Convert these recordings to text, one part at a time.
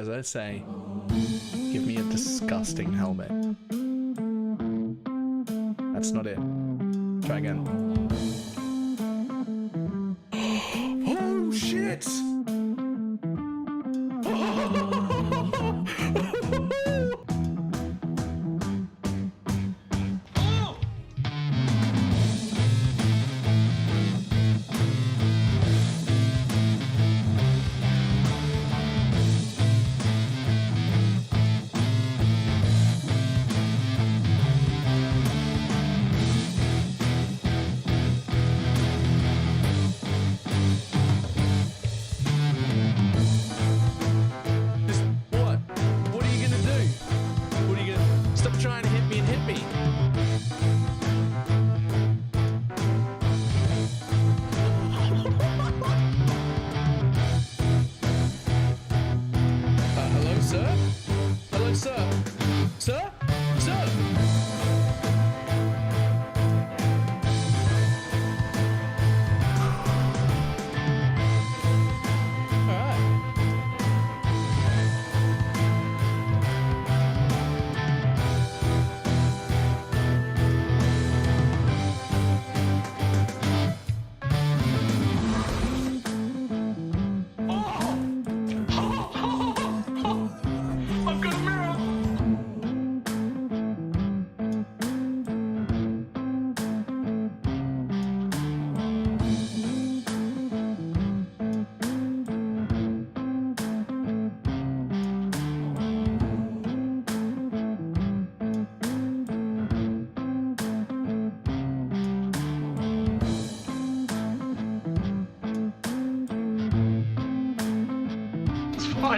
as I say, give me a disgusting helmet. That's not it. Try again. Oh shit!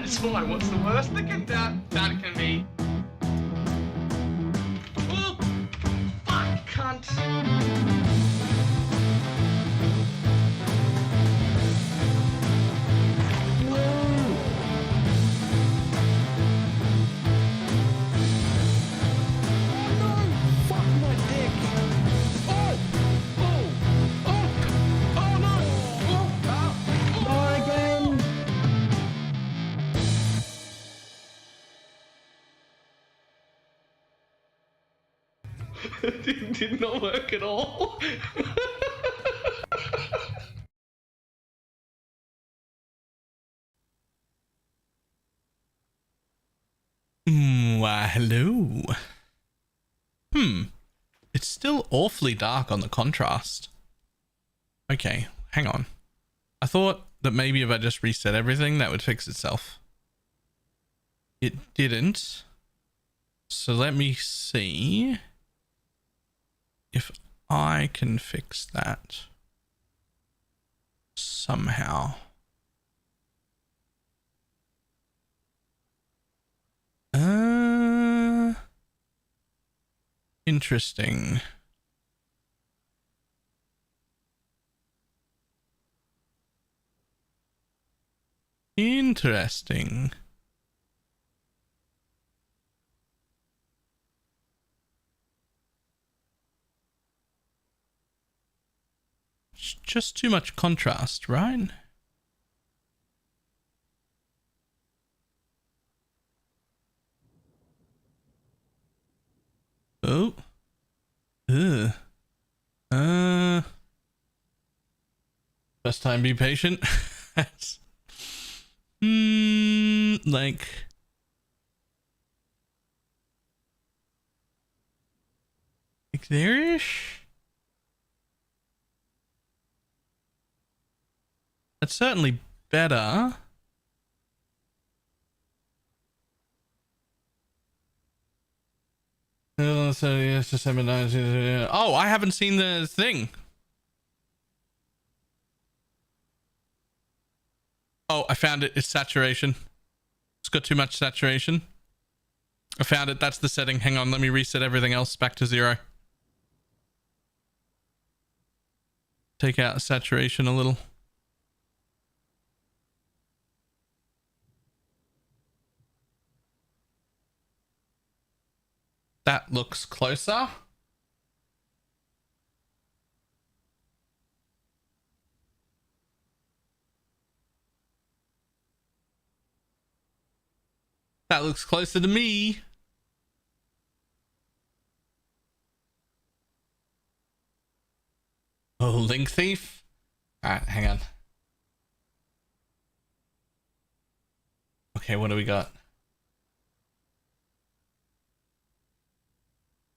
It's fine. What's the worst that can be? Oh, fuck, cunt. Did not work at all. Why, hello. It's still awfully dark on the contrast. Okay, hang on. I thought that maybe if I just reset everything, that would fix itself. It didn't. So let me see if I can fix that somehow. Interesting. Interesting. It's just too much contrast, right? Oh. Best time be patient. That's like there-ish. That's certainly better. So yes, December 19th. Oh, I haven't seen the thing. Oh, I found it. It's saturation. It's got too much saturation. I found it. That's the setting. Hang on. Let me reset everything else back to 0. Take out saturation a little. That looks closer. That looks closer to me. Oh, Link Thief. Alright, hang on. Okay, what do we got?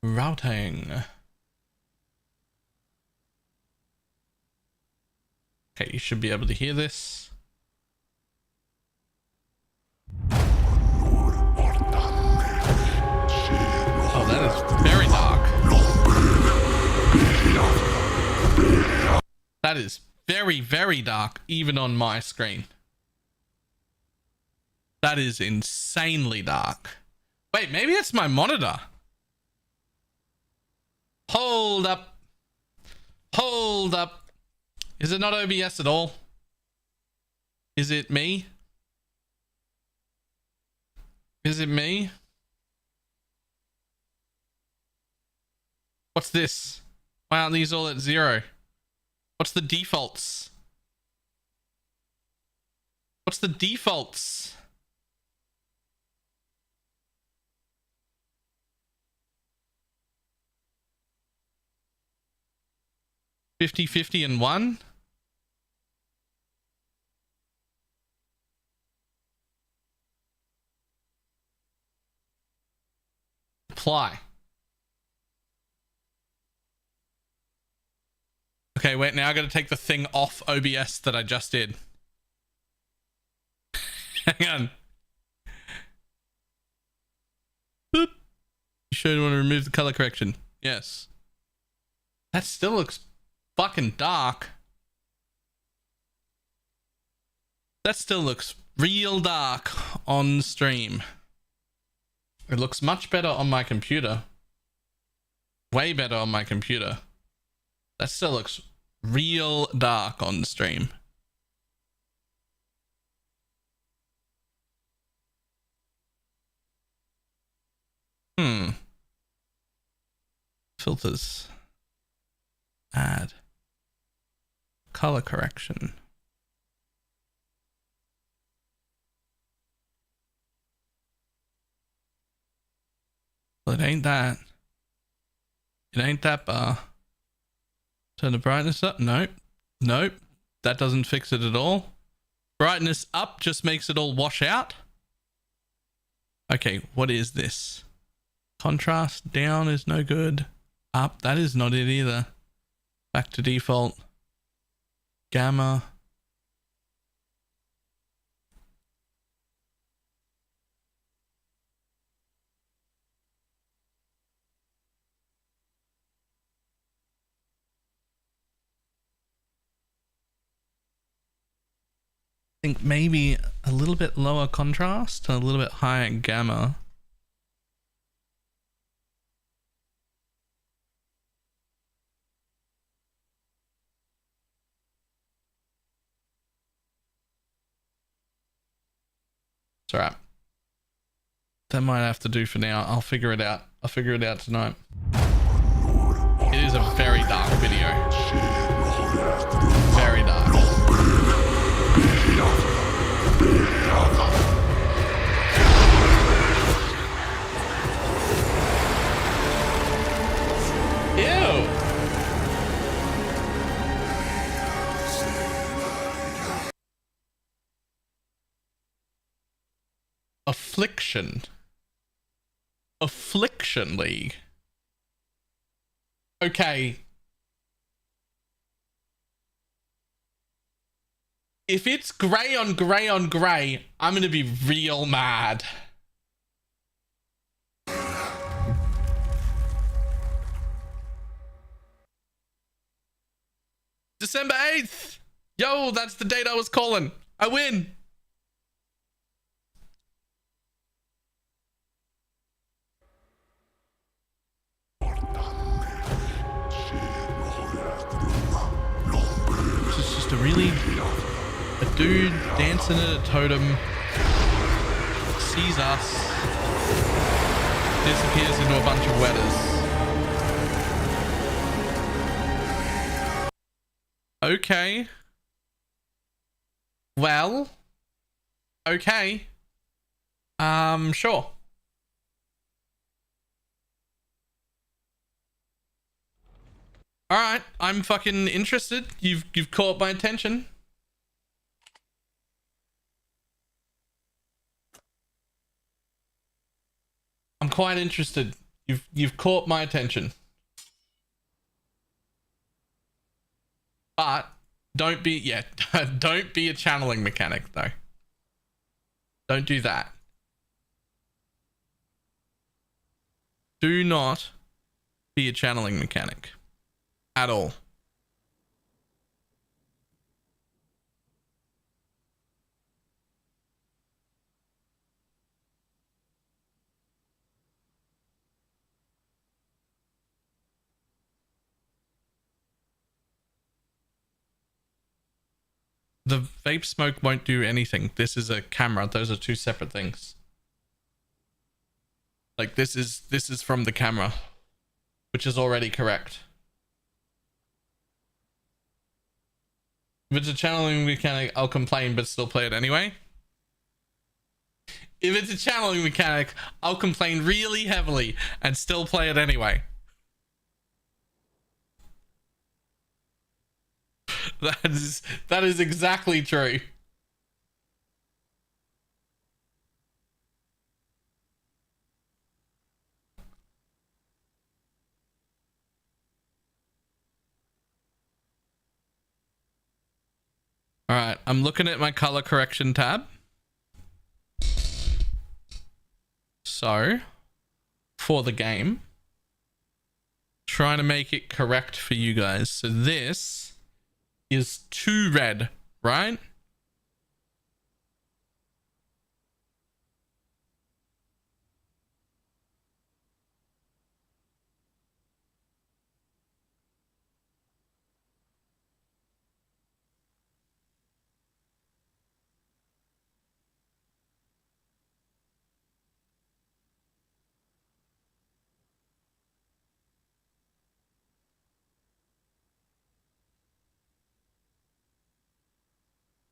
Routing. Okay, you should be able to hear this. Oh, that is very dark. That is very, very dark, even on my screen. That is insanely dark. Wait, maybe it's my monitor. Hold up. Hold up. Is it not OBS at all? Is it me? Is it me? What's this? Why aren't these all at 0? What's the defaults? What's the defaults? $50, $50, and 1? Apply. Okay, wait, now I gotta take the thing off OBS that I just did. Hang on. Boop. You sure you want to remove the color correction? Yes. That still looks fucking dark. That still looks real dark on stream. It looks much better on my computer. Way better on my computer. That still looks real dark on stream. Filters. Add. Color correction. Well, it ain't that. It ain't that bar. Turn the brightness up. Nope. Nope. That doesn't fix it at all. Brightness up just makes it all wash out. Okay, what is this? Contrast down is no good. Up, that is not it either. Back to default. Gamma. I think maybe a little bit lower contrast and a little bit higher gamma. It's alright. That might have to do for now. I'll figure it out. I'll figure it out tonight. It is a very dark video. Very dark. Ew. Affliction. Affliction League. Okay. If it's grey on grey on grey, I'm gonna be real mad. December 8th. Yo, that's the date I was calling. I win. This is just a dude dancing at a totem, sees us, disappears into a bunch of wetters. Okay. Well. Okay. Sure. All right, I'm fucking interested. You've caught my attention. I'm quite interested. You've caught my attention. But don't be don't be a channeling mechanic though. Don't do that. Do not be a channeling mechanic at all. The vape smoke won't do anything. This is a camera. Those are two separate things. Like this is from the camera, which is already correct. If it's a channeling mechanic, I'll complain but still play it anyway. If it's a channeling mechanic, I'll complain really heavily and still play it anyway. That is exactly true. All right, I'm looking at my color correction tab. So, for the game, trying to make it correct for you guys. So this is too red, right?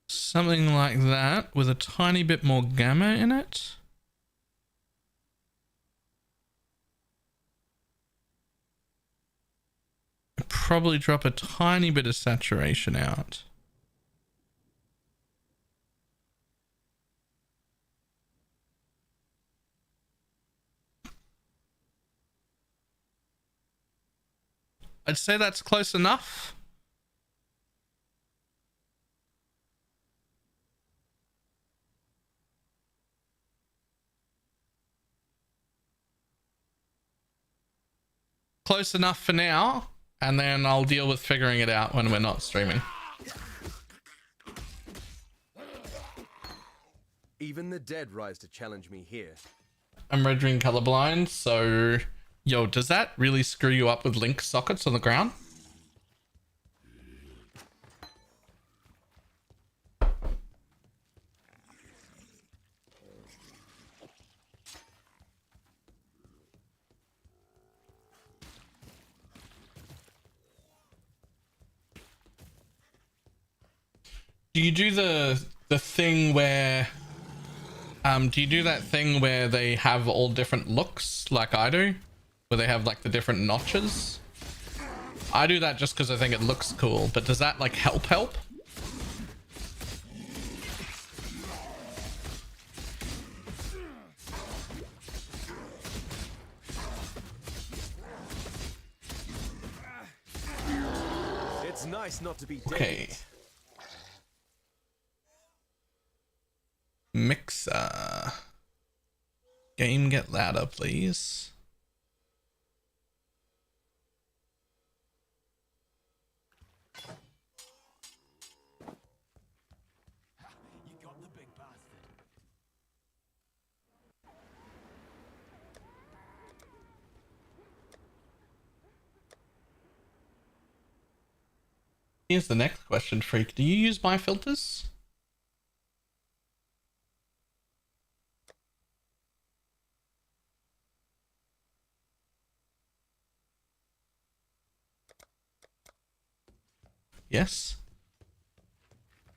Something like that with a tiny bit more gamma in it. Probably drop a tiny bit of saturation out. I'd say that's close enough. Close enough for now, and then I'll deal with figuring it out when we're not streaming. Even the dead rise to challenge me here. I'm red-green colorblind, so... Yo, does that really screw you up with link sockets on the ground? Do you do the thing where... do you do that thing where they have all different looks, like I do? Where they have, like, the different notches? I do that just because I think it looks cool, but does that, like, help? It's nice not to be dead. Okay. Mixer. Game get louder, please. You got the big bastard. Here's the next question, Freak. Do you use my filters? Yes.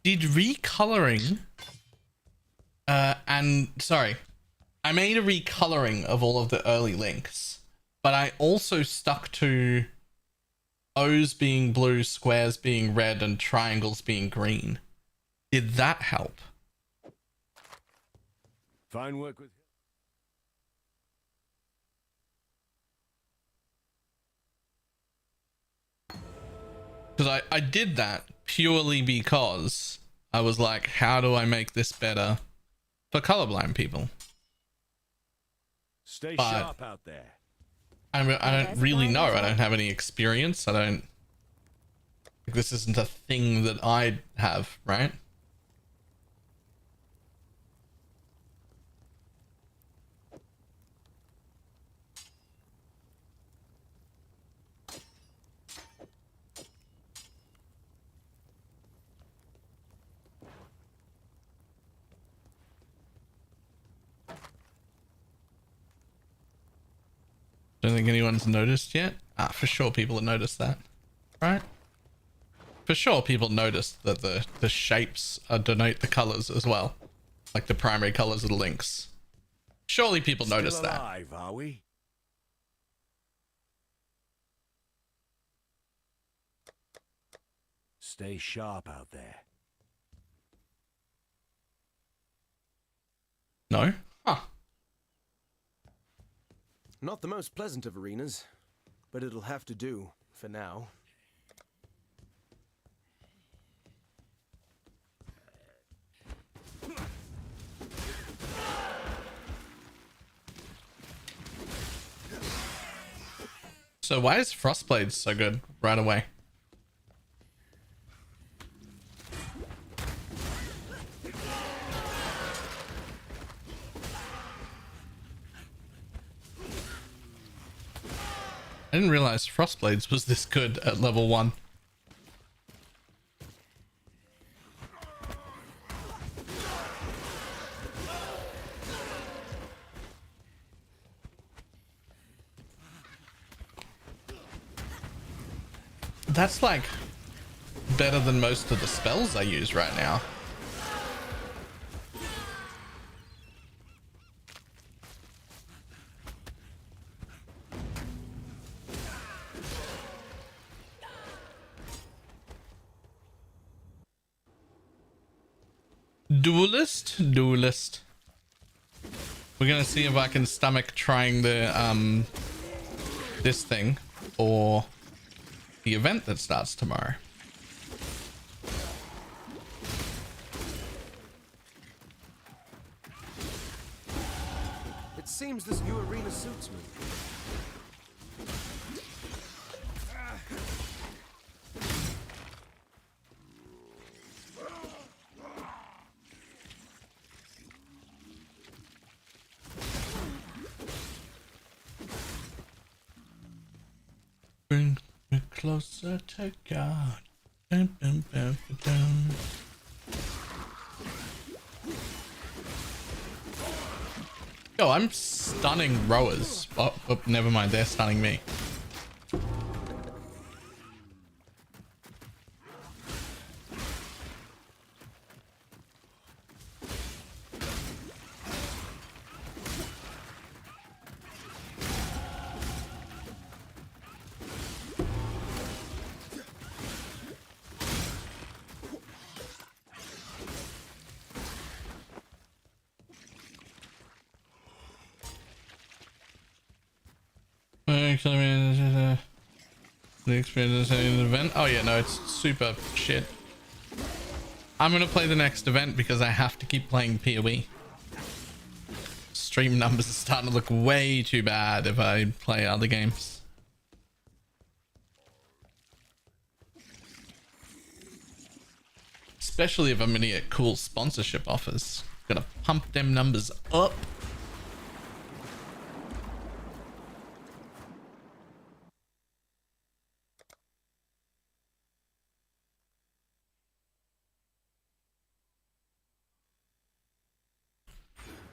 Did recoloring and sorry, I made a recoloring of all of the early links, but I also stuck to O's being blue, squares being red, and triangles being green. Did that help? Fine work with. Because I did that purely because I was like, how do I make this better for colorblind people? Stay But sharp out there. I don't really know. I don't have any experience. I don't. This isn't a thing that I have, right? Don't think anyone's noticed yet. For sure people have noticed that, right? For sure people noticed that the shapes denote the colors as well, like the primary colors of the links. Surely people noticed that. Alive, are we? Stay sharp out there. No? Huh. Not the most pleasant of arenas, but it'll have to do for now. So why is Frostblade so good right away? I didn't realize Frostblades was this good at level 1. That's like better than most of the spells I use right now. Duelist. We're gonna see if I can stomach trying the this thing or the event that starts tomorrow. It seems this new arena suits me. Bring me closer to God. Dun, dun, dun, dun, dun. Yo, I'm stunning rowers. Oh, never mind. They're stunning me. The experience in an event. Oh yeah, no, it's super shit. I'm gonna play the next event because I have to keep playing PoE. Stream numbers are starting to look way too bad if I play other games. Especially if I'm gonna get cool sponsorship offers. Gotta pump them numbers up.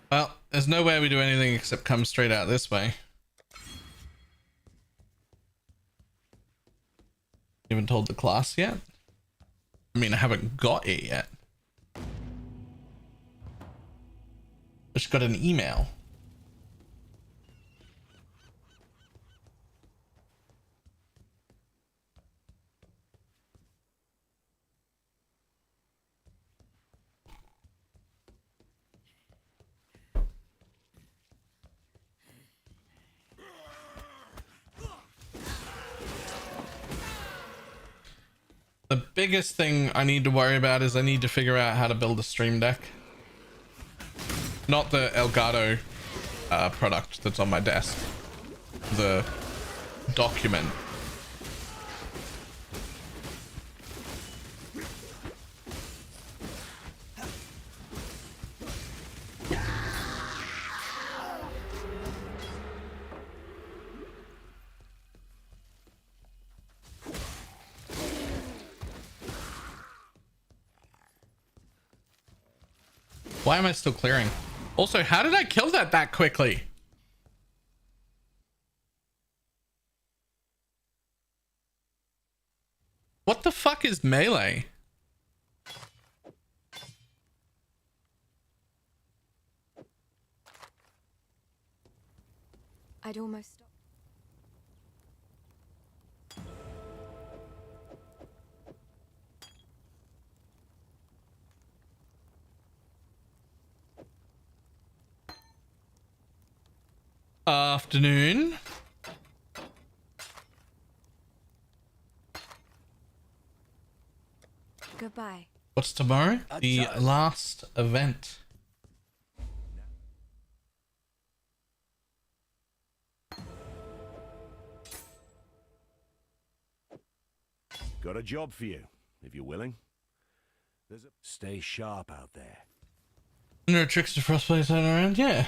Well, there's no way we do anything except come straight out this way. You haven't told the class yet? I mean, I haven't got it yet. Just got an email. biggest thing I need to worry about is I need to figure out how to build a stream deck. Not the Elgato product that's on my desk. The document. Why am I still clearing? Also, how did I kill that quickly? What the fuck is melee? I'd almost stop. Afternoon. Goodbye. What's tomorrow? The last event. Got a job for you, if you're willing. Stay sharp out there. No tricks to frostbite around? Yeah.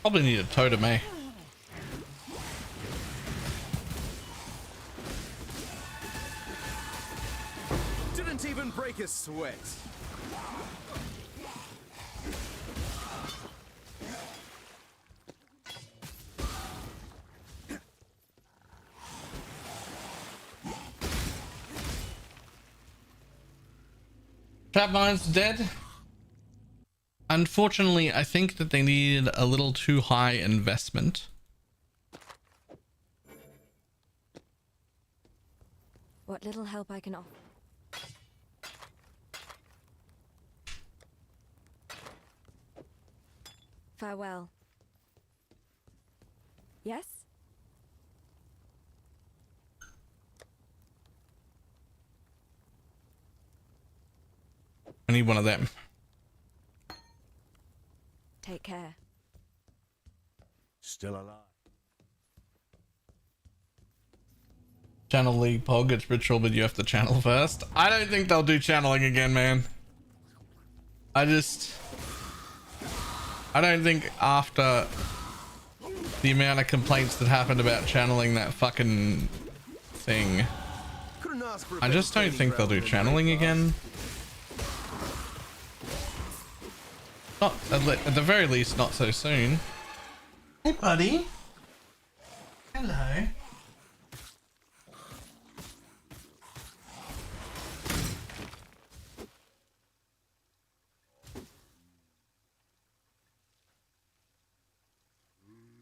Probably need a totem, eh? Didn't even break a sweat. Trap mine's dead. Unfortunately, I think that they needed a little too high investment. What little help I can offer. Farewell. Yes? I need one of them. Take care. Still alive. Channel League Pog, it's ritual, but you have to channel first. I don't think they'll do channeling again, man. I don't think after the amount of complaints that happened about channeling that fucking thing, I just don't think they'll do channeling again. Not at the very least, not so soon. Hey, buddy. Hello.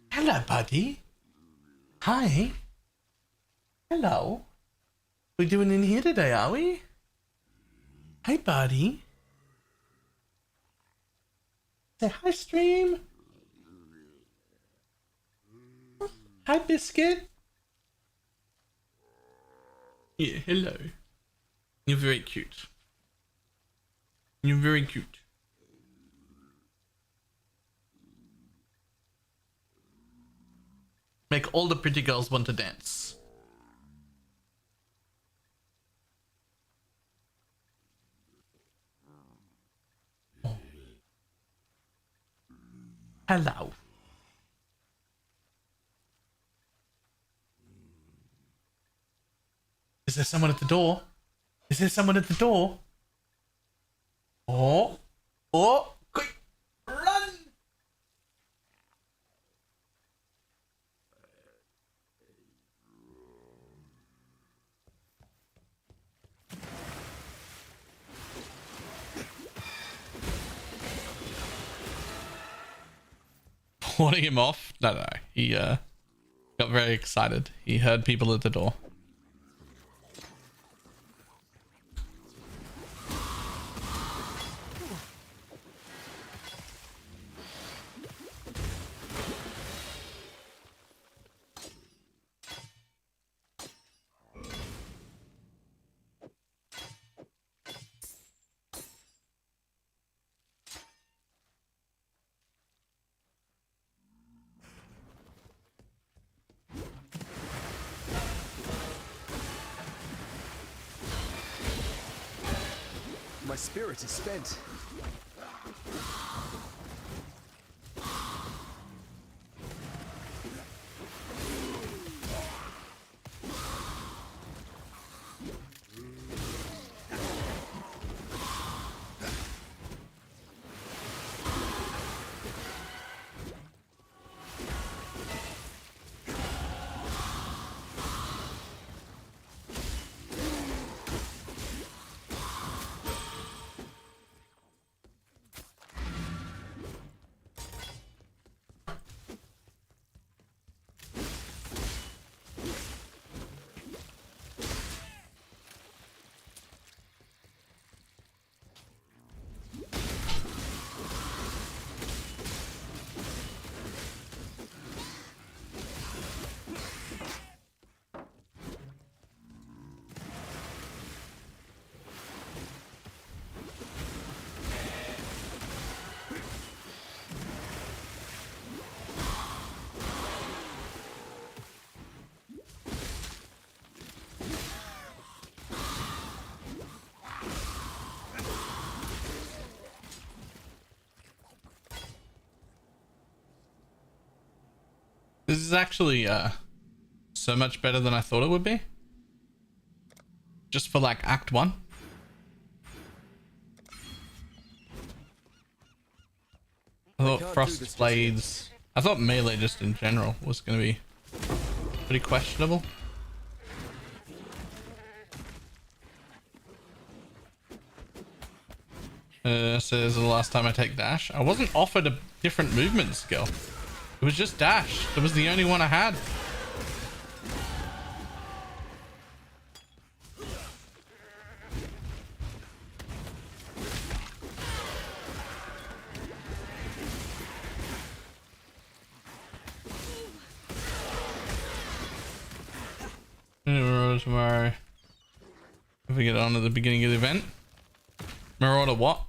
Hello, buddy. Hi. Hello. We doing in here today, are we? Hey, buddy. Say hi, stream. Hi, biscuit. Yeah, hello. You're very cute. You're very cute. Make all the pretty girls want to dance. Hello. Is there someone at the door? Is there someone at the door? Oh. Oh. Quick. Run. Warding him off? No. He got very excited. He heard people at the door. My spirit is spent. This is actually so much better than I thought it would be. Just for like Act 1. I thought Frost Blades... I thought melee just in general was going to be pretty questionable. Says the last time I take dash. I wasn't offered a different movement skill. It was just dash. It was the only one I had. Tomorrow. If we get on at the beginning of the event. Marauder what?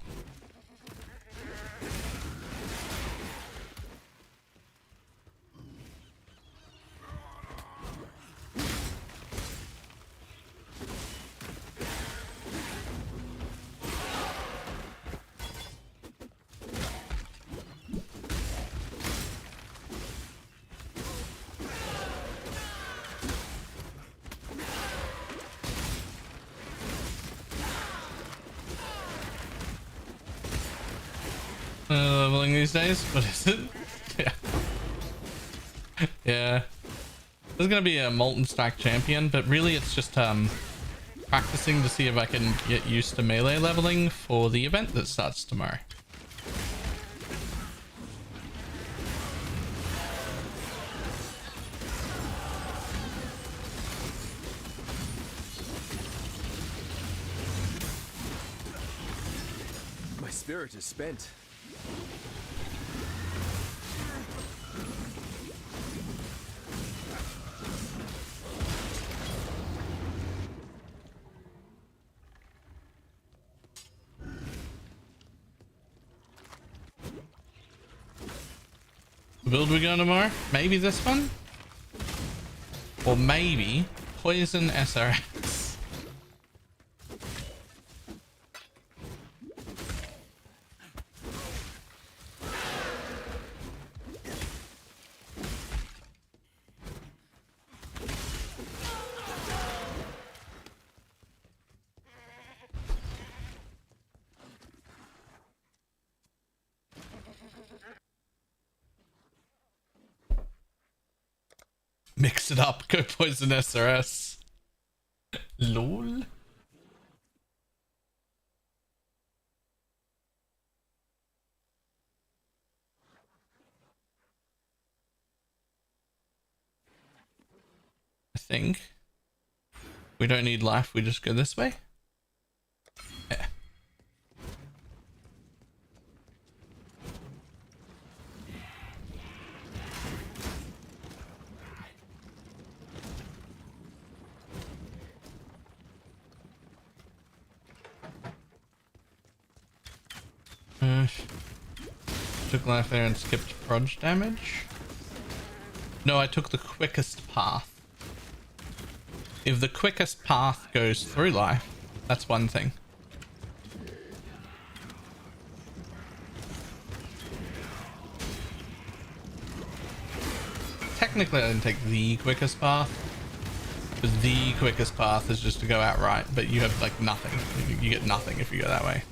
Leveling these days? What is it? Yeah. Yeah. There's gonna be a Molten Stack champion, but really it's just practicing to see if I can get used to melee leveling for the event that starts tomorrow. My spirit is spent. Build we going tomorrow? Maybe this one? Or maybe Poison SRX. Mix it up. Go poison SRS. Lol. I think we don't need life. We just go this way. Yeah. Took life there and skipped prod damage. No, I took the quickest path. If the quickest path goes through life, that's one thing. Technically, I didn't take the quickest path, because the quickest path is just to go outright, but you have like nothing. You get nothing if you go that way.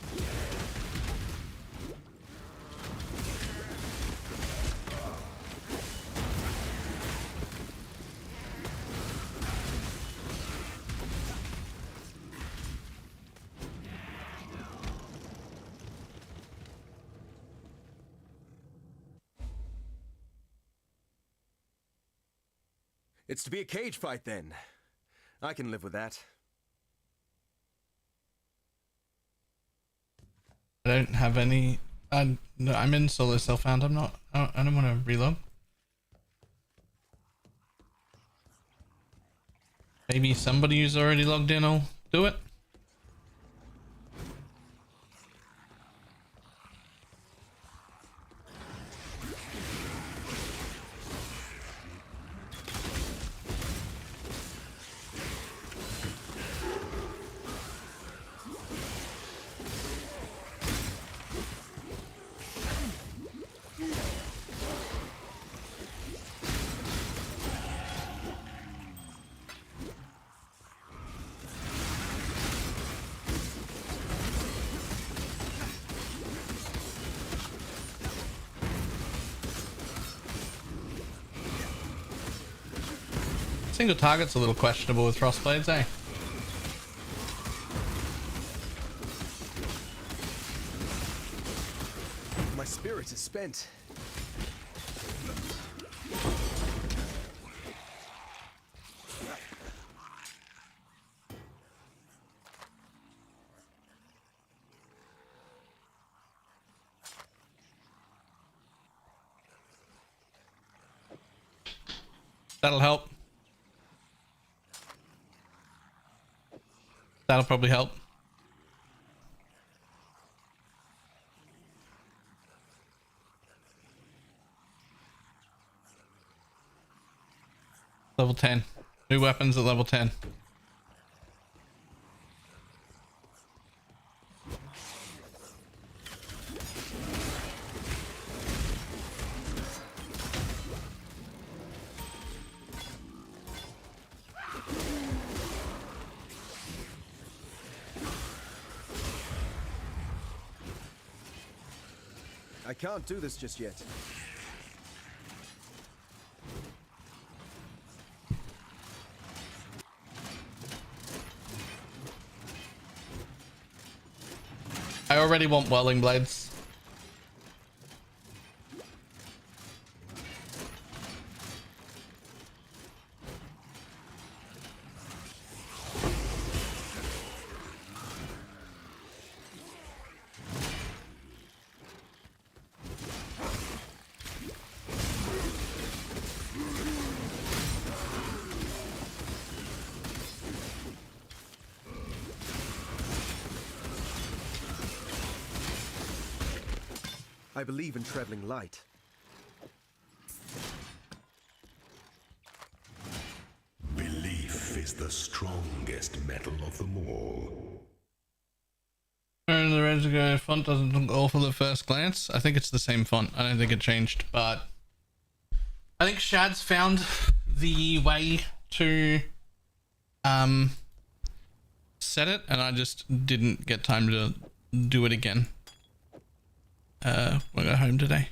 It's to be a cage fight then. I can live with that. I don't have any. No, I'm in solo self-found. I'm not. I don't want to reload. Maybe somebody who's already logged in will do it. Single target's a little questionable with Frostblades, eh? My spirit is spent. That'll help. That'll probably help. Level 10. New weapons at level 10. I can't do this just yet. I already want whirling blades. I believe in traveling light. Belief is the strongest metal of them all. And the Regigo font doesn't look awful at first glance. I think it's the same font. I don't think it changed, but I think Shad's found the way to set it, and I just didn't get time to do it again. We'll go home today.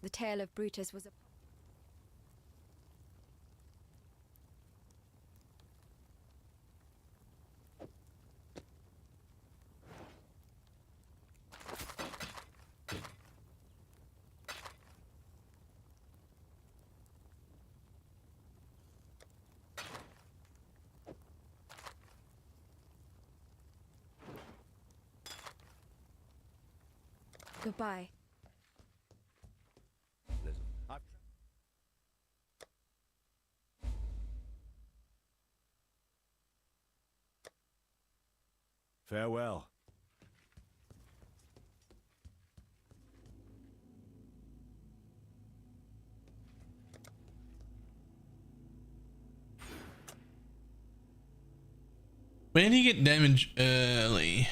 The tale of Brutus was a... Goodbye. Listen, I've... Farewell. Where do you get damage early?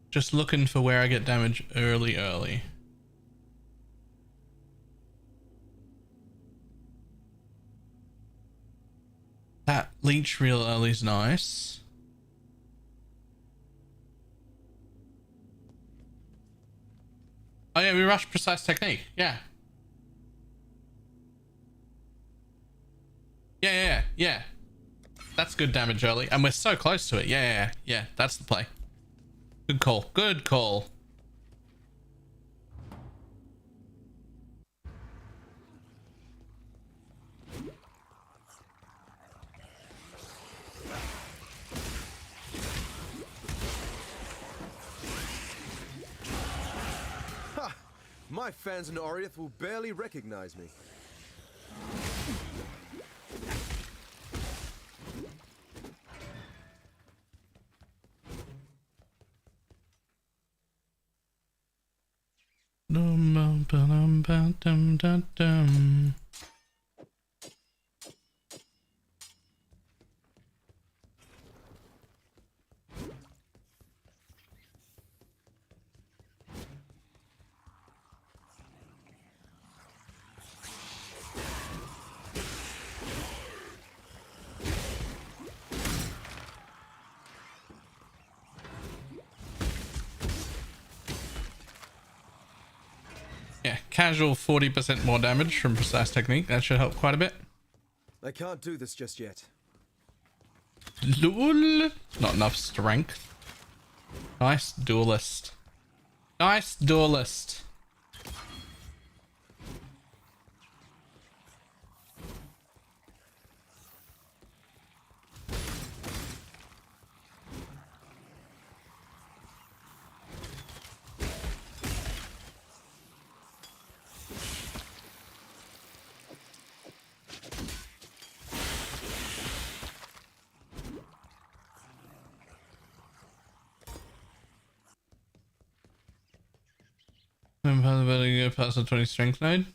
Just looking for where I get damage early. That leech real early is nice. Oh yeah, we rushed precise technique. Yeah. Yeah. That's good damage early. And we're so close to it. Yeah. That's the play. Good call. Good call. Ha! My fans in Oriath will barely recognize me. Dum. Yeah, casual 40% more damage from precise technique. That should help quite a bit. I can't do this just yet. Lol. Not enough strength. Nice duelist. Go past the 20 strength node.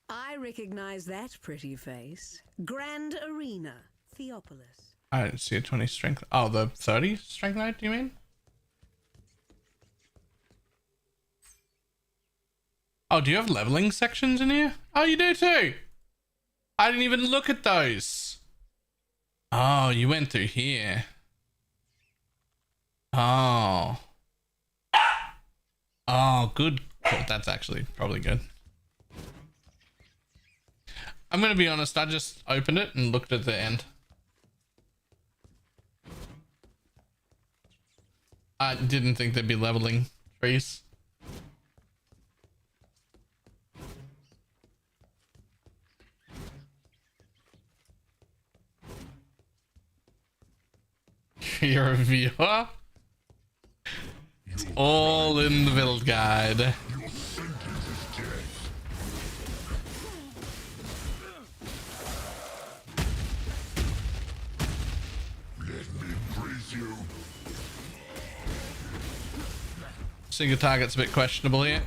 I recognize that pretty face. Grand Arena, Theopolis. I didn't see a 20 strength. Oh, the 30 strength node, do you mean? Oh, do you have leveling sections in here? Oh, you do too. I didn't even look at those. Oh, you went through here. Oh. Oh, good. Cool. That's actually probably good. I'm going to be honest. I just opened it and looked at the end. I didn't think there'd be leveling trees. You're a viewer? It's all in the build guide. Single target's a bit questionable here.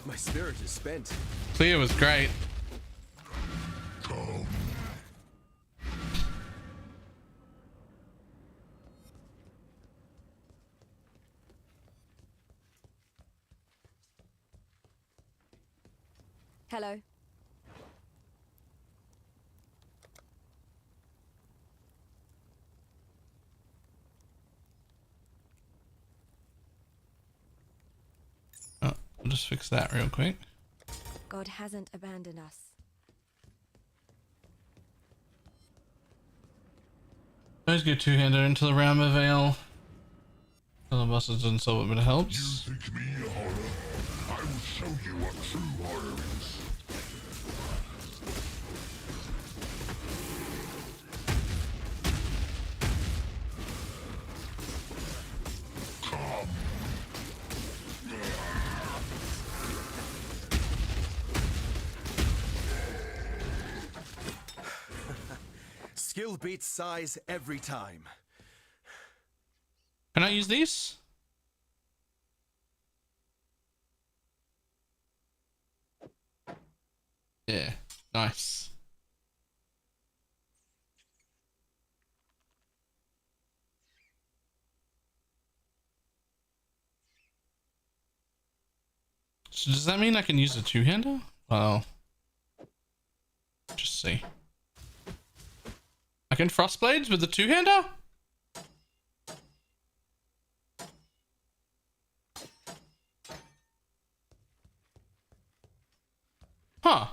My spirit is spent. Clear was great. Hello. Oh, I'll just fix that real quick. God hasn't abandoned us. Always get two-hander into the Rammer Veil. Filibuster doesn't solve it, but it helps. Think me a horror? I will show you what true horror is. Skill beats size every time. Can I use these? Yeah, nice. So does that mean I can use a two-hander? Well, just see. I can Frostblades with the two-hander? Huh.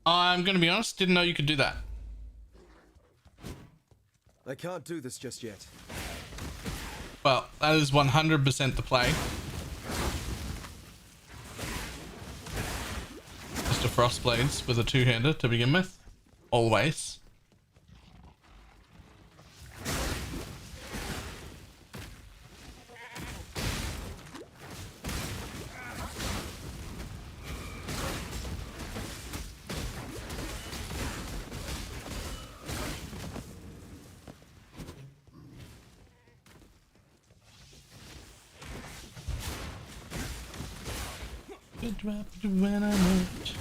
I'm gonna be honest, didn't know you could do that. I can't do this just yet. Well, that is 100% the play. Just a Frostblades with a two-hander to begin with. Always. Drop when I met.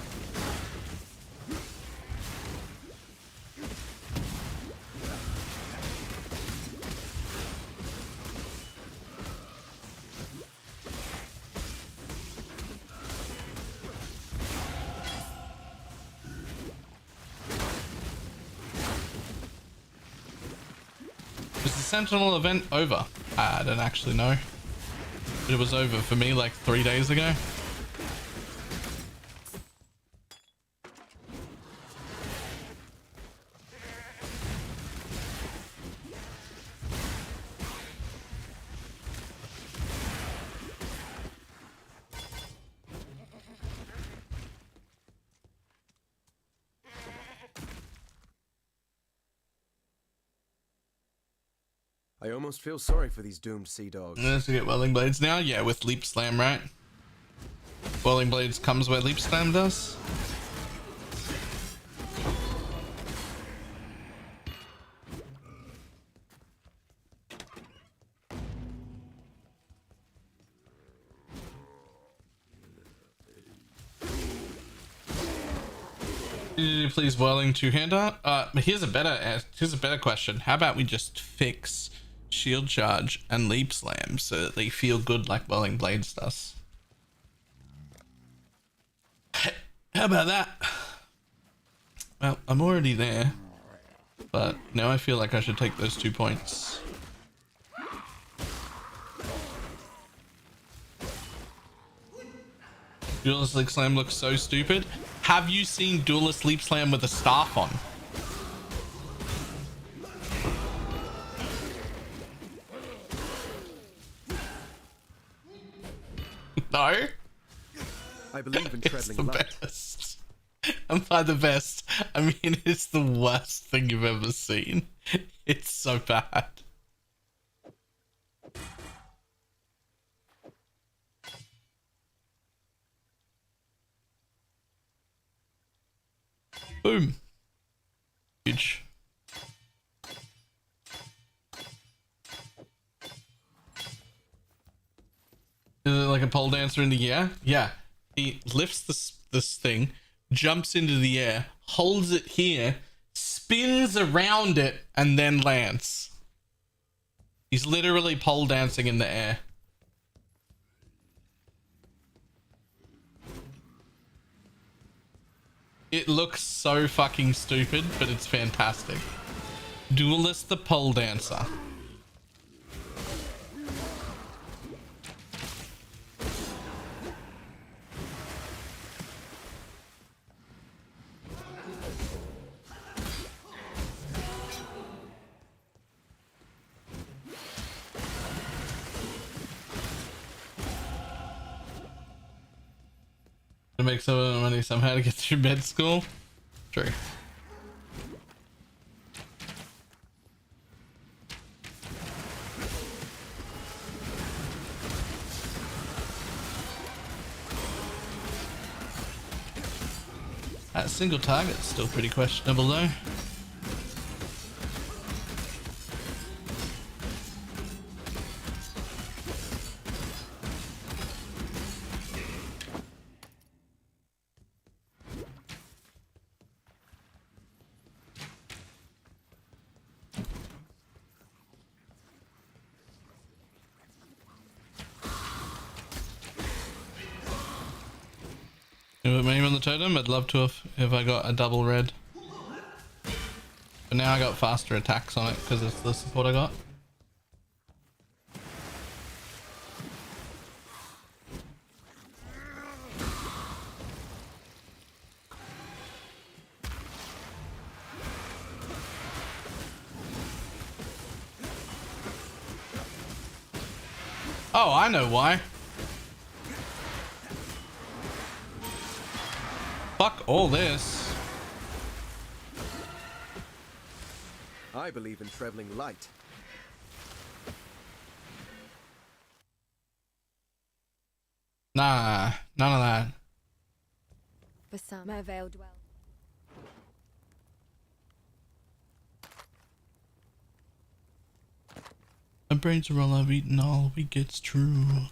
Was the Sentinel event over? I don't actually know. But it was over for me like 3 days ago. I almost feel sorry for these doomed sea dogs. Let's get Welling Blades now. Yeah, with Leap Slam, right? Welling Blades comes where Leap Slam does. Please, Welling two-hander. Here's a better question. How about we just fix Shield Charge and Leap Slam so that they feel good like Welling Blades does? How about that? Well, I'm already there, but now I feel like I should take those 2 points. Duelist Leap Slam looks so stupid. Have you seen Duelist Leap Slam with a staff on? No? I believe in It's treadling the light. best. And by the best, I mean it's the worst thing you've ever seen. It's so bad. Boom. Huge. Is it like a pole dancer in the air? Yeah. He lifts this thing, jumps into the air, holds it here, spins around it, and then lands. He's literally pole dancing in the air. It looks so fucking stupid, but it's fantastic. Duelist the pole dancer. To make some of the money somehow to get through med school. True. That single target's still pretty questionable though. You put me on the totem? I'd love to if I got a double red. But now I got faster attacks on it because it's the support I got. Oh, I know why. Fuck all this. I believe in traveling light. Nah, none of that. For some, my veil dwell. My brains are all I've eaten, all we get's true.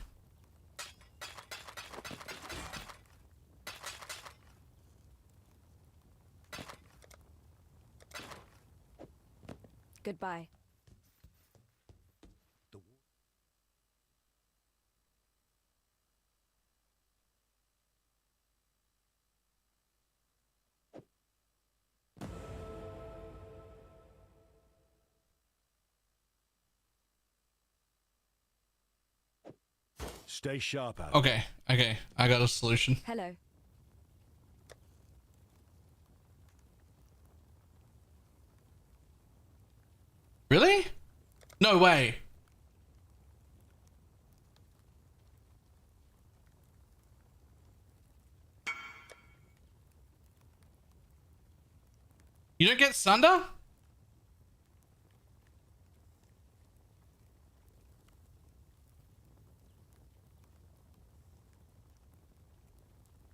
Goodbye. Stay sharp out. Okay, okay, I got a solution. Hello. Really? No way. You don't get Sunder?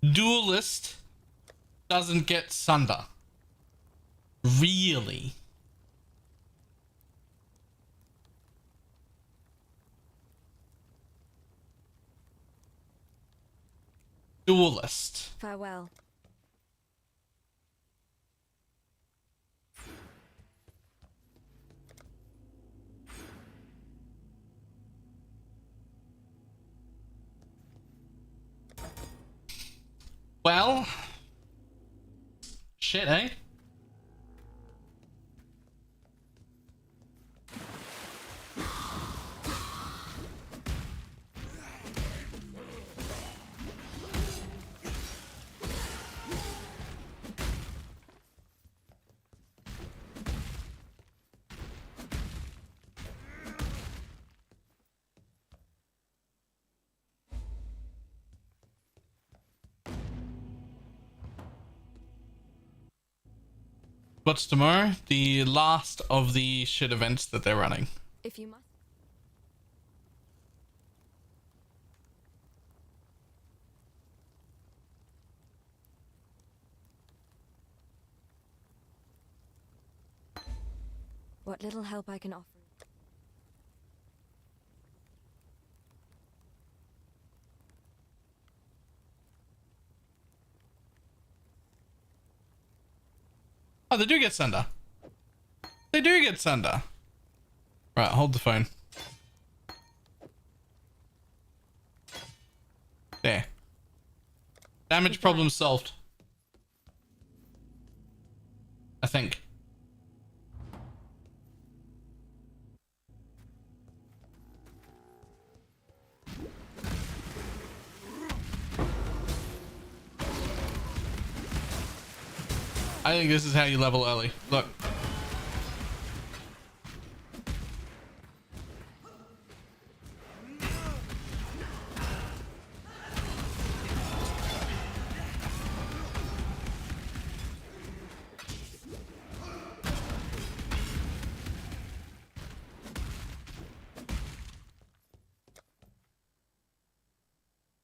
Duelist doesn't get Sunder. Really? Duelist. Farewell. Well, shit, eh? What's tomorrow? The last of the shit events that they're running. If you must. What little help I can offer. Oh, they do get Sunder. They do get Sunder. Right, hold the phone. There. Damage problem solved. I think. I think this is how you level early. Look.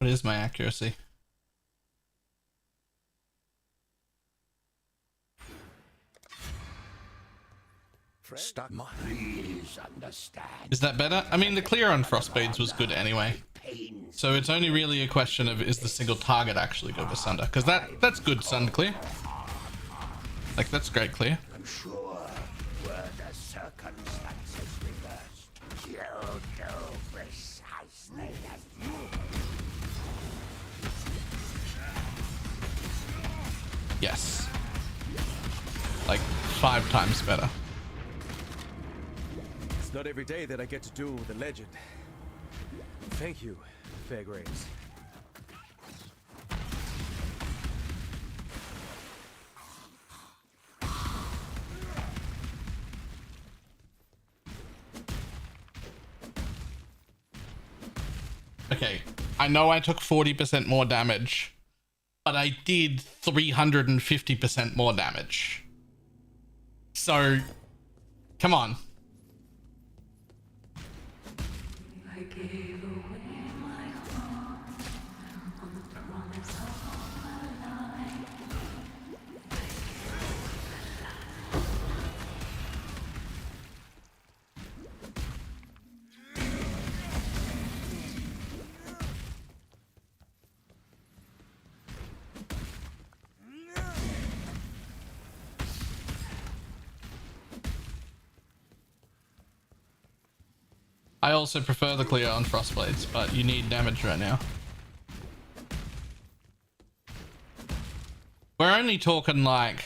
What is my accuracy? Stuck. Please understand. Is that better? I mean, the clear on Frostblades was good anyway. So it's only really a question of, is the single target actually good with Sunder? Because that's good Sunder clear. Like, that's great clear. I'm sure were the circumstances reversed, you'll know precisely as Yes. Like 5 times better. It's not every day that I get to duel with a legend. Thank you, Fairgraves. Okay, I know I took 40% more damage, but I did 350% more damage. So, come on. I gave away my heart on the promise of a lie. I also prefer the clear on Frostblades, but you need damage right now. We're only talking like...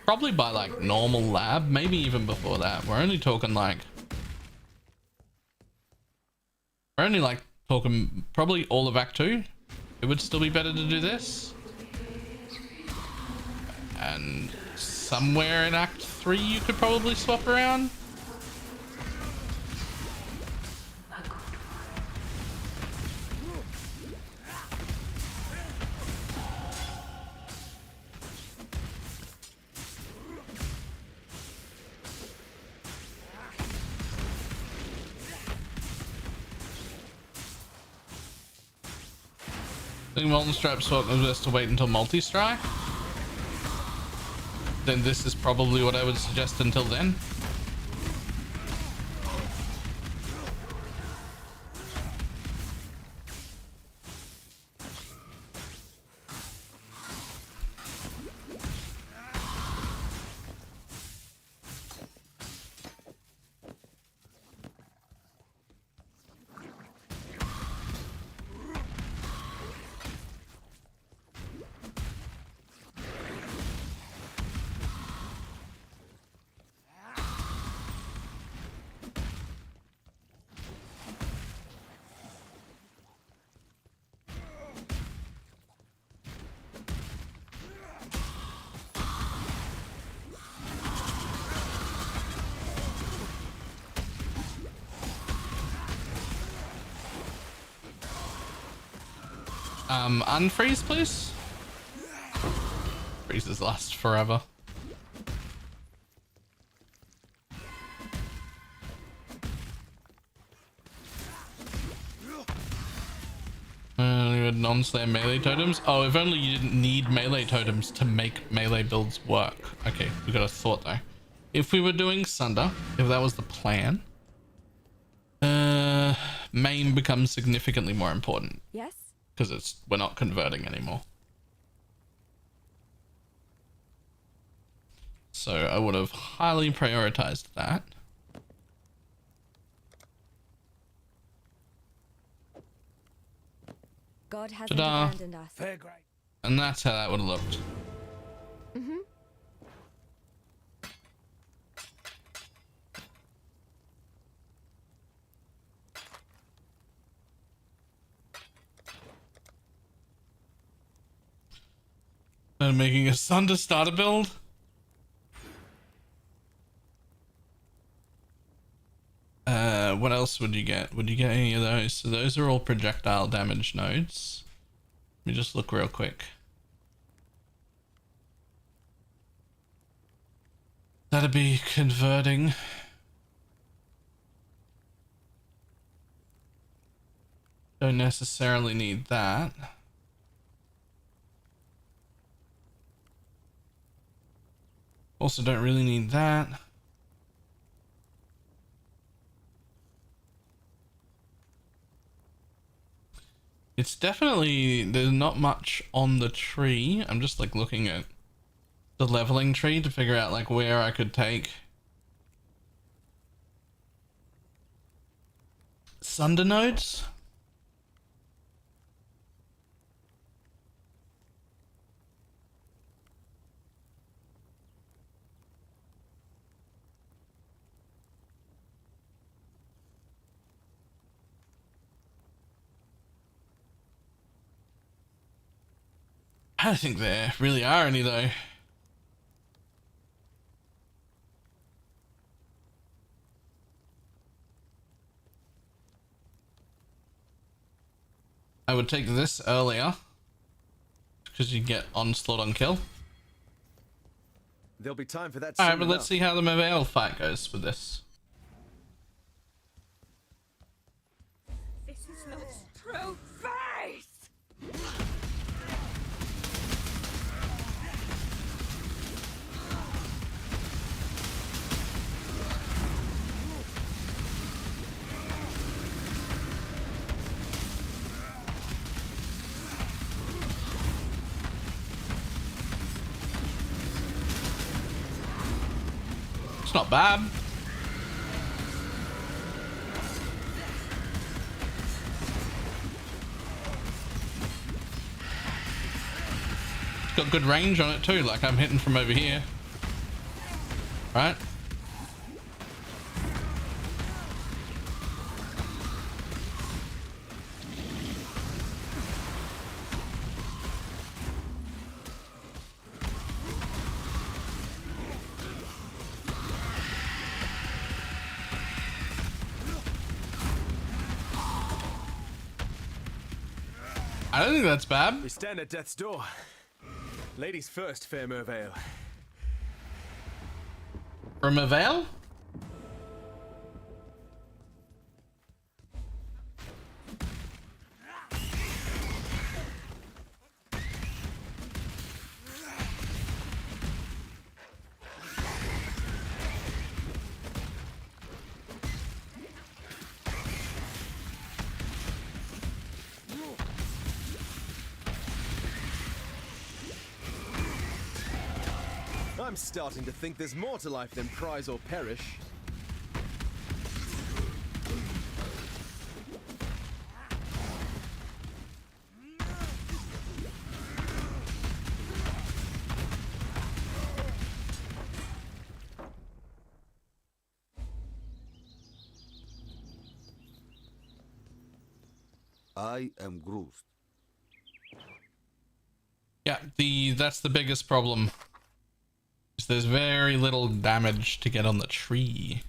probably by like normal lab, maybe even before that. We're only talking like... we're only like talking probably all of Act 2. It would still be better to do this. And somewhere in Act 3 you could probably swap around. I think Molten Stripe swap was best to wait until multi-strike. Then this is probably what I would suggest until then. Unfreeze, please. Freezes last forever. Non-slam melee totems. Oh, if only you didn't need melee totems to make melee builds work. Okay, we got a thought though. If we were doing Sunder, if that was the plan, main becomes significantly more important. Yes? Because we're not converting anymore. So I would have highly prioritized that. God hasn't Ta-da. abandoned us. Fair grade. And that's how that would have looked. Mm-hmm. And making a Sunder starter build. What else would you get? Would you get any of those? So those are all projectile damage nodes. Let me just look real quick. That'd be converting. Don't necessarily need that. Also don't really need that. It's definitely, there's not much on the tree. I'm just like looking at the leveling tree to figure out like where I could take Sunder nodes. I don't think there really are any though. I would take this earlier because you get onslaught on kill. There'll be time for that. Alright, but let's see how the Mavale fight goes with this. This is not true face! It's not bad. It's got good range on it too, like I'm hitting from over here. Right? I don't think that's bad. We stand at death's door. Ladies first, fair Mervale. From Mavale? I'm starting to think there's more to life than prize or perish. I am Groot. Yeah, that's the biggest problem. Is there's very little damage to get on the tree.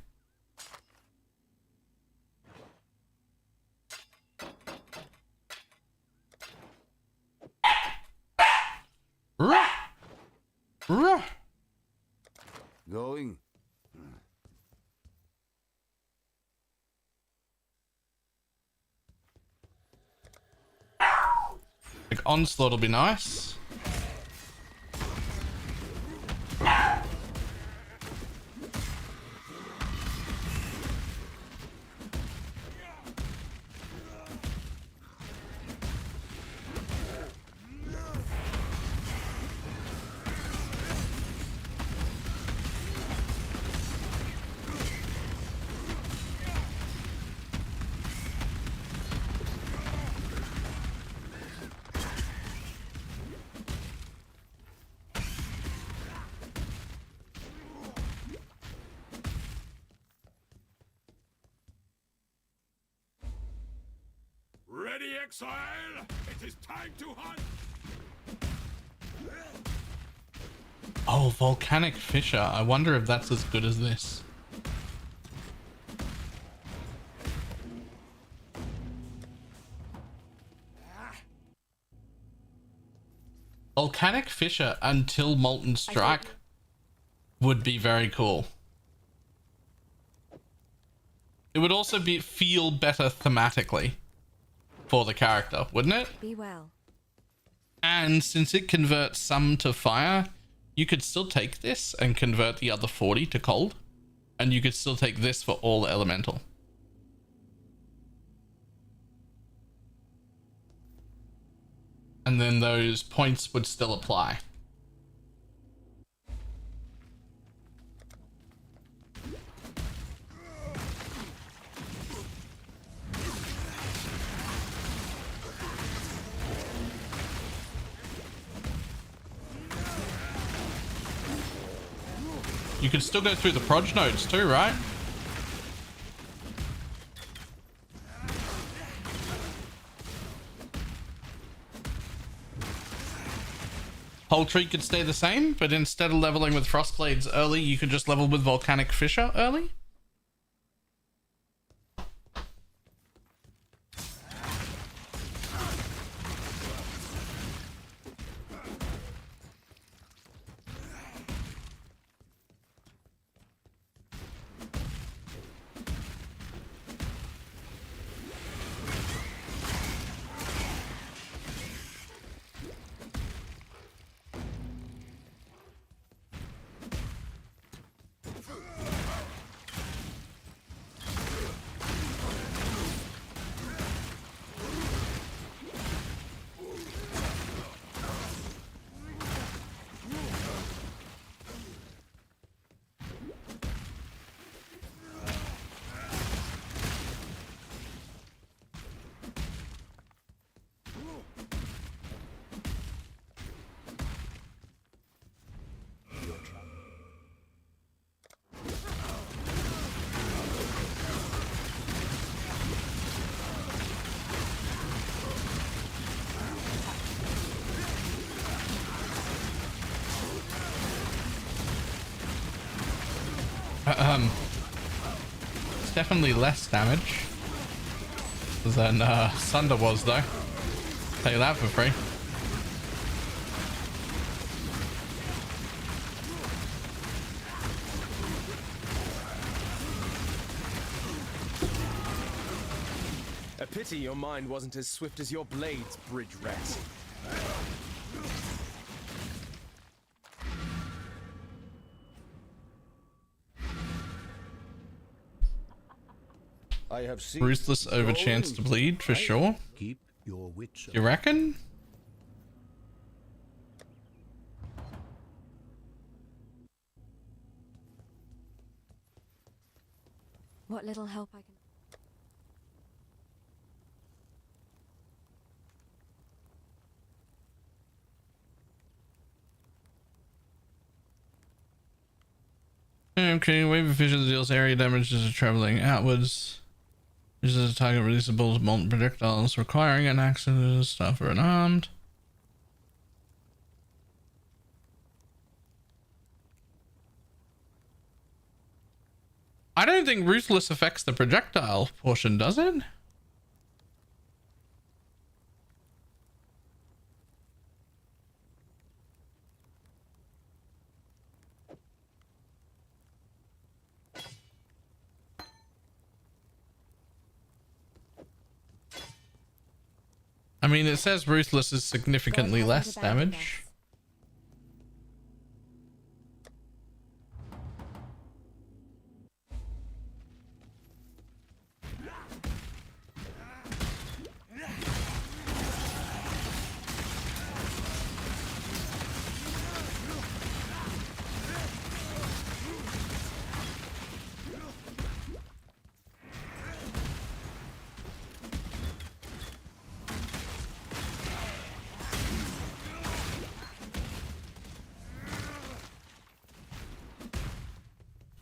Ruh! Ruh! Going. Like onslaught will be nice. Ready, exile? It is time to hunt! Oh, volcanic fissure. I wonder if that's as good as this. Volcanic fissure until molten strike would be very cool. It would also feel better thematically. for the character, wouldn't it? Be well. And since it converts some to fire, you could still take this and convert the other 40 to cold. And you could still take this for all elemental. And then those points would still apply. You can still go through the proj nodes too, right? Whole tree could stay the same, but instead of leveling with Frostblades early, you could just level with Volcanic Fissure early? It's definitely less damage than Sunder was, though. Tell you that for free. A pity your mind wasn't as swift as your blades, bridge rat. I have seen Ruthless over chance to bleed, for sure. Keep your wits You reckon? What little help I can... Okay, wave of vision deals area damage as traveling outwards. Uses a target releasable molten projectiles requiring an accident staff or unarmed. I don't think Ruthless affects the projectile portion, does it? I mean, it says Ruthless is significantly less damage.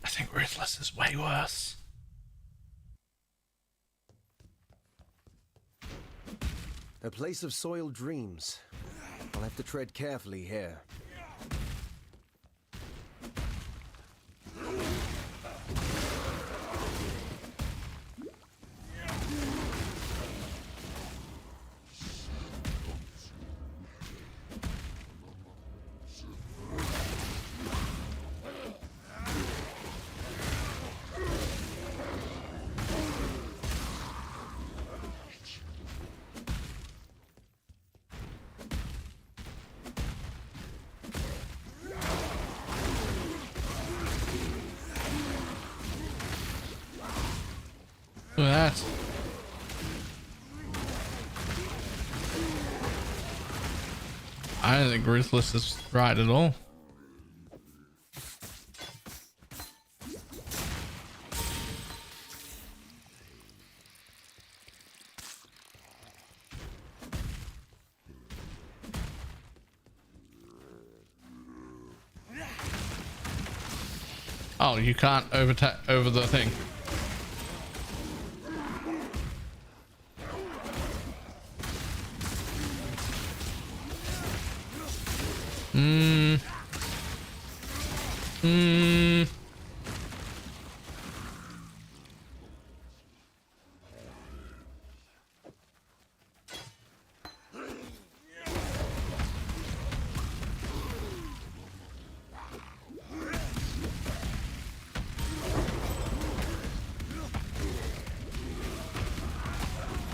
I think Ruthless is way worse. A place of soiled dreams. I'll have to tread carefully here. Look at that. I don't think Ruthless is right at all. Oh, you can't over the thing.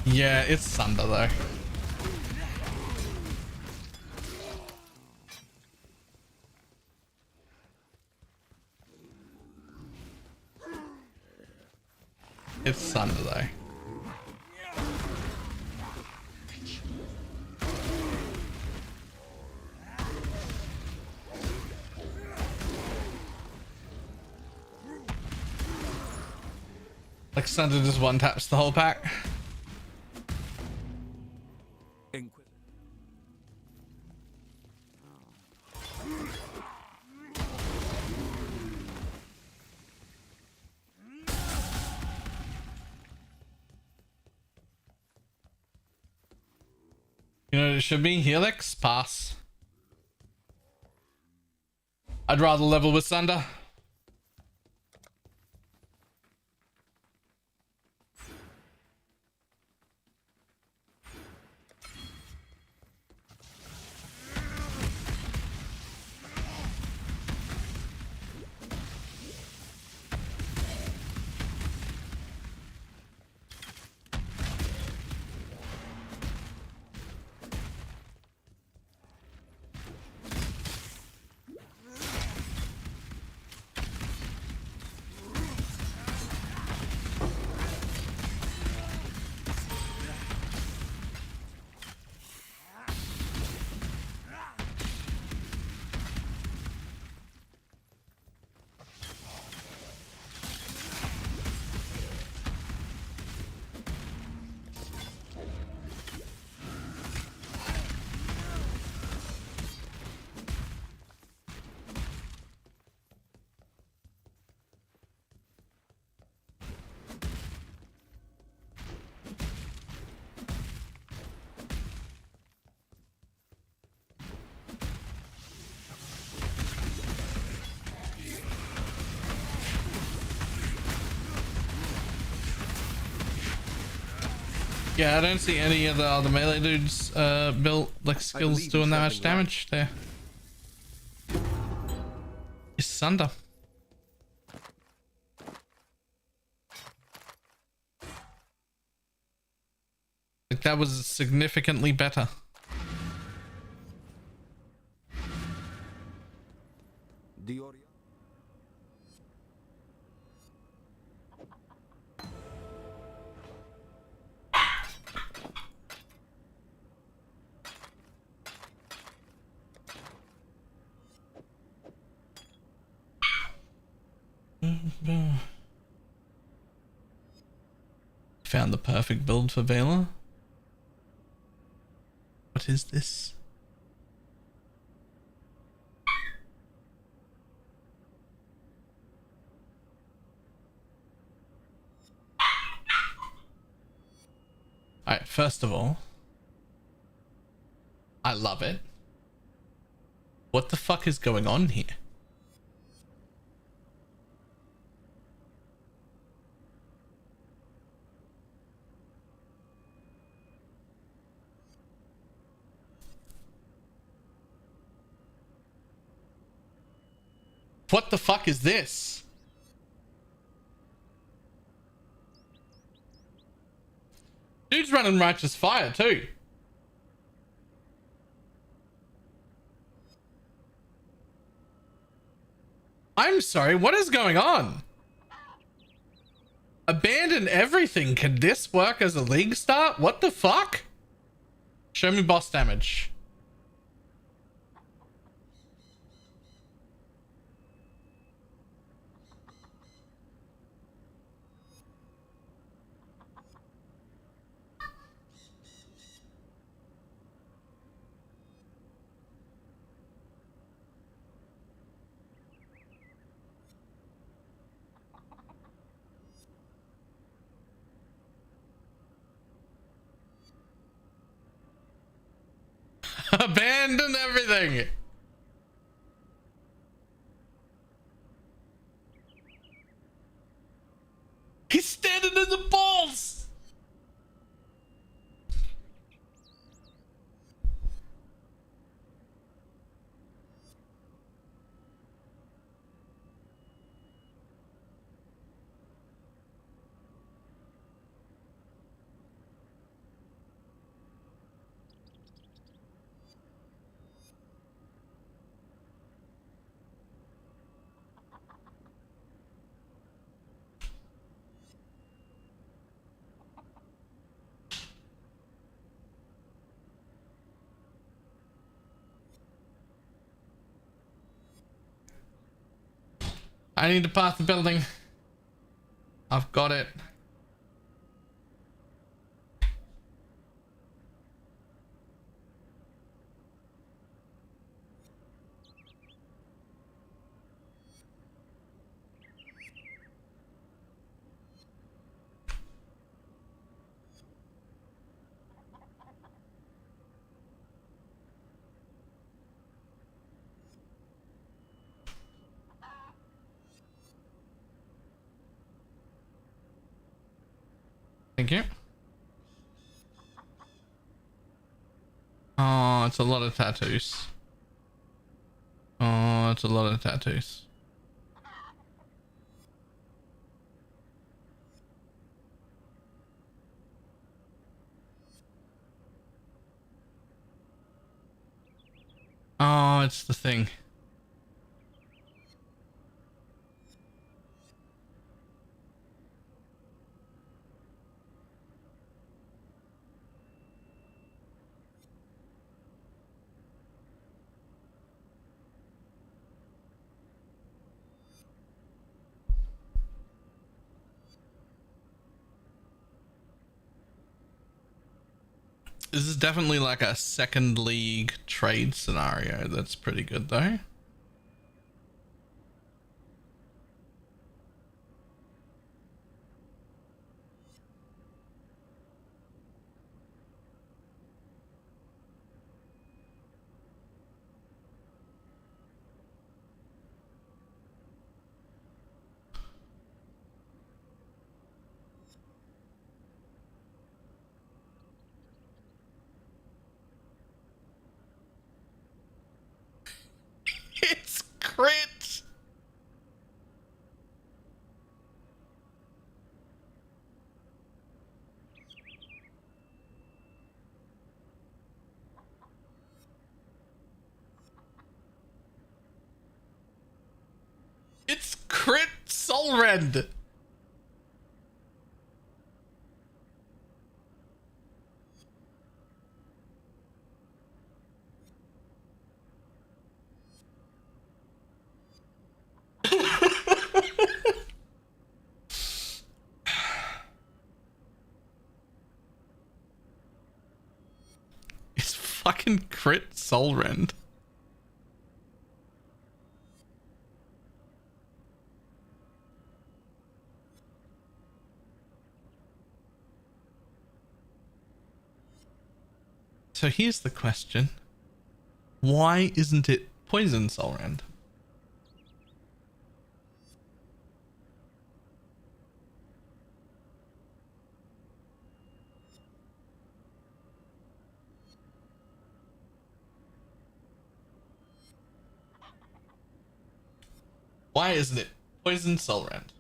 Yeah, it's Sunder though. It's Sunder though. Like Sunder just one taps the whole pack. You know, it should be Helix. Pass. I'd rather level with Sunder. Yeah, I don't see any of the other melee dudes built like skills doing that much damage there. It's Sunder. Like that was significantly better. Found the perfect build for Valor. What is this? Alright, first of all, I love it. What the fuck is going on here? What the fuck is this? Dude's running Righteous Fire too. I'm sorry, what is going on? A abandoned everything. Can this work as a league start? What the fuck? Show me boss damage. Abandon everything. He's standing in the balls. I need to pass the building. I've got it. Thank you. Oh, it's a lot of tattoos. Oh, it's a lot of tattoos. Oh, it's the thing. This is definitely like a second league trade scenario. That's pretty good though. It's crit. It's crit soul rend. It's fucking crit soul rend. So here's the question. Why isn't it poison soul rend? Why isn't it poison soul rend?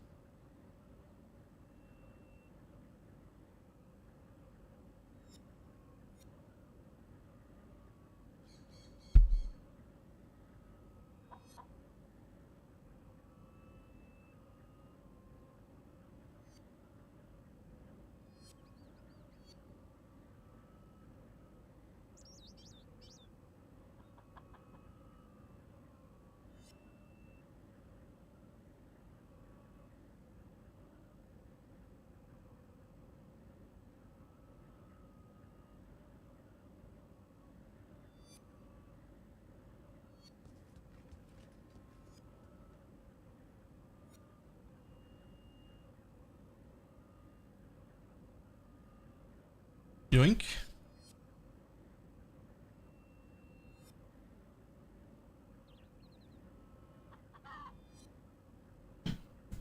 yoink.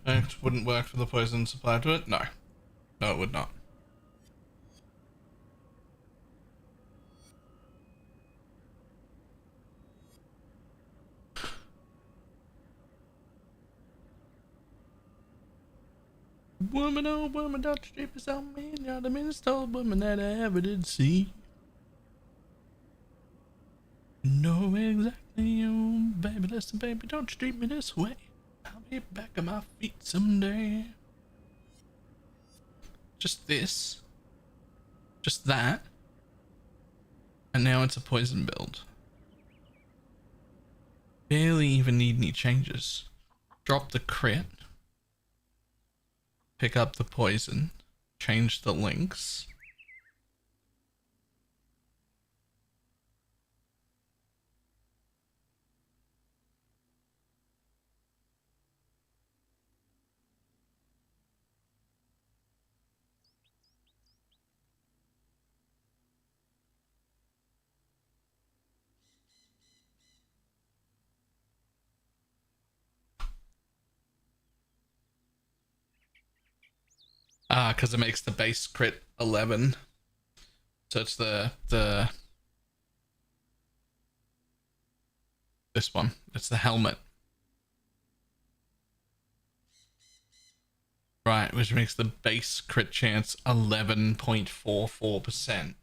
It wouldn't work for the poison supplied to it? No. No, it would not. Woman, oh woman, Dr. Strip is on me. You're the meanest old woman that I ever did see. No, exactly, oh baby, listen, baby, don't you treat me this way. I'll be back on my feet someday. Just this. Just that. And now it's a poison build. Barely even need any changes. Drop the crit. Pick up the poison. Change the links. Ah, because it makes the base crit 11. So it's the this one. It's the helmet. Right, which makes the base crit chance 11.44%.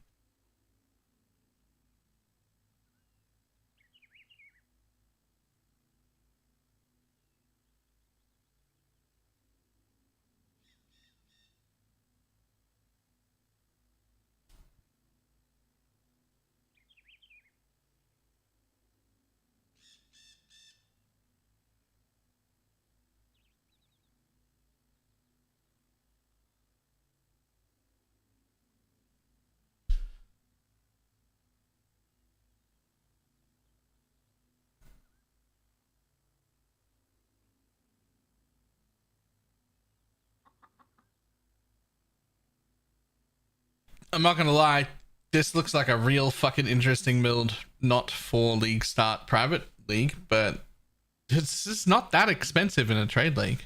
I'm not gonna lie, this looks like a real fucking interesting build. Not for League Start Private League, but it's not that expensive in a trade league.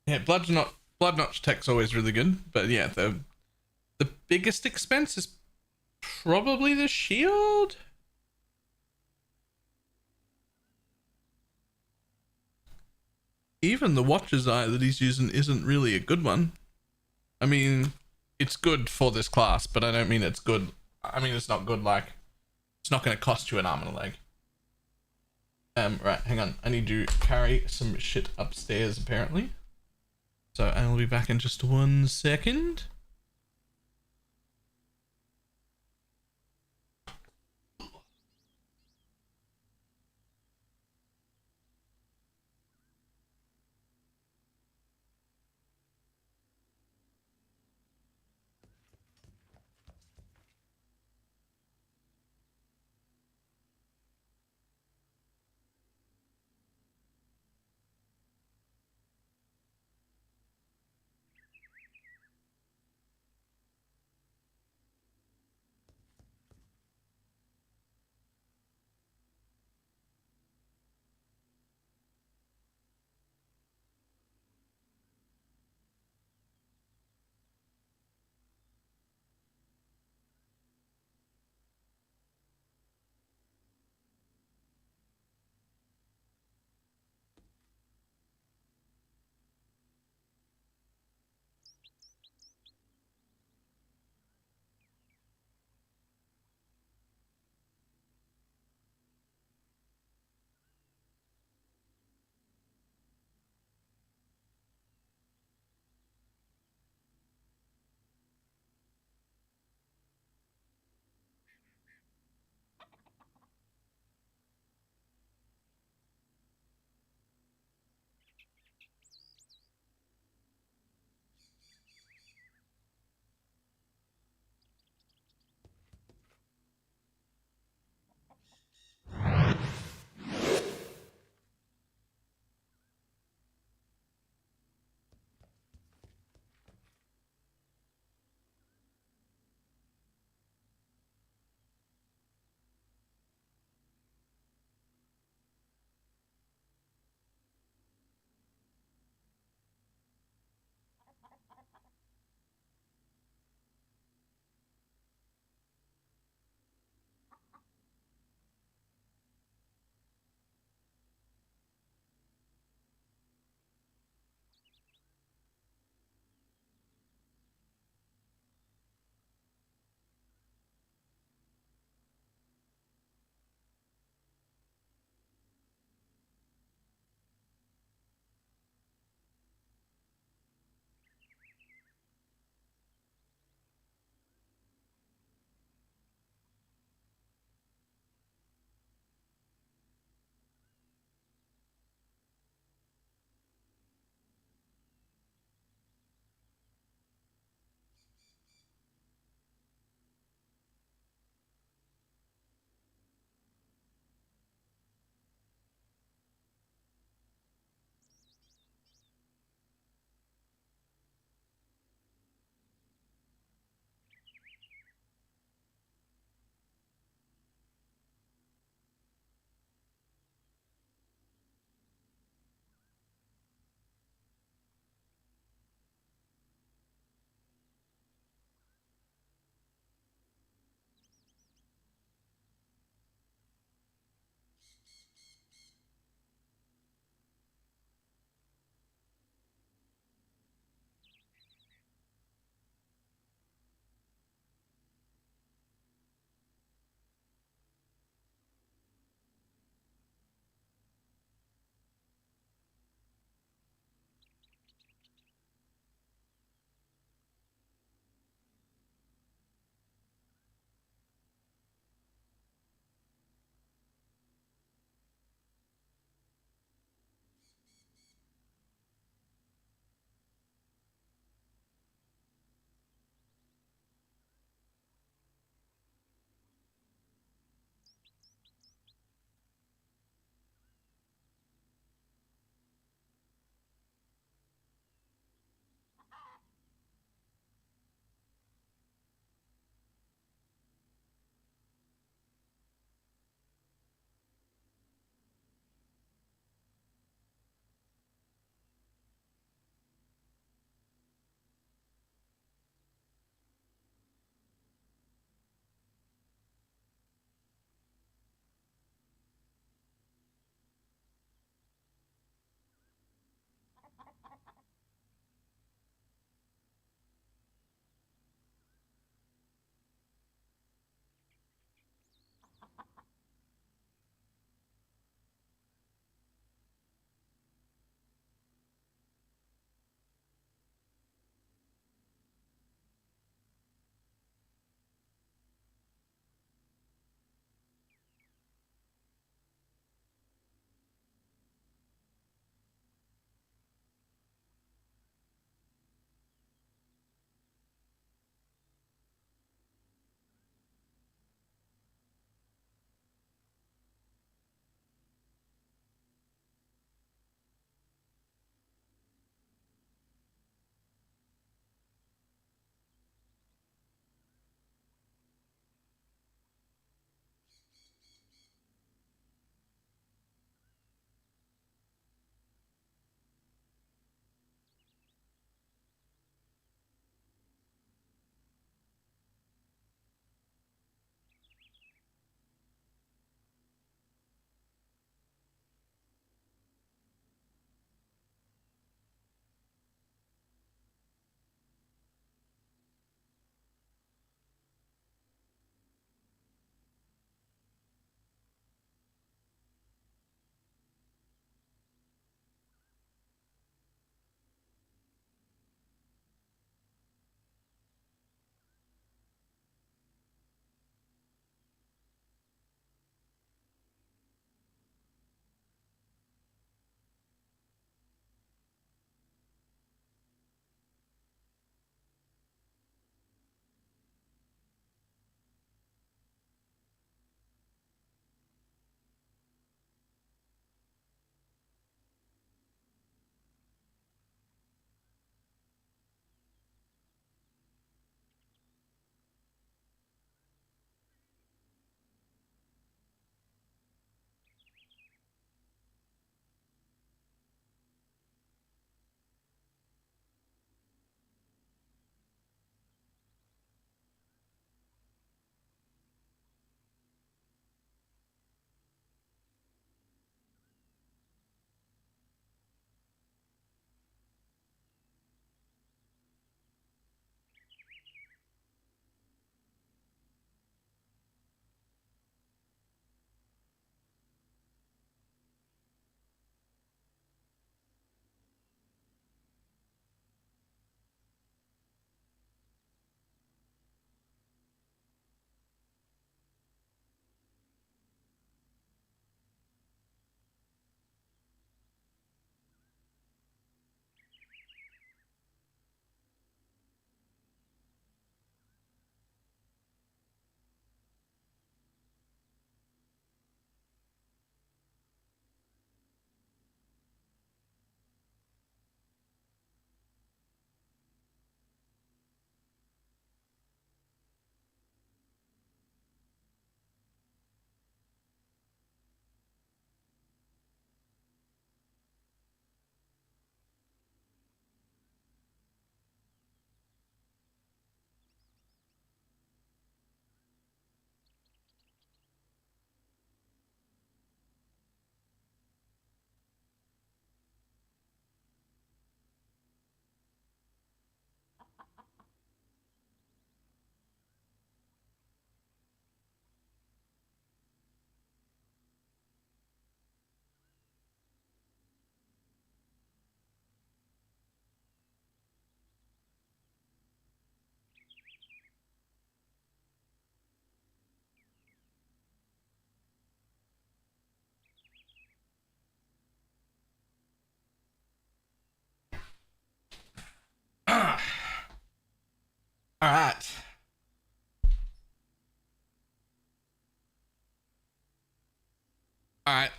Yeah, Blood Notch tech's always really good, but yeah, the biggest expense is probably the shield. Even the Watcher's Eye that he's using isn't really a good one. I mean, it's good for this class, but I don't mean it's good. I mean, it's not good like it's not going to cost you an arm and a leg. Right, hang on. I need to carry some shit upstairs apparently. So I'll be back in just 1 second.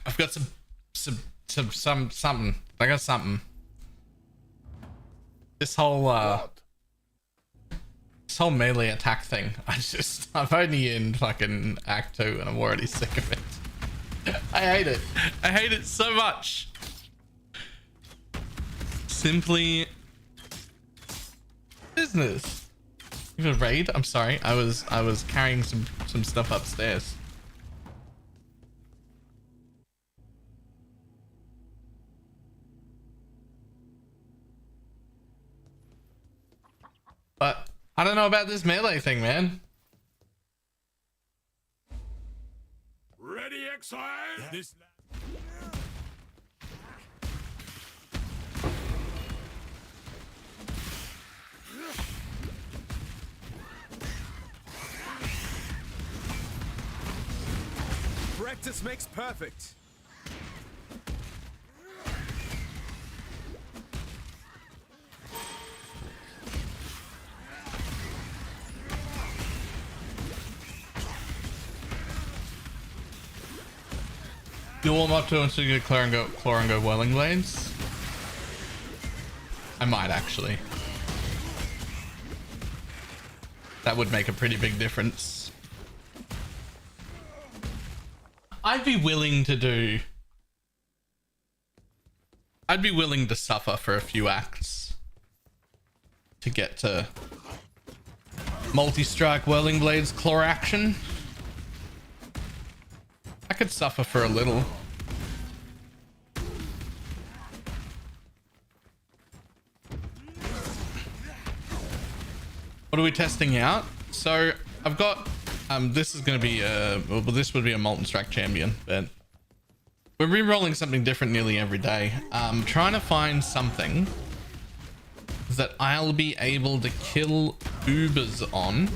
I've got something. I got something. This whole melee attack thing. I'm only in fucking Act 2 and I'm already sick of it. I hate it. I hate it so much. Simply business. Even raid? I'm sorry. I was carrying some stuff upstairs. But I don't know about this melee thing, man. Ready, exile? This. Practice makes perfect. You warm up to until you get Chlorango Whirling Blades? I might actually. That would make a pretty big difference. I'd be willing to suffer for a few acts to get to multi-strike Whirling Blades claw action. I could suffer for a little. What are we testing out? So I've got this is going to be this would be a Molten Strike champion, but we're re-rolling something different nearly every day. I'm trying to find something that I'll be able to kill Ubers on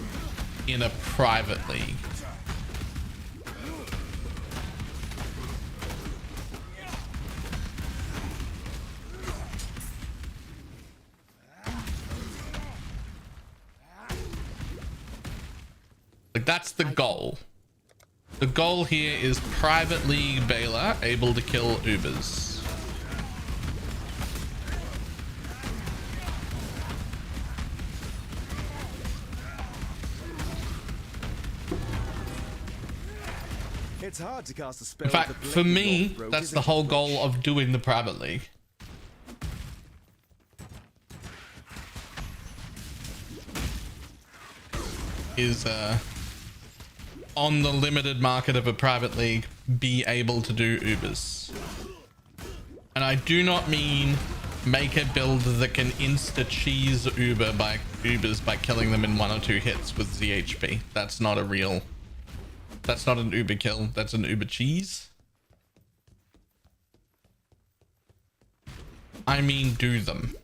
in a private league. Like, that's the goal. The goal here is private league Balor able to kill Ubers. It's hard to cast a spell. In fact, for me, that's the whole goal of doing the private league. Is on the limited market of a private league, be able to do Ubers. And I do not mean make a build that can insta-cheese Ubers by killing them in 1 or 2 hits with ZHP. That's not an Uber kill, that's an Uber cheese. I mean do them.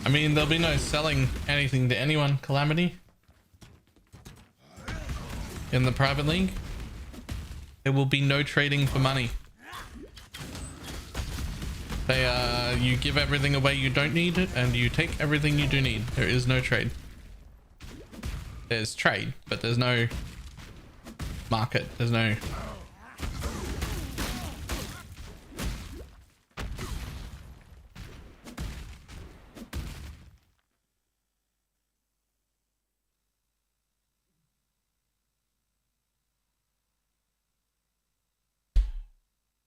I mean, there'll be no selling anything to anyone, Calamity. In the private league, there will be no trading for money. You give everything away you don't need, and you take everything you do need. There is no trade. There's trade, but there's no market. There's no...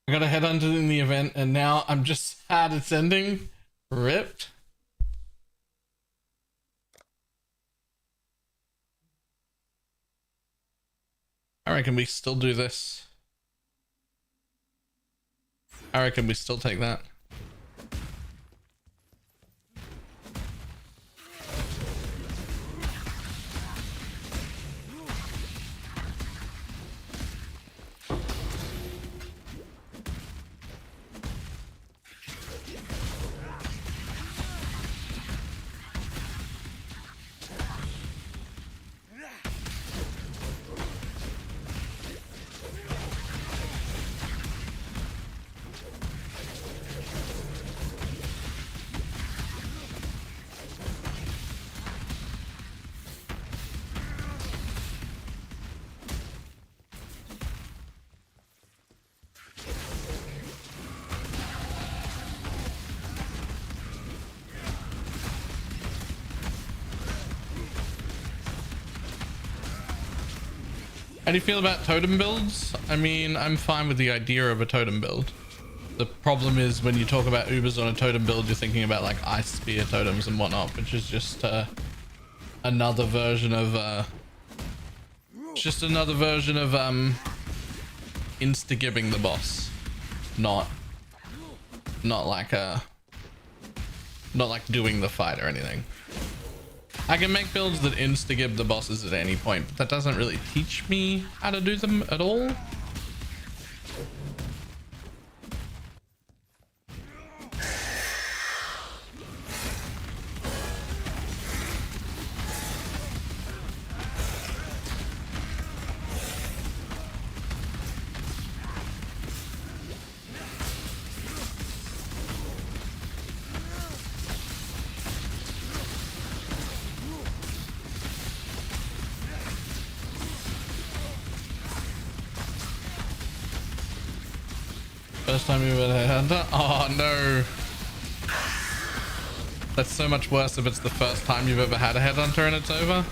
I gotta head on to the event, and now I'm just sad it's ending. Ripped. I reckon we still do this. I reckon we still take that. How do you feel about totem builds? I mean, I'm fine with the idea of a totem build. The problem is when you talk about Ubers on a totem build, you're thinking about like ice spear totems and whatnot, which is just another version of insta-gibbing the boss, not like doing the fight or anything. I can make builds that insta-gib the bosses at any point, but that doesn't really teach me how to do them at all. First time you've ever had Hunter? Oh no. That's so much worse if it's the first time you've ever had a headhunter and it's over.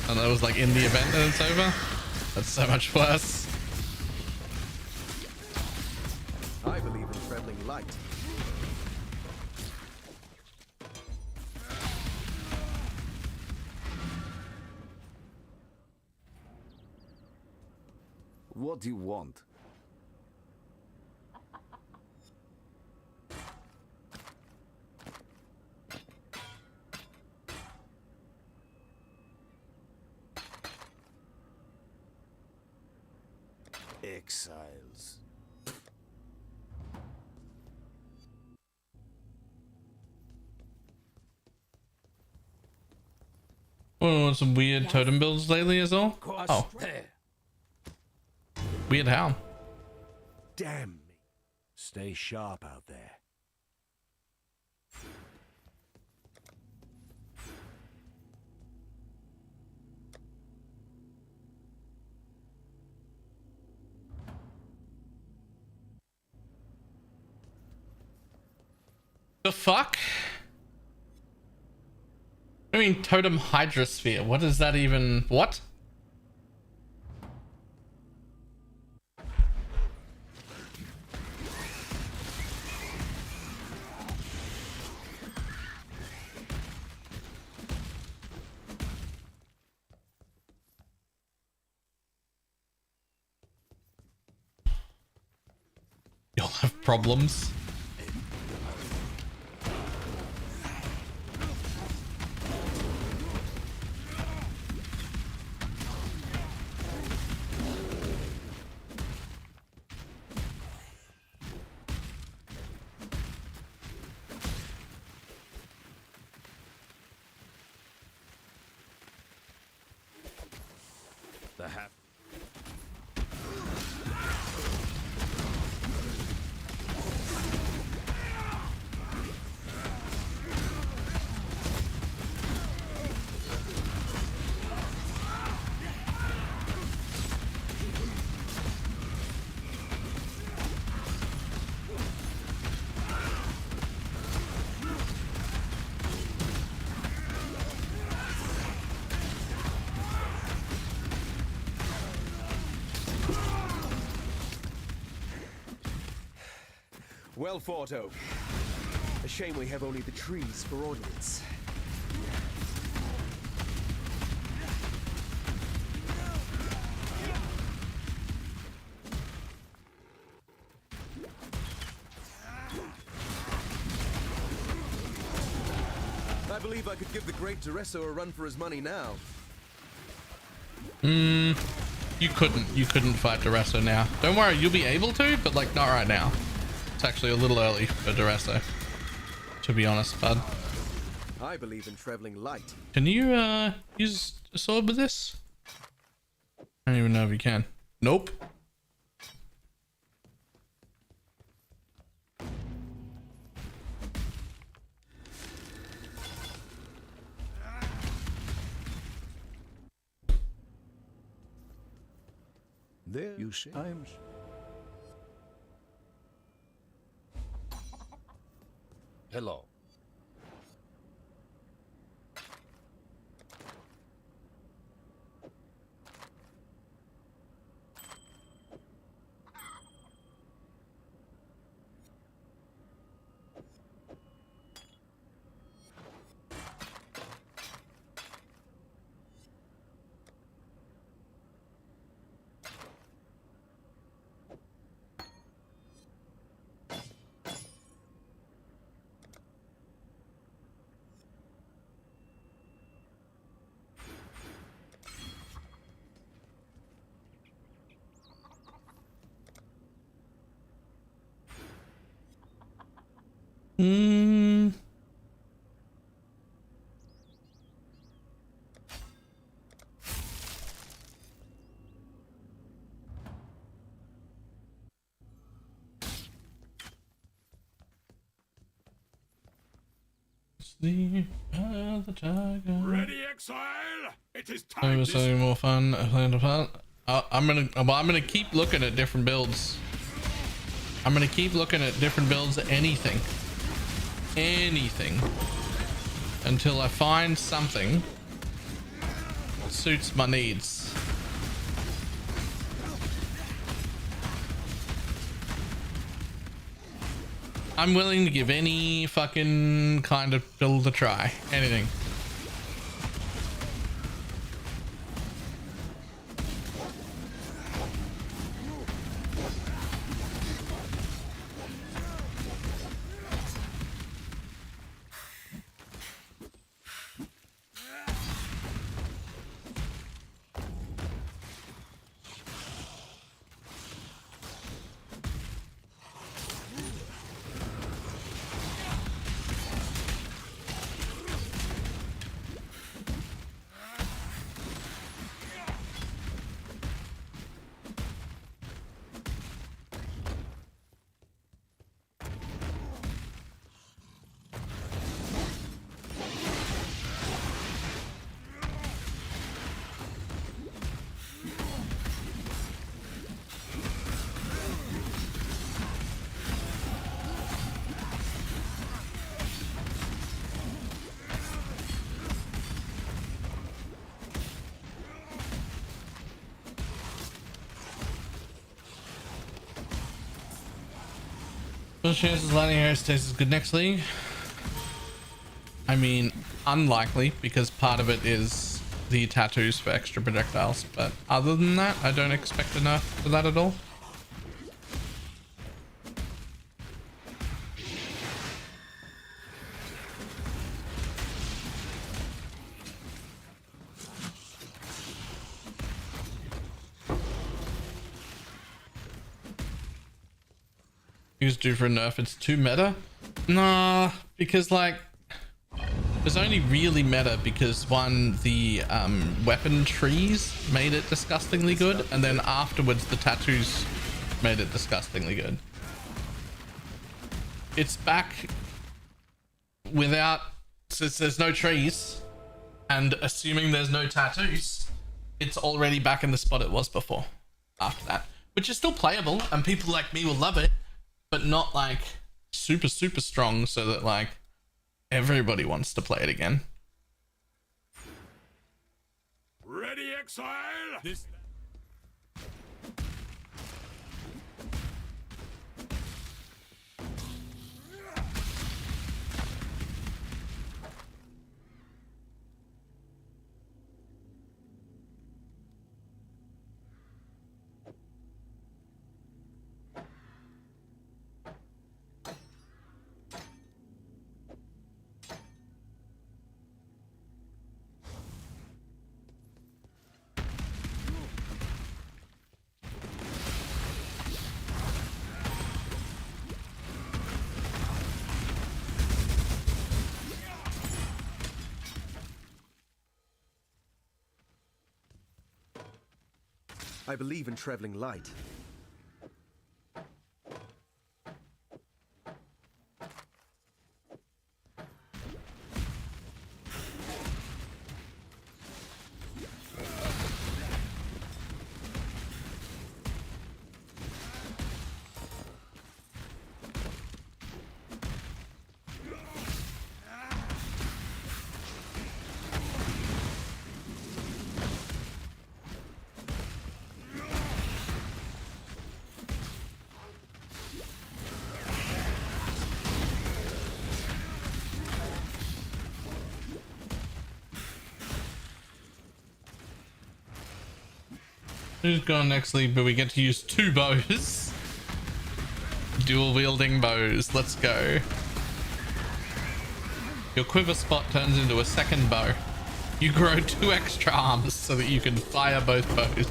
And that was like in the event and it's over. That's so much worse. I believe in traveling light. What do you want? Exiles. Oh, some weird totem builds lately as well. Oh, weird how? Damn me. Stay sharp out there. The fuck? I mean, totem hydrosphere. What is that even? What? You'll have problems. The hat. Well fought, Oak. A shame we have only the trees for audience. I believe I could give the great Duresso a run for his money now. You couldn't fight Duresso now. Don't worry, you'll be able to, but like not right now. It's actually a little early for Duresso, to be honest, bud. I believe in traveling light. Can you use a sword with this? I don't even know if you can. Nope. There you see. I'm. Hello. Sleep by the tiger. Ready, exile? It is I time was this... having more fun. I'm gonna keep looking at different builds. I'm gonna keep looking at different builds. Anything until I find something that suits my needs. I'm willing to give any fucking kind of build a try. Anything. What chances Lightning Arrow stays as good next league? I mean, unlikely, because part of it is the tattoos for extra projectiles, but other than that, I don't expect a nerf for that at all. Use do for a nerf, it's too meta? Nah, because like there's only really meta because one, the weapon trees made it disgustingly good, and then afterwards the tattoos made it disgustingly good. It's back without, since there's no trees and assuming there's no tattoos, it's already back in the spot it was before after that, which is still playable and people like me will love it, but not like super strong so that like everybody wants to play it again. Ready, exile? This... I believe in traveling light. Who's gone next league, but we get to use 2 bows. Dual wielding bows. Let's go. Your quiver spot turns into a second bow. You grow 2 extra arms so that you can fire both bows.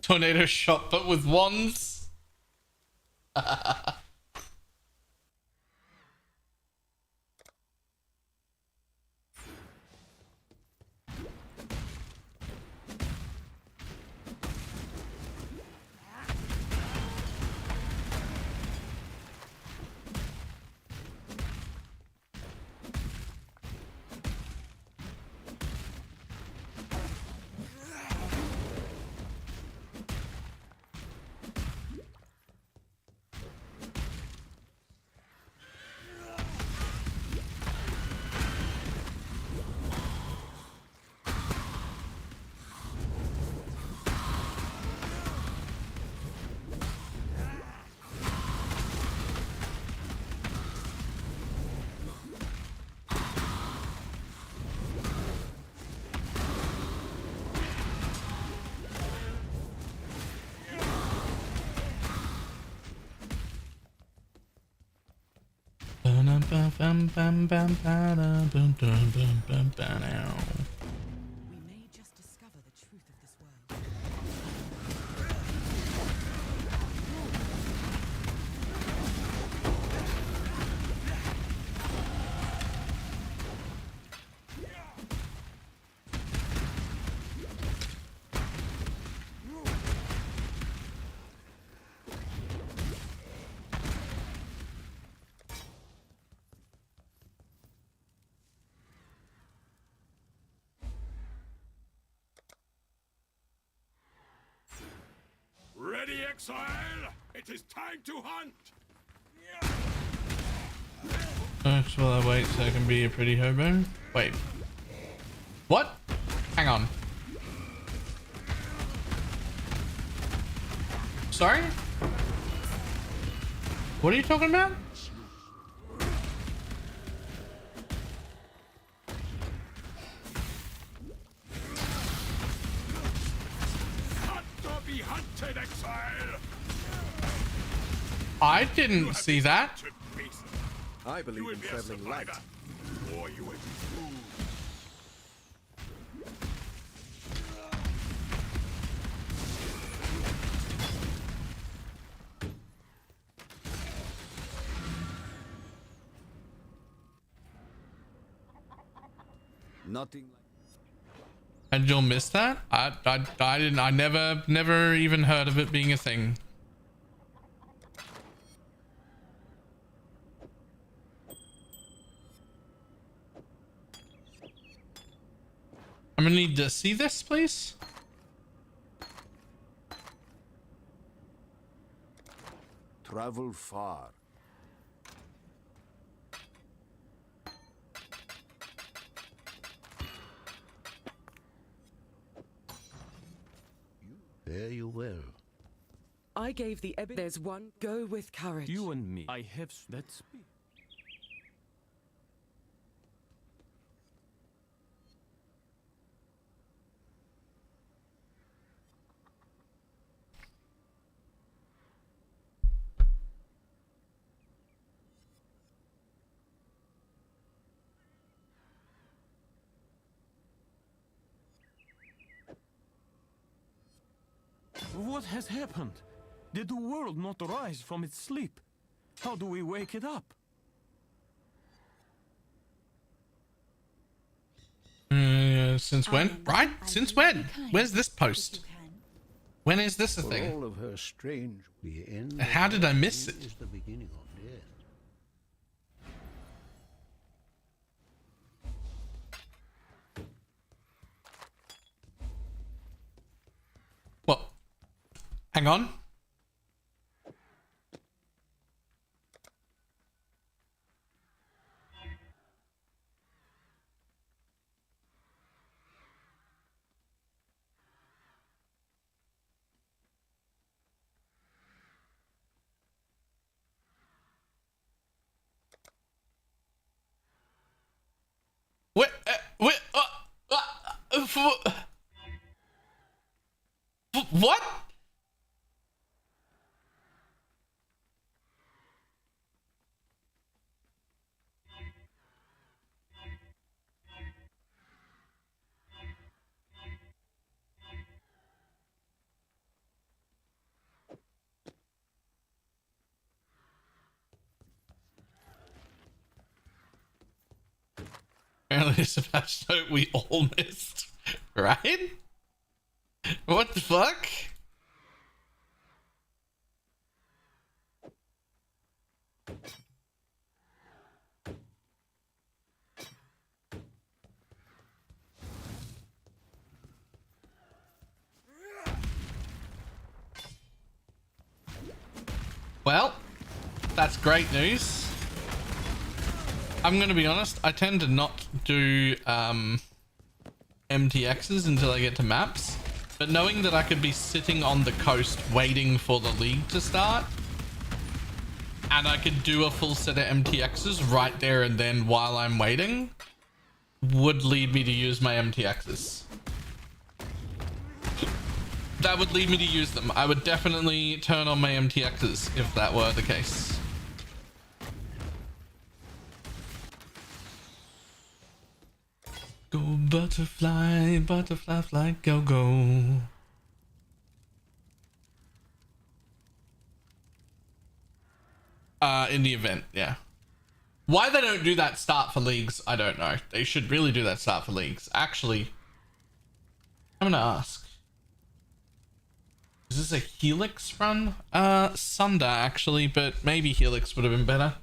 Tornado shot, but with wands. We may just discover the truth of this world. Ready, exile? It is time to hunt! While I wait so I can be a pretty hobo. Wait. What? Hang on. Sorry? What are you talking about? Hunt or be hunted, exile! I didn't see that. Beast. I You believe will in be a traveling light. survivor, or you will be fooled. Nothing like And you'll miss that? I didn't. I never even heard of it being a thing. I'm gonna need to see this, please. travel far. There you will. I gave the There's one. Go with courage. You and me. I have. Let's speak. What has happened? Did the world not rise from its sleep? How do we wake it up? Since when? Right? Since when? Where's this post? When is this a thing? All of her strange in. How did I miss it? Is the beginning of death. Well, hang on. What? apparently it's a patch note we all missed, right? What the fuck? Well, that's great news. I'm going to be honest, I tend to not do MTXs until I get to maps. But knowing that I could be sitting on the coast waiting for the league to start, and I could do a full set of MTXs right there and then while I'm waiting, would lead me to use my MTXs. That would lead me to use them. I would definitely turn on my MTXs if that were the case. Go butterfly, butterfly fly, go go. In the event, yeah. Why they don't do that start for leagues, I don't know. They should really do that start for leagues. Actually, I'm gonna ask. Is this a Helix run? Sunder actually, but maybe Helix would have been better.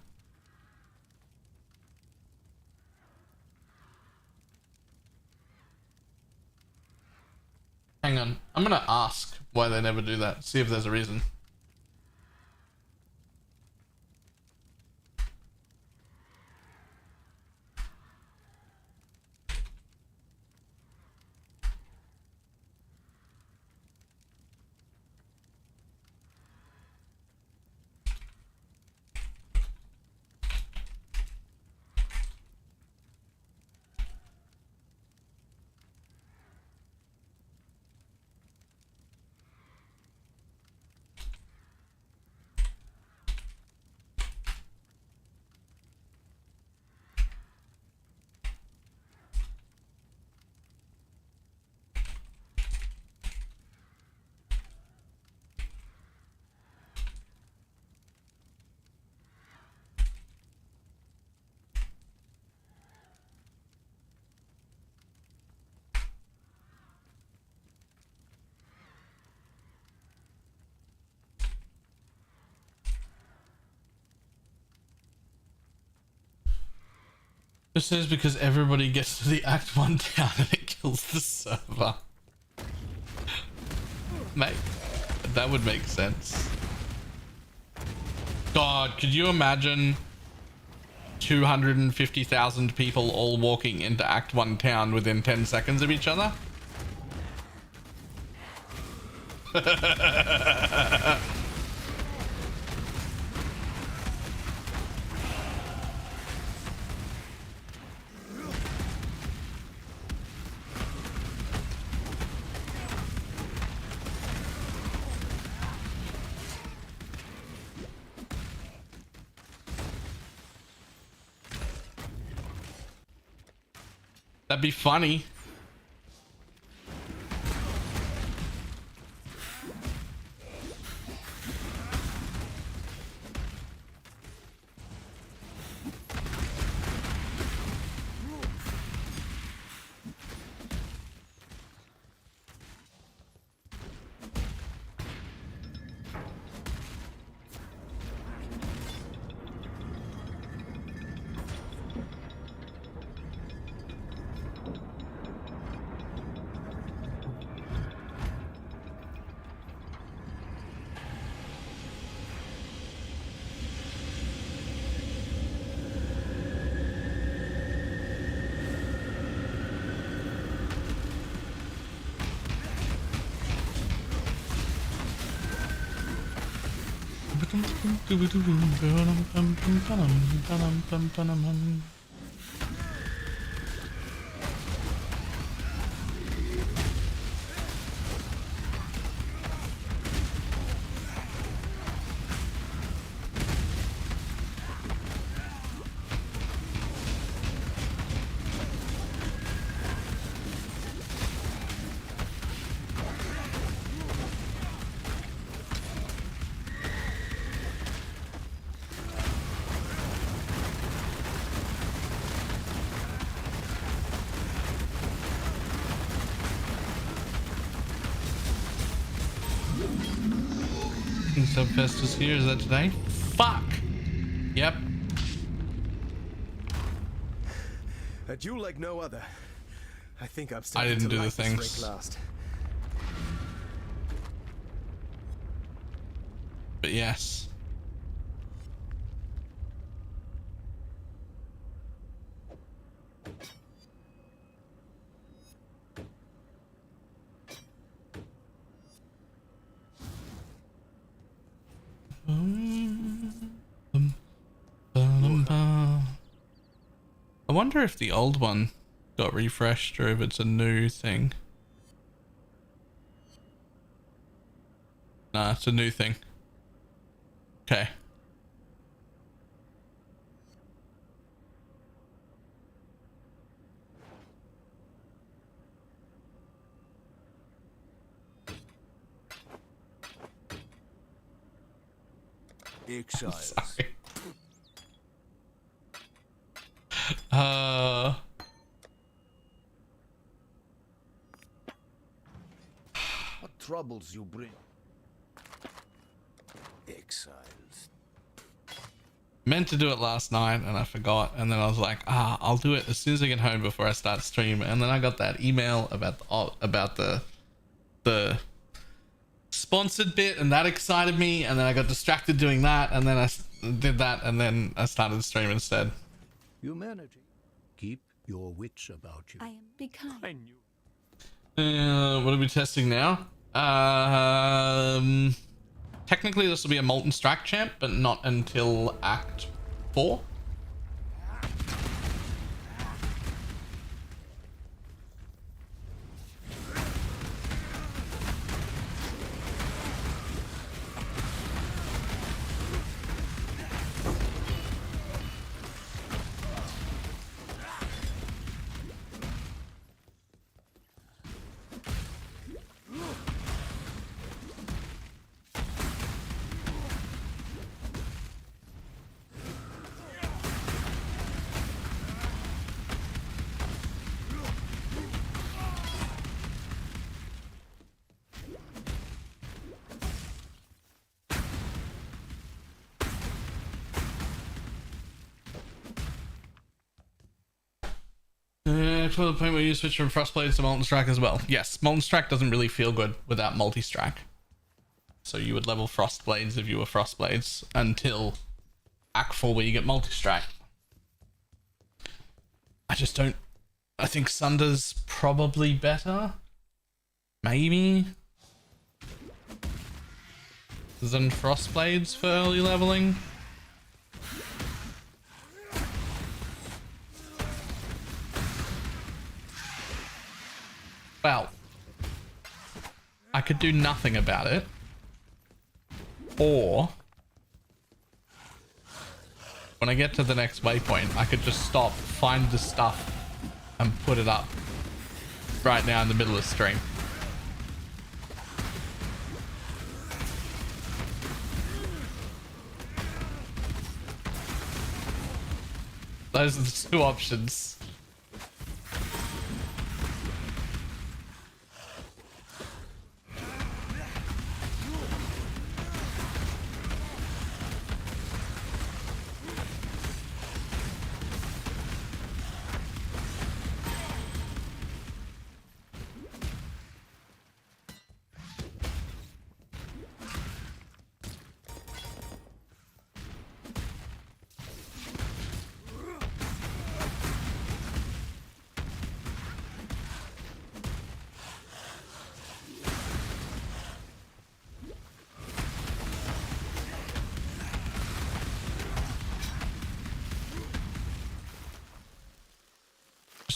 Hang on, I'm gonna ask why they never do that. See if there's a reason. This is because everybody gets to the Act 1 town and it kills the server. Mate, that would make sense. God, could you imagine 250,000 people all walking into Act 1 town within 10 seconds of each other? That'd be funny. King Subfest is here. Is that today? Fuck! Yep. A duel like no other. I think I'm I starting didn't to do the like this things. rig last. But yes. I wonder if the old one got refreshed or if it's a new thing. Nah, it's a new thing. Okay. Exiles. Sorry. What troubles you bring? Exiles. Meant to do it last night and I forgot, and then I was like, I'll do it as soon as I get home before I start stream. And then I got that email about the sponsored bit, and that excited me, and then I got distracted doing that, and then I did that, and then I started the stream instead. Humanity. Keep your wits about you. I am be kind. What are we testing now? Technically this will be a Molten Strike champ, but not until Act 4. To the point where you switch from Frostblades to Molten Strike as well. Yes, Molten Strike doesn't really feel good without multi-strike. So you would level Frostblades if you were Frostblades until Act 4 where you get multi-strike. I just don't... I think Sunder's probably better. Maybe. Than Frostblades for early leveling. Well, I could do nothing about it, or when I get to the next waypoint, I could just stop, find the stuff, and put it up right now in the middle of the stream. Those are the two options.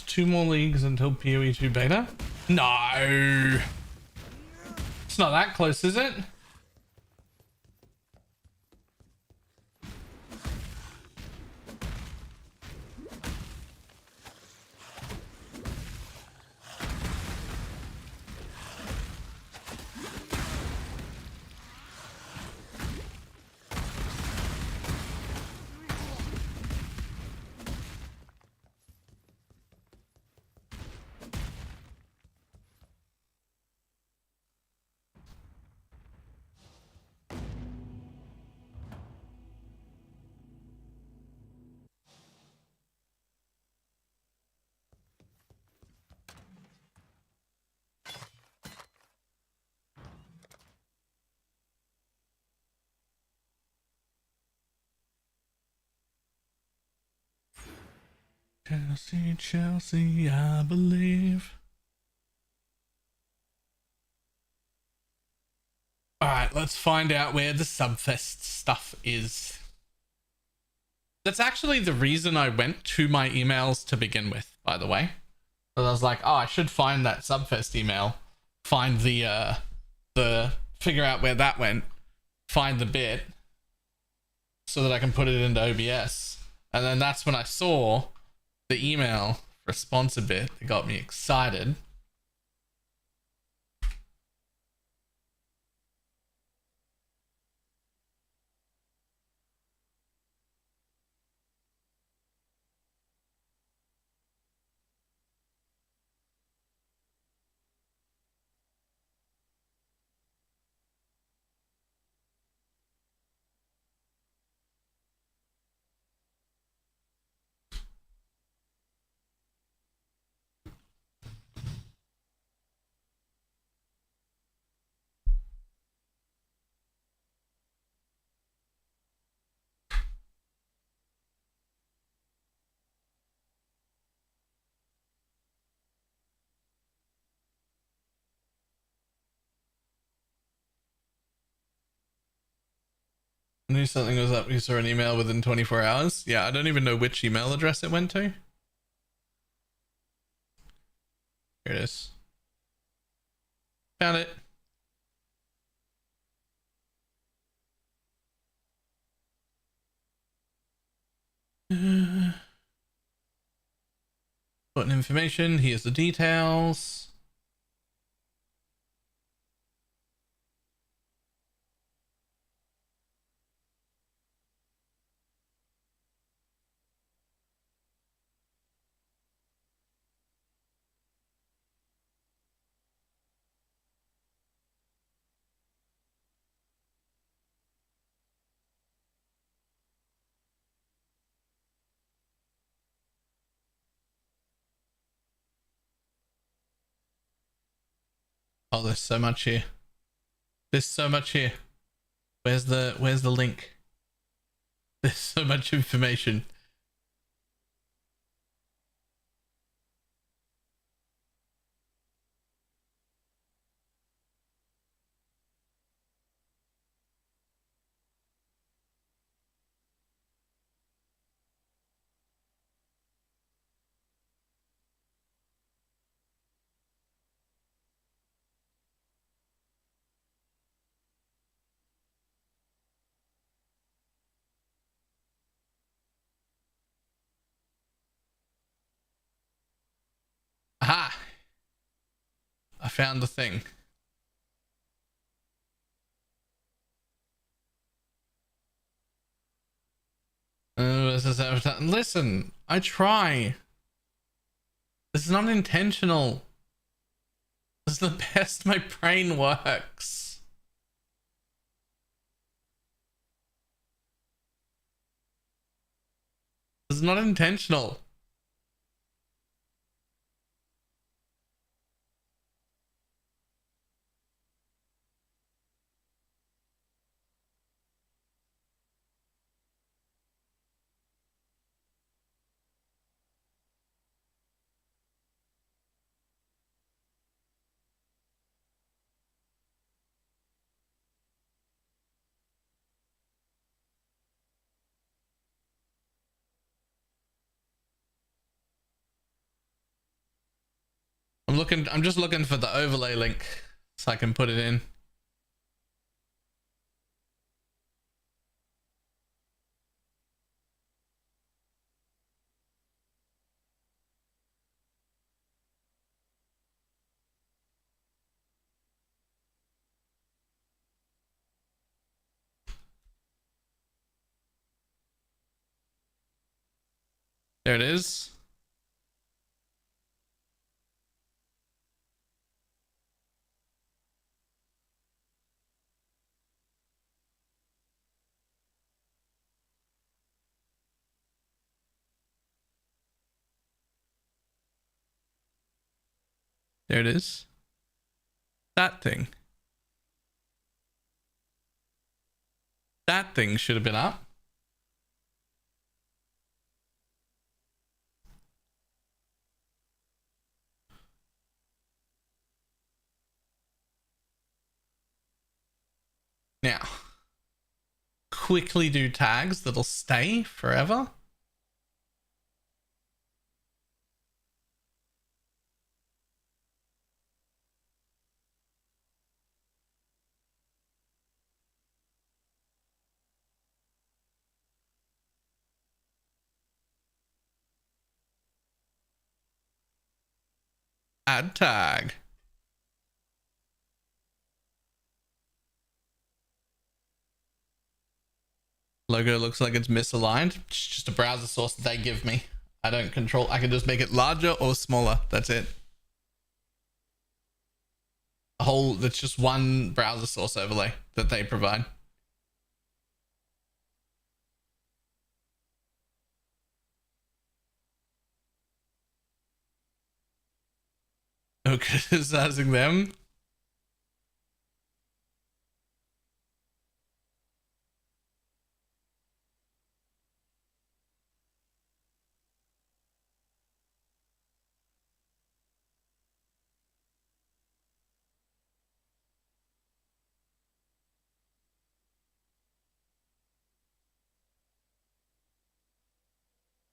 Two more leagues until PoE 2 beta? No! It's not that close, is it? Chelsea, Chelsea, I believe. Alright, let's find out where the Subfest stuff is. That's actually the reason I went to my emails to begin with, by the way. Because I was like, oh, I should find that Subfest email. Find the figure out where that went. Find the bit. So that I can put it into OBS. And then that's when I saw the email response a bit. It got me excited. I knew something was up. You saw an email within 24 hours. Yeah, I don't even know which email address it went to. Here it is. Found it. Button information. Here's the details. Oh, there's so much here. There's so much here. Where's the link? There's so much information. Aha! I found the thing. Listen, I try. This is not intentional. This is the best my brain works. This is not intentional. I'm just looking for the overlay link so I can put it in. There it is. There it is. That thing. That thing should have been up. Now, quickly do tags that'll stay forever. Add tag. Logo looks like it's misaligned. It's just a browser source that they give me. I don't control. I can just make it larger or smaller. That's it. That's just one browser source overlay that they provide. No criticizing them.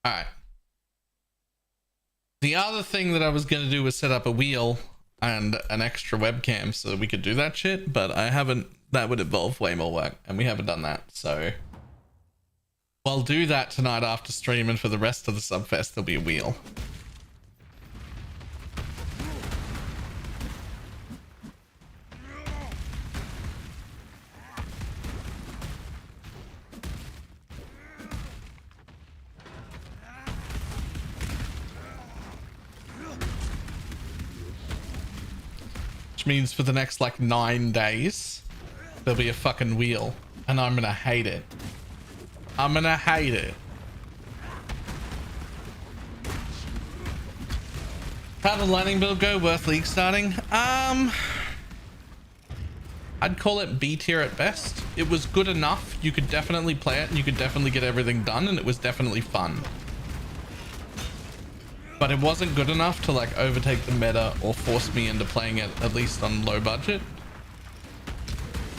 All right. The other thing that I was going to do was set up a wheel and an extra webcam so that we could do that shit, but I haven't. That would involve way more work, and we haven't done that. So I'll do that tonight after stream, and for the rest of the Subfest, there'll be a wheel. Means for the next like 9 days there'll be a fucking wheel, and I'm gonna hate it. I'm gonna hate it. How did lightning build go? Worth league starting? I'd call it B tier at best. It was good enough. You could definitely play it and you could definitely get everything done, and it was definitely fun. But it wasn't good enough to like overtake the meta or force me into playing it, at least on low budget.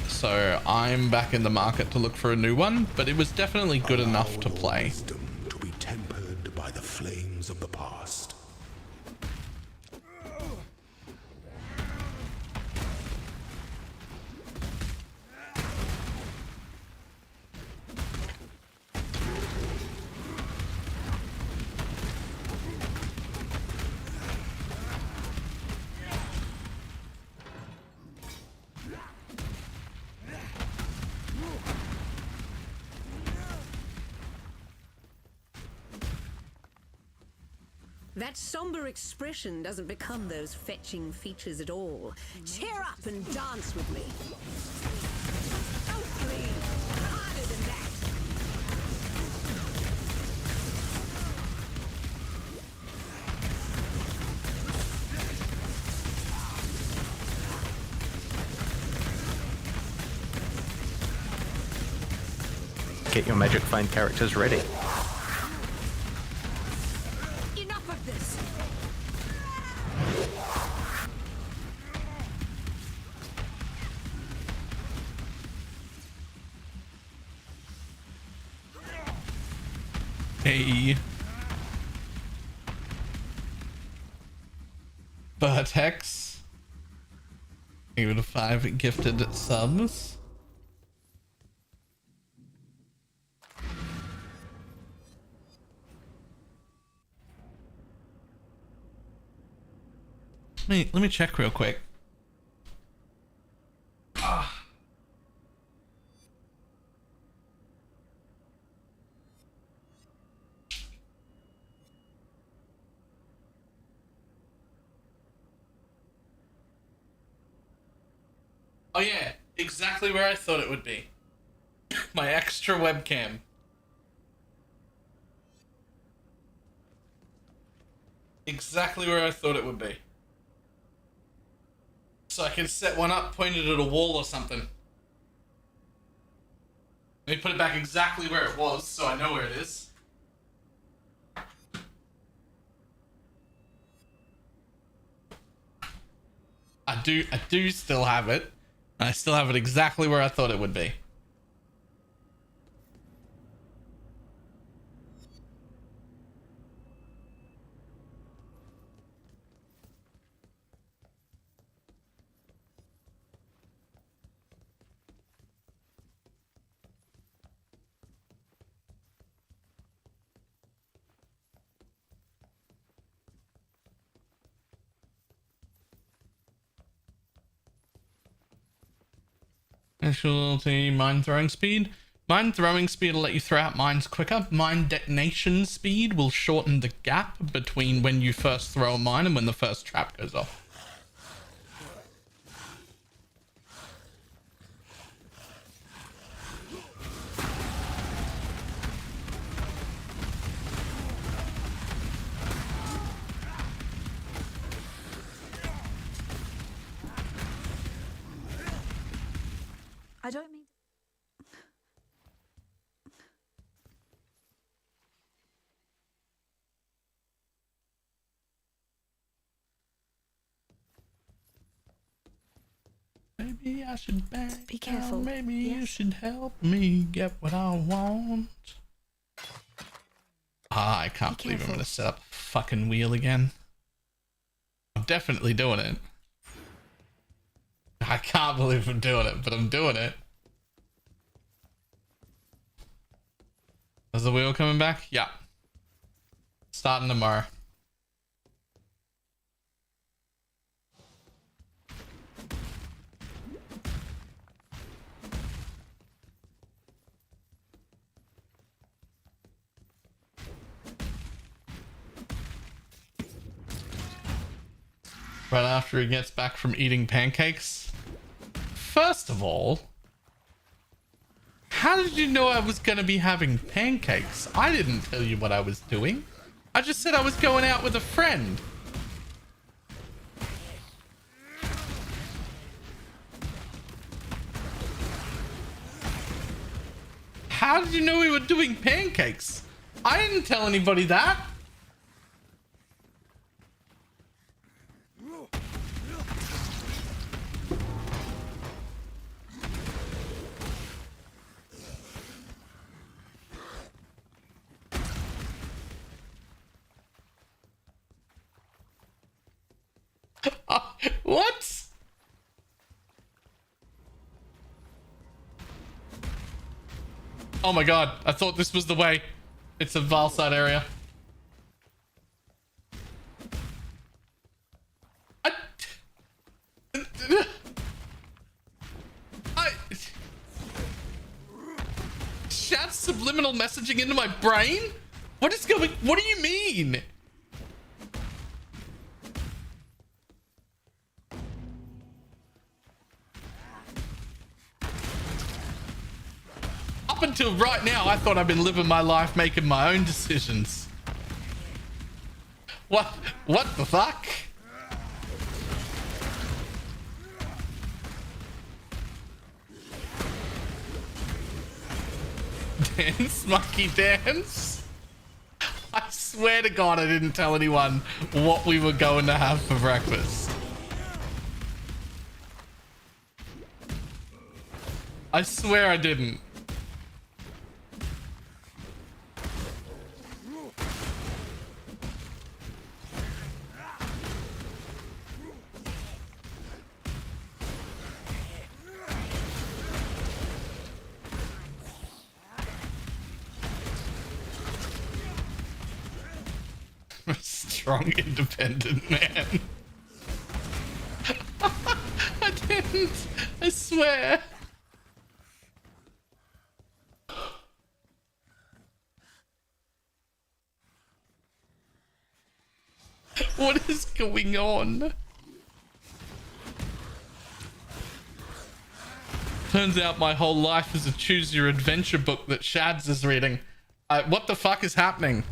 So I'm back in the market to look for a new one, but it was definitely good enough to play. To be tempered by the flames of the past. That somber expression doesn't become those fetching features at all. Cheer up and dance with me. Oh, please. Harder than that. Get your Magic Flame characters ready. Enough of this. Hey. Vertex. Even 5 gifted subs. Let me check real quick. Oh yeah, exactly where I thought it would be. My extra webcam. Exactly where I thought it would be. So I can set one up pointed at a wall or something. Let me put it back exactly where it was so I know where it is. I do still have it. I still have it exactly where I thought it would be. Specialty mine throwing speed. Mine throwing speed will let you throw out mines quicker. Mine detonation speed will shorten the gap between when you first throw a mine and when the first trap goes off. I don't mean. Maybe I should back Be careful. down. Maybe Yes. you should help me get what I want. Ah, I can't believe I'm gonna set up a fucking wheel again. I'm definitely doing it. I can't believe I'm doing it, but I'm doing it. Is the wheel coming back? Yeah. Starting tomorrow. Right after he gets back from eating pancakes. First of all, how did you know I was going to be having pancakes? I didn't tell you what I was doing. I just said I was going out with a friend. How did you know we were doing pancakes? I didn't tell anybody that. What? Oh my god, I thought this was the way. It's a Valside area. Chat subliminal messaging into my brain? What is going? What do you mean? Up until right now, I thought I've been living my life making my own decisions. What the fuck? Dance, monkey dance? I swear to God I didn't tell anyone what we were going to have for breakfast. I swear I didn't. Strong, independent man. I didn't. I swear. What is going on? Turns out my whole life is a choose your adventure book that Shads is reading. What the fuck is happening?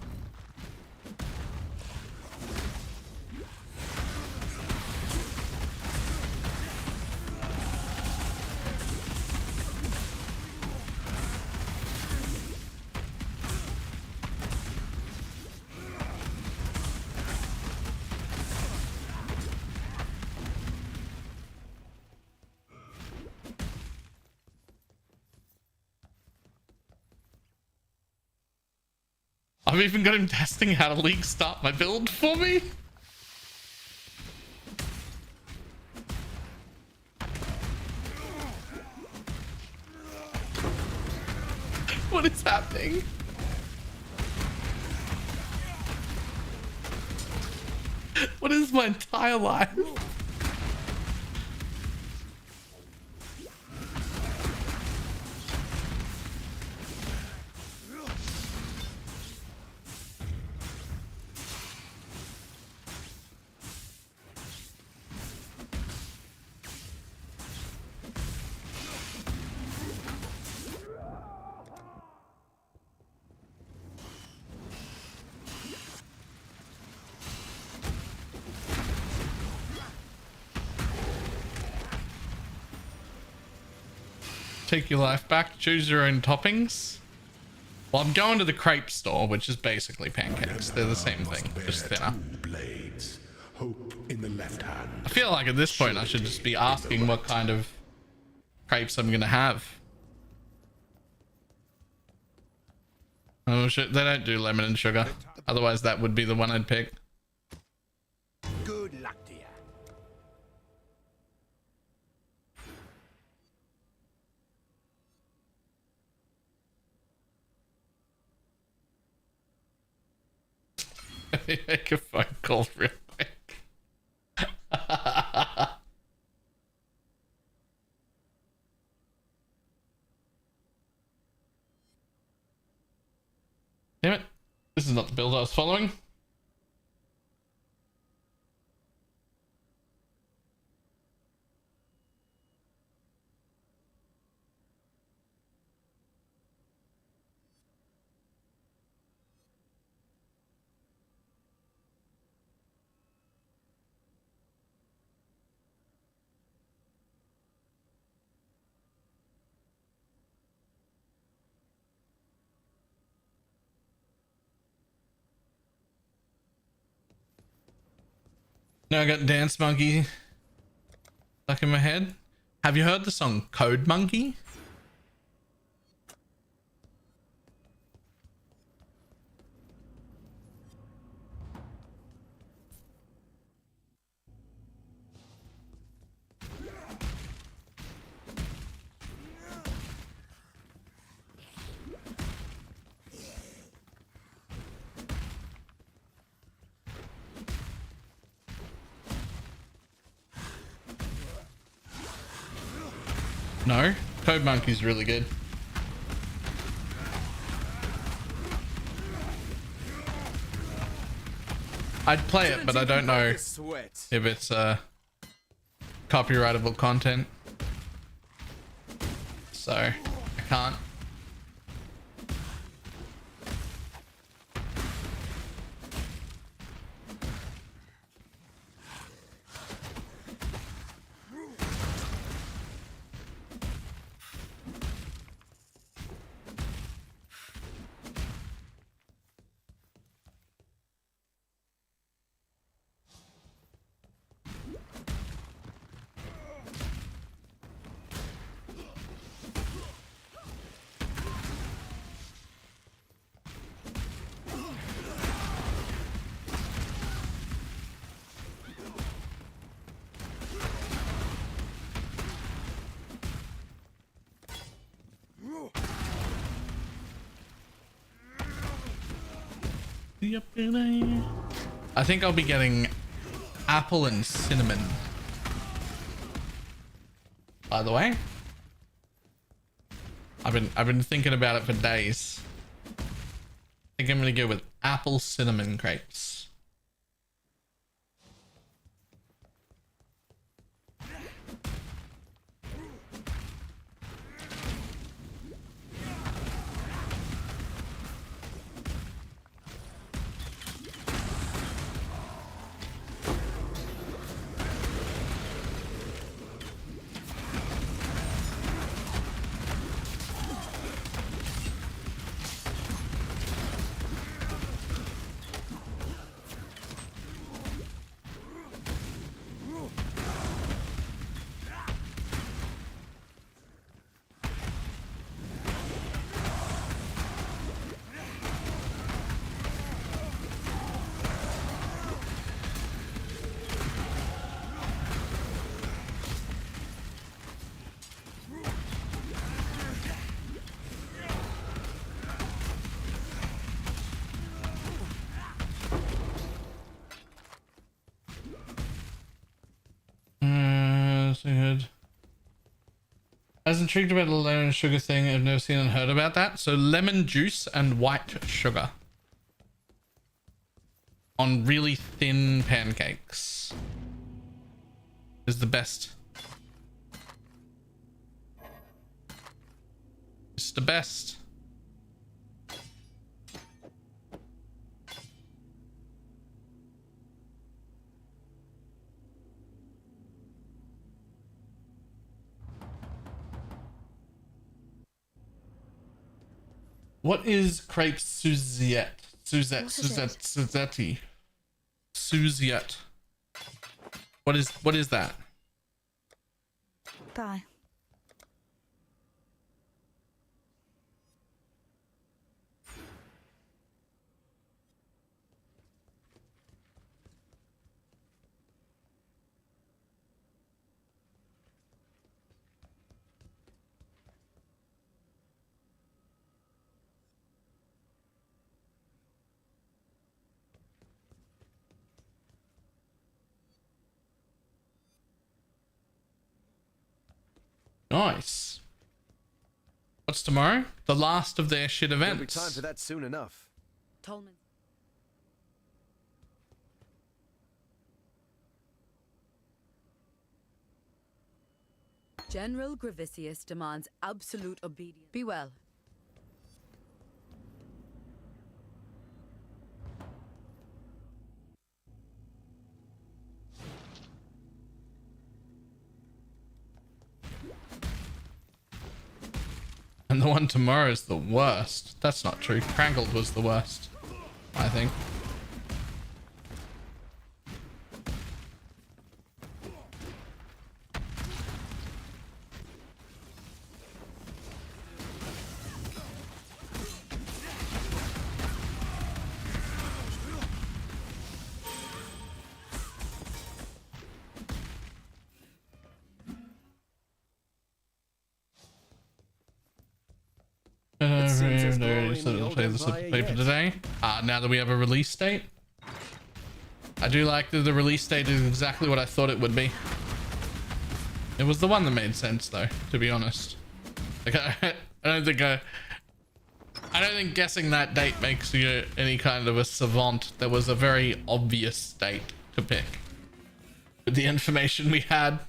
I've even got him testing how to league start my build for me. What is happening? What is my entire life? Take your life back, choose your own toppings. Well, I'm going to the crepe store, which is basically pancakes. They're the same thing, just thinner. Blades. Hope in the left hand. I feel like at this point I should just be asking what kind of crepes I'm gonna have. Oh shit, they don't do lemon and sugar. Otherwise that would be the one I'd pick. Good luck to you. Make a phone call real quick. Damn it. This is not the build I was following. Now I got Dance Monkey stuck in my head. Have you heard the song Code Monkey? No, Code Monkey's really good. I'd play it, but I don't know if it's copyrightable content, so I can't. I think I'll be getting apple and cinnamon. By the way, I've been thinking about it for days. I think I'm gonna go with apple cinnamon crepes. so good. I was intrigued about the lemon sugar thing. I've never seen and heard about that. So lemon juice and white sugar on really thin pancakes is the best. It's the best. What is crepe Suzette? Suzette. Suzette. What is that? Bye. Nice. What's tomorrow? The last of their shit Won't be events. time for that soon enough. Tolman. General Gravicius demands absolute obedience. Be well. And the one tomorrow is the worst. That's not true. Crangled was the worst, I think. Play the slip of paper today. Now that we have a release date, I do like that the release date is exactly what I thought it would be. It was the one that made sense, though, to be honest. Like, I don't think guessing that date makes you any kind of a savant. There was a very obvious date to pick with the information we had.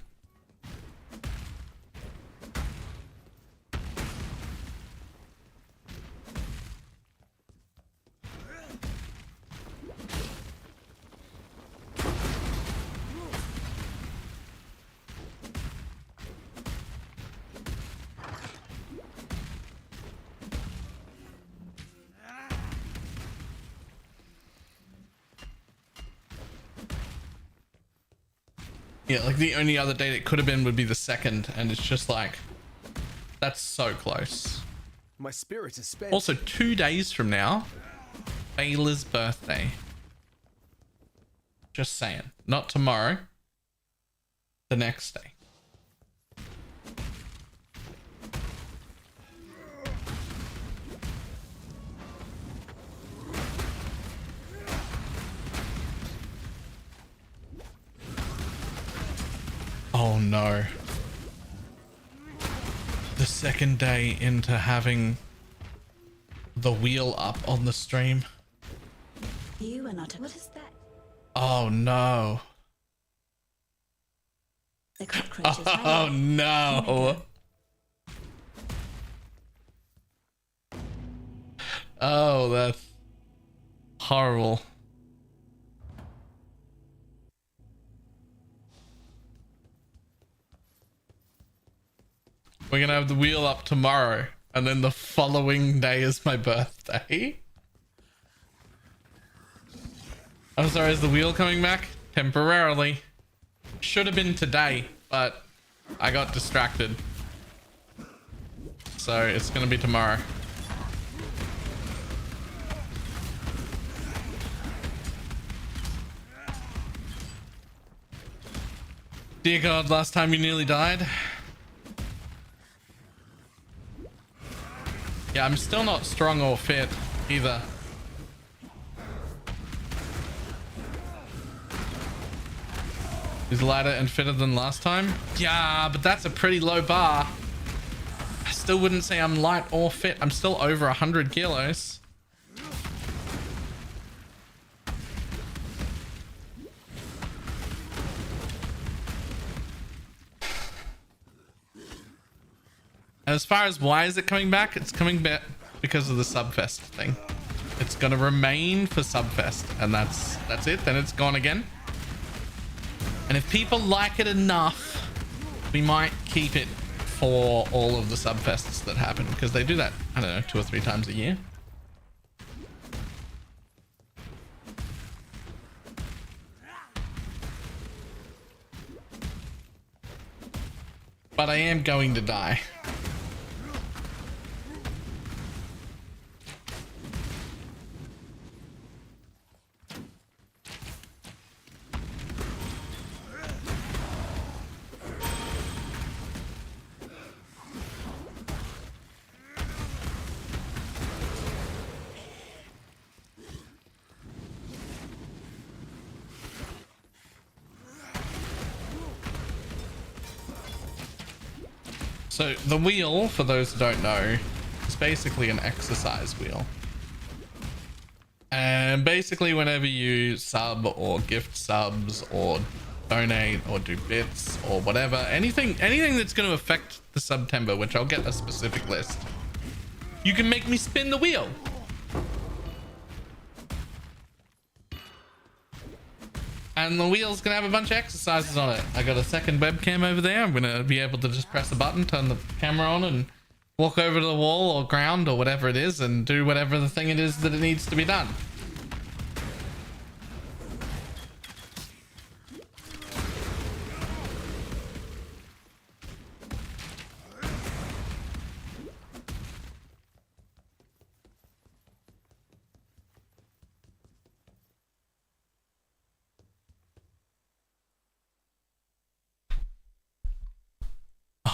Yeah, like the only other date it could have been would be the 2nd, and it's just like, that's so close. My spirit is spent. Also, 2 days from now, Baylor's birthday. Just saying. Not tomorrow. The next day. Oh no. The 2nd day into having the wheel up on the stream. You are not. What is that? Oh no. The cockroaches. Oh no. Oh, that's horrible. We're gonna have the wheel up tomorrow, and then the following day is my birthday. I'm sorry, is the wheel coming back? Temporarily. Should have been today, but I got distracted. So it's gonna be tomorrow. Dear God, last time you nearly died. Yeah, I'm still not strong or fit either. Is lighter and fitter than last time? Yeah, but that's a pretty low bar. I still wouldn't say I'm light or fit. I'm still over 100 kilos. And as far as why is it coming back, it's coming back because of the Subfest thing. It's gonna remain for Subfest, and that's it. Then it's gone again. And if people like it enough, we might keep it for all of the Subfests that happen, because they do that, I don't know, 2 or 3 times a year. But I am going to die. So the wheel, for those who don't know, is basically an exercise wheel. And basically whenever you sub or gift subs or donate or do bits or whatever, anything that's going to affect the September, which I'll get a specific list, you can make me spin the wheel. And the wheel's gonna have a bunch of exercises on it. I got a second webcam over there. I'm gonna be able to just press a button, turn the camera on, and walk over to the wall or ground or whatever it is and do whatever the thing it is that it needs to be done.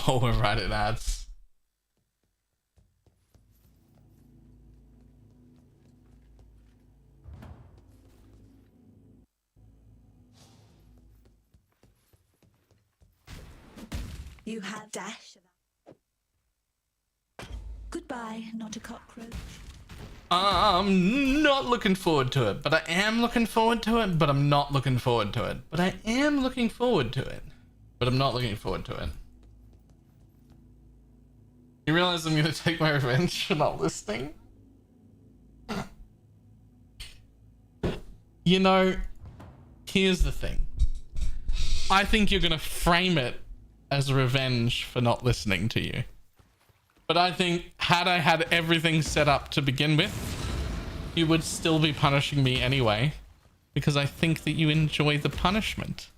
Oh, we're right at ads. You had dash. Goodbye, not a cockroach. I'm not looking forward to it, but I am looking forward to it, but I'm not looking forward to it. But I am looking forward to it, but I'm not looking forward to it. You realize I'm gonna take my revenge for not listening? You know, here's the thing. I think you're gonna frame it as a revenge for not listening to you. But I think had I had everything set up to begin with, you would still be punishing me anyway, because I think that you enjoy the punishment.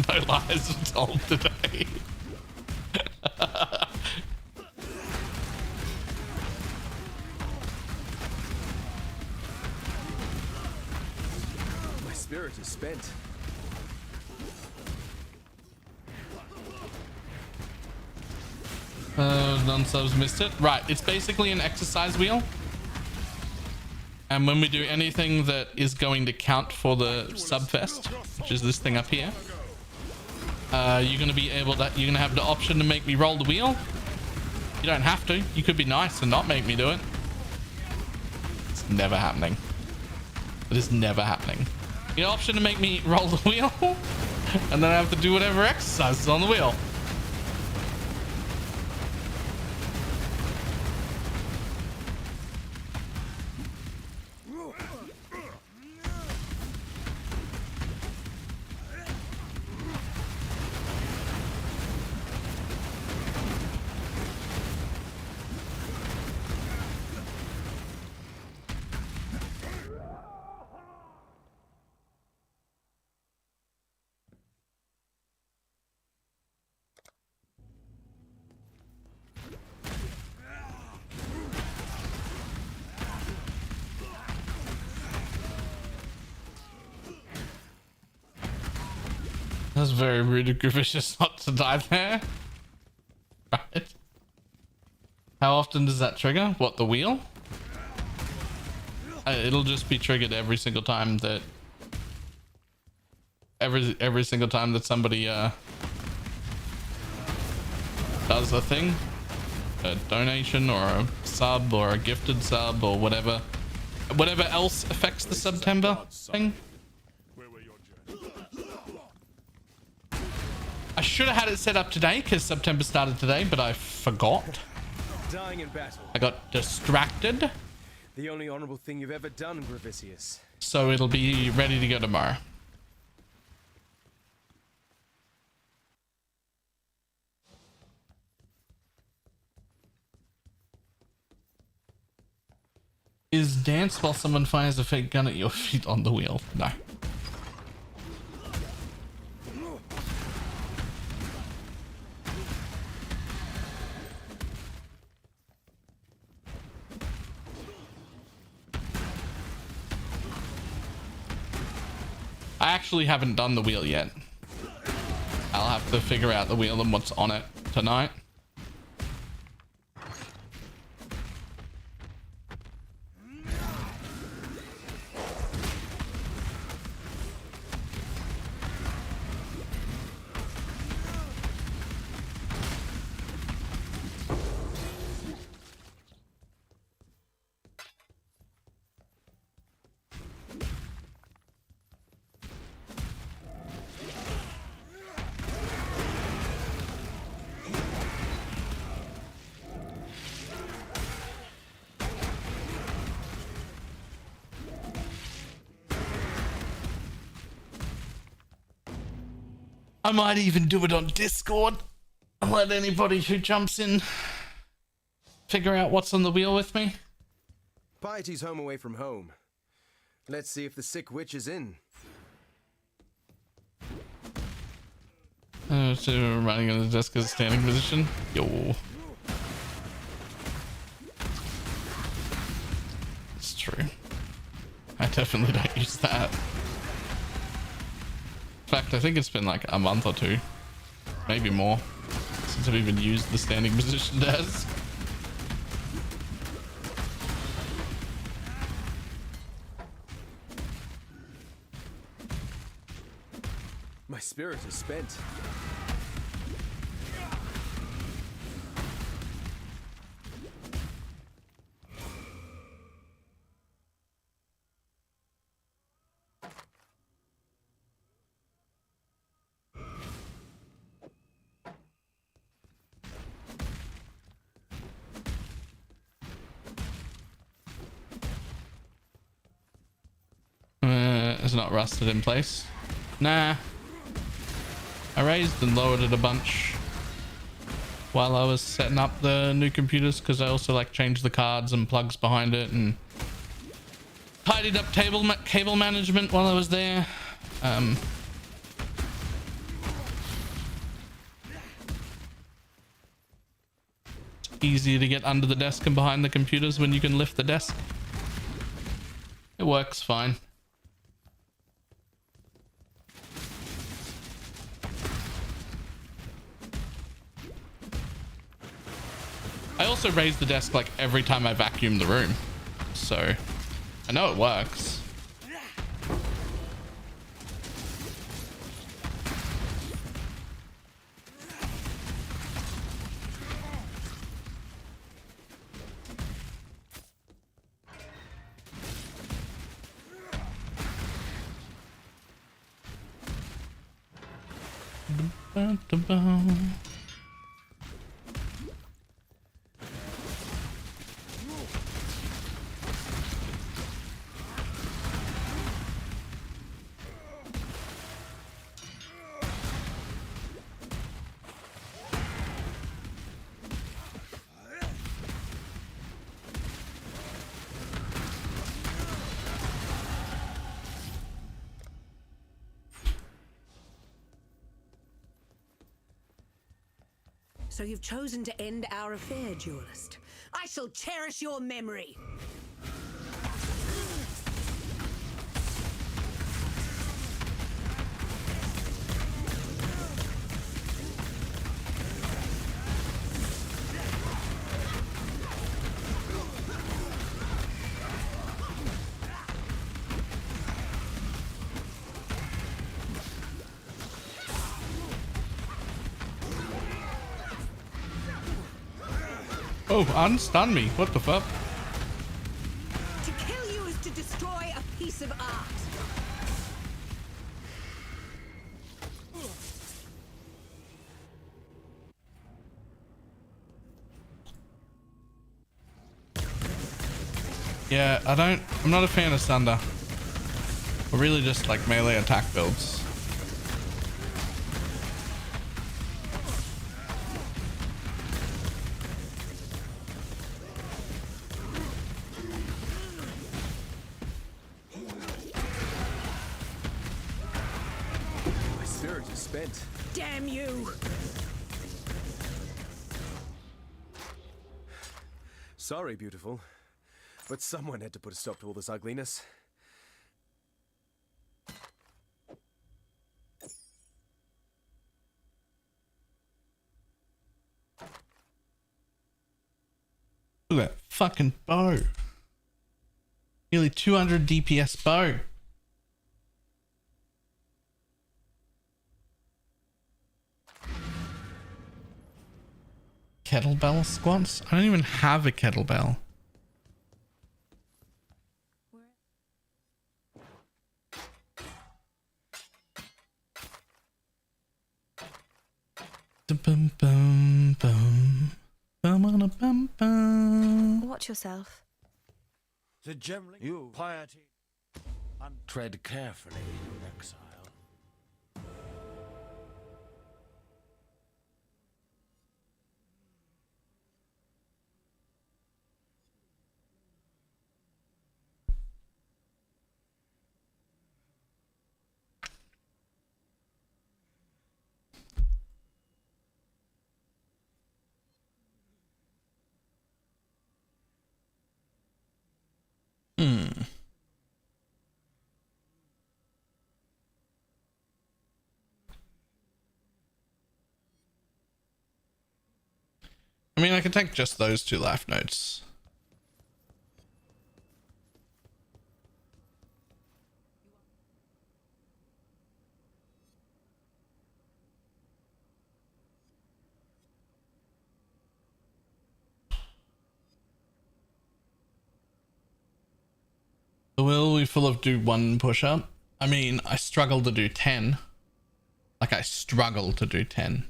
No lies were told today. My spirit is spent. Non-subs missed it. Right, it's basically an exercise wheel. And when we do anything that is going to count for the Subfest, which is this thing up here, you're going to be able to, you're going to have the option to make me roll the wheel. You don't have to. You could be nice and not make me do it. It's never happening. It is never happening. You have the option to make me roll the wheel, and then I have to do whatever exercise is on the wheel. That's very rude of Gravicious not to die there. Right. How often does that trigger? What, the wheel? It'll just be triggered every single time that every single time that somebody does a thing, a donation or a sub or a gifted sub or whatever else affects the September thing. I should have had it set up today because September started today, but I forgot. Dying in battle. I got distracted. The only honorable thing you've ever done, Gravicious. So it'll be ready to go tomorrow. Is dance while someone fires a fake gun at your feet on the wheel? No. I actually haven't done the wheel yet. I'll have to figure out the wheel and what's on it tonight. I might even do it on Discord and let anybody who jumps in figure out what's on the wheel with me. Piety's home away from home. Let's see if the sick witch is in. So running on the desk as a standing position. Yo. It's true. I definitely don't use that. In fact, I think it's been like a month or two, maybe more, since I've even used the standing position desk. My spirit is spent. It's not rusted in place. Nah. I raised and lowered it a bunch while I was setting up the new computers, because I also like changed the cards and plugs behind it and tidied up cable management while I was there. It's easier to get under the desk and behind the computers when you can lift the desk. It works fine. I also raise the desk like every time I vacuum the room, so I know it works. So you've chosen to end our affair, duelist. I shall cherish your memory. Oh, unstun me. What the fuck? To kill you is to destroy a piece of art. Yeah, I'm not a fan of Sunder. We're really just like melee attack builds. My spirit is spent. Damn you! Sorry, beautiful. But someone had to put a stop to all this ugliness. Look at that fucking bow. Nearly 200 DPS bow. Kettlebell squats? I don't even have a kettlebell. Bum, bum, bum. Bum, bum, bum. Watch yourself. The generally you piety and tread carefully in exile. I mean, I can take just those 2 life notes. Will we full of do 1 push-up? I mean, I struggle to do 10. Like, I struggle to do 10.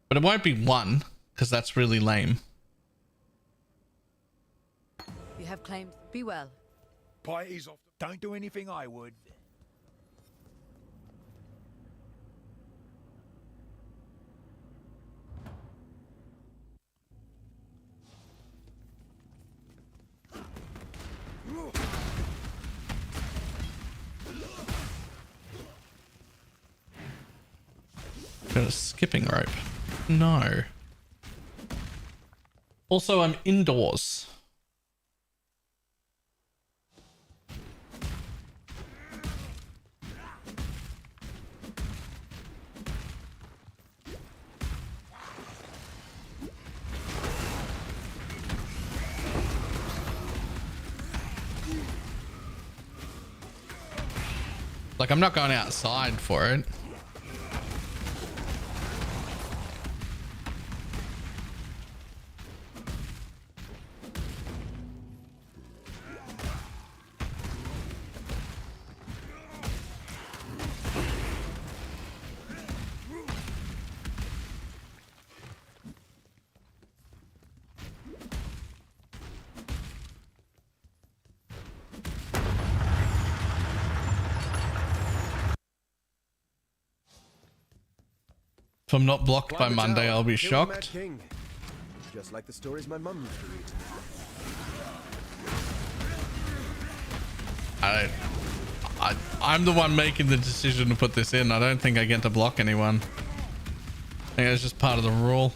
But it won't be 1, because that's really lame. You have claimed. Be well. Piety's off. Don't do anything I would. Got a skipping rope. No. Also, I'm indoors. Like, I'm not going outside for it. If I'm not blocked by Monday, I'll be shocked. King. Just like the stories my mum used to read. I'm the one making the decision to put this in. I don't think I get to block anyone. I think it's just part of the rule.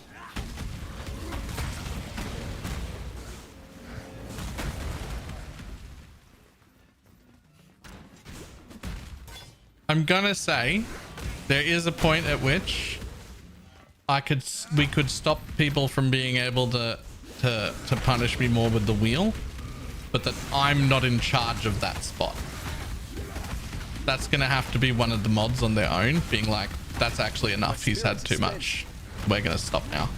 I'm gonna say there is a point at which we could stop people from being able to punish me more with the wheel, but that I'm not in charge of that spot. That's gonna have to be one of the mods on their own, being like, that's actually enough. He's had too much. We're gonna stop now.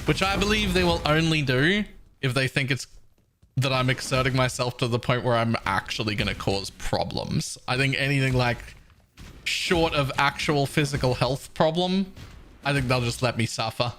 which I believe they will only do if they think it's that I'm exerting myself to the point where I'm actually going to cause problems. I think anything like short of actual physical health problem, I think they'll just let me suffer.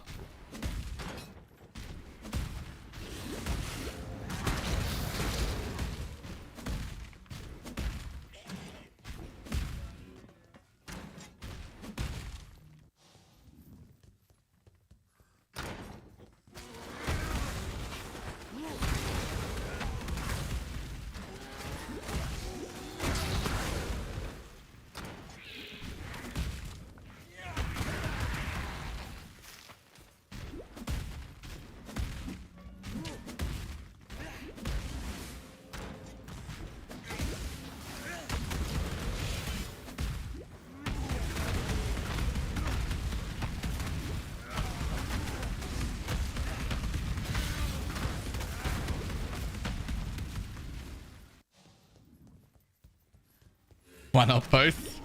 Why not both?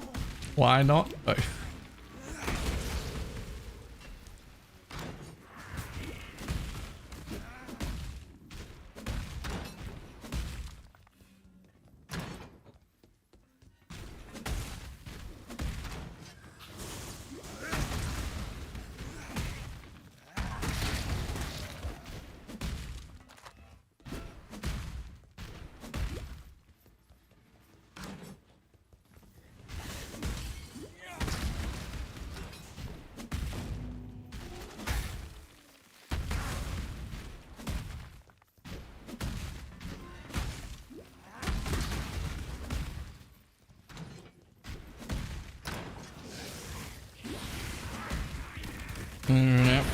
Why not both?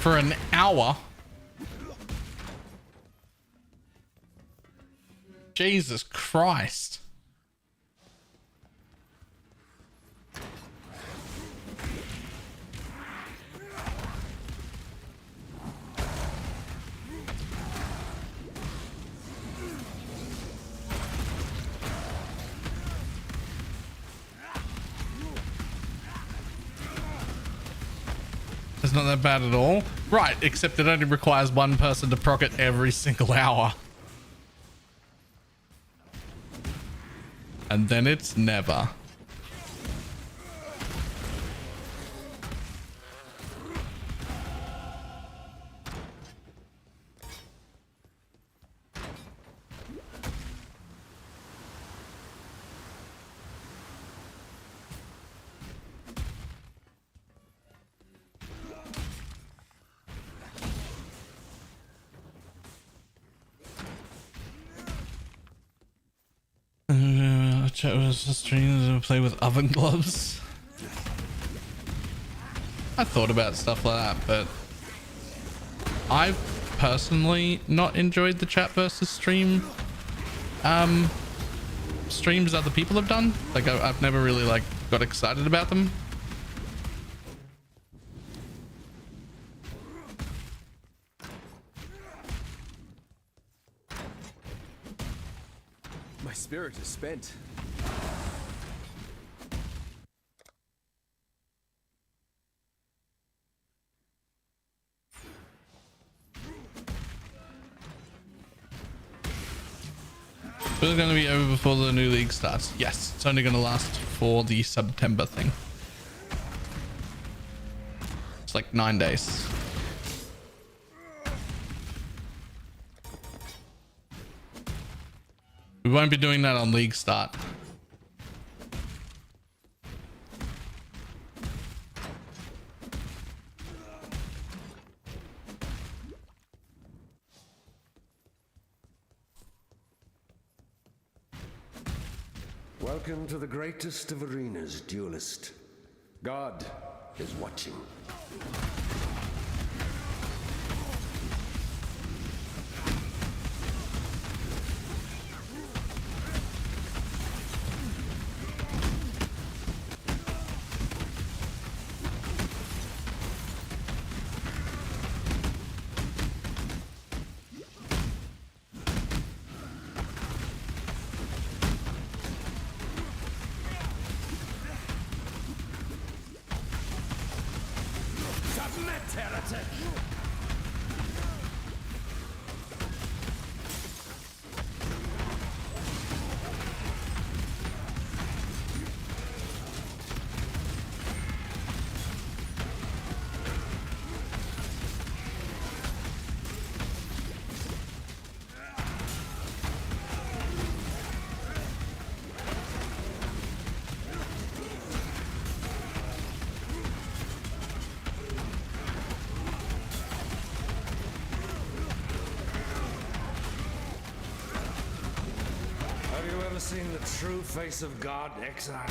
For an hour. Jesus Christ. It's not that bad at all. Right, except it only requires one person to proc it every single hour. And then it's never. Chat was a stream to play with oven gloves. I thought about stuff like that, but I've personally not enjoyed the chat versus stream streams other people have done. Like I've never really like got excited about them. My spirit is spent. It's going to be over before the new league starts. Yes, it's only going to last for the September thing. It's like 9 days. We won't be doing that on league start. Welcome to the greatest of arenas, duelist. God is watching. seen the true face of God, exile.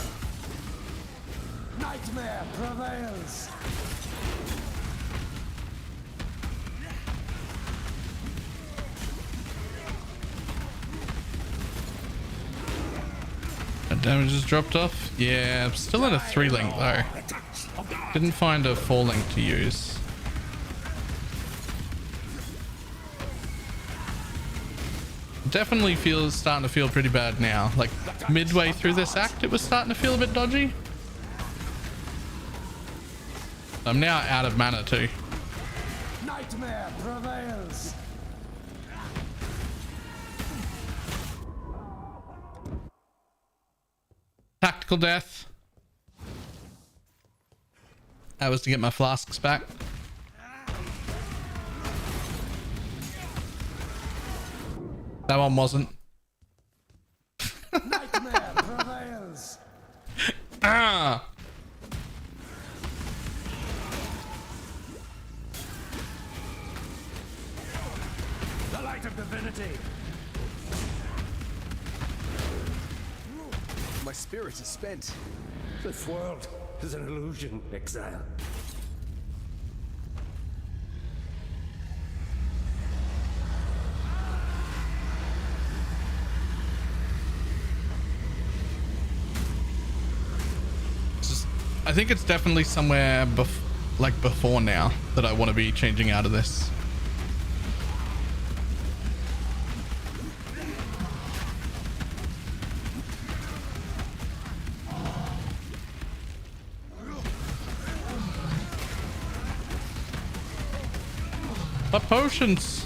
Nightmare prevails. That damage has dropped off. Yeah, I'm still at a 3 link though. Didn't find a 4 link to use. Definitely starting to feel pretty bad now. Like midway through this act, it was starting to feel a bit dodgy. I'm now out of mana too. Nightmare prevails. Tactical death. That was to get my flasks back. That one wasn't. Nightmare prevails. Ah! The light of divinity. My spirit is spent. This world is an illusion, exile. I think it's definitely somewhere before now that I want to be changing out of this. The potions.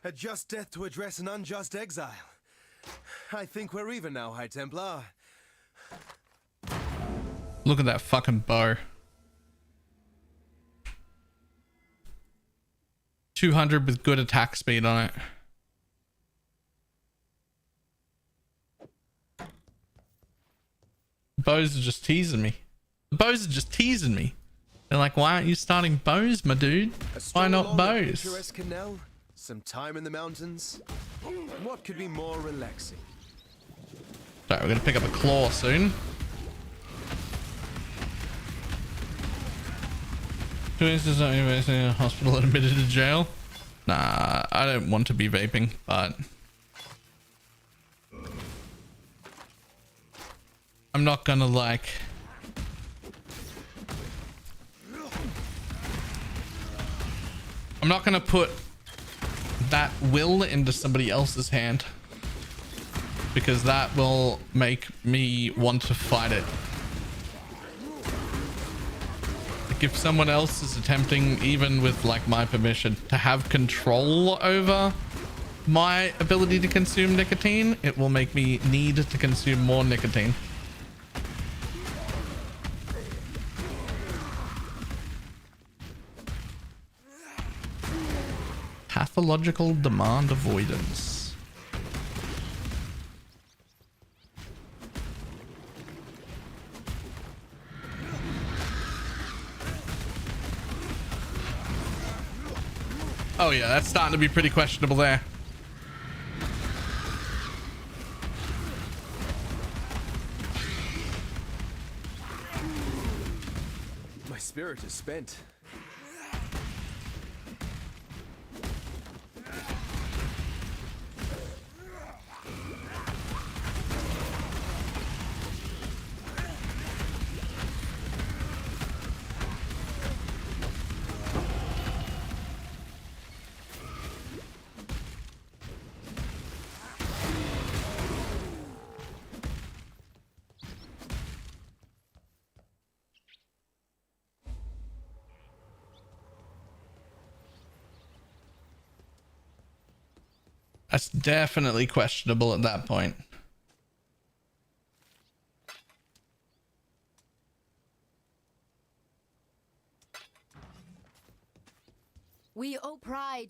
A just death to address an unjust exile. I think we're even now, High Templar. Look at that fucking bow. 200 with good attack speed on it. Bows are just teasing me. The bows are just teasing me. They're like, why aren't you starting bows, my dude? Why not bows? Picturesque canal, some time in the mountains. What could be more relaxing? Sorry, we're gonna pick up a claw soon. Two instances of in a hospital and admitted to jail. Nah, I don't want to be vaping, but I'm not gonna like. I'm not gonna put that will into somebody else's hand, because that will make me want to fight it. Like if someone else is attempting, even with like my permission, to have control over my ability to consume nicotine, it will make me need to consume more nicotine. Pathological demand avoidance. Oh yeah, that's starting to be pretty questionable there. My spirit is spent. That's definitely questionable at that point. We owe pride.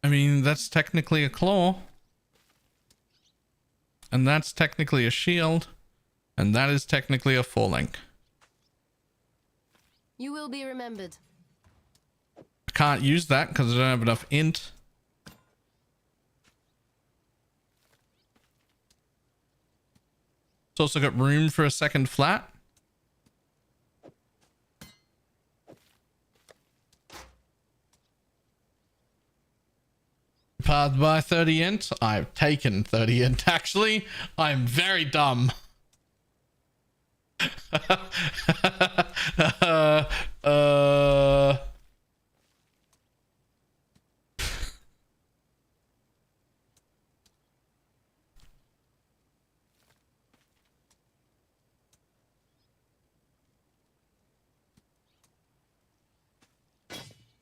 I mean, that's technically a claw. And that's technically a shield. And that is technically a full link. You will be remembered. I can't use that because I don't have enough int. It's also got room for a second flat. Path by 30 int. I've taken 30 int. Actually, I'm very dumb.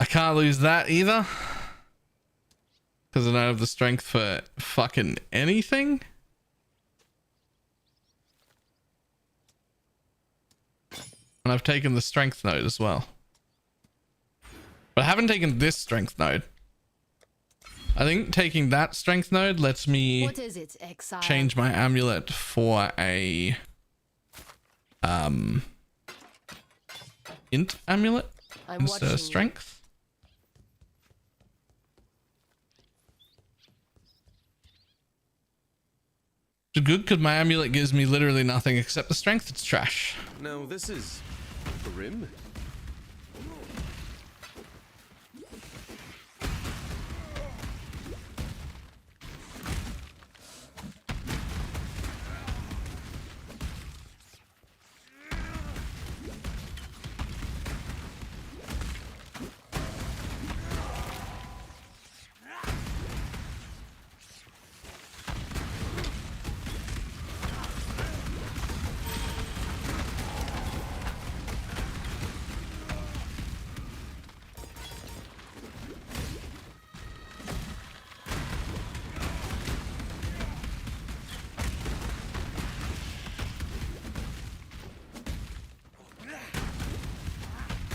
I can't lose that either. Because I don't have the strength for fucking anything. And I've taken the strength node as well. But I haven't taken this strength node. I think taking that strength node lets me What is it, exile? change my amulet for a int amulet instead of strength. Which is good because my amulet gives me literally nothing except the strength. It's trash. Now this is grim.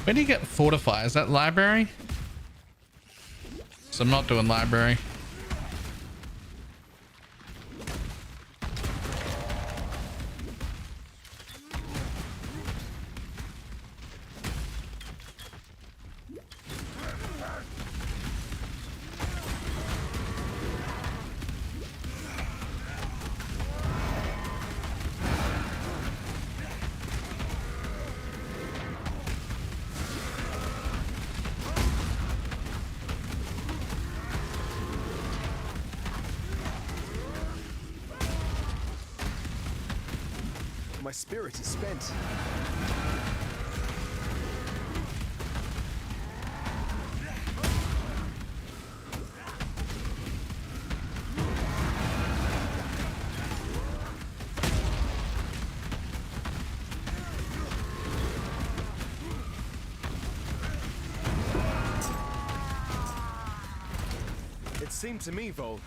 Where do you get fortify? Is that library? So I'm not doing library. My spirit is spent. It seemed to me, Vol,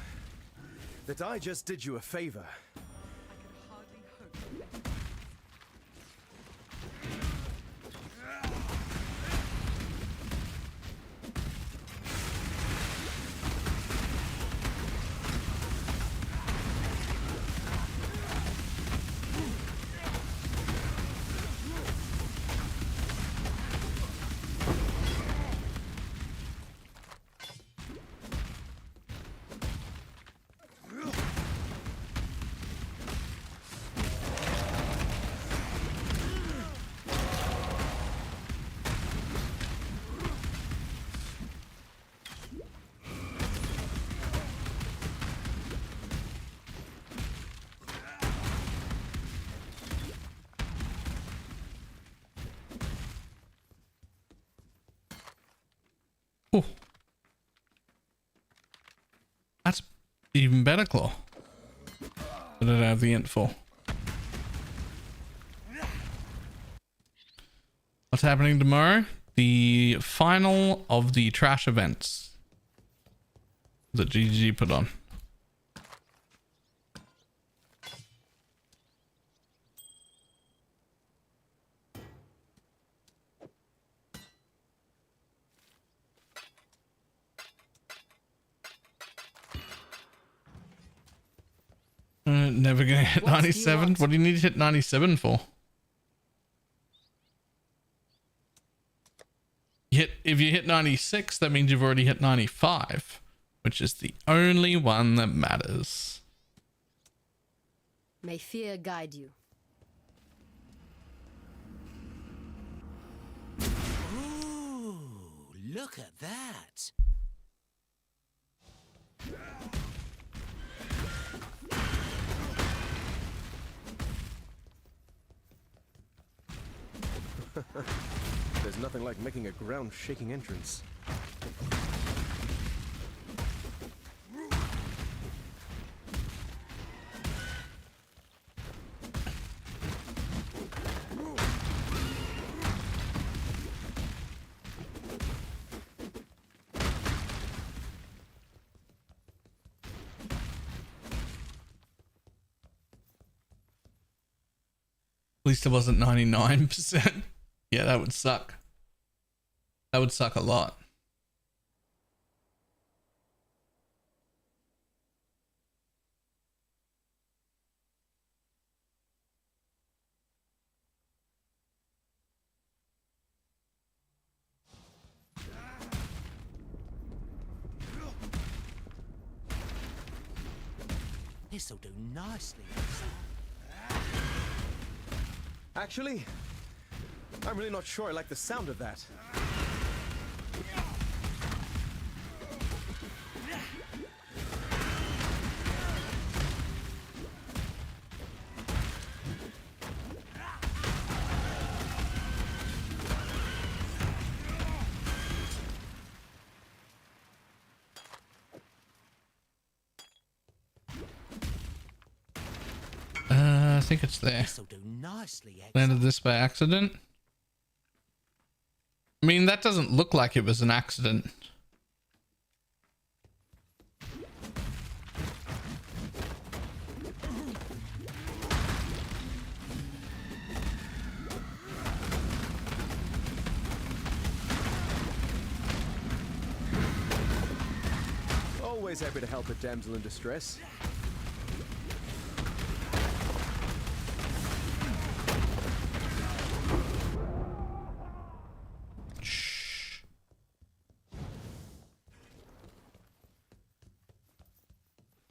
that I just did you a favor. Ooh. That's even better claw. What did I have the int for? What's happening tomorrow? The final of the trash events that GG put on. Never gonna hit 97. What do you need to hit 97 for? If you hit 96, that means you've already hit 95, which is the only one that matters. May fear guide you. Ooh, look at that. There's nothing like making a ground-shaking entrance. At least it wasn't 99%. Yeah, that would suck. That would suck a lot. This'll do nicely. Actually, I'm really not sure I like the sound of that. I think it's there. This'll do nicely. Landed this by accident. I mean, that doesn't look like it was an accident. Always happy to help a damsel in distress.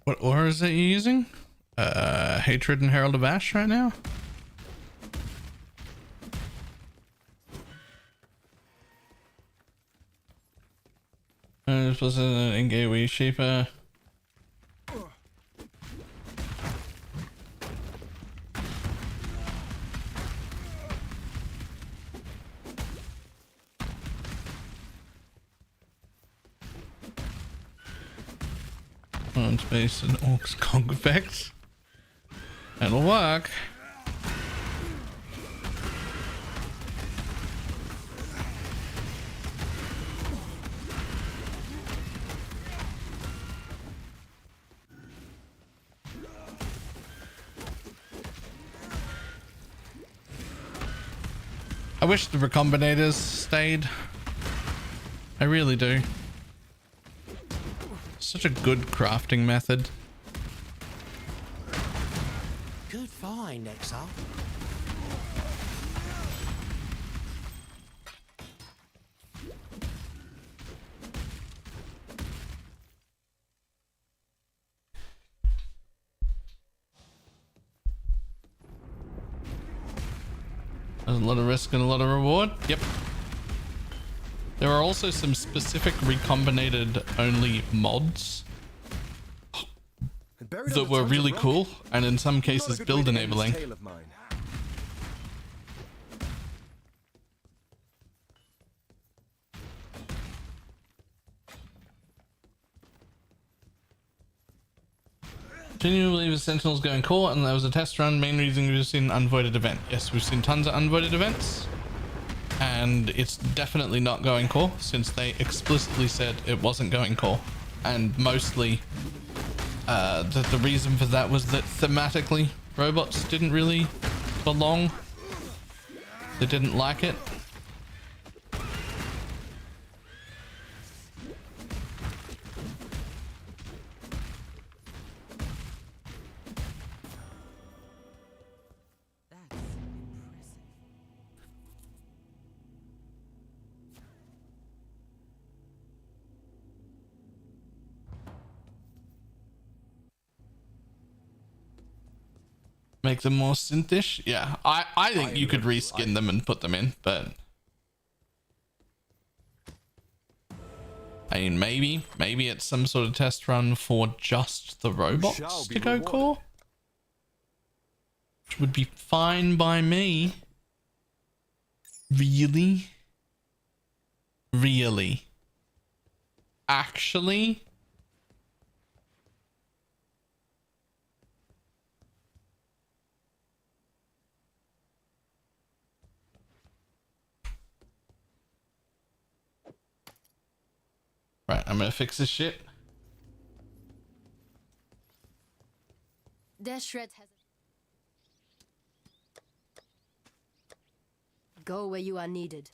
What aura is that you're using? Hatred and Herald of Ash right now? This was an Ingay Sheepa. On space and Orc's Conk effect. That'll work. I wish the recombinators stayed. I really do. Such a good crafting method. Good find, Exile. There's a lot of risk and a lot of reward. Yep. There are also some specific recombinated only mods that were really cool, and in some cases build enabling. Genuinely believe the Sentinel's going core and there was a test run. Main reason we've seen an unvoided event. Yes, we've seen tons of unvoided events. And it's definitely not going core since they explicitly said it wasn't going core. And mostly the reason for that was that thematically robots didn't really belong. They didn't like it. Make them more synthish. Yeah, I think you could reskin them and put them in, but I mean, maybe it's some sort of test run for just the robots to go core, which would be fine by me. Really, actually. Right, I'm gonna fix this shit. Their shred has. Go where you are needed.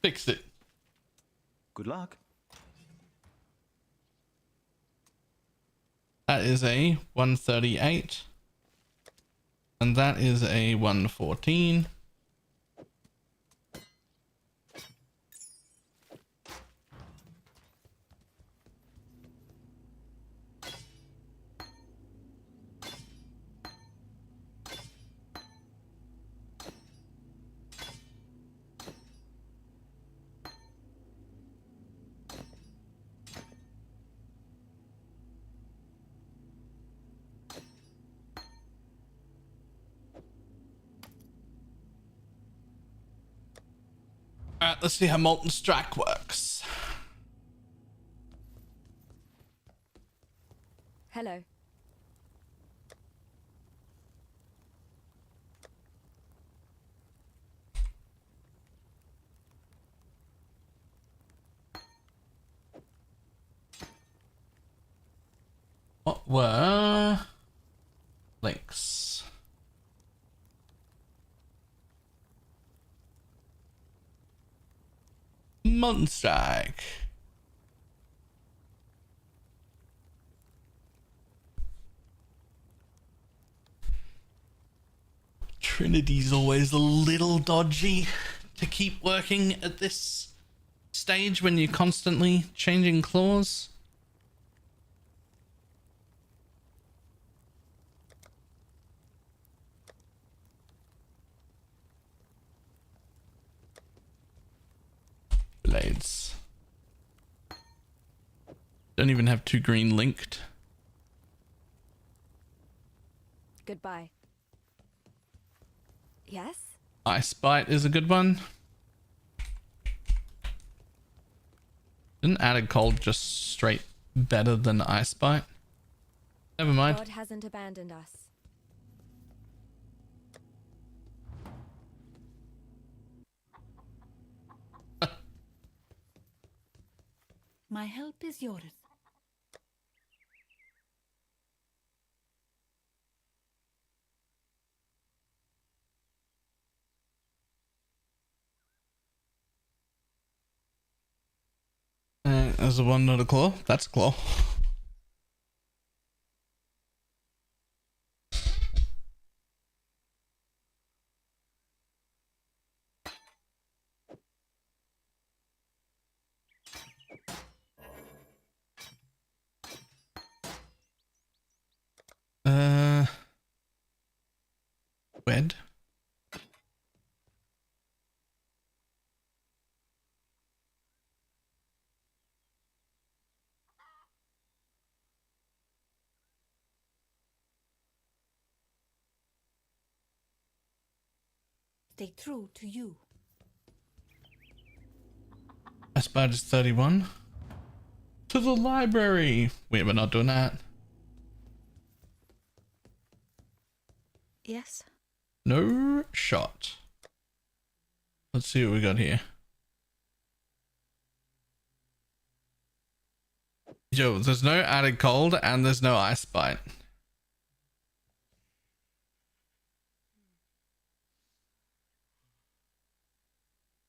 Fixed it. Good luck. That is a 138. And that is a 114. Alright, let's see how Molten Strike works. Hello. What were links? Molten Strike. Trinity's always a little dodgy to keep working at this stage when you're constantly changing claws. Blades. Don't even have 2 green linked. Goodbye. Yes? Ice Bite is a good one. Isn't Added Cold just straight better than Ice Bite? Never mind. God hasn't abandoned us. My help is yours. There's a one, not a claw. That's a claw. Wed. Stay true to you. Ice Bite is 31. To the library. Wait, we're not doing that. Yes. No shot. Let's see what we got here. Yo, there's no added cold and there's no ice bite.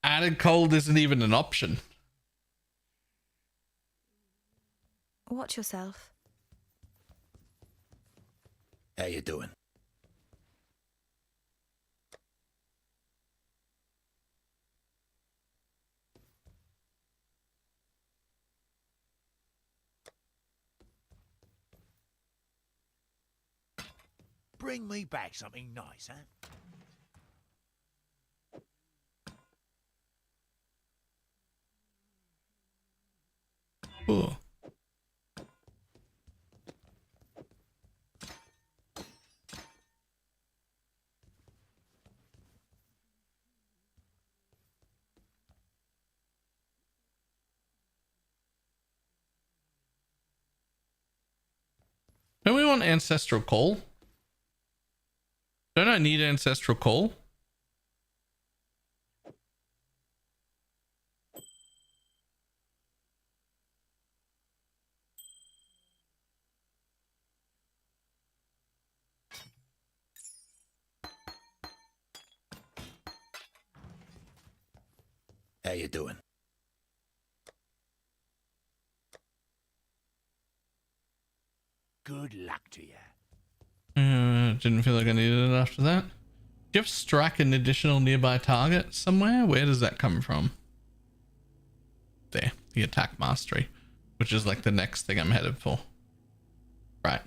Added cold isn't even an option. Watch yourself. How you doing? Bring me back something nice, huh? Ooh. Don't we want Ancestral Call? Don't I need Ancestral Call? How you doing? Good luck to you. Didn't feel like I needed it after that. Do you have strike an additional nearby target somewhere? Where does that come from? There, the attack mastery, which is like the next thing I'm headed for. Right.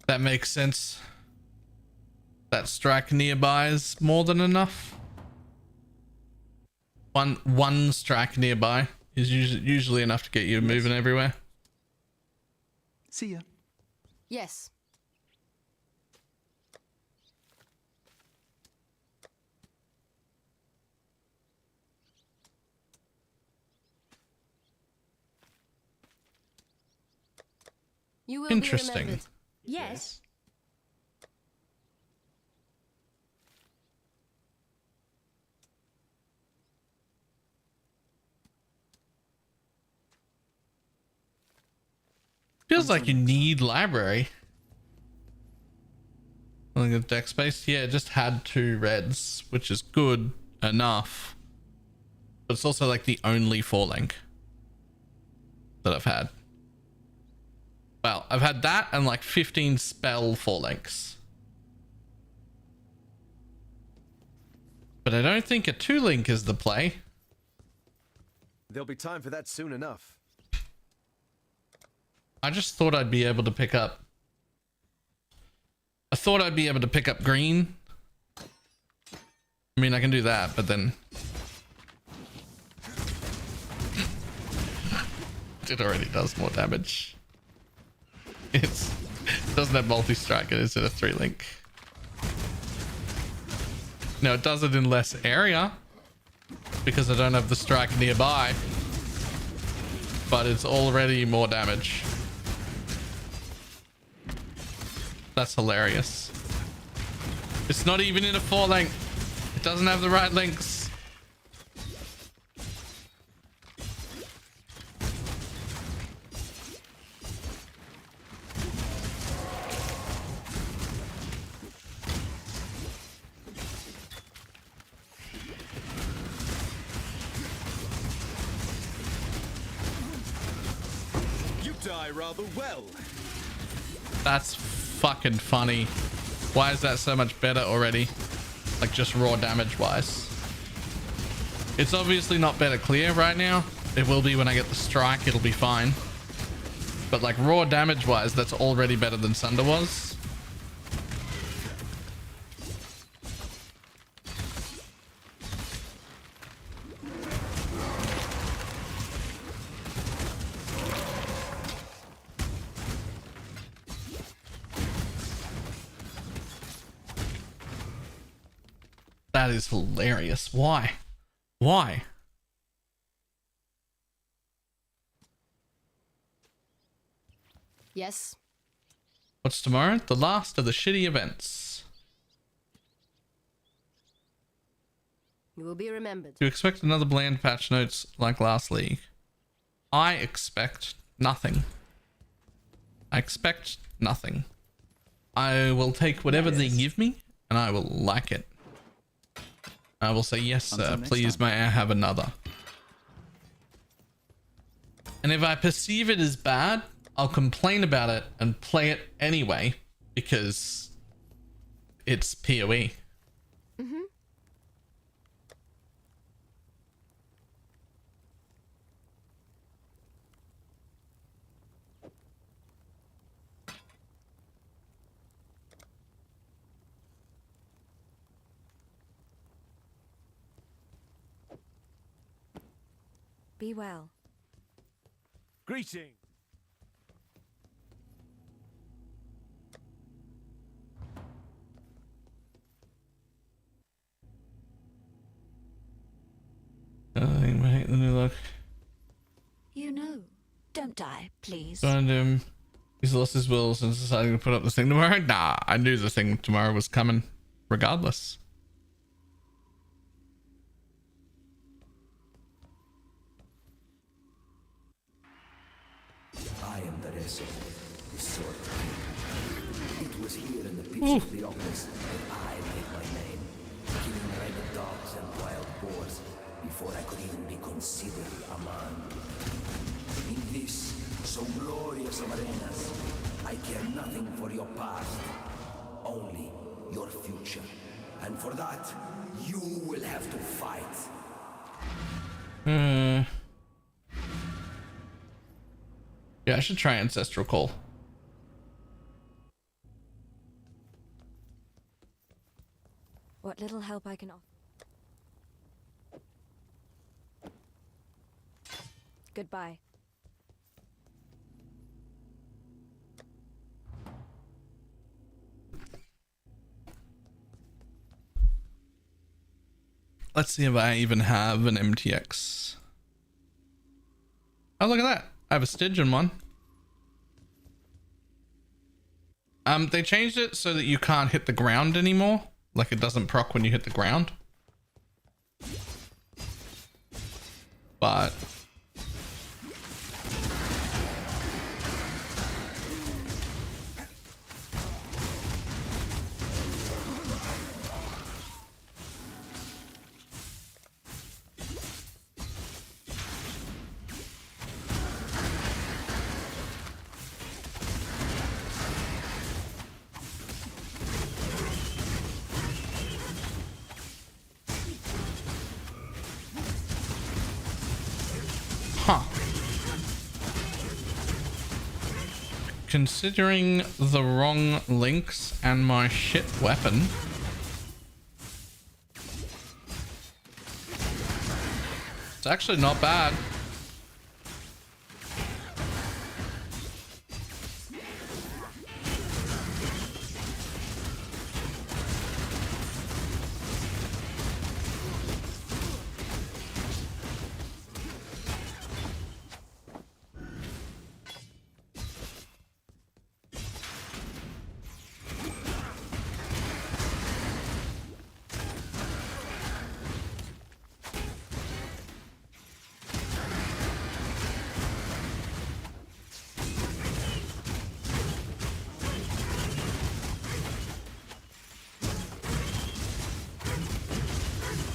That makes sense. That strike nearby is more than enough. One strike nearby is usually enough to get you moving everywhere. See ya. Yes. You will Interesting. be remembered. Yes. Feels like you need library. Look at deck space. Yeah, it just had 2 reds, which is good enough. But it's also like the only 4-link that I've had. Well, I've had that and like 15 spell 4-links. But I don't think a 2-link is the play. There'll be time for that soon enough. I just thought I'd be able to pick up. I thought I'd be able to pick up green. I mean, I can do that, but then it already does more damage. It doesn't have multi-strike, it is in a 3-link. No, it does it in less area because I don't have the strike nearby, but it's already more damage. That's hilarious. It's not even in a 4-link. It doesn't have the right links. You die rather well. That's fucking funny. Why is that so much better already? Like just raw damage wise. It's obviously not better clear right now. It will be when I get the strike, it'll be fine. But like raw damage wise, that's already better than Sunder was. That is hilarious. Why? Why? Yes. What's tomorrow? The last of the shitty events. You will be remembered. Do you expect another bland patch notes like last league? I expect nothing. I expect nothing. I will take whatever they give me and I will like it. I will say, yes, sir. Please, may I have another? And if I perceive it as bad, I'll complain about it and play it anyway because it's PoE. Mm-hmm. Be well. Greeting. I hate the new look. You know, don't die, please. And he's lost his will since deciding to put up this thing tomorrow. Nah, I knew the thing tomorrow was coming, regardless. I am the wrestler, the sword king. It was here in the pits of the office that I made my name, killing rabid dogs and wild boars before I could even be considered a man. In this so glorious of arenas, I care nothing for your past, only your future. And for that, you will have to fight. Yeah, I should try Ancestral Call. What little help I can offer. Goodbye. Let's see if I even have an MTX. Oh, look at that. I have a Stygian one. They changed it so that you can't hit the ground anymore. Like it doesn't proc when you hit the ground. But considering the wrong links and my shit weapon, it's actually not bad.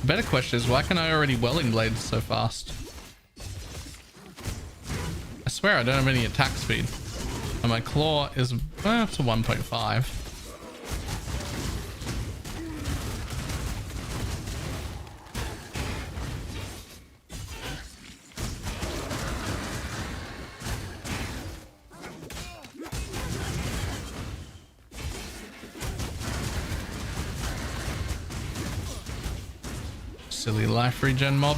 The better question is, why can I already Welling Blades so fast? I swear I don't have any attack speed. And my claw is to 1.5. Silly life regen mob.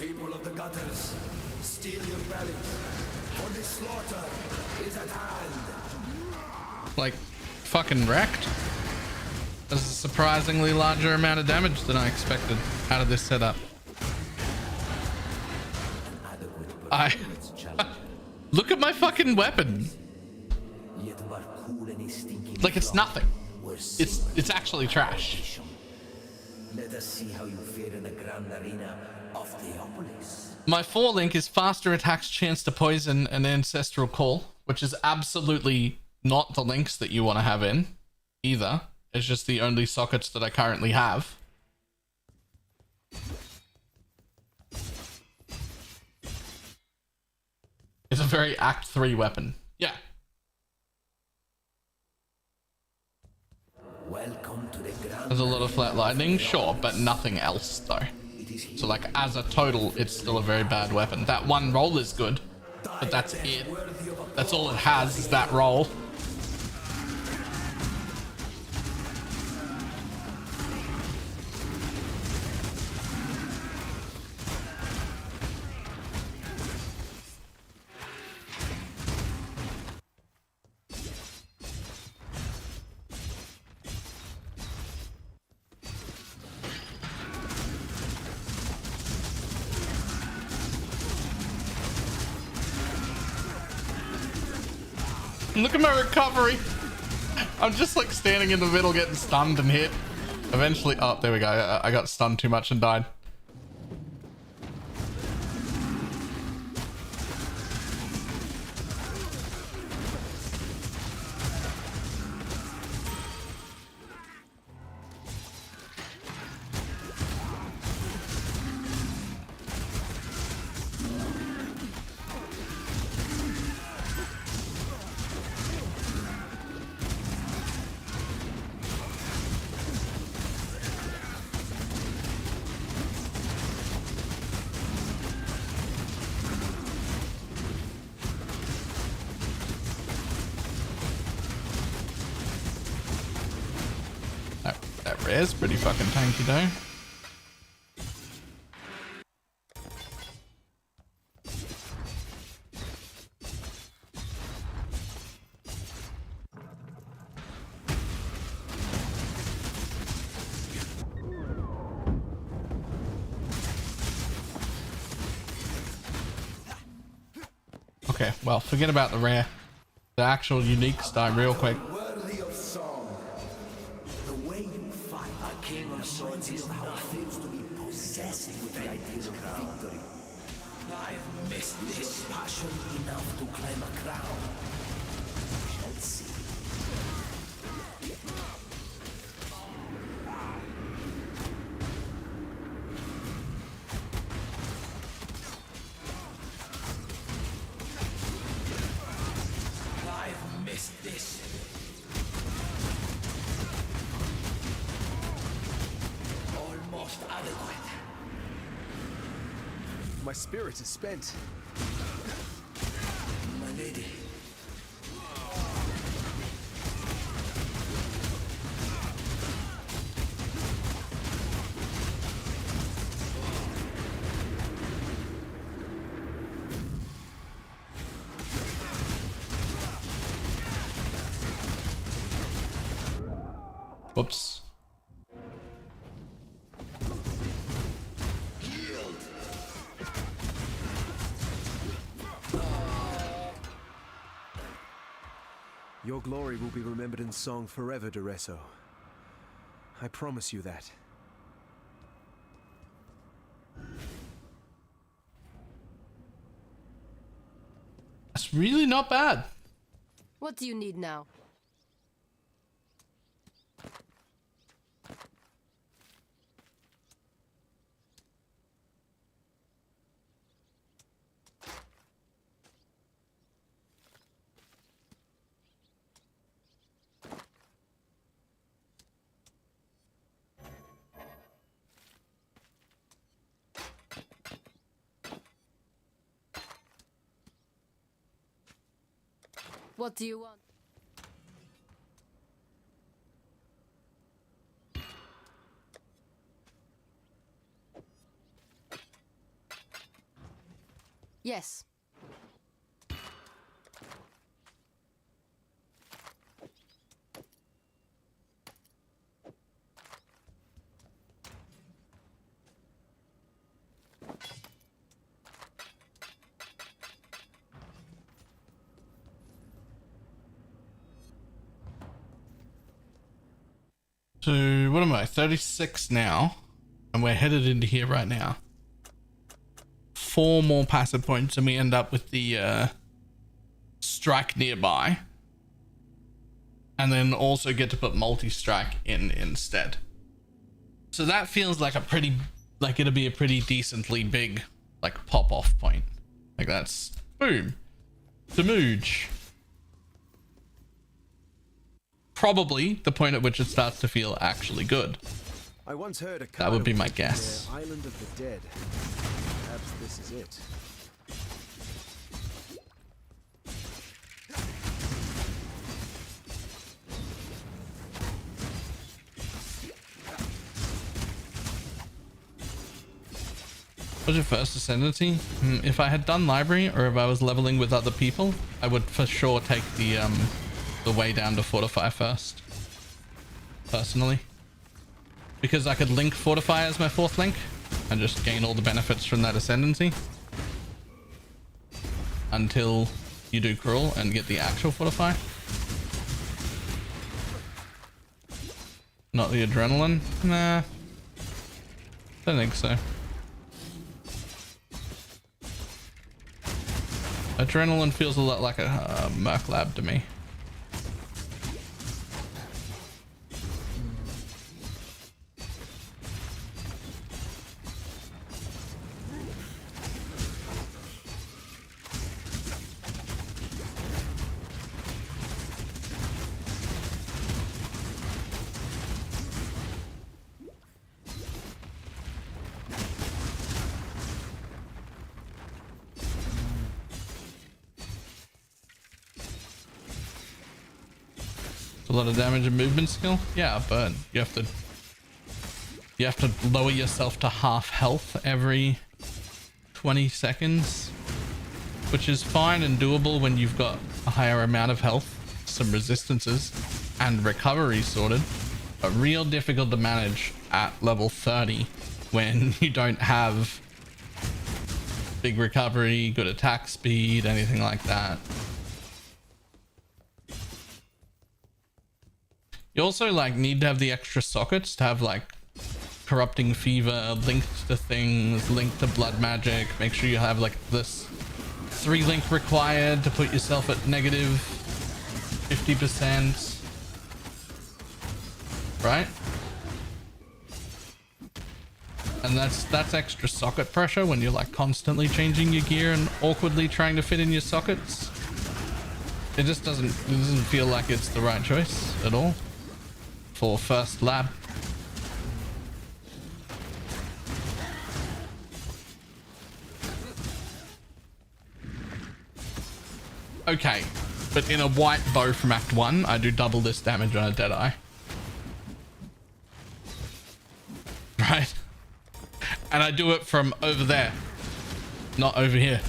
People of the gutters, steal your bellies, for the slaughter is at hand. Like, fucking wrecked. That's a surprisingly larger amount of damage than I expected out of this setup. Look at my fucking weapon. Like it's nothing. It's actually trash. Let us see how you fare in the grand arena of Theopolis. My 4 link is faster attacks, chance to poison, and ancestral call, which is absolutely not the links that you want to have in either. It's just the only sockets that I currently have. It's a very Act 3 weapon. Yeah. Welcome to the grand. There's a lot of flat lightning, sure, but nothing else though. So like as a total, it's still a very bad weapon. That one roll is good, but that's it. That's all it has is that roll. Look at my recovery. I'm just like standing in the middle getting stunned and hit. Eventually, oh, there we go. I got stunned too much and died. That rare's pretty fucking tanky though. Okay, well, forget about the rare. The actual uniques die real quick. Worthy of song. The way you fight a king of swords is how it feels to be possessed with the idea of victory. I've missed this passion enough to claim a crown. We shall see. I've missed this. Almost adequate. My spirit is spent. My lady. Whoops. Your glory will be remembered in song forever, Dureso. I promise you that. That's really not bad. What do you need now? What do you want? Yes. So what am I? 36 now, and we're headed into here right now. 4 more passive points, and we end up with the strike nearby, and then also get to put multi-strike in instead. So that feels like a pretty, like it'll be a pretty decently big like pop off point. Like that's boom, Demooge. Probably the point at which it starts to feel actually good. I once heard a That would be my carnival guess. near Island of the Dead. Perhaps this is it. What's your first Ascendancy? If I had done library, or if I was leveling with other people, I would for sure take the way down to Fortify first. Personally. Because I could link Fortify as my 4th link, and just gain all the benefits from that Ascendancy. Until you do Cruel and get the actual Fortify. Not the Adrenaline? Nah. Don't think so. Adrenaline feels a lot like a Merc Lab to me. A lot of damage and movement skill. Yeah, but you have to lower yourself to half health every 20 seconds, which is fine and doable when you've got a higher amount of health, some resistances, and recovery sorted, but real difficult to manage at level 30 when you don't have big recovery, good attack speed, anything like that. You also like need to have the extra sockets to have like corrupting fever linked to things, linked to blood magic. Make sure you have like this 3 link required to put yourself at negative 50%, right? And that's extra socket pressure when you're like constantly changing your gear and awkwardly trying to fit in your sockets. It just doesn't feel like it's the right choice at all for first lab. Okay, but in a white bow from Act 1, I do double this damage on a Deadeye. Right? And I do it from over there, not over here.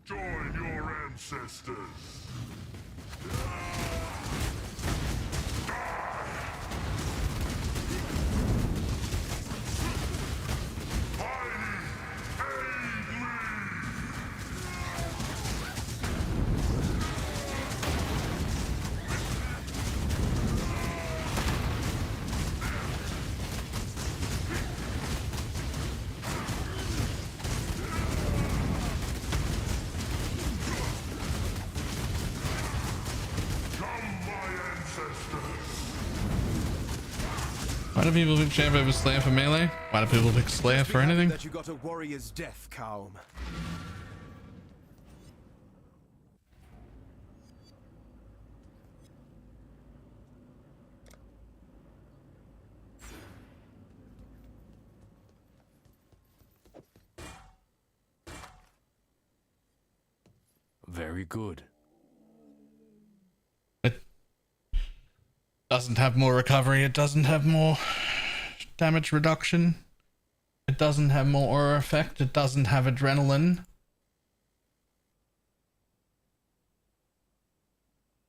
Join your ancestors. Why do people pick Champ over Slayer for melee? Why do people pick Slayer for anything? That you got a warrior's death, Kaum. Very good. It doesn't have more recovery. It doesn't have more damage reduction. It doesn't have more aura effect. It doesn't have adrenaline.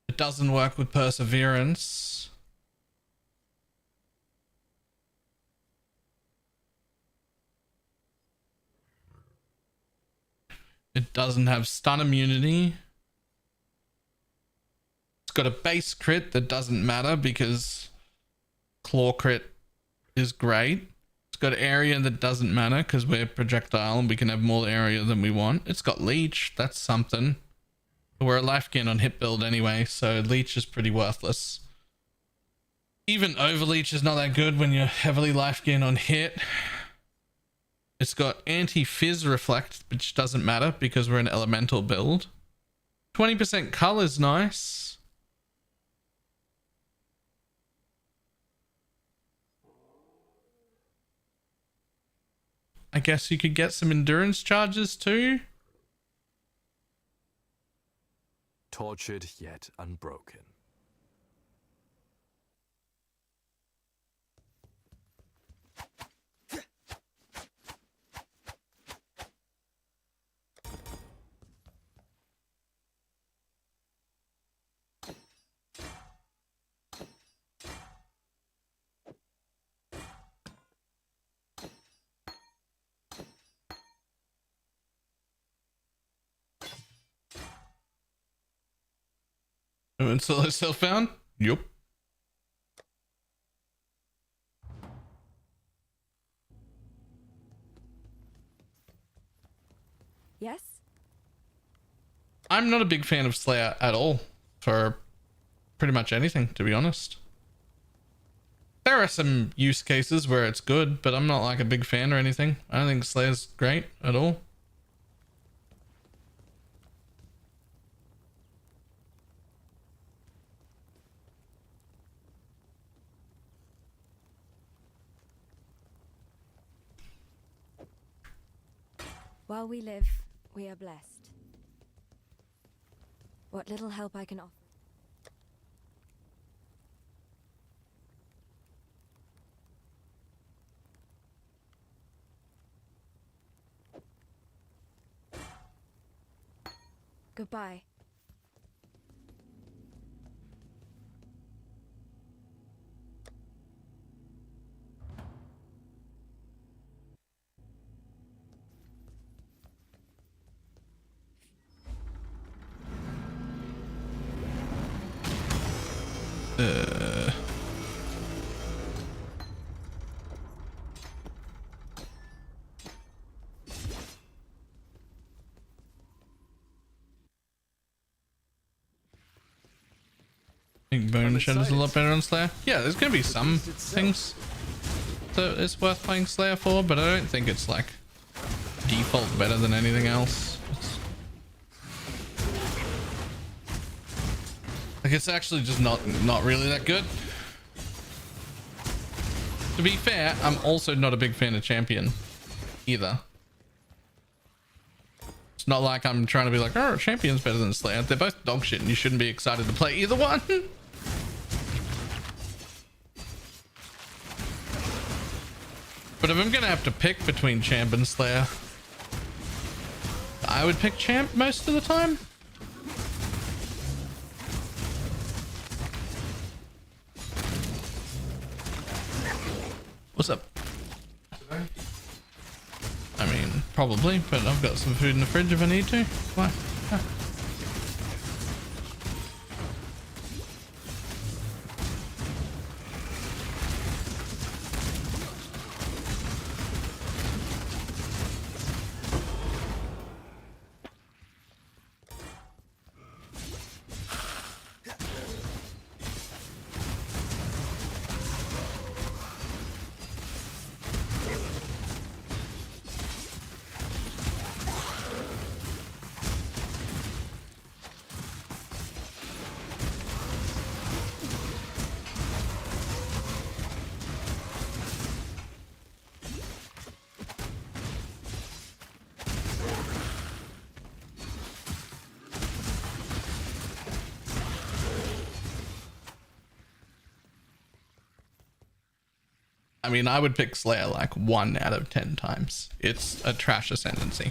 It doesn't work with perseverance. It doesn't have stun immunity. It's got a base crit that doesn't matter because claw crit is great. It's got area that doesn't matter because we're projectile and we can have more area than we want. It's got leech. That's something. We're a life gain on hit build anyway, so leech is pretty worthless. Even overleech is not that good when you're heavily life gain on hit. It's got anti-fizz reflect, which doesn't matter because we're an elemental build. 20% color is nice. I guess you could get some endurance charges too. Tortured yet unbroken. Until it's still found? Yup. Yes? I'm not a big fan of Slayer at all for pretty much anything, to be honest. There are some use cases where it's good, but I'm not like a big fan or anything. I don't think Slayer's great at all. While we live, we are blessed. What little help I can offer. Goodbye. I think Bone Shadow's a lot better on Slayer. Yeah, there's gonna be some things that it's worth playing Slayer for, but I don't think it's like default better than anything else. It's actually just not really that good. To be fair, I'm also not a big fan of Champion either. It's not like I'm trying to be like, oh, Champion's better than Slayer. They're both dog shit and you shouldn't be excited to play either one. But if I'm gonna have to pick between Champ and Slayer, I would pick Champ most of the time. What's up? I mean, probably, but I've got some food in the fridge if I need to. Why? Huh. I mean, I would pick Slayer like 1 out of 10 times. It's a trash Ascendancy.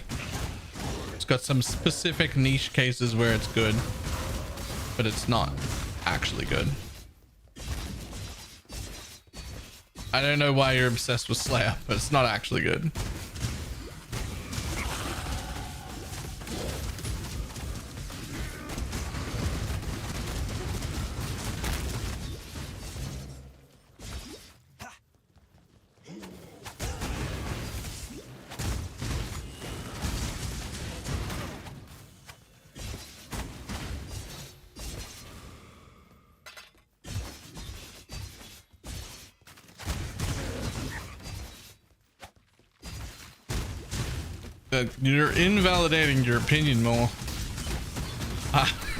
It's got some specific niche cases where it's good, but it's not actually good. I don't know why you're obsessed with Slayer, but it's not actually good. You're invalidating your opinion more.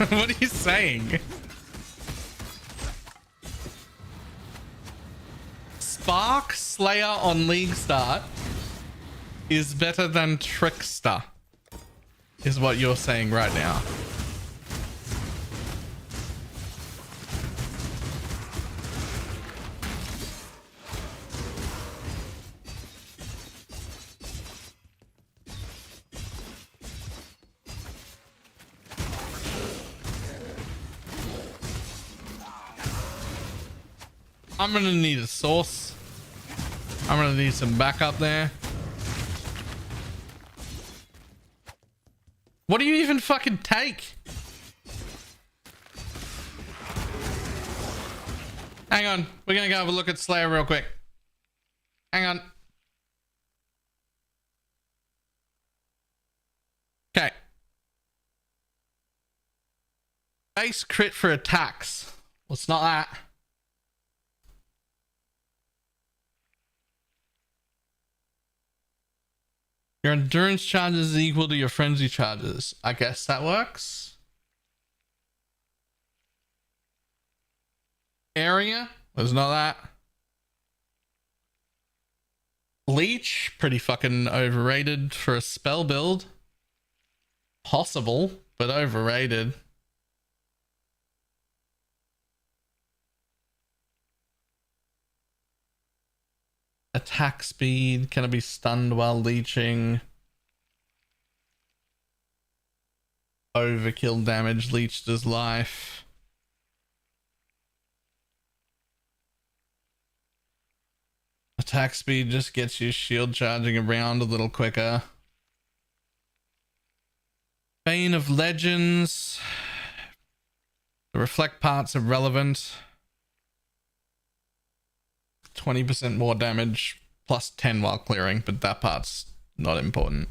What are you saying? Spark Slayer on League Start is better than Trickster, is what you're saying right now. I'm gonna need a source. I'm gonna need some backup there. What do you even fucking take? Hang on. We're gonna go have a look at Slayer real quick. Hang on. Okay. Base crit for attacks. Well, it's not that. Your endurance charges is equal to your frenzy charges. I guess that works. Area was not that. Leech, pretty fucking overrated for a spell build. Possible, but overrated. Attack speed, can it be stunned while leeching? Overkill damage, leech does life. Attack speed just gets you shield charging around a little quicker. Bane of Legends. The reflect parts are relevant. 20% more damage plus 10 while clearing, but that part's not important.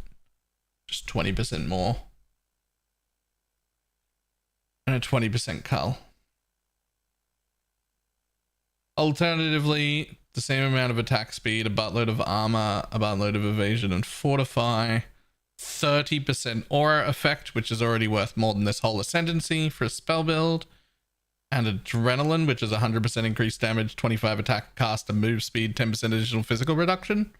Just 20% more. And a 20% cull. Alternatively, the same amount of attack speed, a buttload of armor, a buttload of evasion and fortify. 30% aura effect, which is already worth more than this whole Ascendancy for a spell build. And adrenaline, which is 100% increased damage, 25 attack, cast, and move speed, 10% additional physical reduction.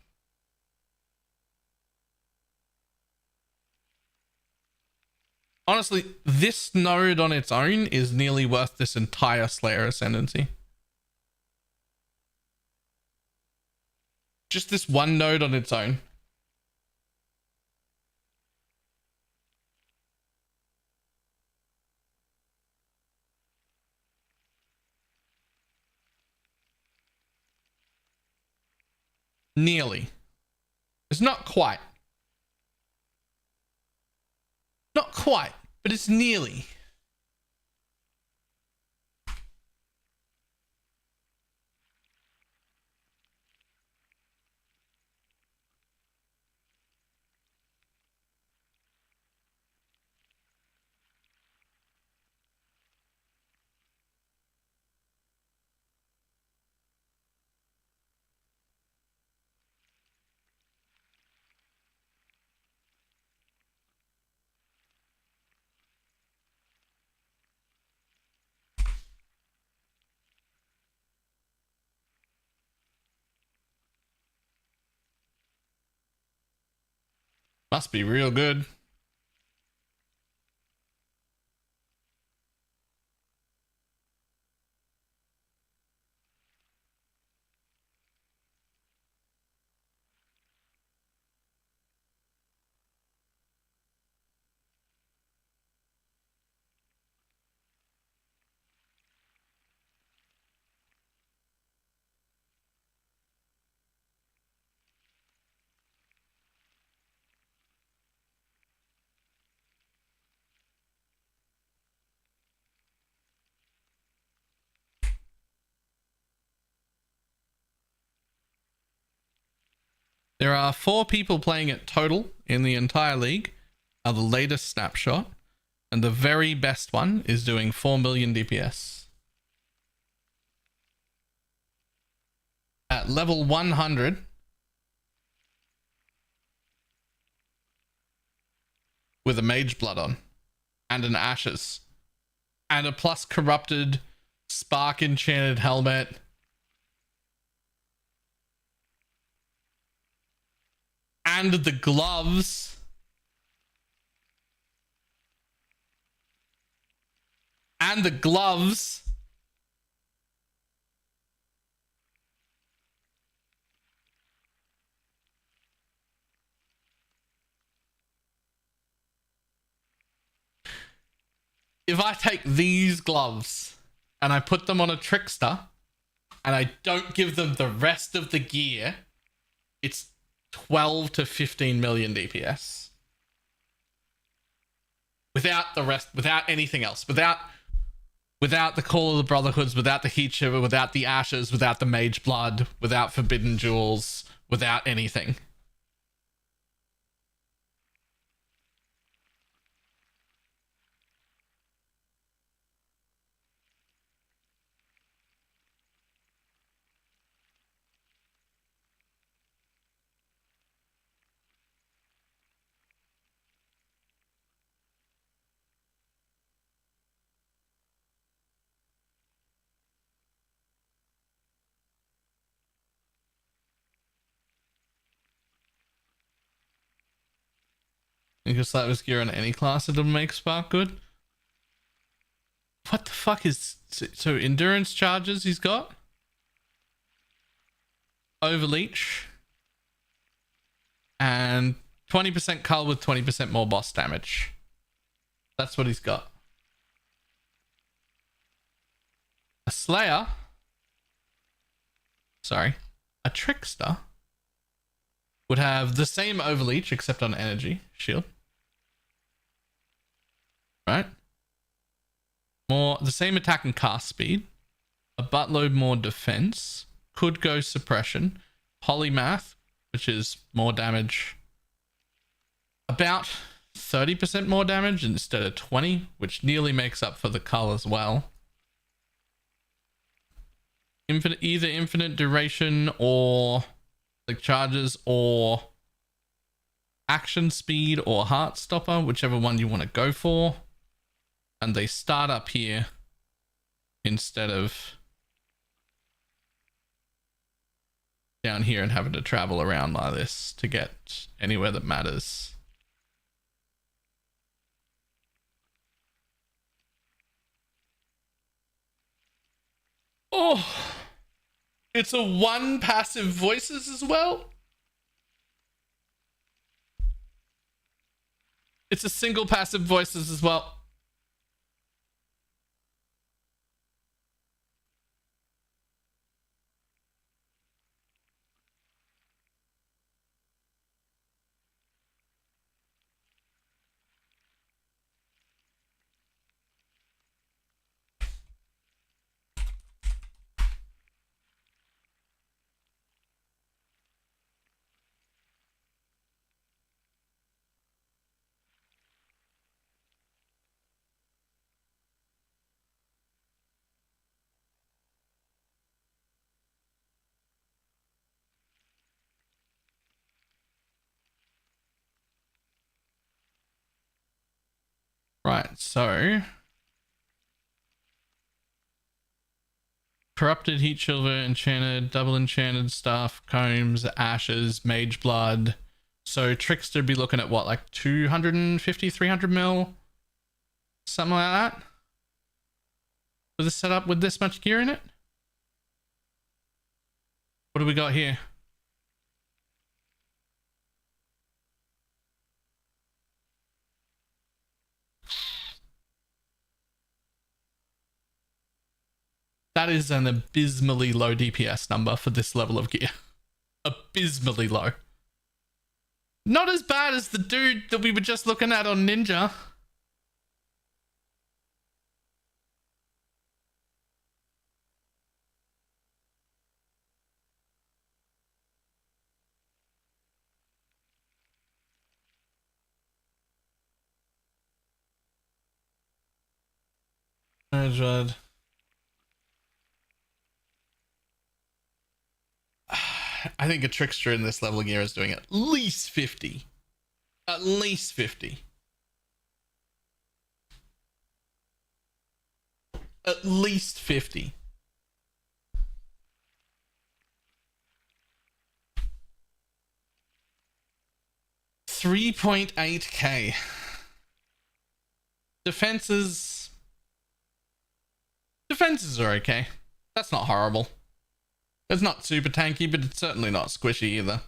Honestly, this node on its own is nearly worth this entire Slayer Ascendancy. Just this one node on its own. Nearly. It's not quite. Not quite, but it's nearly. Must be real good. There are 4 people playing it total in the entire league. Are the latest snapshot, and the very best one is doing 4 million DPS. At level 100, with a mage blood on, and an ashes, and a plus corrupted spark enchanted helmet. And the gloves. And the gloves. If I take these gloves and I put them on a trickster and I don't give them the rest of the gear, it's 12 to 15 million DPS. Without the rest, without anything else, without the Call of the Brotherhoods, without the Heat Shiver, without the Ashes, without the Mage Blood, without Forbidden Jewels, without anything. You can slap this gear on any class, it'll make Spark good. What the fuck is... So endurance charges he's got? Overleach. And 20% cull with 20% more boss damage. That's what he's got. A Slayer. Sorry. A Trickster would have the same overleach except on energy shield. Right? More the same attack and cast speed. A buttload more defense. Could go suppression. Polymath, which is more damage. About 30% more damage instead of 20, which nearly makes up for the cull as well. Either infinite duration or like charges or action speed or heart stopper, whichever one you want to go for. And they start up here instead of down here and having to travel around like this to get anywhere that matters. Oh, it's a 1 passive voices as well. It's a single passive voices as well. Right, so corrupted heat shield, enchanted, double enchanted stuff, combs, ashes, mage blood. So trickster be looking at what, like 250, 300 mil, something like that. With this setup with this much gear in it. What do we got here? That is an abysmally low DPS number for this level of gear. Abysmally low. Not as bad as the dude that we were just looking at on Ninja. Blood. I think a trickster in this level of gear is doing at least 50. At least 50. At least 50. $3.8k. Defenses are okay. That's not horrible. It's not super tanky, but it's certainly not squishy either.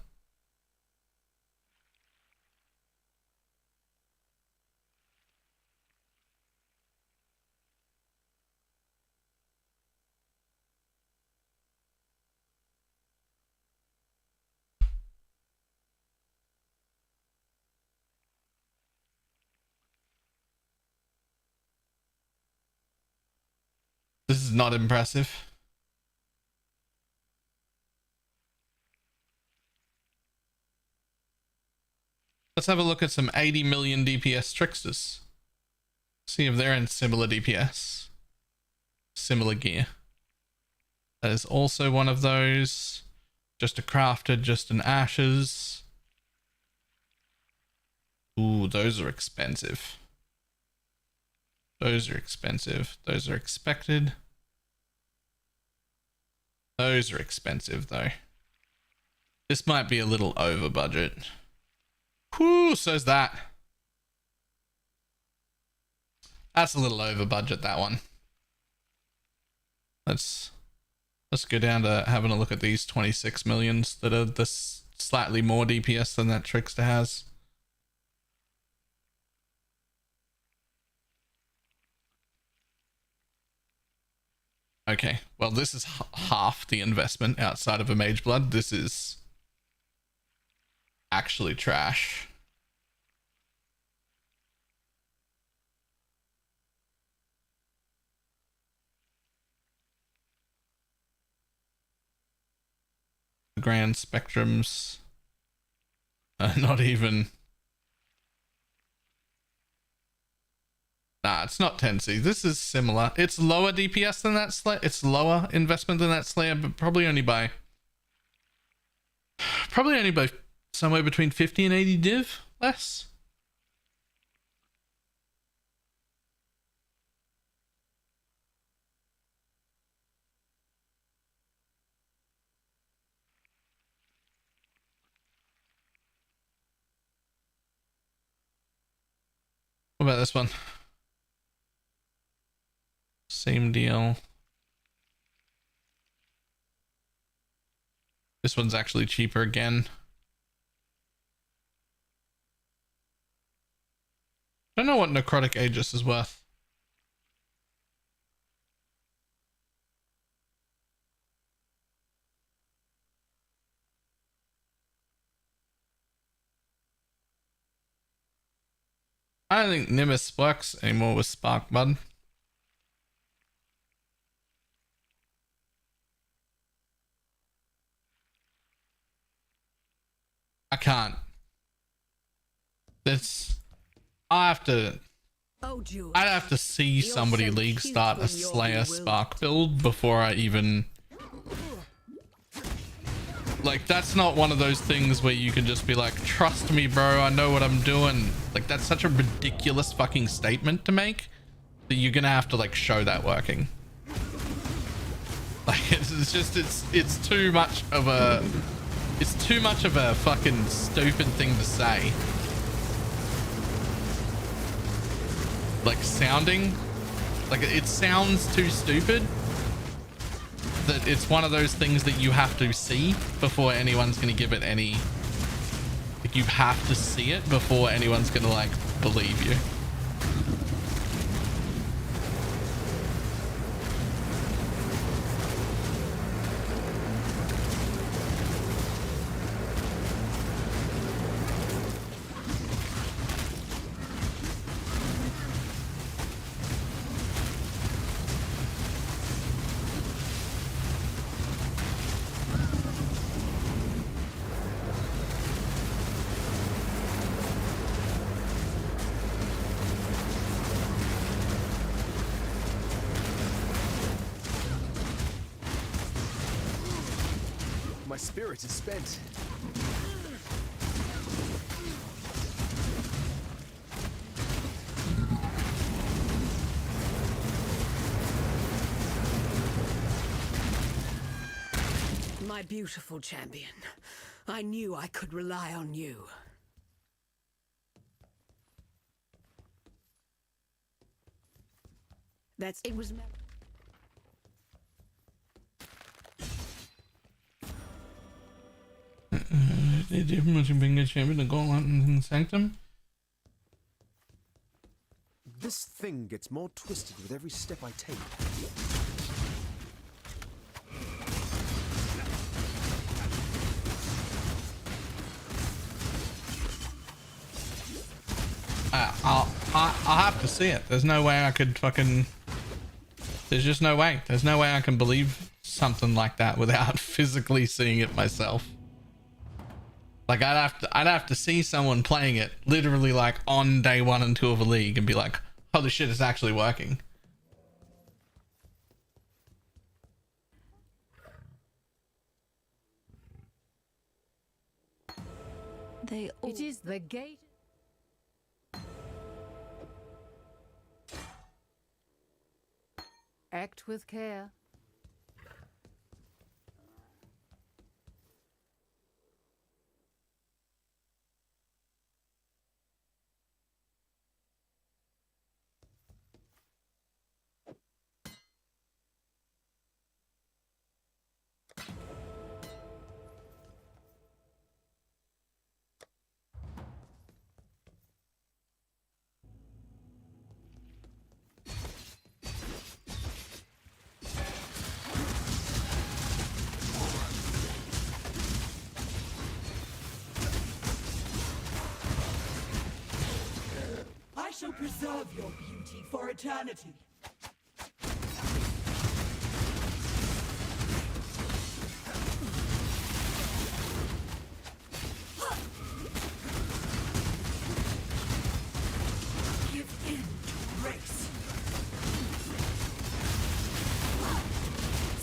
This is not impressive. Let's have a look at some 80 million DPS tricksters. See if they're in similar DPS. Similar gear. That is also one of those. Just a crafted, just an ashes. Ooh, those are expensive. Those are expensive. Those are expected. Those are expensive though. This might be a little over budget. Whew, so's that. That's a little over budget, that one. Let's go down to having a look at these 26 millions that are this slightly more DPS than that trickster has. Okay, well this is half the investment outside of a Mage Blood. This is actually trash. Grand spectrums. Not even. Nah, it's not 10C. This is similar. It's lower DPS than that Slayer. It's lower investment than that Slayer, but probably only by somewhere between 50 and 80 div less. What about this one? Same deal. This one's actually cheaper again. Don't know what Necrotic Aegis is worth. I don't think Nimbus works anymore with Spark Bud. I can't. I'd have to see somebody league start a Slayer Spark build before I even... Like, that's not one of those things where you can just be like, trust me, bro, I know what I'm doing. Like, that's such a ridiculous fucking statement to make that you're gonna have to, like, show that working. Like, it's too much of a... It's too much of a fucking stupid thing to say. Like, sounding... Like, it sounds too stupid. That it's one of those things that you have to see before anyone's going to give it any... Like, you have to see it before anyone's going to, like, believe you. My spirit is spent. My beautiful champion. I knew I could rely on you. It was... Did you much being a champion to go on in Sanctum? This thing gets more twisted with every step I take. I'll have to see it. There's no way I could fucking... There's just no way. There's no way I can believe something like that without physically seeing it myself. Like I'd have to see someone playing it literally like on day 1 and 2 of a league and be like, holy shit, it's actually working. It is the gate. Act with care. I shall preserve your beauty for eternity. Give in to grace.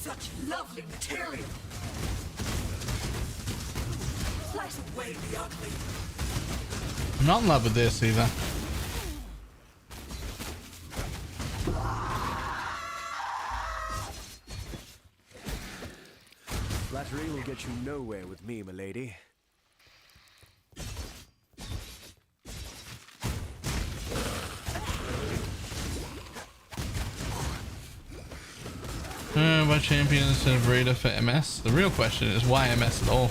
Such lovely material. Slice away the ugly. I'm not in love with this either. Flattery will get you nowhere with me, milady. Why champion instead of Rita for MS? The real question is why MS at all?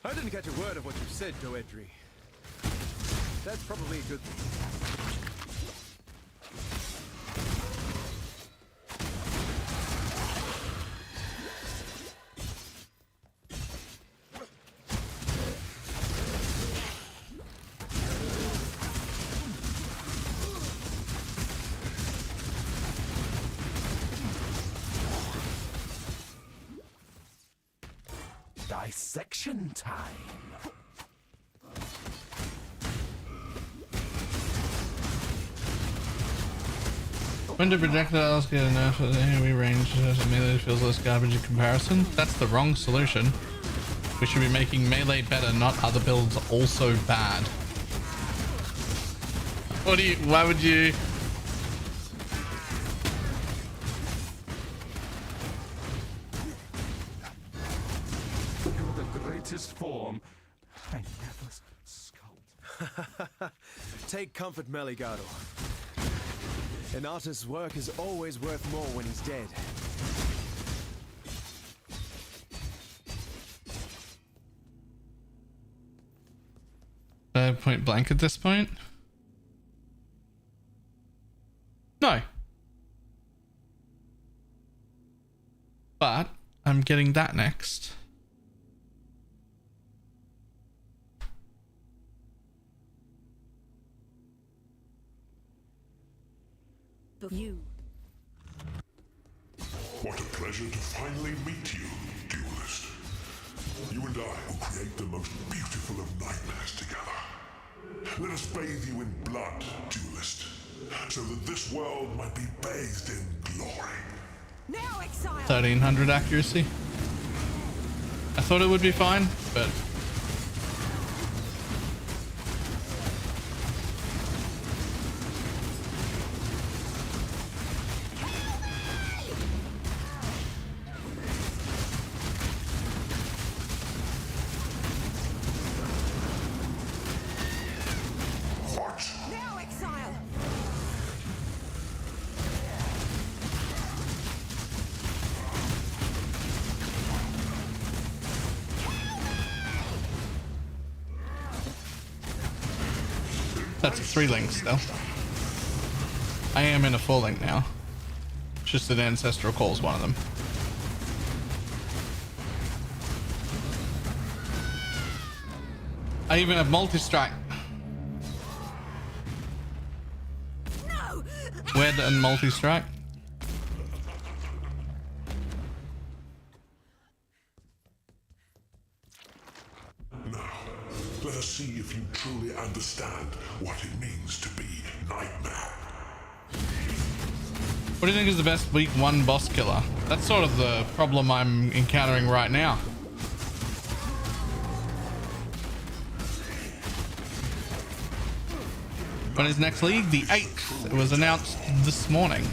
I didn't catch a word of what you said, Doedri. That's probably a good thing. dissection time. When do projectiles get enough of the AoE range? Melee feels less garbage in comparison. That's the wrong solution. We should be making melee better, not other builds also bad. What do you, why would you? You're the greatest form I never sculpt. Take comfort, Meligado. An artist's work is always worth more when he's dead. Point blank at this point? No. But I'm getting that next. You. What a pleasure to finally meet you, duelist. You and I will create the most beautiful of nightmares together. Let us bathe you in blood, duelist, so that this world might be bathed in glory. Now, exile. 1300 accuracy. I thought it would be fine, but Now, exile. that's a 3-link still. I am in a 4-link now. It's just that Ancestral calls one of them. I even have multi-strike. No. Wed and multi-strike. Now, let us see if you truly understand what it means to be Nightmare. What do you think is the best week 1 boss killer? That's sort of the problem I'm encountering right now. When is next league? The 8th. It was announced this morning.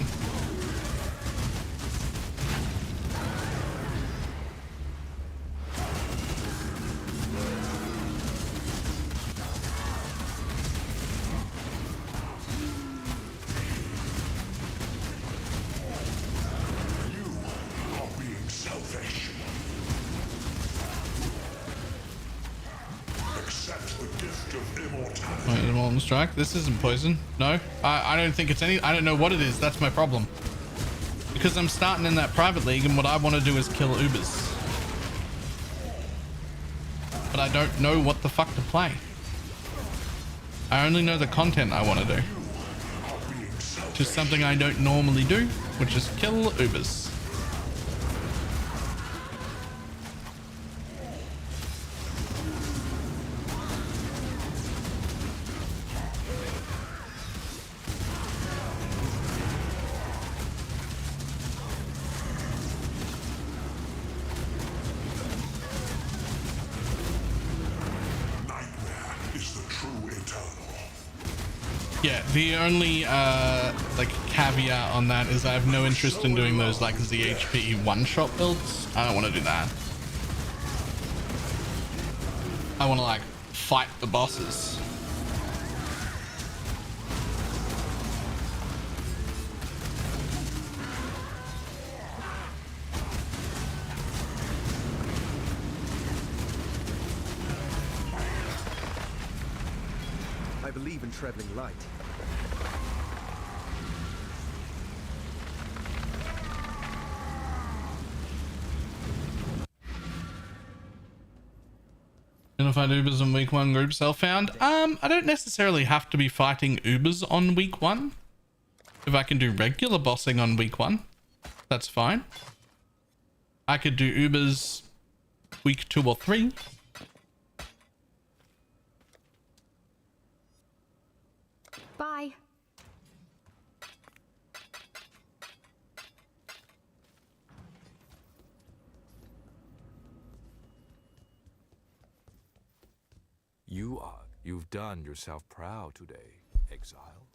Strike. This isn't poison. No, I don't think it's any. I don't know what it is. That's my problem. Because I'm starting in that private league, and what I want to do is kill Ubers. But I don't know what the fuck to play. I only know the content I want to do, which is something I don't normally do, which is kill Ubers. Yeah, the only like caveat on that is I have no interest in doing those like ZHP one-shot builds. I don't want to do that. I want to like fight the bosses. I believe in traveling light. Unified Ubers on week 1 group self-found. I don't necessarily have to be fighting Ubers on week 1. If I can do regular bossing on week 1, that's fine. I could do Ubers week 2 or 3. Bye. You've done yourself proud today, exile.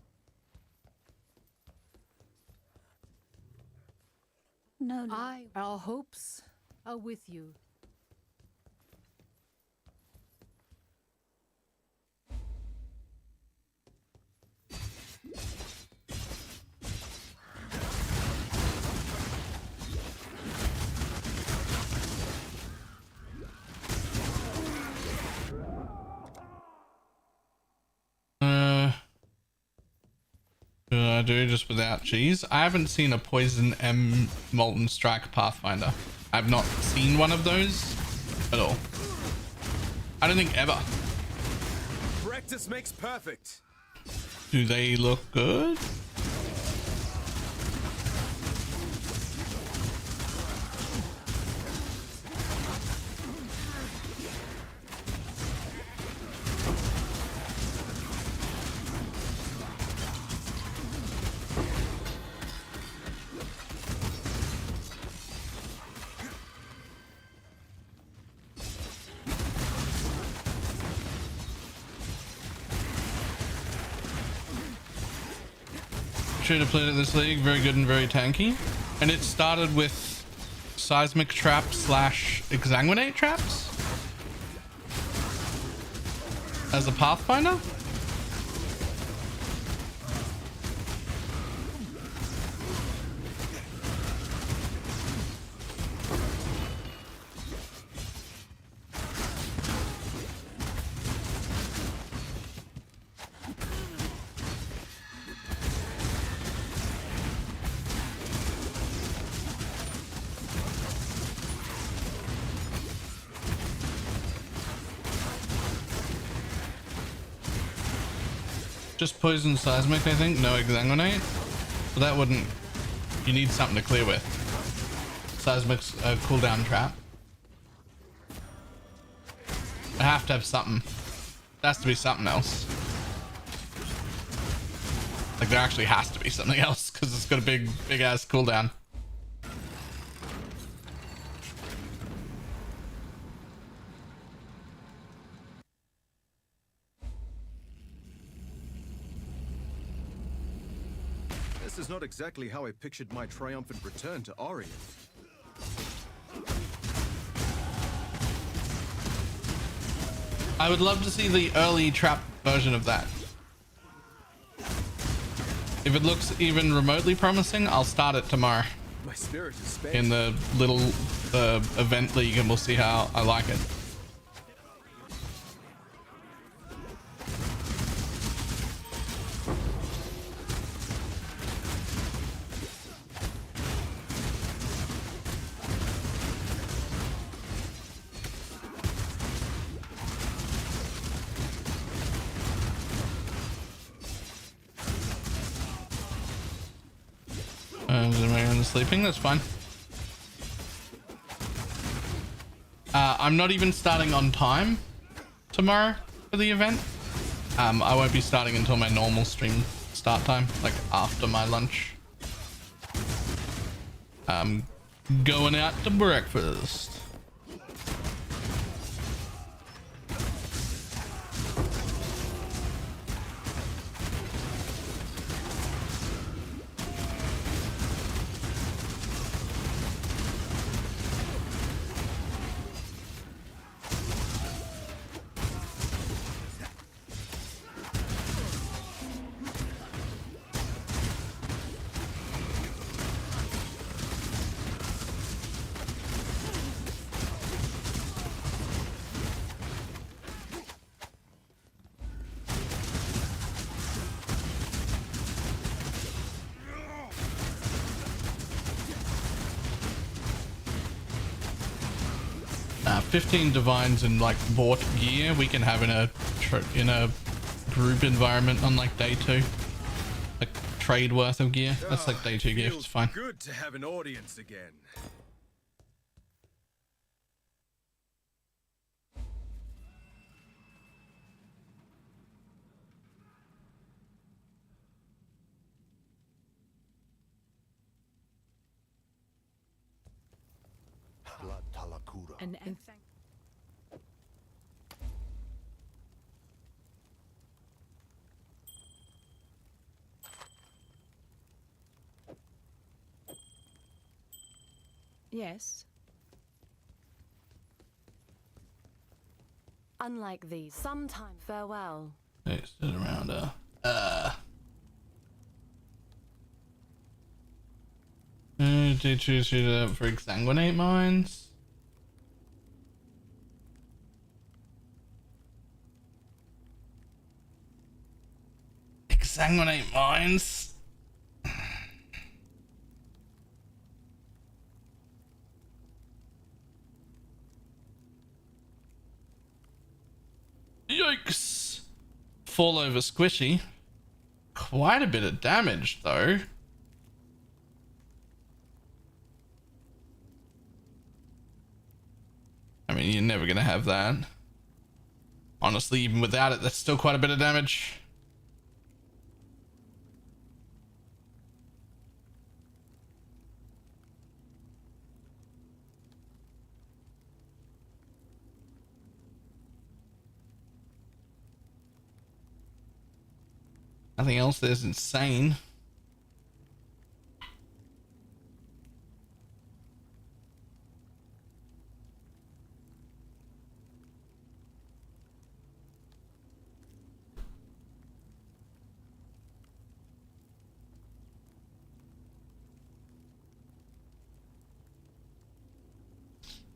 No. Our hopes are with you. Should I do just without cheese? I haven't seen a Poison M Molten Strike Pathfinder. I've not seen one of those at all. I don't think ever. Practice makes perfect. Do they look good? Should have played at this league, very good and very tanky. And it started with seismic trap / exsanguinate traps as a Pathfinder. Just poison seismic, I think. No exsanguinate. But that wouldn't. You need something to clear with. Seismic's a cooldown trap. I have to have something. There has to be something else. Like there actually has to be something else because it's got a big ass cooldown. This is not exactly how I pictured my triumphant return to Orient. I would love to see the early trap version of that. If it looks even remotely promising, I'll start it tomorrow. My spirit is spent. In the little event league, and we'll see how I like it. Sleeping, that's fine. I'm not even starting on time tomorrow for the event. I won't be starting until my normal stream start time, like after my lunch. I'm going out to breakfast. Nah, 15 divines and like bought gear we can have in a group environment on like day 2. Like trade worth of gear. That's like day 2 gear. It's fine. Good to have an audience again. Yes. Unlike these, sometime farewell. It's around her. Did you choose for exsanguinate mines? Exsanguinate mines? Yikes! Fall over squishy. Quite a bit of damage though. I mean, you're never gonna have that. Honestly, even without it, that's still quite a bit of damage. Nothing else there's insane.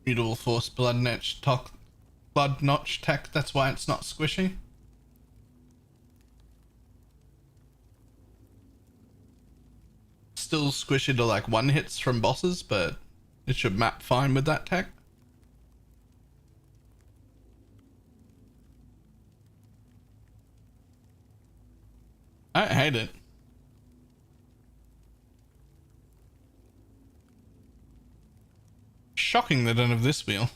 Mutable force blood notch tech, that's why it's not squishy. Still squishy to like one hits from bosses, but it should map fine with that tech. I don't hate it. Shocking they don't have this wheel.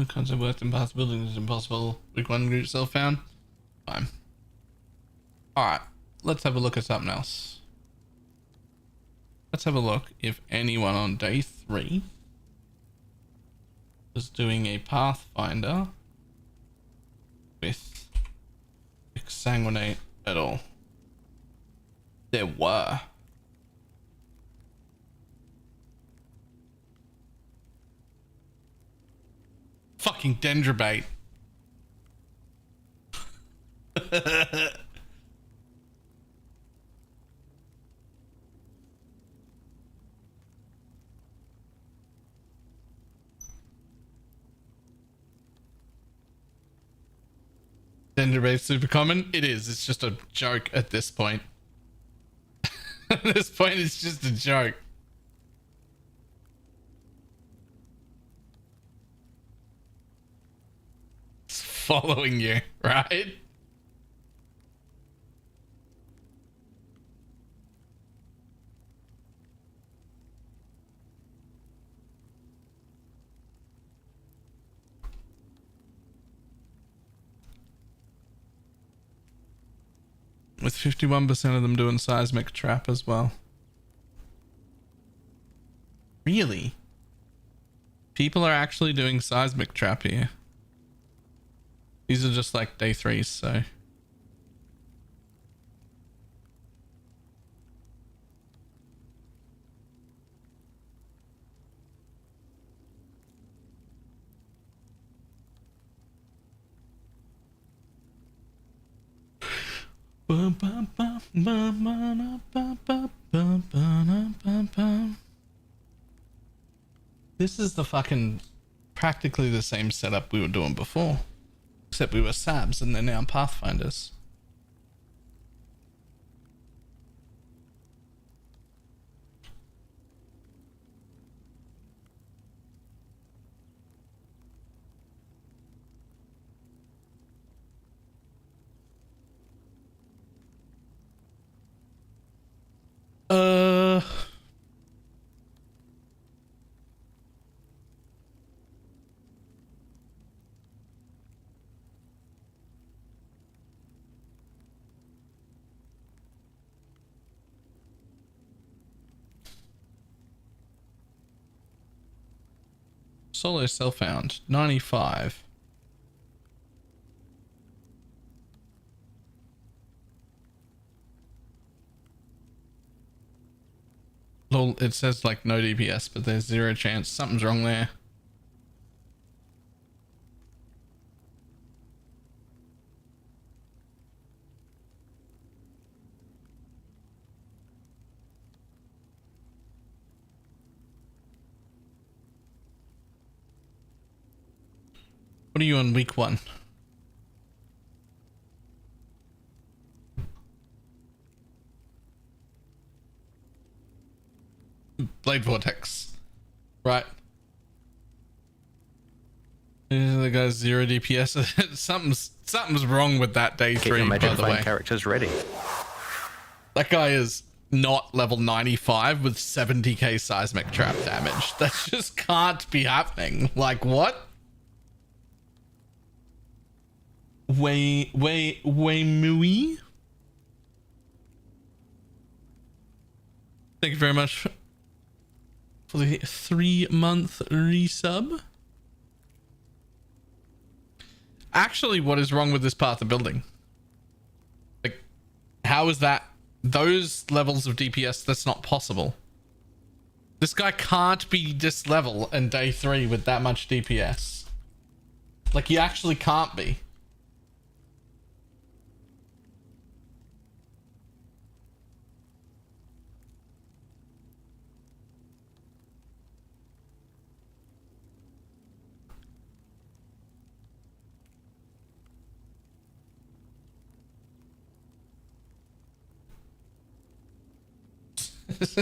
Concept worked, impossibility is impossible. Week one group self found. Fine. Alright, let's have a look at something else. Let's have a look if anyone on day 3 was doing a Pathfinder with exsanguinate at all. There were. Fucking Dendrobate. Dendrobate's super common. It is. It's just a joke at this point. At this point, it's just a joke. Following you, right? With 51% of them doing seismic trap as well. Really? People are actually doing seismic trap here. These are just like day 3s, so. This is the fucking practically the same setup we were doing before. Except we were Sabs and they're now Pathfinders. Solo self-found 95. Lol, it says like no DPS, but there's 0 chance. Something's wrong there. What are you on week 1? Blade Vortex. Right. The guy's 0 DPS. something's wrong with that day 3, Get your magic by the flame way. characters ready. That guy is not level 95 with 70k seismic trap damage. That just can't be happening. Like, what? Way Mui. Thank you very much for the 3-month resub. Actually, what is wrong with this part of the building? Like, how is that those levels of DPS? That's not possible. This guy can't be this level in day 3 with that much DPS. Like, he actually can't be.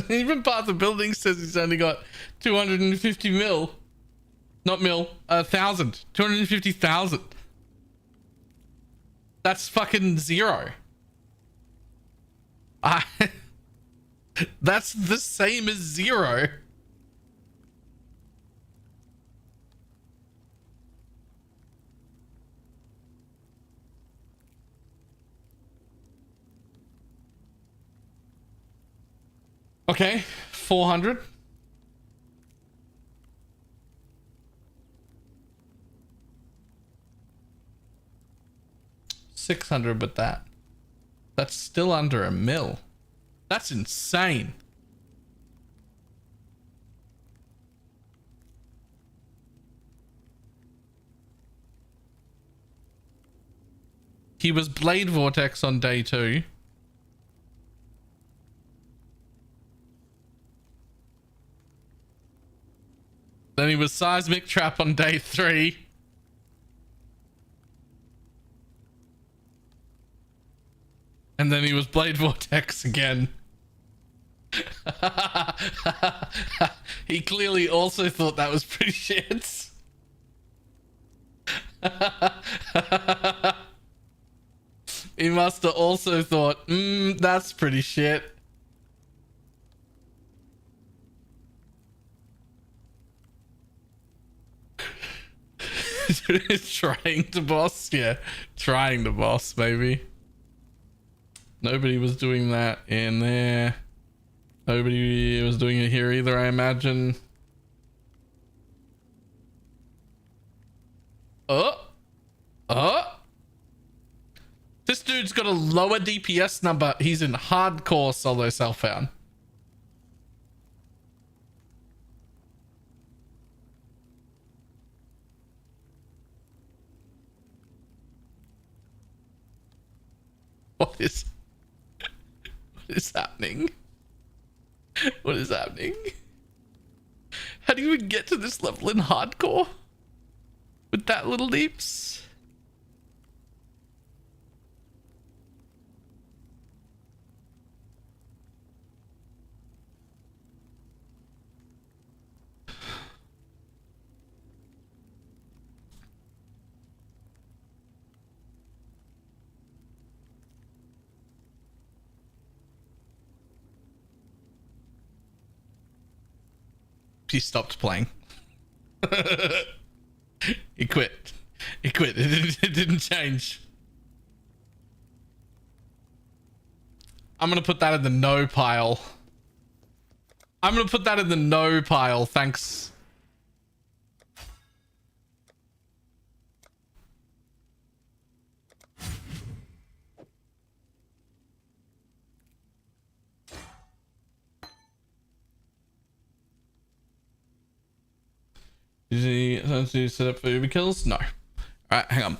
Even part of the building says he's only got 250 mil. Not mil, 1,000. 250,000. That's fucking 0. That's the same as 0. Okay, 400. $600, but that's still under a mil. That's insane. He was Blade Vortex on day 2. Then he was Seismic Trap on day 3. And then he was Blade Vortex again. He clearly also thought that was pretty shit. He must have also thought, that's pretty shit. Trying to boss, yeah. Trying to boss, maybe. Nobody was doing that in there. Nobody was doing it here either, I imagine. This dude's got a lower DPS number. He's in hardcore solo self-found. What is happening? What is happening? How do you even get to this level in hardcore? With that little leaps? He stopped playing. He quit. He quit. It didn't change. I'm gonna put that in the no pile. I'm gonna put that in the no pile. Thanks. Time to set up for Uber kills? No. Alright, hang on.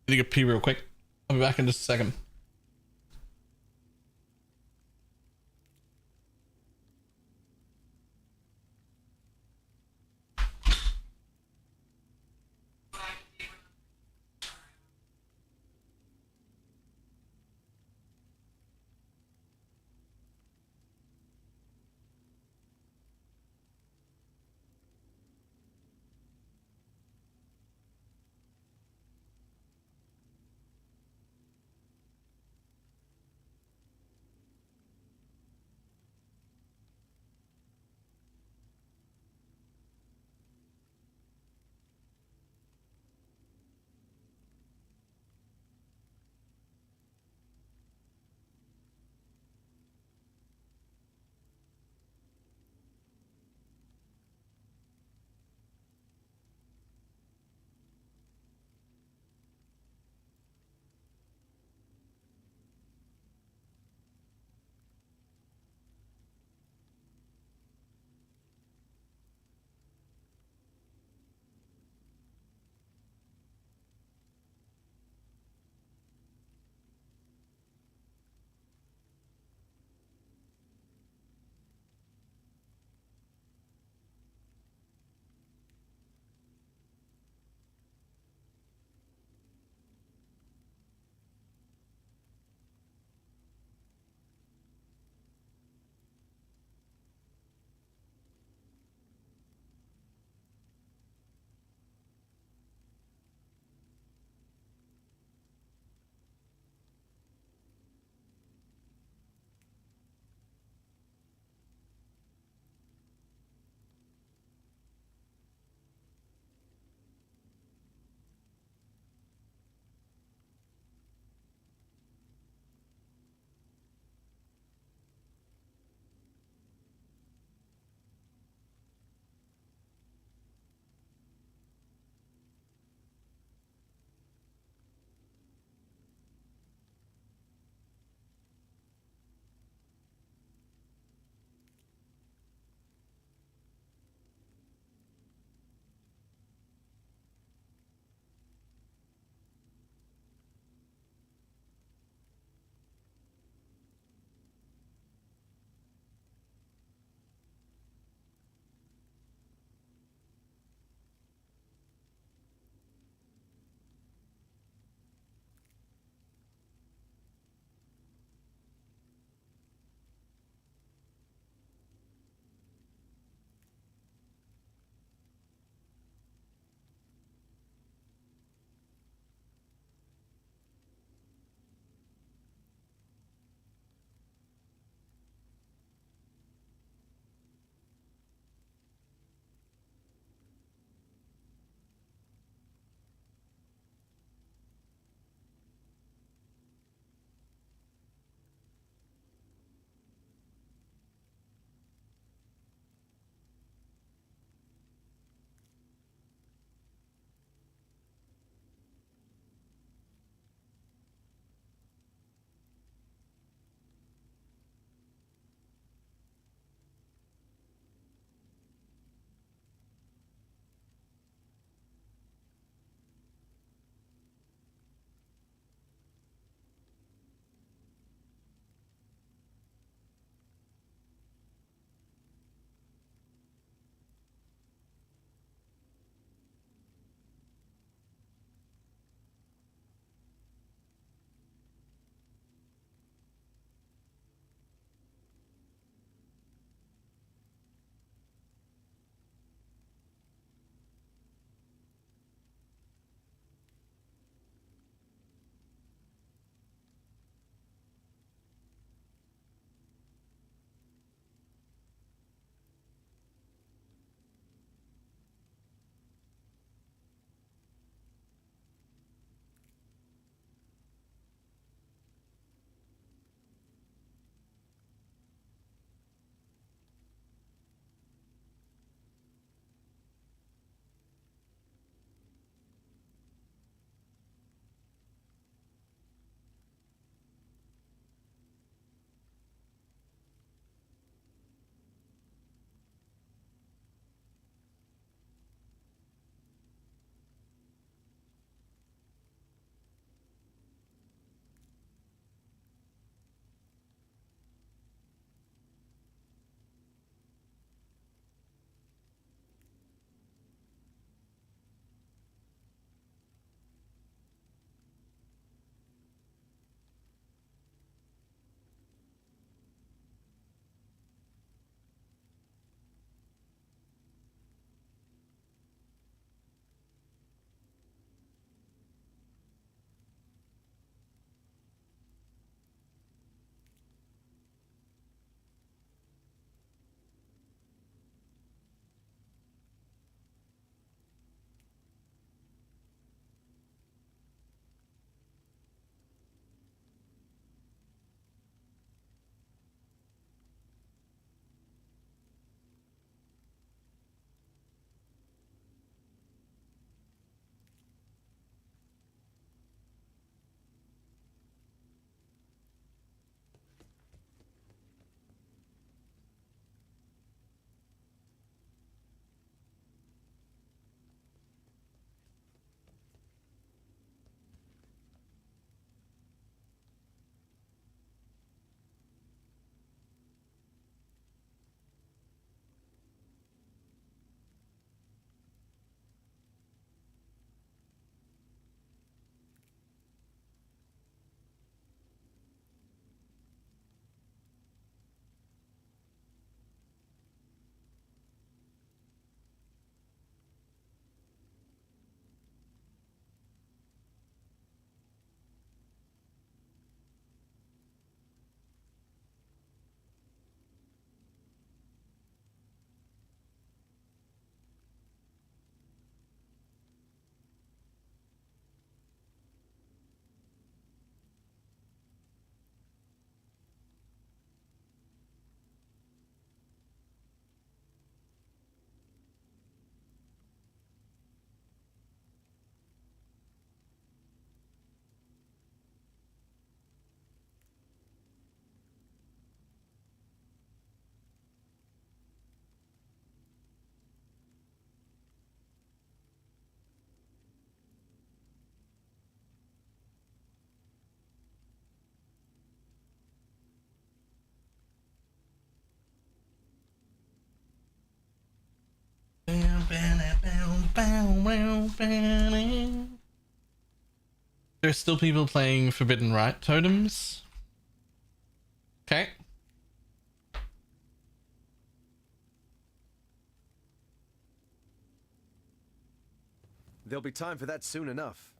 Need to get pee real quick. I'll be back in just a second. There's still people playing Forbidden Right totems. Okay. There'll be time for that soon enough.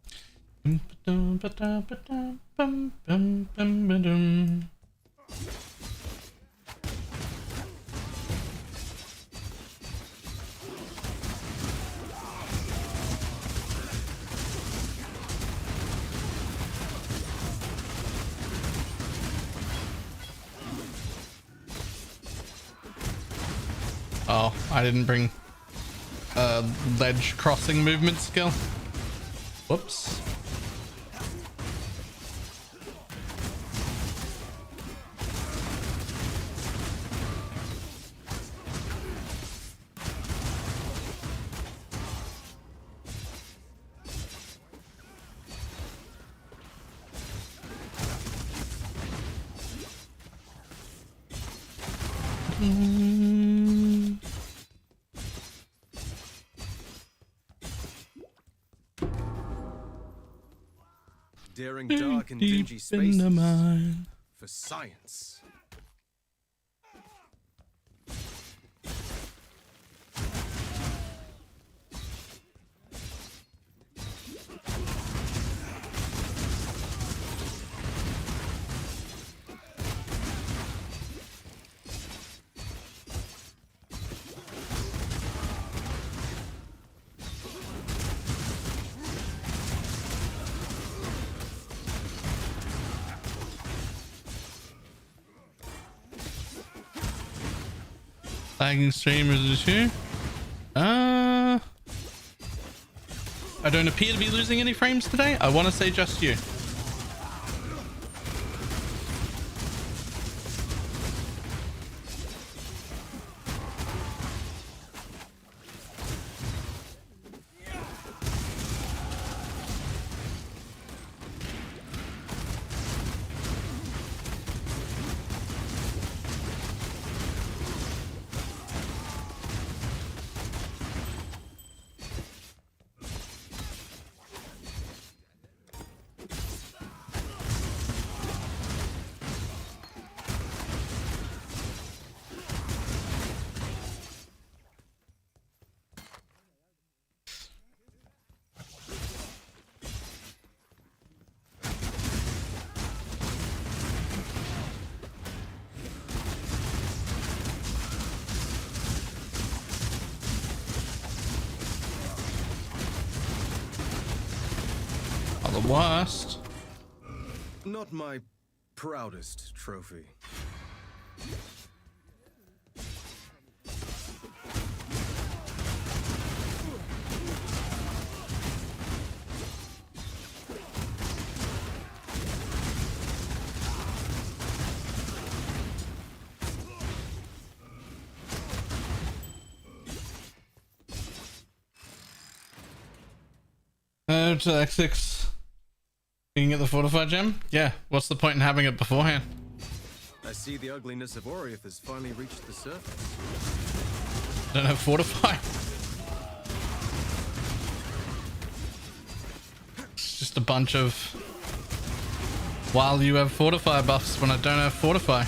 Oh, I didn't bring ledge crossing movement skill. Whoops. Daring dark and dingy spaces for science. Lagging streamers is here. I don't appear to be losing any frames today. I want to say just you. The worst. Not my proudest trophy. To X6. You can get the fortified gem? Yeah, what's the point in having it beforehand? I see the ugliness of Oriath has finally reached the surface. Don't have fortify. It's just a bunch of while you have fortify buffs when I don't have fortify.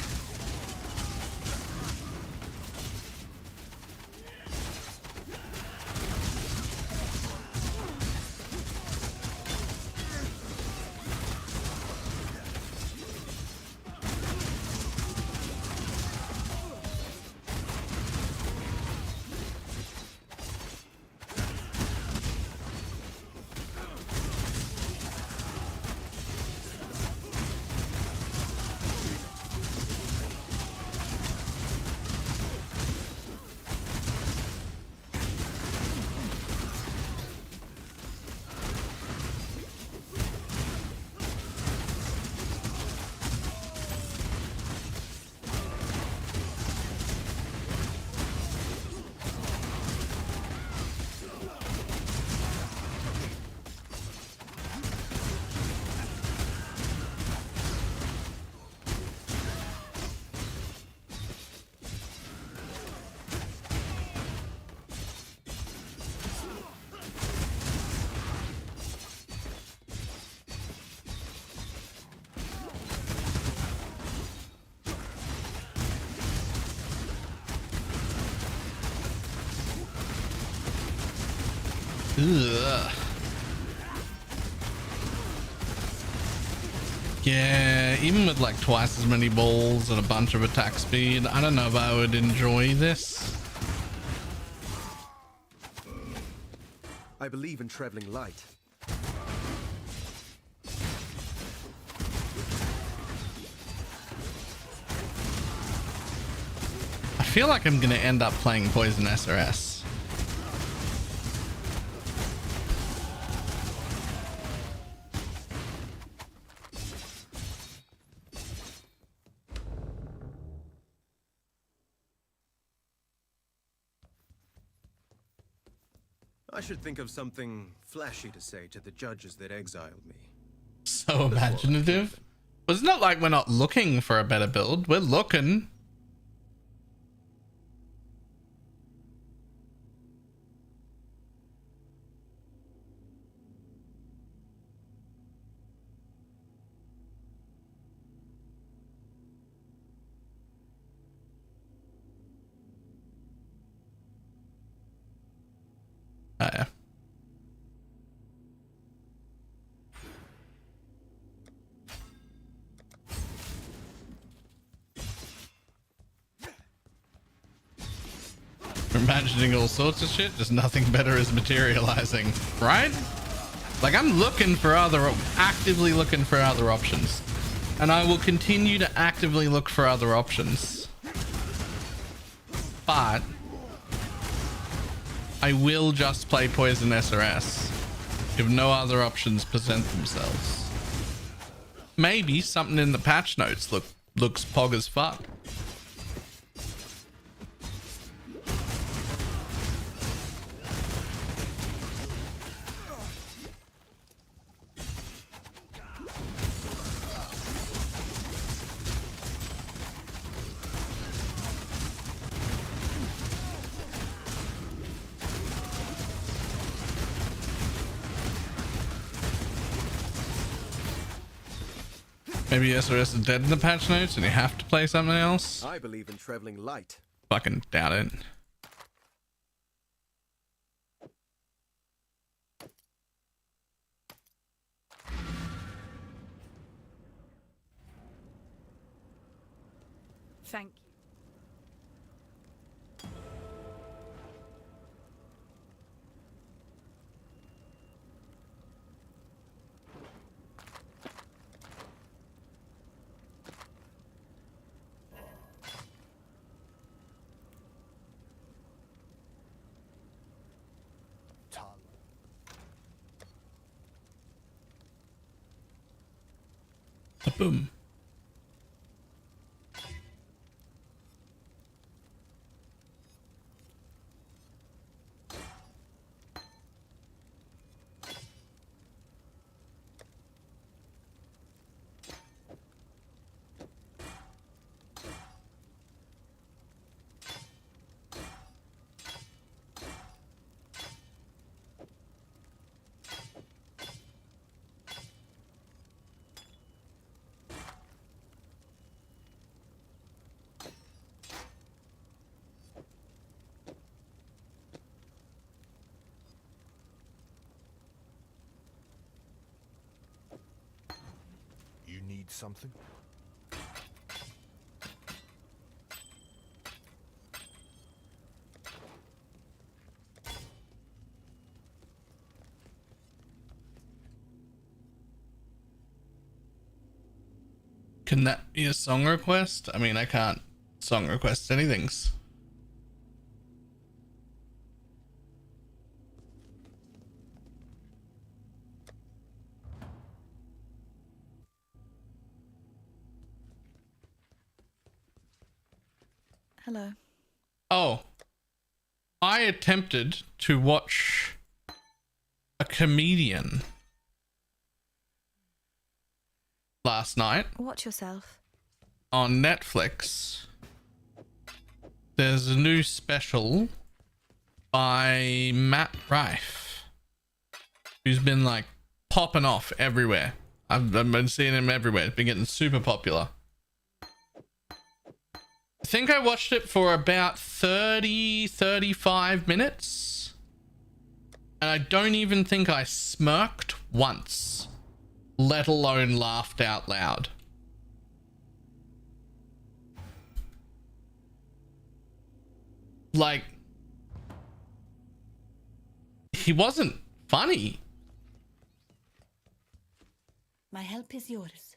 Ugh. Yeah, even with like twice as many balls and a bunch of attack speed, I don't know if I would enjoy this. I believe in traveling light. I feel like I'm gonna end up playing Poison SRS. I should think of something flashy to say to the judges that exiled me. So imaginative. But it's not like we're not looking for a better build. We're looking. Oh, yeah. We're imagining all sorts of shit, just nothing better is materializing, right? Like I'm looking for actively looking for other options. And I will continue to actively look for other options. But I will just play Poison SRS if no other options present themselves. Maybe something in the patch notes looks pog as fuck. Maybe SRS is dead in the patch notes and you have to play something else? I believe in traveling light. Fucking doubt it. Thank you. Boom. Need something? Can that be a song request? I mean, I can't song request anythings. Hello. Oh. I attempted to watch a comedian last night. Watch yourself. On Netflix. There's a new special by Matt Rife, who's been like popping off everywhere. I've been seeing him everywhere. It's been getting super popular. I think I watched it for about 35 minutes. And I don't even think I smirked once, let alone laughed out loud. Like, he wasn't funny. My help is yours.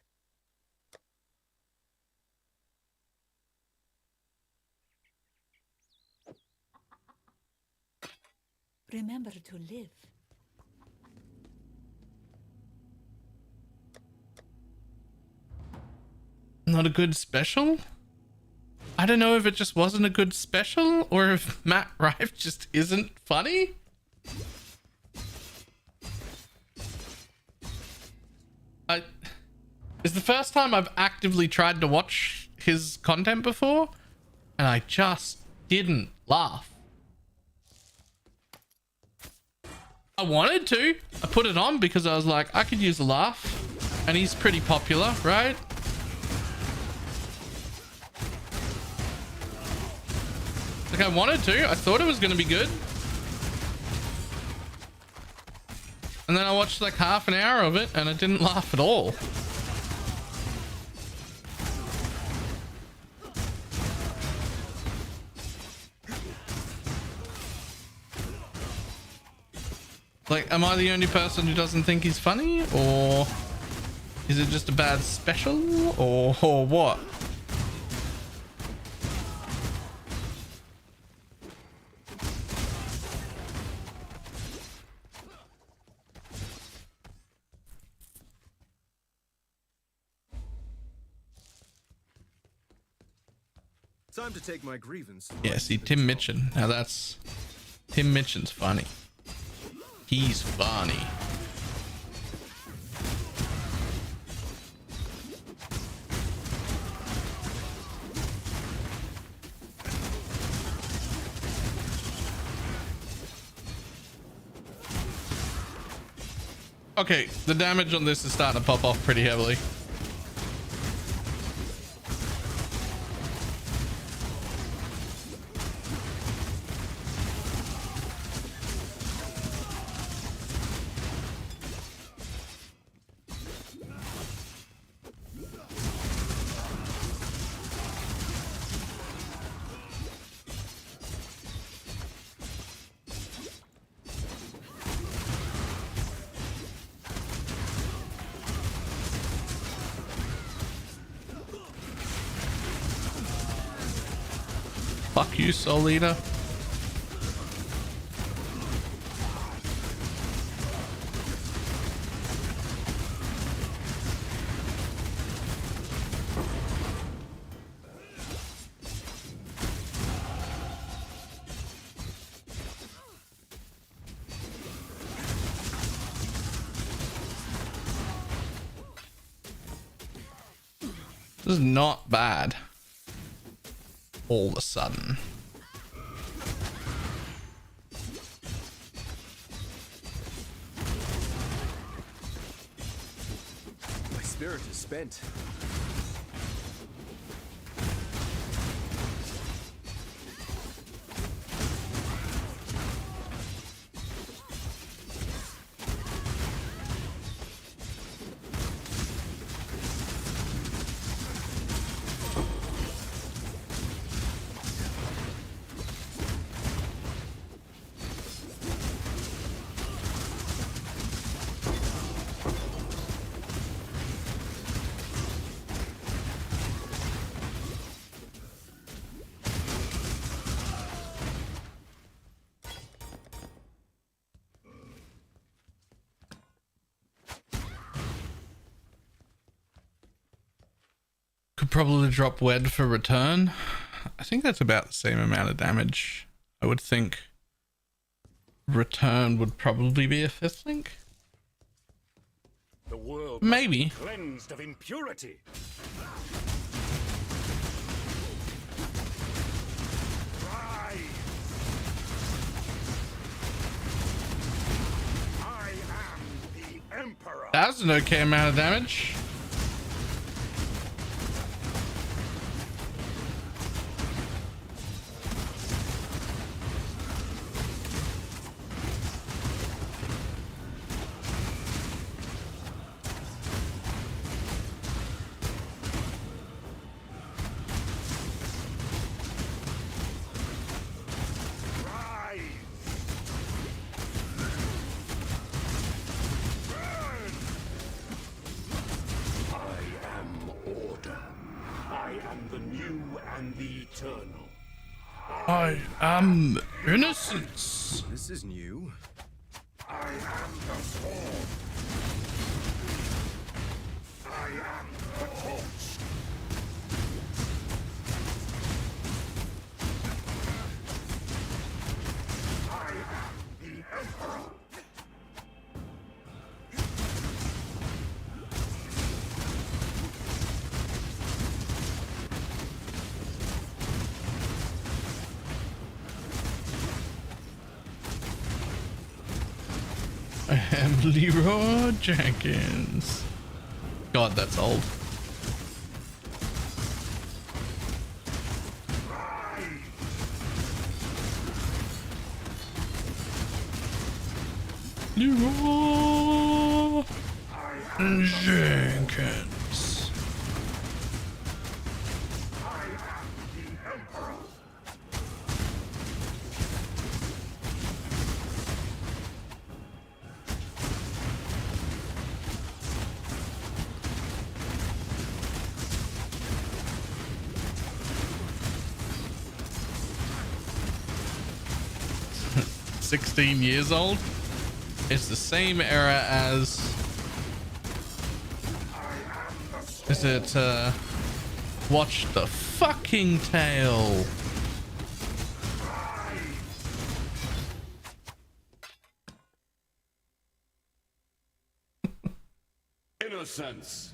Remember to live. Not a good special? I don't know if it just wasn't a good special or if Matt Rife just isn't funny. It's the first time I've actively tried to watch his content before, and I just didn't laugh. I wanted to. I put it on because I was like, I could use a laugh, and he's pretty popular, right? Like, I wanted to. I thought it was going to be good. And then I watched like half an hour of it and I didn't laugh at all. Like, am I the only person who doesn't think he's funny? Or is it just a bad special? Or what? Time to take my grievance. Yeah, see, Tim Mitchin. Now that's... Tim Mitchin's funny. He's funny. Okay, the damage on this is starting to pop off pretty heavily. Fuck you, Soul Eater. This is not bad. All of a sudden. My spirit is spent. Could probably drop Wed for return. I think that's about the same amount of damage. I would think return would probably be a 5th link. The world maybe cleansed of impurity. Rise. I am the Emperor. That's an okay amount of damage. am the new and the eternal. I am innocence. This is new. I am the sword. I am the torch. I am the Emperor. I am Leroy Jenkins. God, that's old. Leroy Jenkins. I am the Emperor. 16 years old. It's the same era as. Is it Watch the fucking tail? Innocence.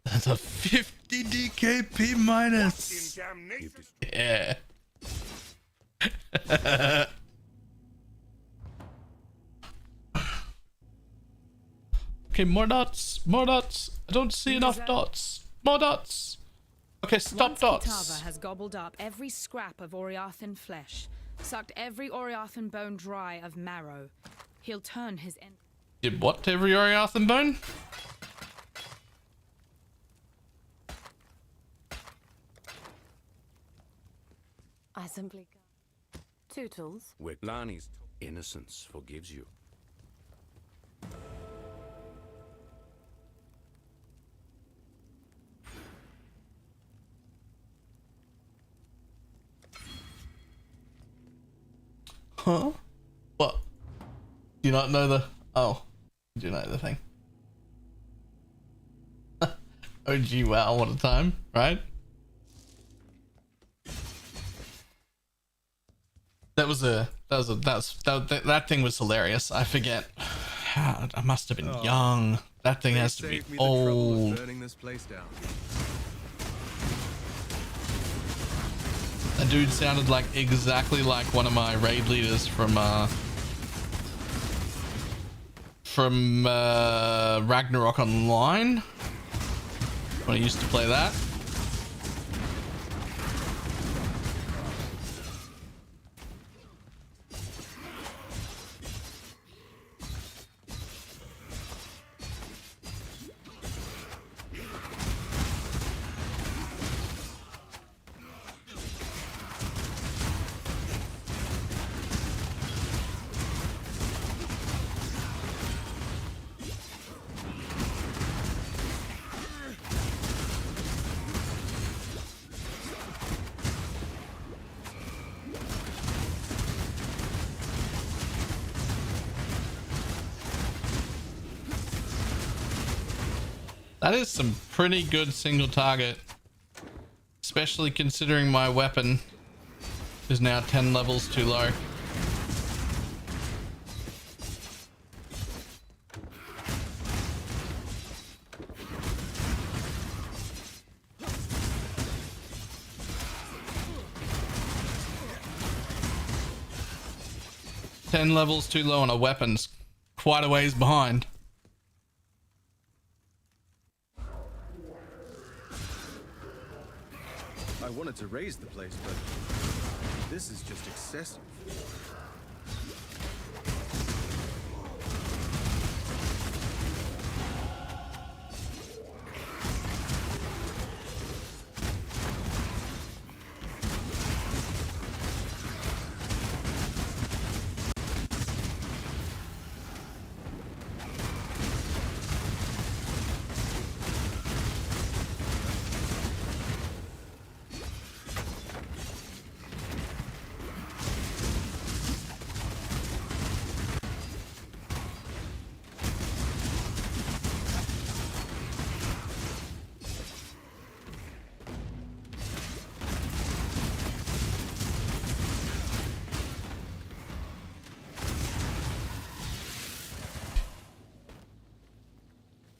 That's a 50 DKP minus. Yeah. Okay, more dots. More dots. I don't see enough dots. More dots. Okay, stop Once dots. Kitava has gobbled up every scrap of Oriathan flesh, sucked every Oriathan bone dry of marrow, he'll turn his end. Did what to every Oriathan bone? I simply go. Tootles. Wiklani's innocence forgives you. Huh? What? Do you not know the... Oh. Do you know the thing? Oh gee, wow, what a time, right? That thing was hilarious. I forget. I must have been young. That thing has to be old. Burning this place down. That dude sounded like exactly like one of my raid leaders from Ragnarok Online when I used to play that. That is some pretty good single target, especially considering my weapon is now 10 levels too low. Ten levels too low on a weapon's quite a ways behind. I wanted to raise the place, but this is just excessive.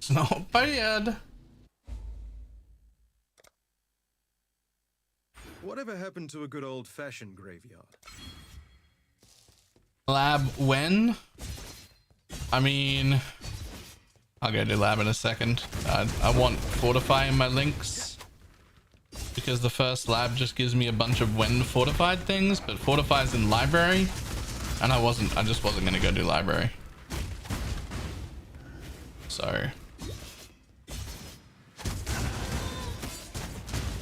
It's not bad. Whatever happened to a good old-fashioned graveyard? Lab when? I mean, I'll go do lab in a second. I want fortify in my links because the first lab just gives me a bunch of when fortified things, but fortifies in library, and I just wasn't gonna go do library.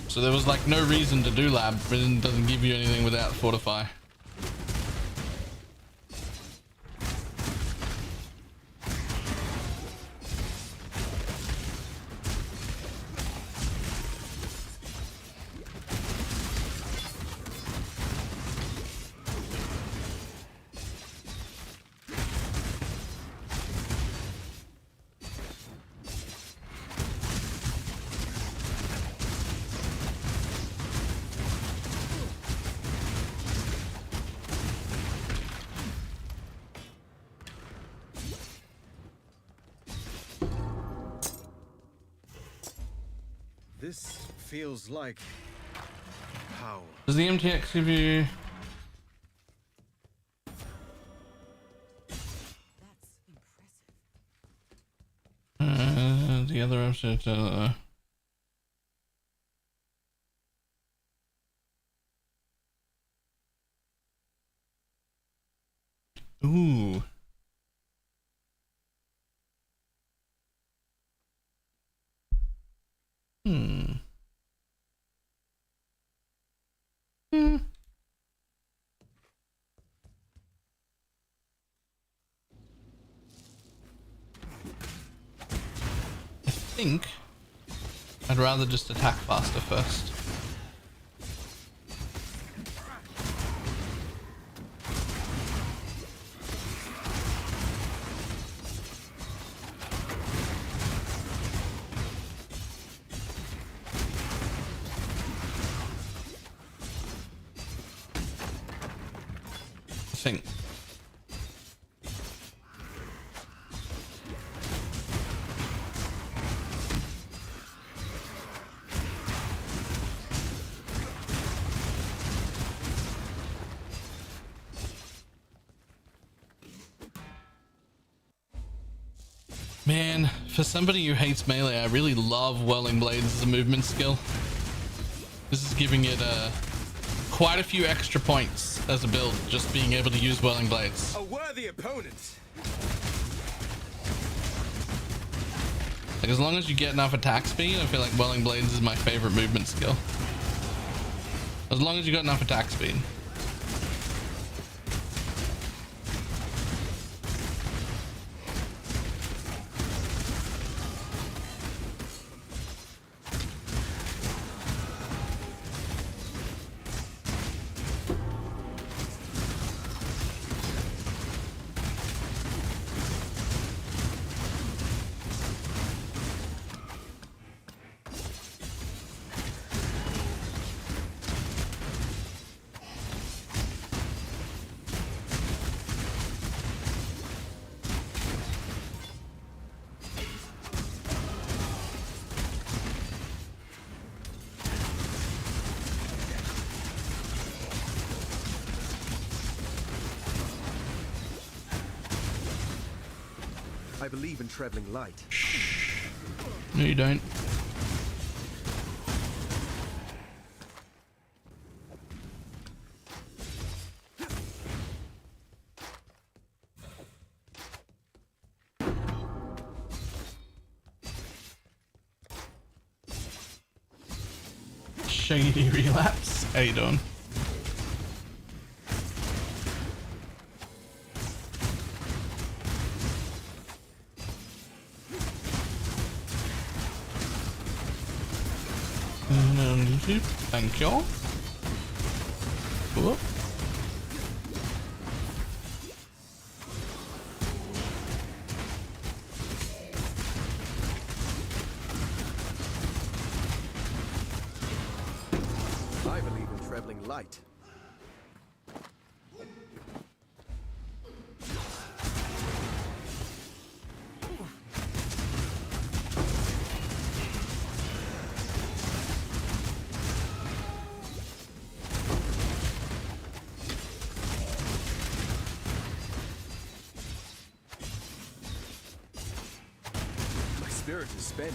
So there was like no reason to do lab. It doesn't give you anything without fortify. This feels like power. Does the MTX give you? The other episode. Ooh. I think I'd rather just attack faster first. I think. Man, for somebody who hates melee, I really love Whirling Blades as a movement skill. This is giving it quite a few extra points as a build, just being able to use Whirling Blades. A worthy opponent. Like, as long as you get enough attack speed, I feel like Whirling Blades is my favorite movement skill. As long as you got enough attack speed. I believe in traveling light. No, you don't. Shady relapse. How you doing? Thank you. Whoop. I believe in traveling light. spirit is spent.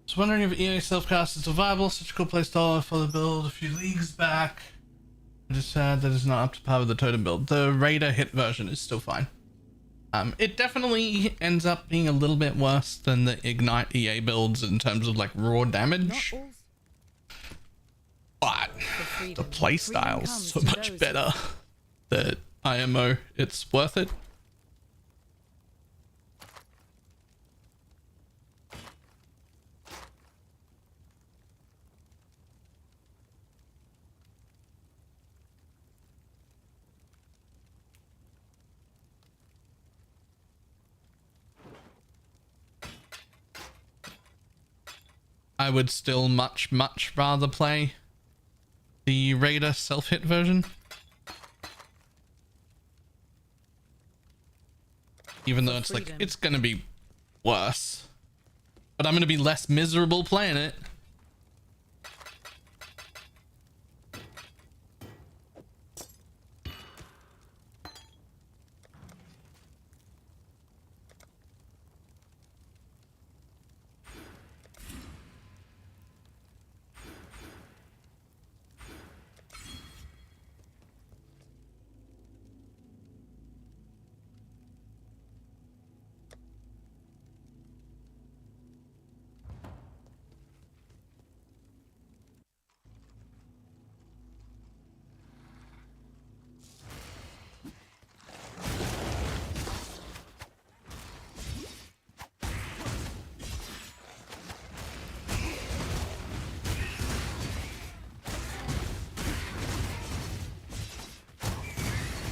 Just wondering if EA self-cast is still viable. Such a cool playstyle for the build a few leagues back. I'm just sad that it's not up to par with the totem build. The Raider hit version is still fine. It definitely ends up being a little bit worse than the Ignite EA builds in terms of like raw damage. But the playstyle's so much better that IMO, it's worth it. I would still much rather play the Raider self-hit version. Even though it's like, it's gonna be worse. But I'm gonna be less miserable playing it.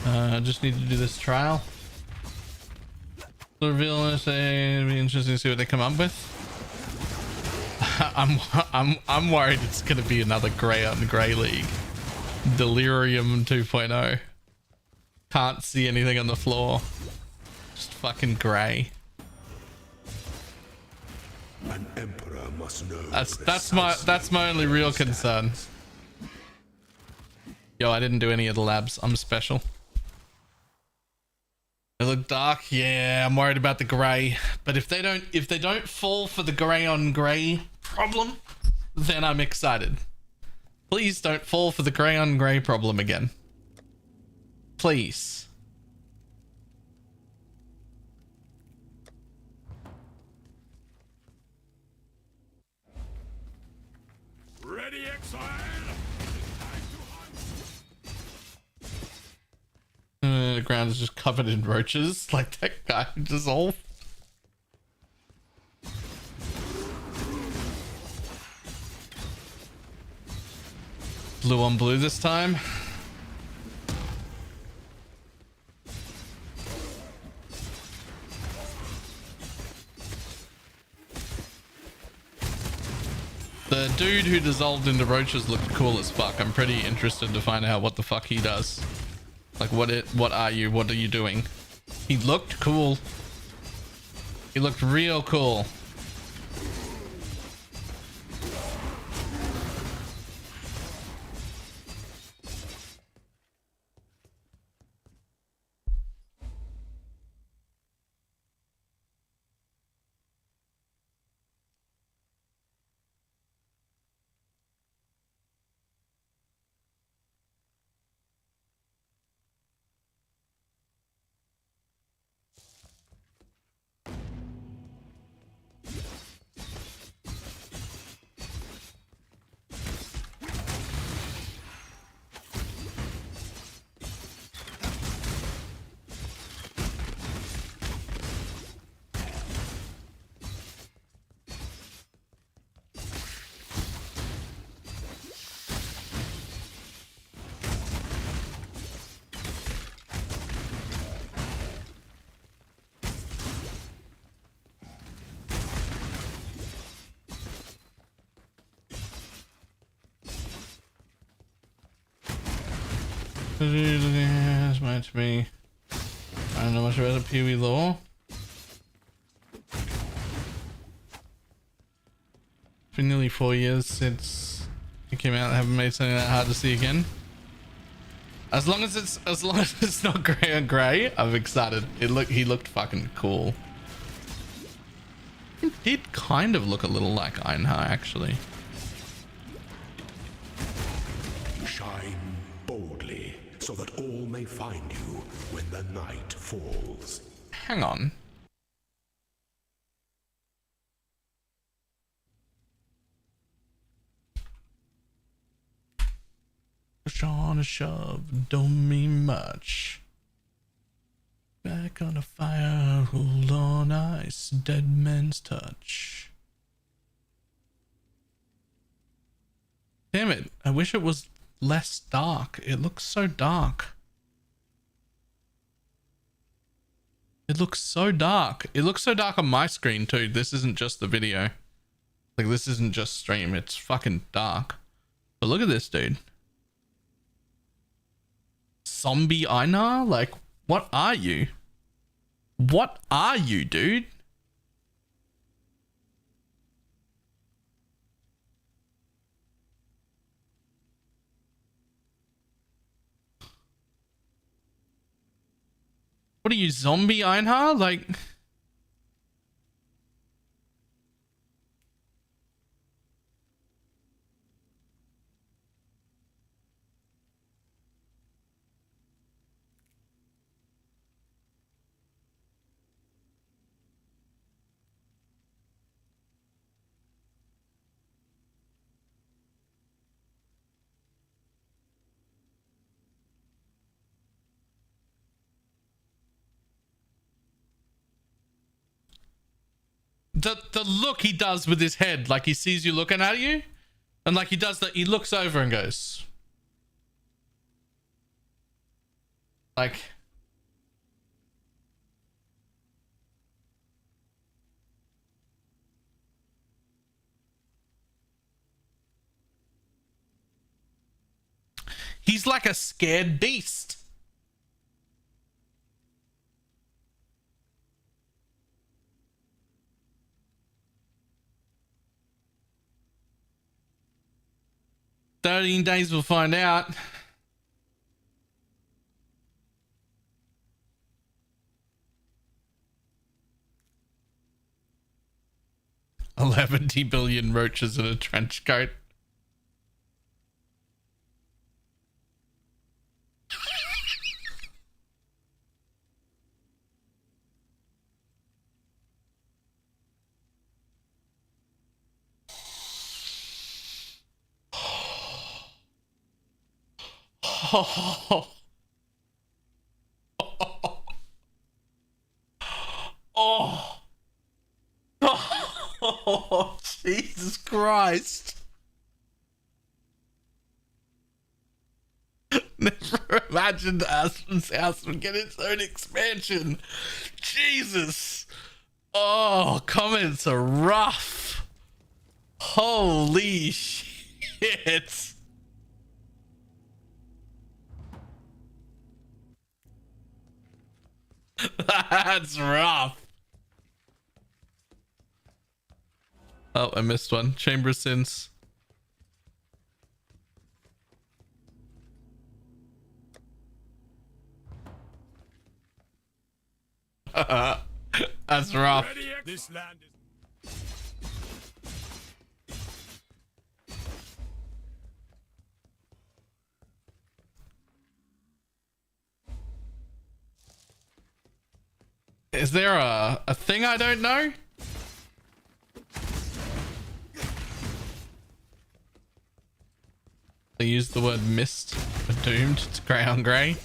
I just need to do this trial. The reveal, it'd be interesting to see what they come up with. I'm worried it's gonna be another grey on grey league. Delirium 2.0. Can't see anything on the floor. Just fucking grey. An emperor must know. That's my only real concern. Yo, I didn't do any of the labs. I'm special. They look dark. Yeah, I'm worried about the grey. But if they don't fall for the grey on grey problem, then I'm excited. Please don't fall for the grey on grey problem again. Please. Ready, exile. The ground is just covered in roaches, like that guy who dissolved. Blue on blue this time. The dude who dissolved into roaches looked cool as fuck. I'm pretty interested to find out what the fuck he does. Like, what are you doing? He looked cool. He looked real cool. This might be. I don't know much about the PoE lore. It's been nearly 4 years since it came out. I haven't made something that hard to see again. As long as it's not grey on grey, I'm excited. He looked fucking cool. He did kind of look a little like Einhar, actually. Shine boldly, so that all may find you when the night falls. Hang on. Push on a shove, don't mean much. Back on the fire, hold on ice, dead man's touch. Damn it, I wish it was less dark. It looks so dark. It looks so dark. It looks so dark on my screen too. This isn't just the video. Like, this isn't just stream. It's fucking dark. But look at this, dude. Zombie Einar? Like, what are you? What are you, dude? What are you, zombie Einhar? Like... The look he does with his head, like he sees you looking at you, and like he does that, he looks over and goes like, he's like a scared beast. "13 days we'll find out." $11 billion roaches in a trench coat. Oh. Oh. Oh, Jesus Christ. Never imagined Aspen's house would get its own expansion. Jesus. Oh, comments are rough. Holy shit. That's rough. Oh, I missed one. Chamber of Sins. That's rough. This land is... Is there a thing I don't know? They use the word mist for doomed. It's grey on grey.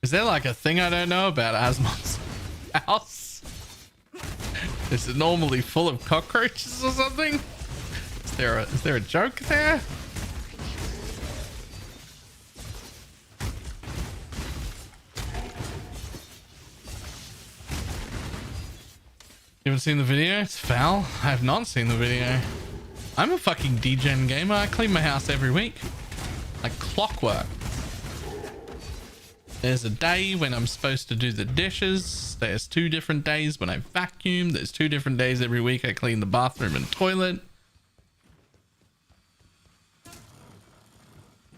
Is there like a thing I don't know about Asmon's house? Is it normally full of cockroaches or something? Is there a joke there? You haven't seen the video? It's foul. I have not seen the video. I'm a fucking degen gamer. I clean my house every week. Like clockwork. There's a day when I'm supposed to do the dishes. There's 2 different days when I vacuum. There's 2 different days every week I clean the bathroom and toilet.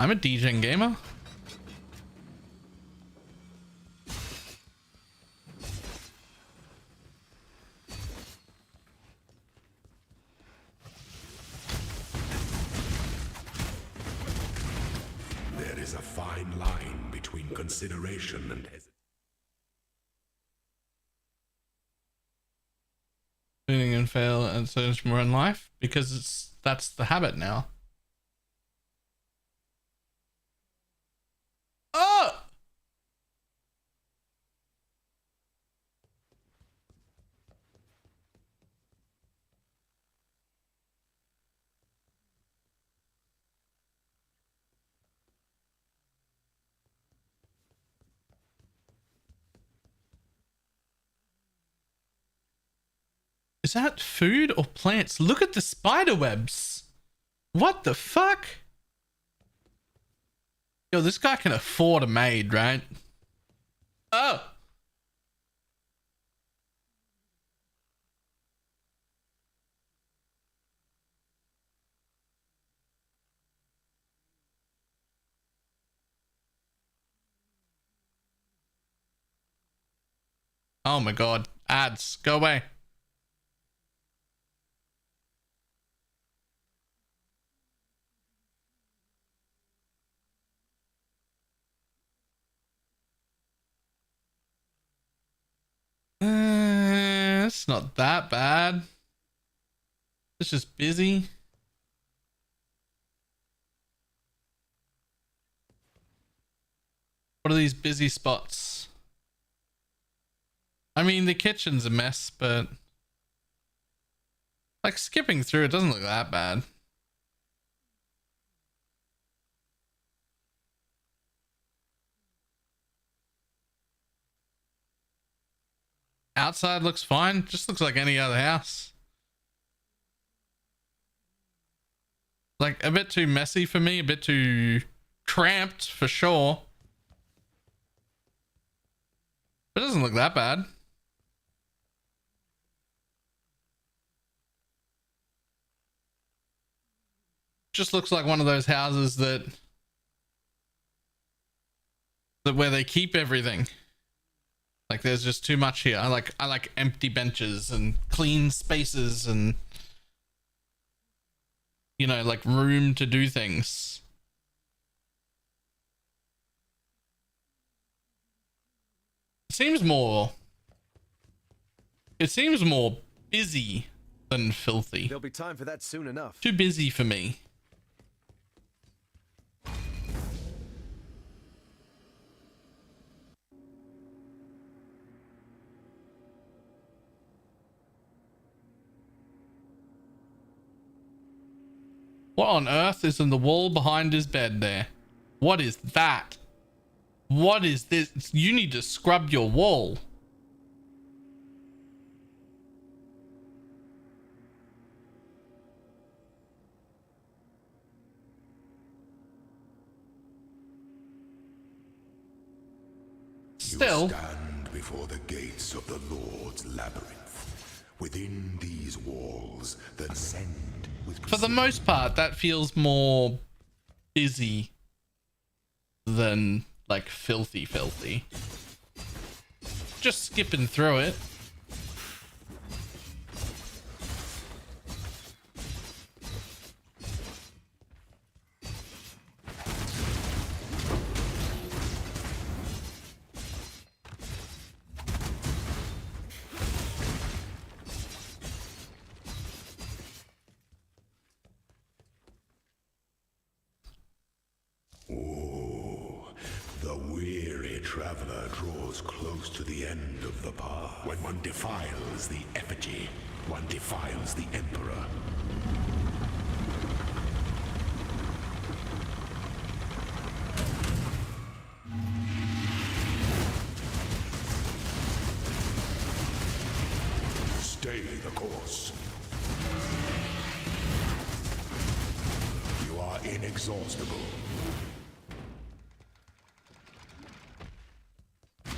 I'm a DJing gamer. There is a fine line between consideration and hesitation. Winning and fail and so much more in life because that's the habit now. Oh! Is that food or plants? Look at the spider webs. What the fuck? Yo, this guy can afford a maid, right? Oh. Oh my god. Ads. Go away. It's not that bad. It's just busy. What are these busy spots? I mean, the kitchen's a mess, but like skipping through it doesn't look that bad. Outside looks fine. Just looks like any other house. Like a bit too messy for me, a bit too cramped for sure. But it doesn't look that bad. Just looks like one of those houses that where they keep everything. Like there's just too much here. I like empty benches and clean spaces and, you know, like room to do things. It seems more busy than filthy. There'll be time for that soon enough. Too busy for me. What on earth is in the wall behind his bed there? What is that? What is this? You need to scrub your wall. Still. You stand before the gates of the Lord's labyrinth. Within these walls that ascend with For the most part, that feels more busy than like filthy. Just skipping through it. Traveler draws close to the end of the path. When one defiles the effigy, one defiles the Emperor. Stay the course. You are inexhaustible.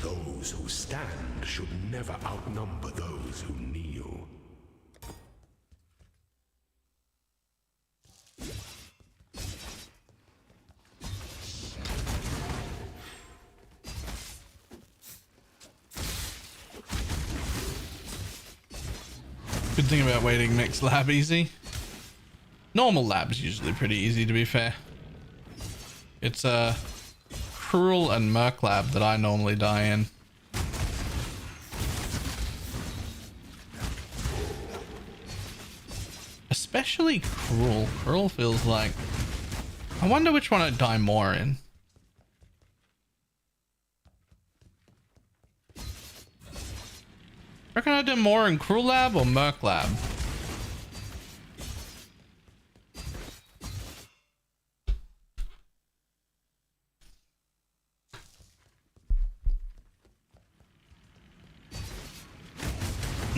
Those who stand should never outnumber those who kneel. Good thing about waiting makes lab easy. Normal lab's usually pretty easy, to be fair. It's a cruel and merc lab that I normally die in. Especially cruel. Cruel feels like... I wonder which one I'd die more in. Reckon I do more in Cruel Lab or Merc Lab?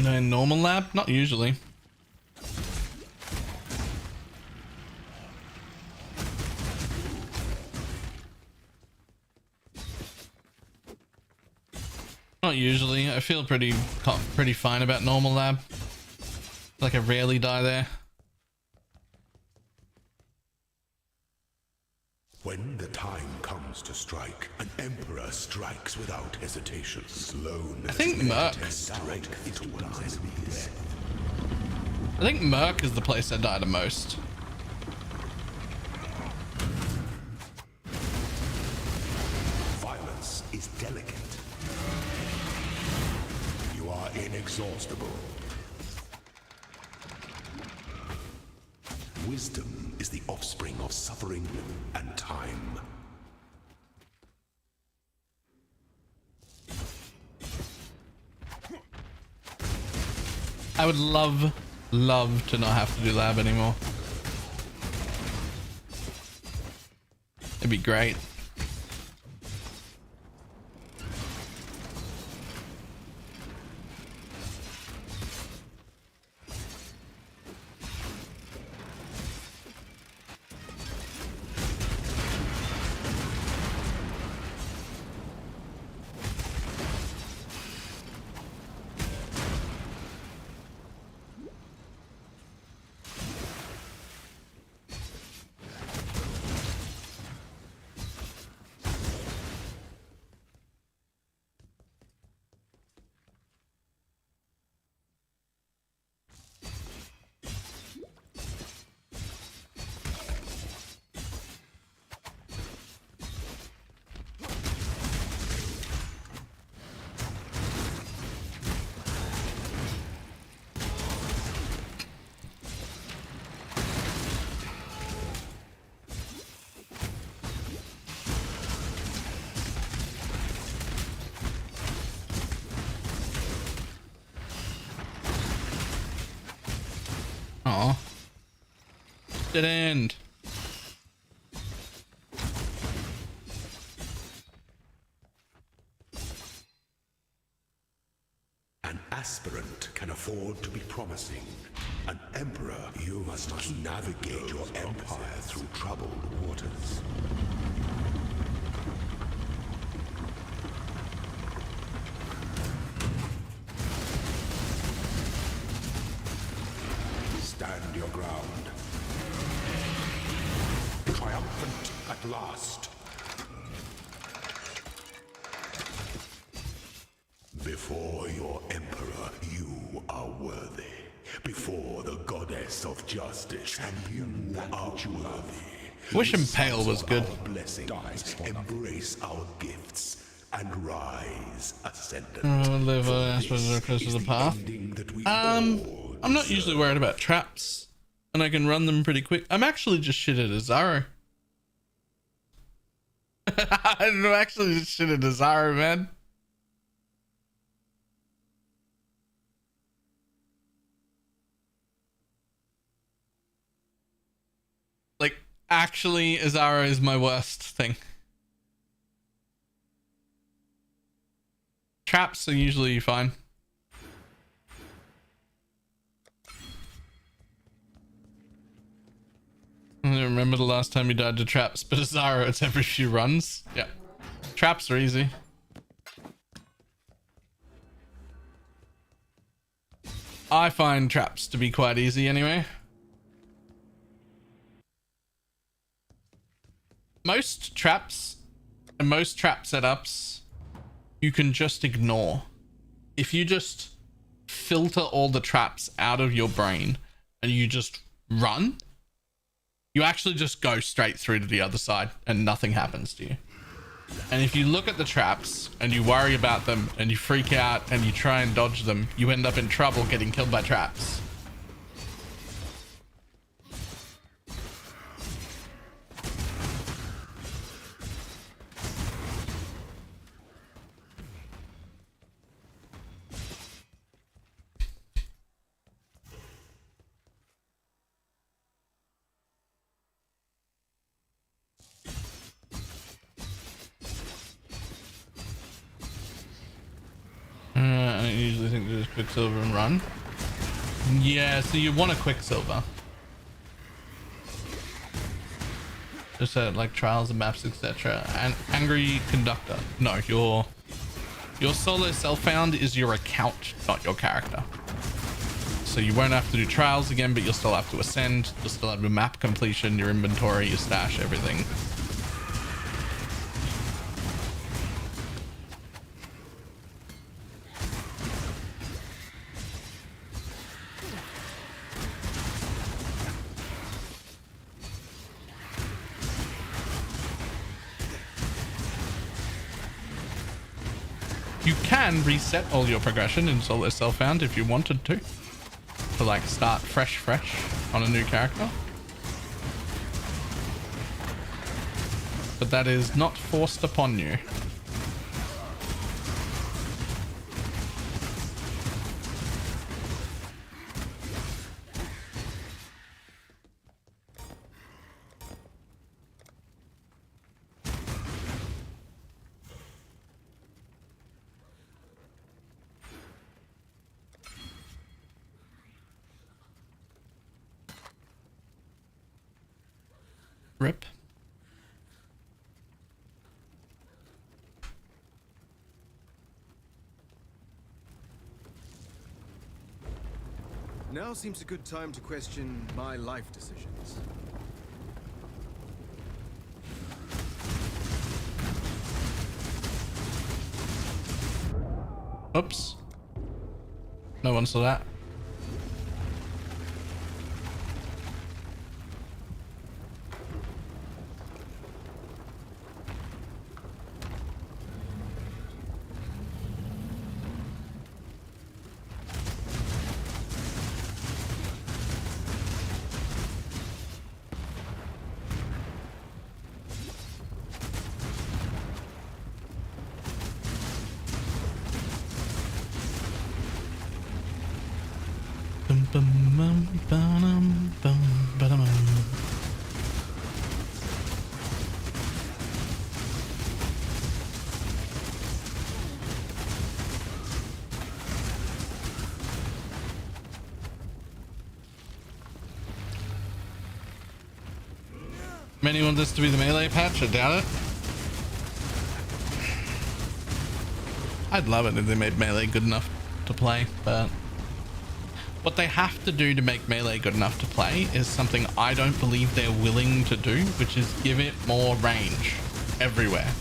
No, normal lab? Not usually. Not usually. I feel pretty fine about normal lab. Like I rarely die there. When the time comes to strike, an emperor strikes without hesitation. Sloan. I think Merc. I think Merc is the place I die the most. Violence is delicate. You are inexhaustible. Wisdom is the offspring of suffering and time. I would love to not have to do lab anymore. It'd be great. Aw. Dead end. An aspirant can afford to be promising. An emperor, you must navigate your empire through troubled waters. Stand your ground. Triumphant at last. Before your emperor, you are worthy. Before the goddess of justice, champion that are worthy. Wish Impale was good. Blessings, embrace our gifts, and rise, Ascendancy. Live aspects close to the path. I'm not usually worried about traps, and I can run them pretty quick. I'm actually just shit at Azaro. I'm actually just shit at Azaro, man. Like, actually, Azaro is my worst thing. Traps are usually fine. I don't remember the last time you died to traps, but Azaro, it's every few runs. Yeah. Traps are easy. I find traps to be quite easy anyway. Most traps and most trap setups you can just ignore. If you just filter all the traps out of your brain and you just run, you actually just go straight through to the other side and nothing happens to you. And if you look at the traps and you worry about them and you freak out and you try and dodge them, you end up in trouble getting killed by traps. I usually think there's Quicksilver and run. Yeah, so you want a Quicksilver. Just like trials and maps, etc. And Angry Conductor. No, your solo self-found is your account, not your character. So you won't have to do trials again, but you'll still have to ascend. You'll still have your map completion, your inventory, your stash, everything. You can reset all your progression in solo self-found if you wanted to like start fresh on a new character. But that is not forced upon you. Rip. Now seems a good time to question my life decisions. Oops. No one saw that. Many want this to be the melee patch. I doubt it. I'd love it if they made melee good enough to play, but what they have to do to make melee good enough to play is something I don't believe they're willing to do, which is give it more range everywhere.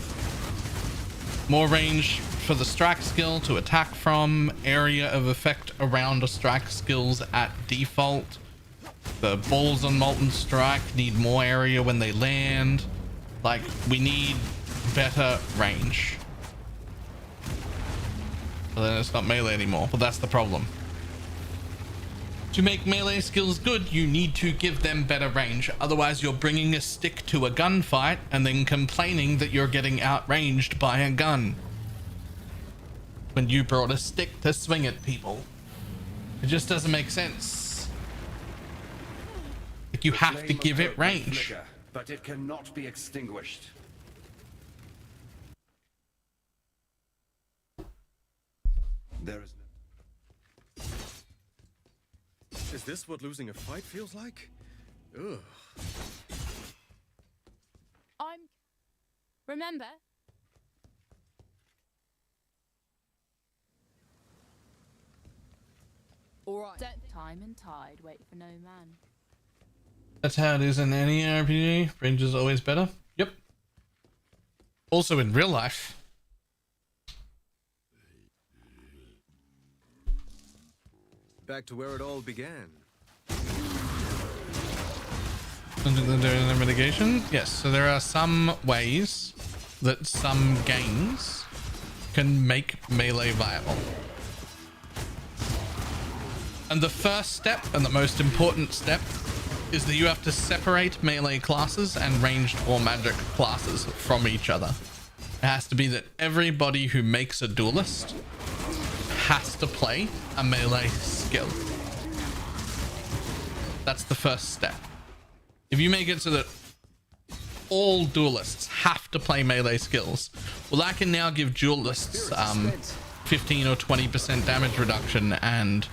More range for the strike skill to attack from, area of effect around a strike skills at default. The balls on Molten Strike need more area when they land. Like, we need better range. But then it's not melee anymore, but that's the problem. To make melee skills good, you need to give them better range. Otherwise, you're bringing a stick to a gunfight and then complaining that you're getting outranged by a gun when you brought a stick to swing at people. It just doesn't make sense. Like, you have to give it range. Flicker, but it cannot be extinguished. There is no... Is this what losing a fight feels like? Ugh. Remember? Alright. Time and tide wait for no man. That's how it is in any RPG. Range is always better. Yep. Also in real life. back to where it all began. The mitigation? Yes, so there are some ways that some games can make melee viable. And the first step, and the most important step, is that you have to separate melee classes and ranged or magic classes from each other. It has to be that everybody who makes a duelist has to play a melee skill. That's the first step. If you make it so that all duelists have to play melee skills, well, I can now give duelists 15 or 20% damage reduction and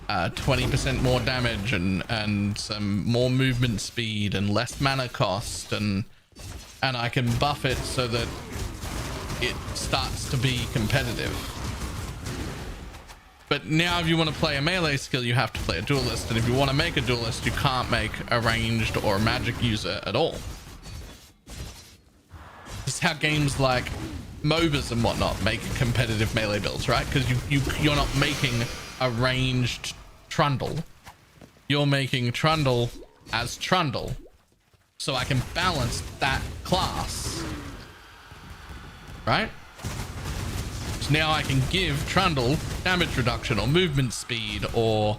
20% more damage and some more movement speed and less mana cost, and I can buff it so that it starts to be competitive. But now if you want to play a melee skill, you have to play a duelist, and if you want to make a duelist, you can't make a ranged or magic user at all. This is how games like MOBAs and whatnot make competitive melee builds, right? Because you're not making a ranged Trundle. You're making Trundle as Trundle. So I can balance that class. Right? So now I can give Trundle damage reduction or movement speed or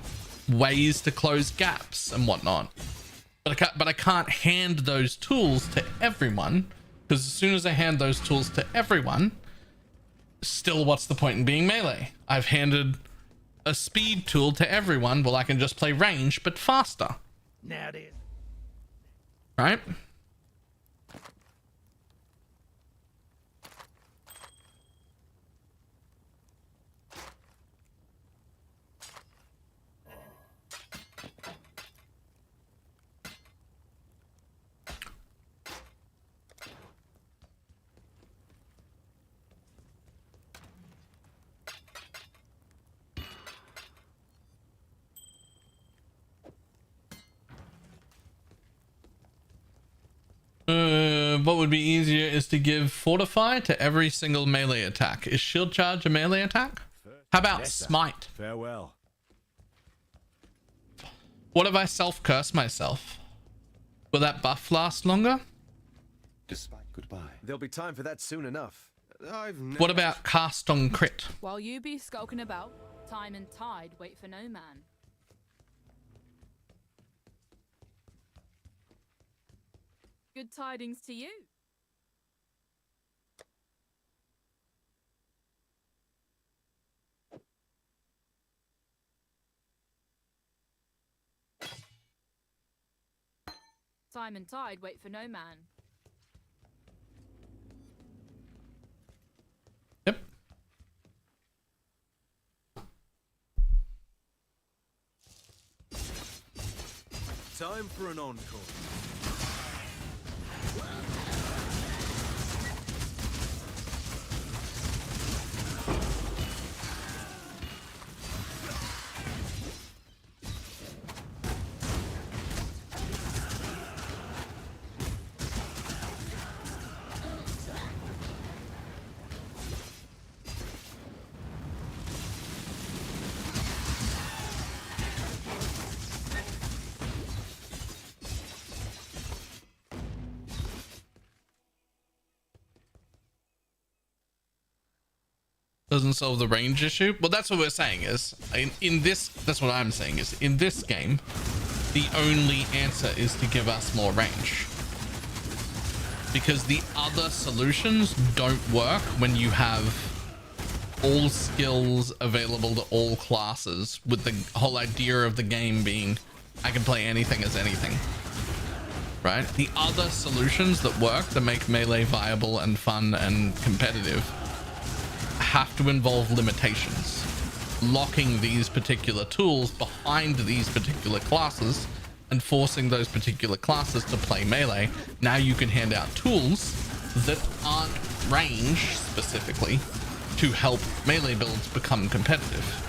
ways to close gaps and whatnot. But I can't hand those tools to everyone, because as soon as I hand those tools to everyone, still what's the point in being melee? I've handed a speed tool to everyone. Well, I can just play range, but faster. Now it is. Right? What would be easier is to give Fortify to every single melee attack. Is Shield Charge a melee attack? How about Smite? Farewell. What if I self-curse myself? Will that buff last longer? Despite goodbye. There'll be time for that soon enough. What about cast on crit? While you be skulking about, time and tide wait for no man. Good tidings to you. Time and tide wait for no man. Yep. Time for an encore. Doesn't solve the range issue. Well, that's what we're saying is in this, that's what I'm saying is in this game, the only answer is to give us more range, because the other solutions don't work when you have all skills available to all classes, with the whole idea of the game being I can play anything as anything, right? The other solutions that work, that make melee viable and fun and competitive, have to involve limitations, locking these particular tools behind these particular classes and forcing those particular classes to play melee. Now you can hand out tools that aren't range specifically to help melee builds become competitive.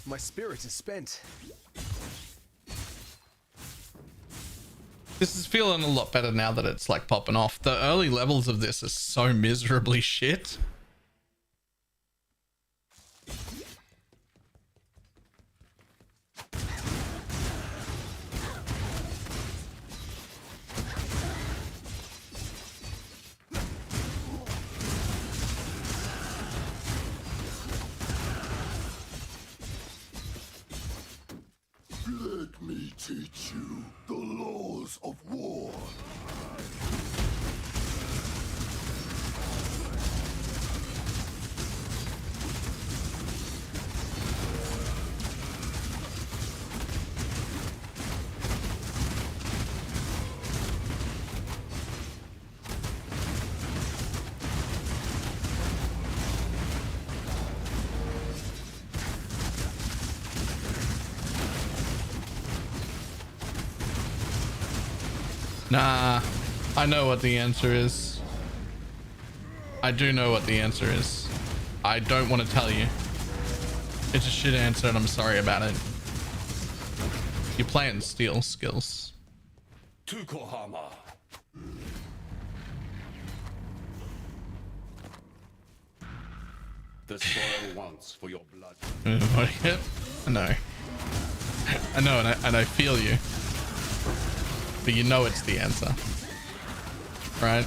My spirit is spent. This is feeling a lot better now that it's like popping off. The early levels of this are so miserably shit. Let me teach you the laws of war. Nah, I know what the answer is. I do know what the answer is. I don't want to tell you. It's a shit answer and I'm sorry about it. You're playing steel skills. Tukohama. The soil wants for your blood. Yep, I know. I know, and I feel you. But you know it's the answer, right?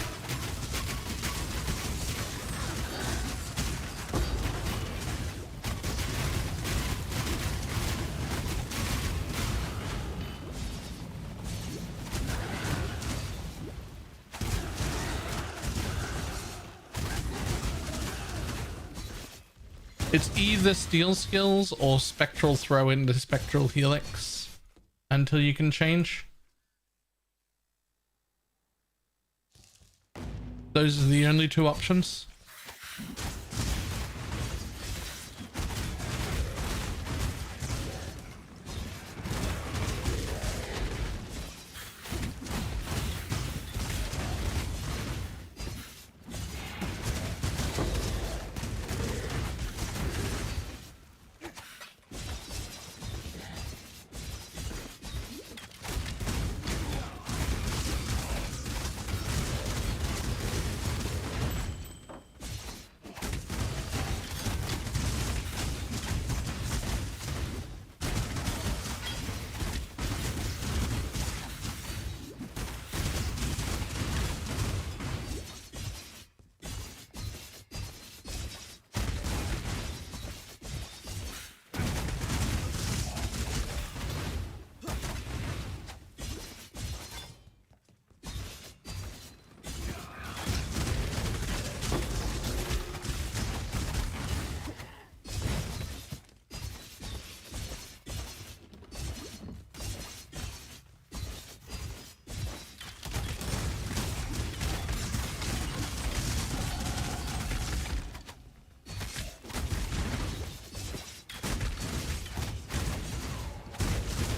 It's either steel skills or spectral throw into spectral helix until you can change. Those are the only two options.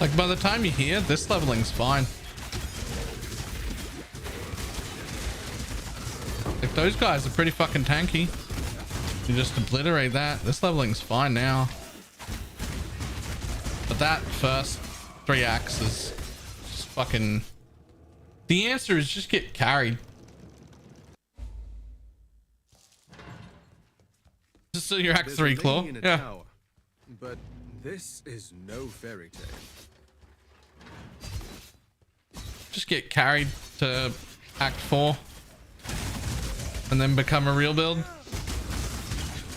Like by the time you're here, this leveling's fine. Like those guys are pretty fucking tanky. You just obliterate that. This leveling's fine now. But that first 3 acts is just fucking... The answer is just get carried. Just so your act 3 claw. Yeah. Tower, but this is no fairy tale. Just get carried to Act 4 and then become a real build.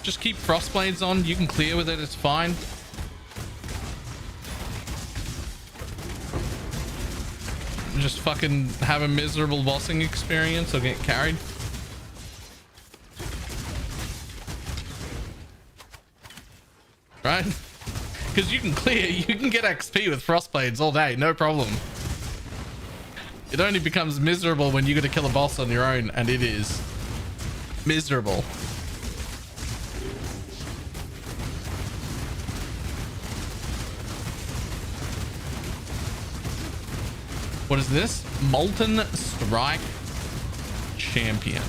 Just keep Frostblades on. You can clear with it. It's fine. Just fucking have a miserable bossing experience or get carried. Right? Because you can clear. You can get XP with Frostblades all day. No problem. It only becomes miserable when you got to kill a boss on your own, and it is miserable. What is this? Molten Strike Champion.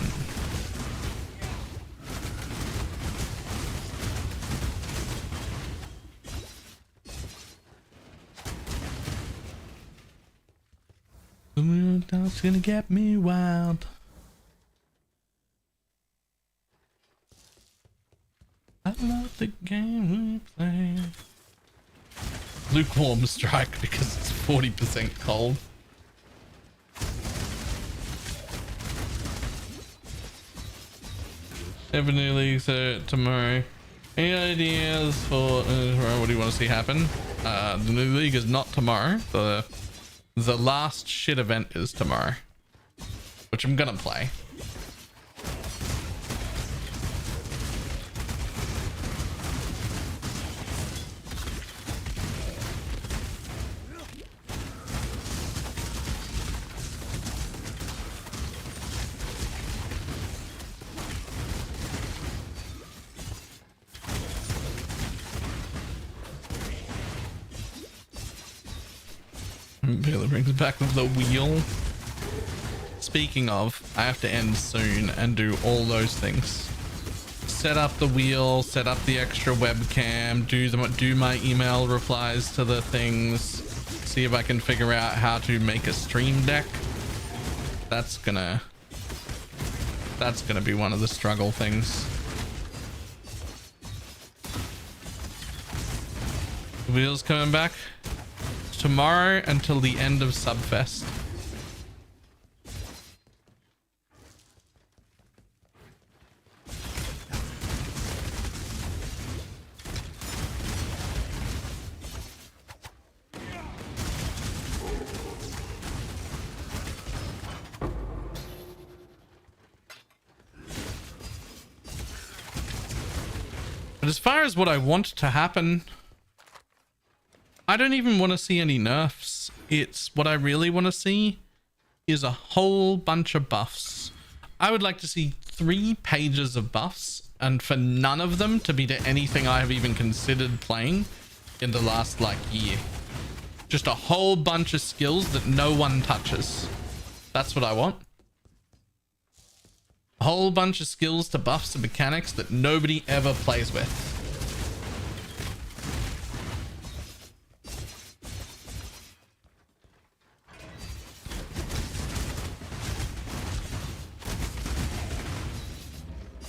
That's gonna get me wild. I love the game we play. Lukewarm strike because it's 40% cold. Definitely so tomorrow. Any ideas for what do you want to see happen? The new league is not tomorrow. The last shit event is tomorrow, which I'm gonna play. Baylor brings it back with the wheel. Speaking of, I have to end soon and do all those things. Set up the wheel, set up the extra webcam, do my email replies to the things, see if I can figure out how to make a stream deck. That's gonna be one of the struggle things. The wheel's coming back tomorrow until the end of Subfest. But as far as what I want to happen, I don't even want to see any nerfs. It's what I really want to see is a whole bunch of buffs. I would like to see 3 pages of buffs and for none of them to be to anything I have even considered playing in the last like year. Just a whole bunch of skills that no one touches. That's what I want. A whole bunch of skills to buffs and mechanics that nobody ever plays with.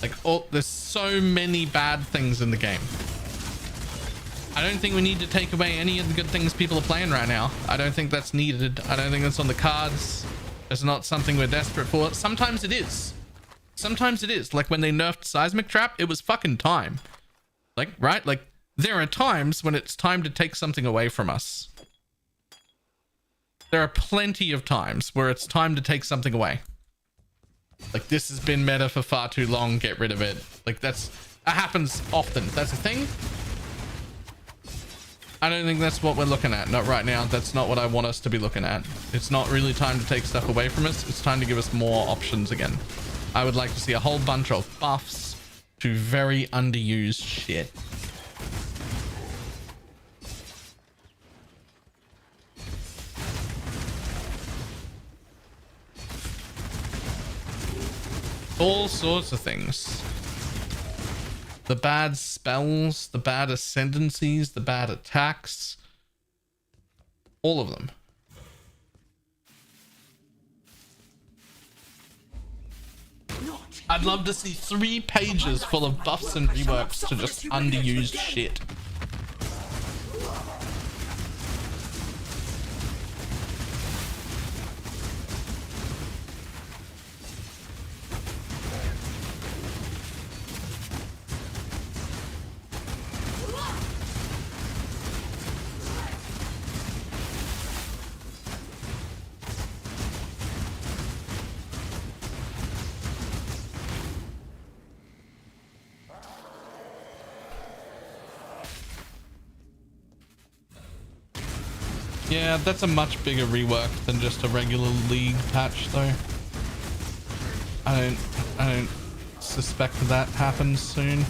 Like, oh, there's so many bad things in the game. I don't think we need to take away any of the good things people are playing right now. I don't think that's needed. I don't think that's on the cards. It's not something we're desperate for. Sometimes it is. Sometimes it is. Like when they nerfed Seismic Trap, it was fucking time. Like, right? Like, there are times when it's time to take something away from us. There are plenty of times where it's time to take something away. Like, this has been meta for far too long, get rid of it. Like, that happens often. That's a thing. I don't think that's what we're looking at. Not right now. That's not what I want us to be looking at. It's not really time to take stuff away from us. It's time to give us more options again. I would like to see a whole bunch of buffs to very underused shit. All sorts of things. The bad spells, the bad ascendancies, the bad attacks. All of them. I'd love to see 3 pages full of buffs and reworks to just underused shit. Yeah, that's a much bigger rework than just a regular league patch though. I don't suspect that happens soon.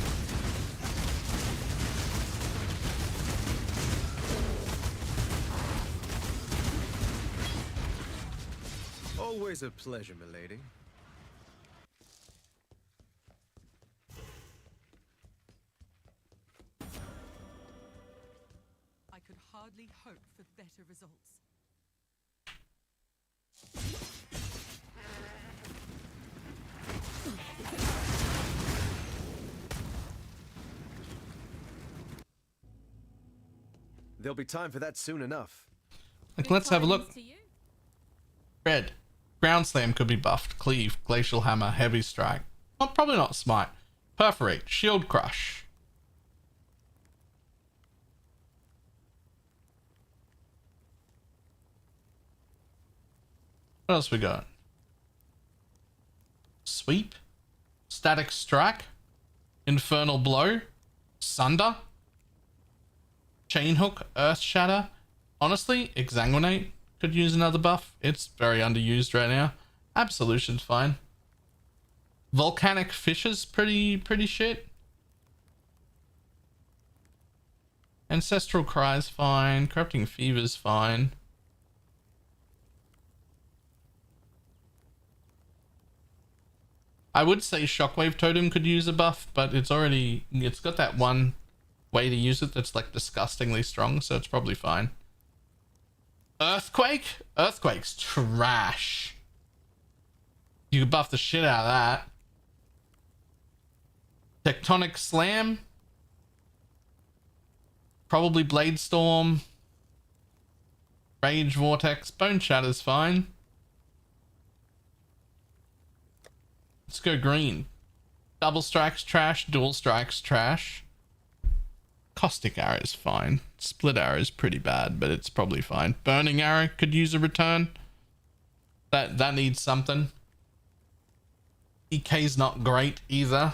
Always a pleasure, milady. I could hardly hope for better results. There'll be time for that soon enough. Like, let's have a look. Red. Ground Slam could be buffed. Cleave. Glacial Hammer. Heavy Strike. Well, probably not Smite. Perforate. Shield Crush. What else we got? Sweep. Static Strike. Infernal Blow. Sunder. Chain Hook. Earth Shatter. Honestly, Exsanguinate could use another buff. It's very underused right now. Absolution's fine. Volcanic Fissure's pretty shit. Ancestral Cry's fine. Corrupting Fever's fine. I would say Shockwave Totem could use a buff, but it's got that one way to use it that's like disgustingly strong, so it's probably fine. Earthquake? Earthquake's trash. You could buff the shit out of that. Tectonic Slam. Probably Blade Storm. Rage Vortex. Bone Shatter's fine. Let's go green. Double Strike's trash. Dual Strike's trash. Caustic Arrow's fine. Split Arrow's pretty bad, but it's probably fine. Burning Arrow could use a return. That needs something. EK's not great either.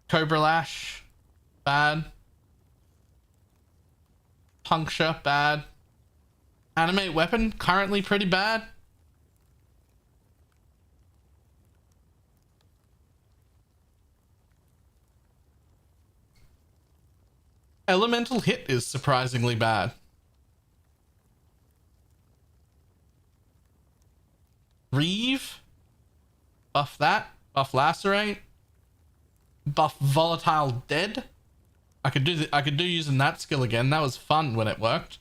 Cobra Lash, bad. Puncture, bad. Animate Weapon, currently pretty bad. Elemental Hit is surprisingly bad. Reeve. Buff that. Buff Lacerate. Buff Volatile Dead. I could do using that skill again. That was fun when it worked.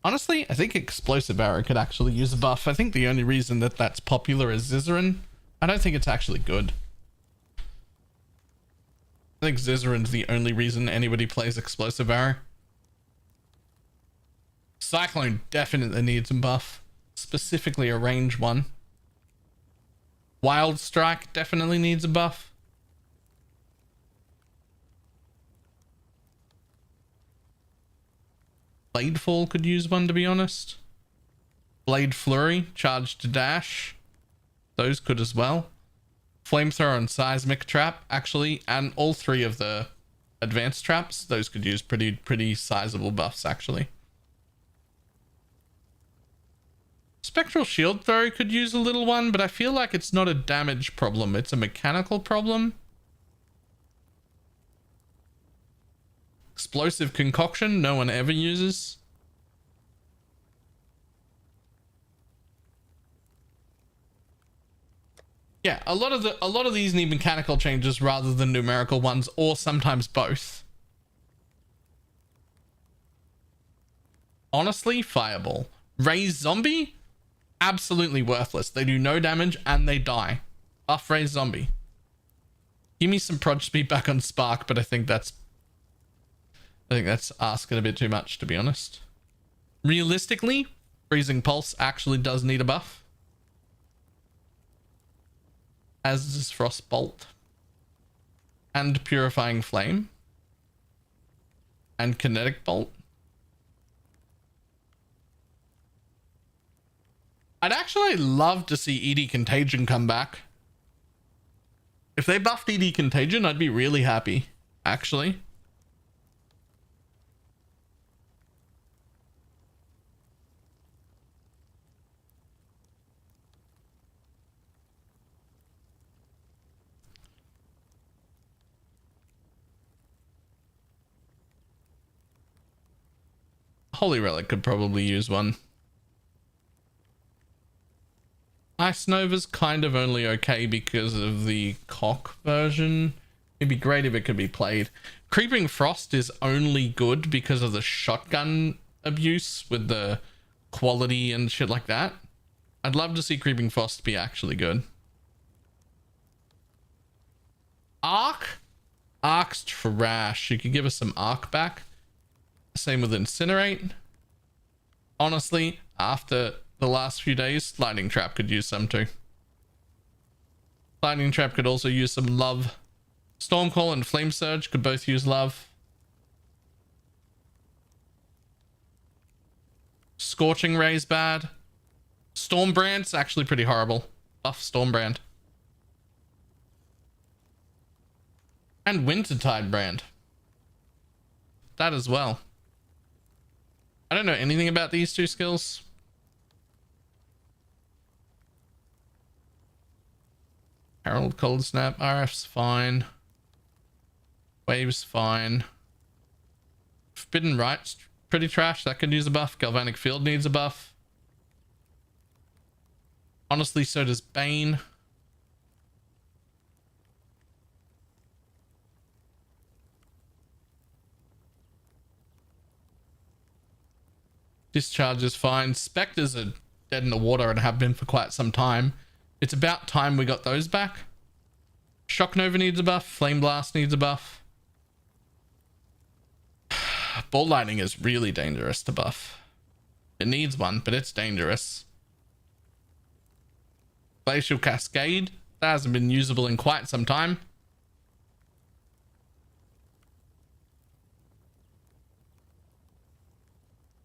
Honestly, I think Explosive Arrow could actually use a buff. I think the only reason that that's popular is Zizaran. I don't think it's actually good. I think Zizaran's the only reason anybody plays Explosive Arrow. Cyclone definitely needs a buff. Specifically a range one. Wild Strike definitely needs a buff. Bladefall could use one, to be honest. Blade Flurry, Charge to Dash. Those could as well. Flamethrower and Seismic Trap, actually, and all three of the advanced traps. Those could use pretty sizable buffs, actually. Spectral Shield Throw could use a little one, but I feel like it's not a damage problem. It's a mechanical problem. Explosive Concoction, no one ever uses. Yeah, a lot of these need mechanical changes rather than numerical ones, or sometimes both. Honestly, Fireball. Raise Zombie? Absolutely worthless. They do no damage and they die. Buff Raise Zombie. Give me some prod speed back on Spark, but I think that's asking a bit too much, to be honest. Realistically, Freezing Pulse actually does need a buff. As does Frostbolt. And Purifying Flame. And Kinetic Bolt. I'd actually love to see ED Contagion come back. If they buffed ED Contagion, I'd be really happy, actually. Holy Relic could probably use one. Ice Nova's kind of only okay because of the cock version. It'd be great if it could be played. Creeping Frost is only good because of the shotgun abuse with the quality and shit like that. I'd love to see Creeping Frost be actually good. Arc's trash. You could give us some Arc back. Same with Incinerate. Honestly, after the last few days, Lightning Trap could use some too. Lightning Trap could also use some love. Stormcall and Flame Surge could both use love. Scorching Ray's bad. Stormbrand's actually pretty horrible. Buff Stormbrand. And Wintertide Brand. That as well. I don't know anything about these two skills. Herald Cold Snap. RF's fine. Wave's fine. Forbidden Right's pretty trash. That could use a buff. Galvanic Field needs a buff. Honestly, so does Bane. Discharge is fine. Spectres are dead in the water and have been for quite some time. It's about time we got those back. Shock Nova needs a buff. Flame Blast needs a buff. Ball Lightning is really dangerous to buff. It needs one, but it's dangerous. Glacial Cascade. That hasn't been usable in quite some time.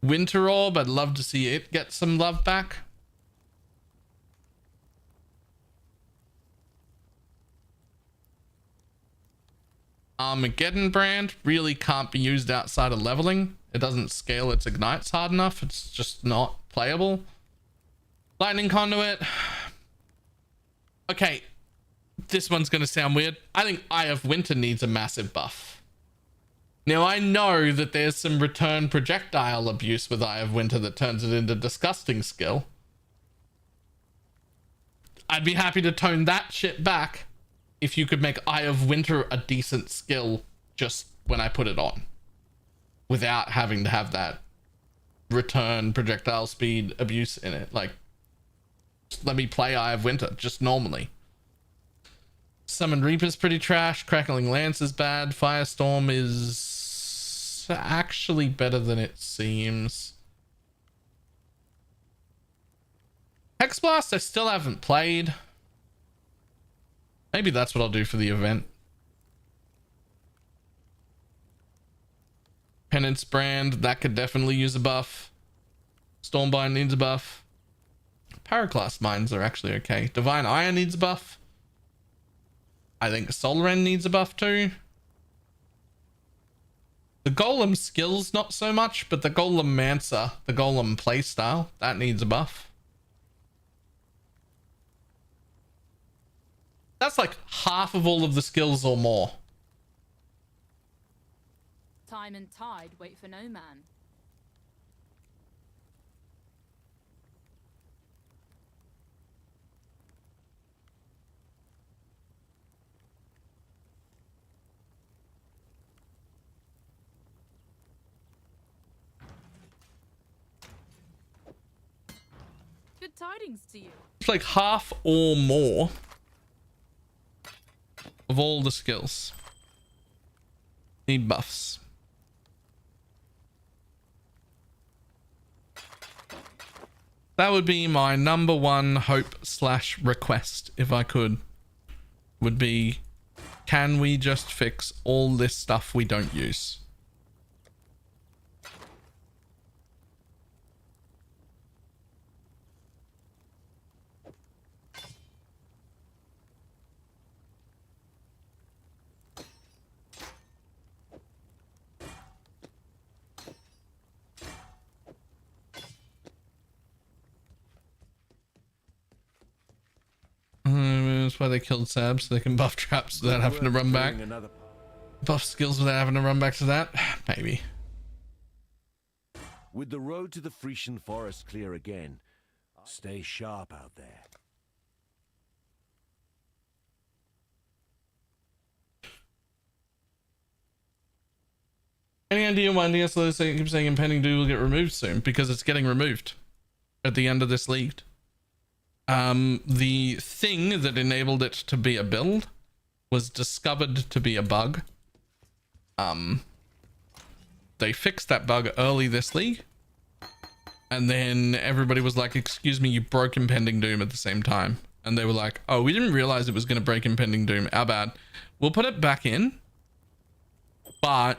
Winter Orb, I'd love to see it get some love back. Armageddon Brand really can't be used outside of leveling. It doesn't scale its ignites hard enough. It's just not playable. Lightning Conduit. Okay, this one's going to sound weird. I think Eye of Winter needs a massive buff. Now, I know that there's some return projectile abuse with Eye of Winter that turns it into disgusting skill. I'd be happy to tone that shit back if you could make Eye of Winter a decent skill just when I put it on, without having to have that return projectile speed abuse in it. Like, just let me play Eye of Winter just normally. Summon Reaper's pretty trash. Crackling Lance is bad. Firestorm is actually better than it seems. Hexblast I still haven't played. Maybe that's what I'll do for the event. Penance Brand, that could definitely use a buff. Stormbind needs a buff. Pyroclast Mines are actually okay. Divine Ire needs a buff. I think Solaren needs a buff too. The Golem skills not so much, but the Golem Mancer, the Golem playstyle, that needs a buff. That's like half of all of the skills or more. Time and tide wait for no man. Good tidings to you. It's like half or more of all the skills need buffs. That would be my number one hope / request if I could, would be, can we just fix all this stuff we don't use? That's why they killed Sab, so they can buff traps without having to run back. Buff skills without having to run back to that? Maybe. With the road to the Frisian forest clear again, stay sharp out there. Any idea why DSLO keeps saying impending doom will get removed soon? Because it's getting removed. at the end of this leaked. The thing that enabled it to be a build was discovered to be a bug. They fixed that bug early this league, and then everybody was like, excuse me, you broke Impending Doom at the same time. And they were like, oh, we didn't realize it was going to break Impending Doom, our bad. We'll put it back in, but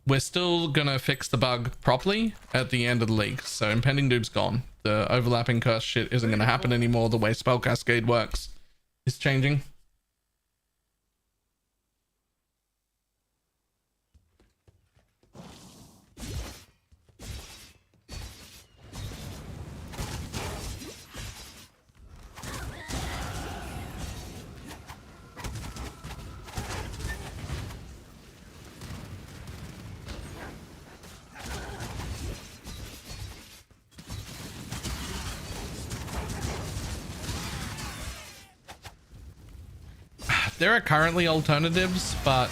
we're still gonna fix the bug properly at the end of the league. So Impending Doom's gone. The overlapping curse shit isn't gonna happen anymore. The way spell cascade works is changing. There are currently alternatives, but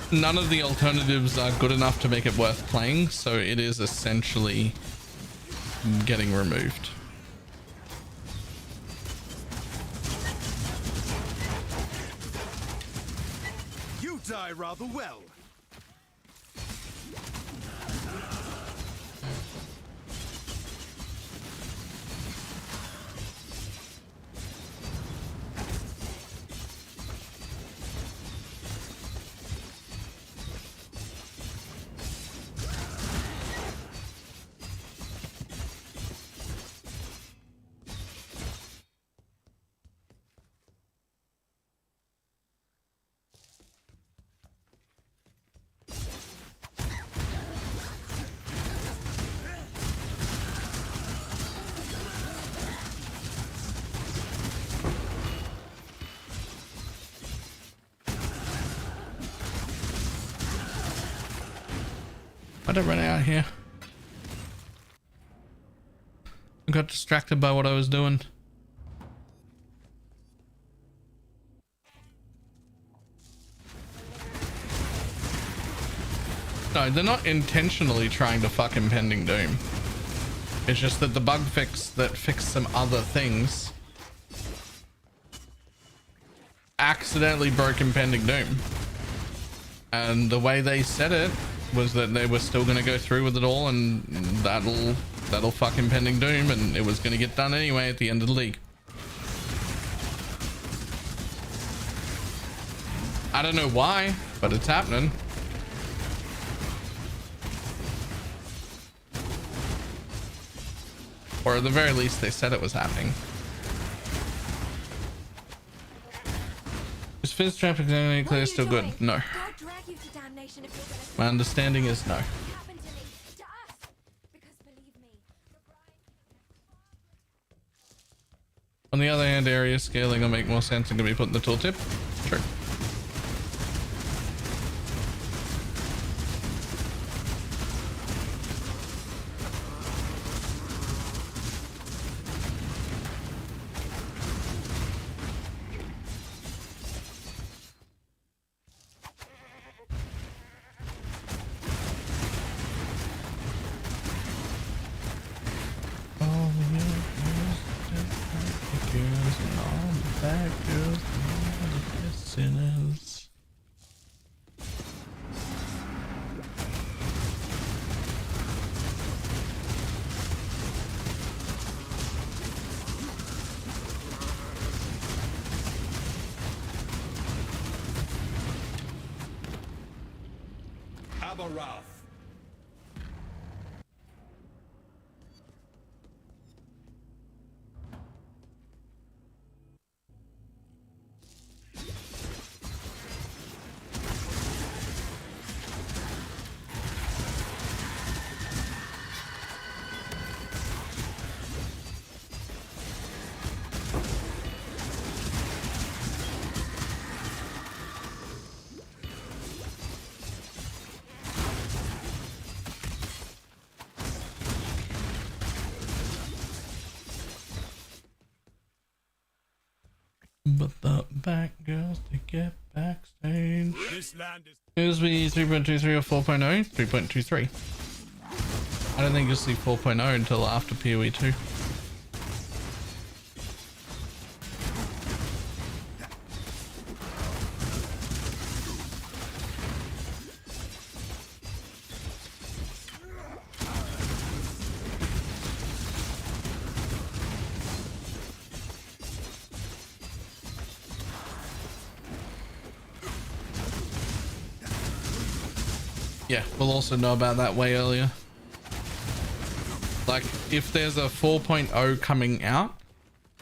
none of the alternatives are good enough to make it worth playing, so it is essentially getting removed. You die rather well. I don't run out here. I got distracted by what I was doing. No, they're not intentionally trying to fuck Impending Doom. It's just that the bug fix that fixed some other things accidentally broke Impending Doom. And the way they said it was that they were still going to go through with it all, and that'll fuck Impending Doom, and it was going to get done anyway at the end of the league. I don't know why, but it's happening. Or at the very least, they said it was happening. Is Fizz traffic clear still good? No. My understanding is no. On the other hand, area scaling will make more sense and can be put in the tooltip. True. But the back girls to get backstage. This land is. It was 3.23 or 4.0? 3.23. I don't think you'll see 4.0 until after PoE 2. Yeah, we'll also know about that way earlier. Like, if there's a 4.0 coming out,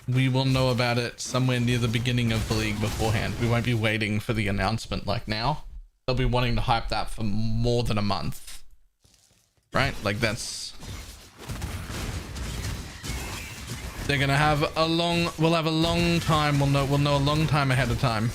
we will know about it somewhere near the beginning of the league beforehand. We won't be waiting for the announcement like now. They'll be wanting to hype that for more than a month. Right? Like, that's... They're gonna have a long... We'll have a long time. We'll know a long time ahead of time.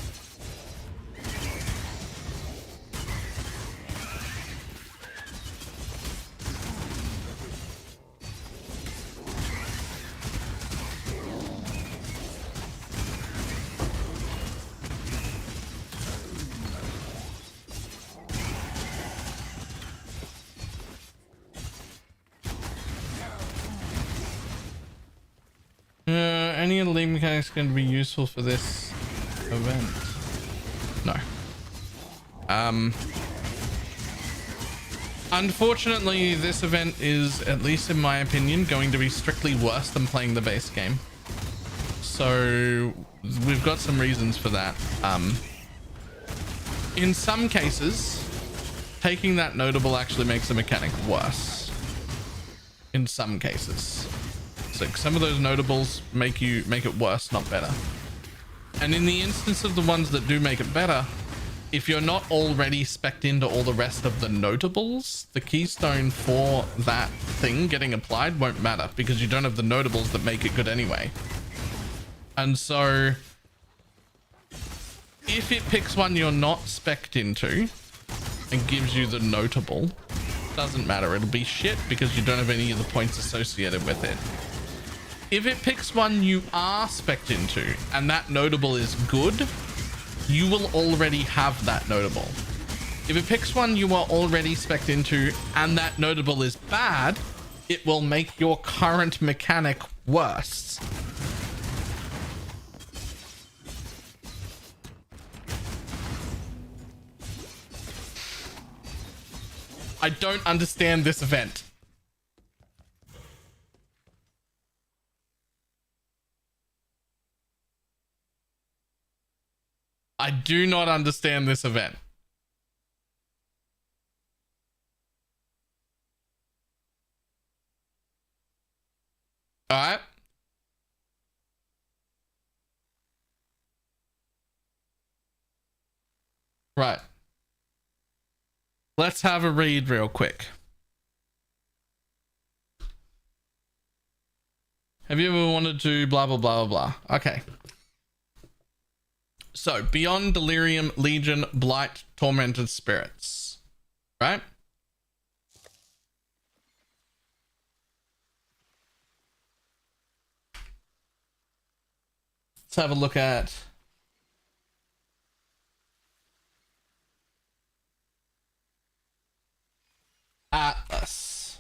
Any of the league mechanics going to be useful for this event? No. Unfortunately, this event is, at least in my opinion, going to be strictly worse than playing the base game. So we've got some reasons for that. In some cases, taking that notable actually makes the mechanic worse. In some cases. So some of those notables make it worse, not better. And in the instance of the ones that do make it better, if you're not already spec'd into all the rest of the notables, the keystone for that thing getting applied won't matter because you don't have the notables that make it good anyway. And so if it picks one you're not spec'd into and gives you the notable, doesn't matter. It'll be shit because you don't have any of the points associated with it. If it picks one you are spec'd into and that notable is good, you will already have that notable. If it picks one you are already spec'd into and that notable is bad, it will make your current mechanic worse. I don't understand this event. I do not understand this event. All right. Right. Let's have a read real quick. Have you ever wanted to blah, blah, blah, blah, blah? Okay. So, Beyond Delirium, Legion, Blight, Tormented Spirits. Right? Let's have a look at... Atlas.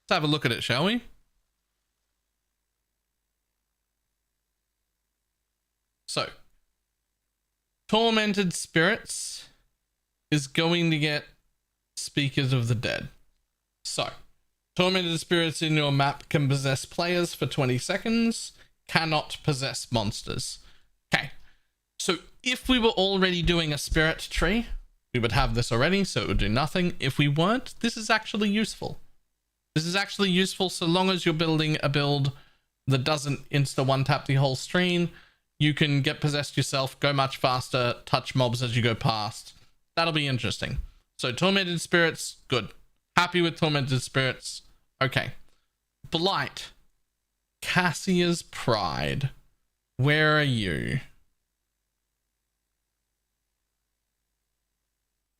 Let's have a look at it, shall we? So, Tormented Spirits is going to get Speakers of the Dead. So, Tormented Spirits in your map can possess players for 20 seconds, cannot possess monsters. Okay, so if we were already doing a spirit tree, we would have this already, so it would do nothing. If we weren't, this is actually useful. This is actually useful so long as you're building a build that doesn't insta one-tap the whole screen. You can get possessed yourself, go much faster, touch mobs as you go past. That'll be interesting. So Tormented Spirits, good. Happy with Tormented Spirits. Okay. Blight. Cassia's Pride. Where are you?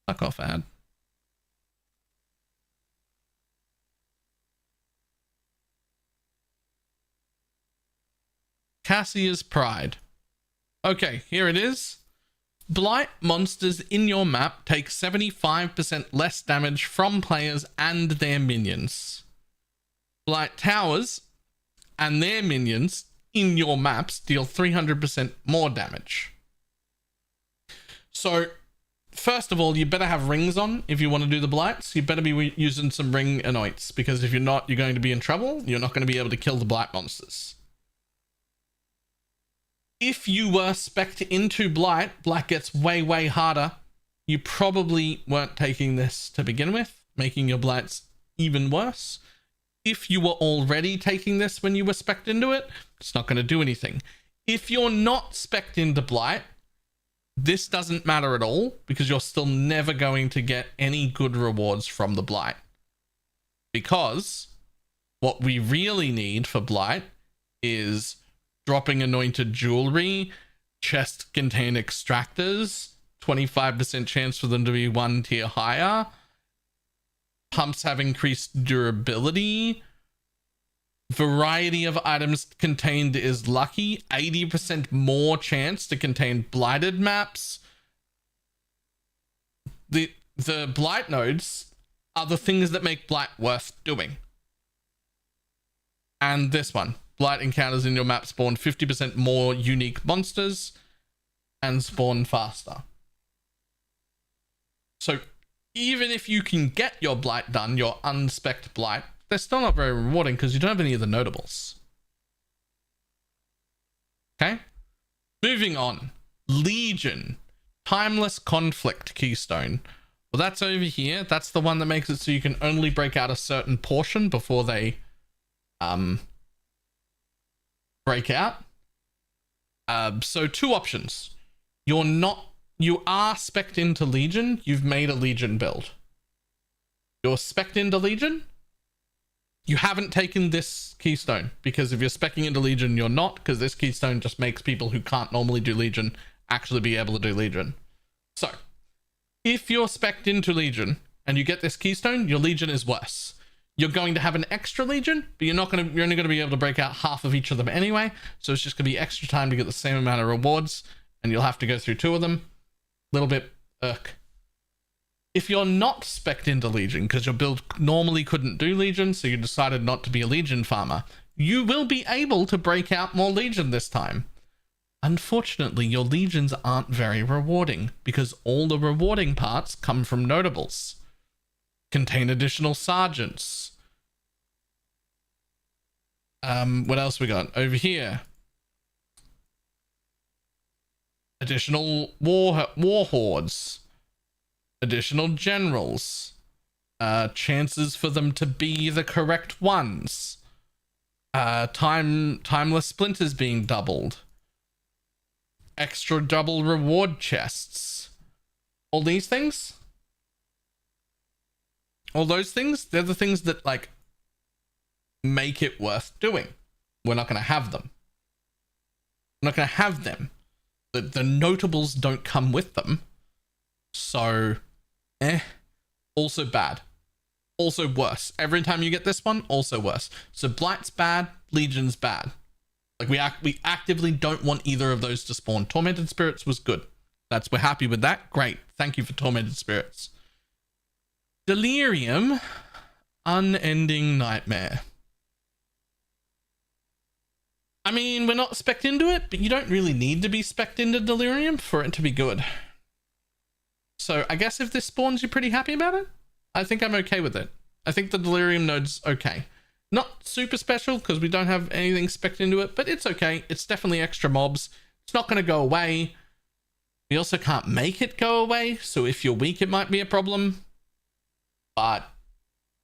Fuck off, ad. Cassia's Pride. Okay, here it is. Blight monsters in your map take 75% less damage from players and their minions. Blight towers and their minions in your maps deal 300% more damage. So, first of all, you better have rings on if you want to do the blights. You better be using some ring anoints, because if you're not, you're going to be in trouble. You're not going to be able to kill the blight monsters. If you were spec'd into blight, blight gets way, way harder. You probably weren't taking this to begin with, making your blights even worse. If you were already taking this when you were spec'd into it, it's not going to do anything. If you're not spec'd into blight, this doesn't matter at all, because you're still never going to get any good rewards from the blight. Because what we really need for blight is dropping anointed jewelry, chest contain extractors, 25% chance for them to be 1 tier higher, pumps have increased durability, variety of items contained is lucky, 80% more chance to contain blighted maps. The blight nodes are the things that make blight worth doing. And this one, blight encounters in your map spawn 50% more unique monsters and spawn faster. So even if you can get your blight done, your unspec'd blight, they're still not very rewarding because you don't have any of the notables. Okay? Moving on. Legion. Timeless Conflict Keystone. Well, that's over here. That's the one that makes it so you can only break out a certain portion before they break out. So 2 options. You are spec'd into Legion. You've made a Legion build. You're spec'd into Legion. You haven't taken this keystone, because if you're speccing into Legion, you're not, because this keystone just makes people who can't normally do Legion actually be able to do Legion. So, if you're specced into Legion and you get this keystone, your Legion is worse. You're going to have an extra Legion, but you're only going to be able to break out half of each of them anyway, so it's just going to be extra time to get the same amount of rewards, and you'll have to go through 2 of them. Little bit irk. If you're not spec'd into Legion, because your build normally couldn't do Legion, so you decided not to be a Legion farmer, you will be able to break out more Legion this time. Unfortunately, your Legions aren't very rewarding, because all the rewarding parts come from notables. Contain additional sergeants. What else we got? Over here. Additional war hordes. Additional generals, chances for them to be the correct ones, timeless splinters being doubled, extra double reward chests, all these things, all those things, they're the things that like make it worth doing. We're not going to have them. We're not going to have them. The notables don't come with them. So, also bad. Also worse. Every time you get this one, also worse. So Blight's bad, Legion's bad. Like we actively don't want either of those to spawn. Tormented Spirits was good. We're happy with that. Great. Thank you for Tormented Spirits. Delirium, Unending Nightmare. I mean, we're not spec'd into it, but you don't really need to be spec'd into Delirium for it to be good. So I guess if this spawns, you're pretty happy about it? I think I'm okay with it. I think the Delirium node's okay. Not super special because we don't have anything spec'd into it, but it's okay. It's definitely extra mobs. It's not going to go away. We also can't make it go away, so if you're weak, it might be a problem. But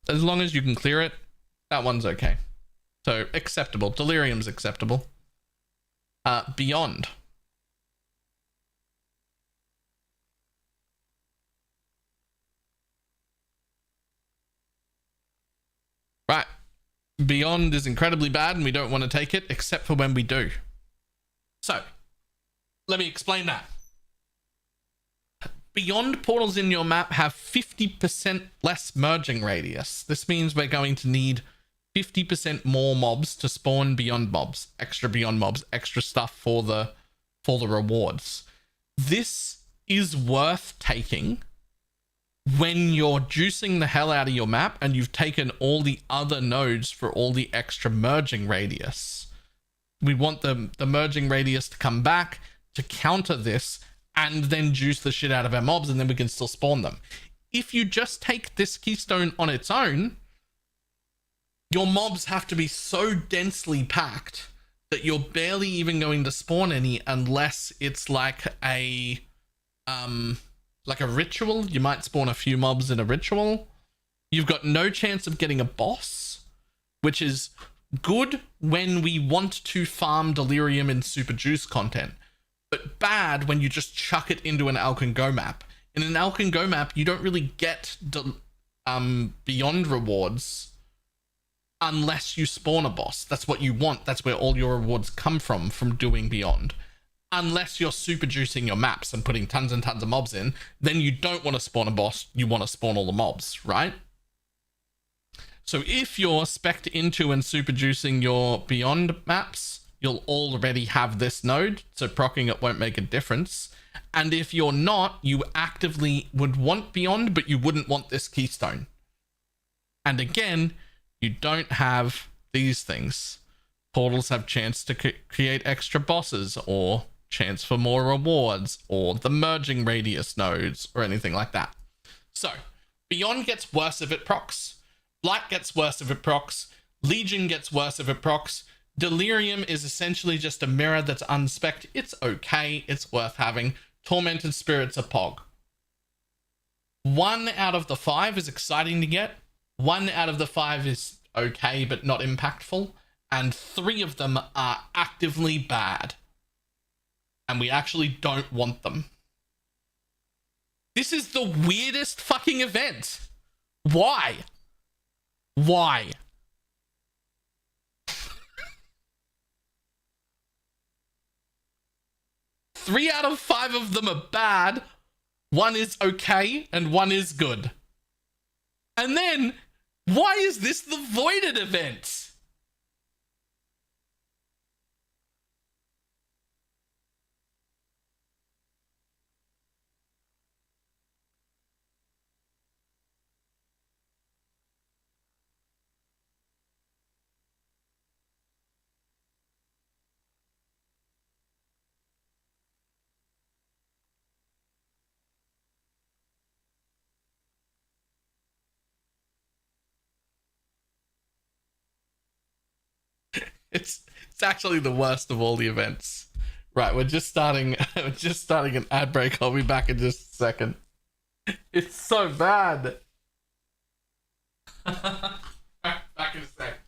as long as you can clear it, that one's okay. So acceptable. Delirium's acceptable. Beyond. Right. Beyond is incredibly bad and we don't want to take it, except for when we do. So, let me explain that. Beyond portals in your map have 50% less merging radius. This means we're going to need 50% more mobs to spawn beyond mobs, extra beyond mobs, extra stuff for the rewards. This is worth taking when you're juicing the hell out of your map and you've taken all the other nodes for all the extra merging radius. We want the merging radius to come back to counter this and then juice the shit out of our mobs, and then we can still spawn them. If you just take this keystone on its own, your mobs have to be so densely packed that you're barely even going to spawn any unless it's like a ritual. You might spawn a few mobs in a ritual. You've got no chance of getting a boss, which is good when we want to farm delirium in super juice content, but bad when you just chuck it into an Alk and Go map. In an Alk and Go map, you don't really get beyond rewards unless you spawn a boss. That's what you want. That's where all your rewards come from doing beyond. Unless you're super juicing your maps and putting tons and tons of mobs in, then you don't want to spawn a boss, you want to spawn all the mobs, right? So if you're spec'd into and super juicing your beyond maps, you'll already have this node, so proccing it won't make a difference. And if you're not, you actively would want beyond, but you wouldn't want this keystone. And again, you don't have these things. Portals have chance to create extra bosses, or chance for more rewards, or the merging radius nodes, or anything like that. So, Beyond gets worse if it procs. Blight gets worse if it procs. Legion gets worse if it procs. Delirium is essentially just a mirror that's unspec'd. It's okay, it's worth having. Tormented Spirits are pog. 1 out of the 5 is exciting to get. 1 out of the 5 is okay but not impactful. And 3 of them are actively bad. And we actually don't want them. This is the weirdest fucking event. Why? Why? Three out of 5 of them are bad. 1 is okay and 1 is good. And then, why is this the voided event? It's actually the worst of all the events. Right, we're just starting an ad break. I'll be back in just a second. It's so bad. Back in a sec.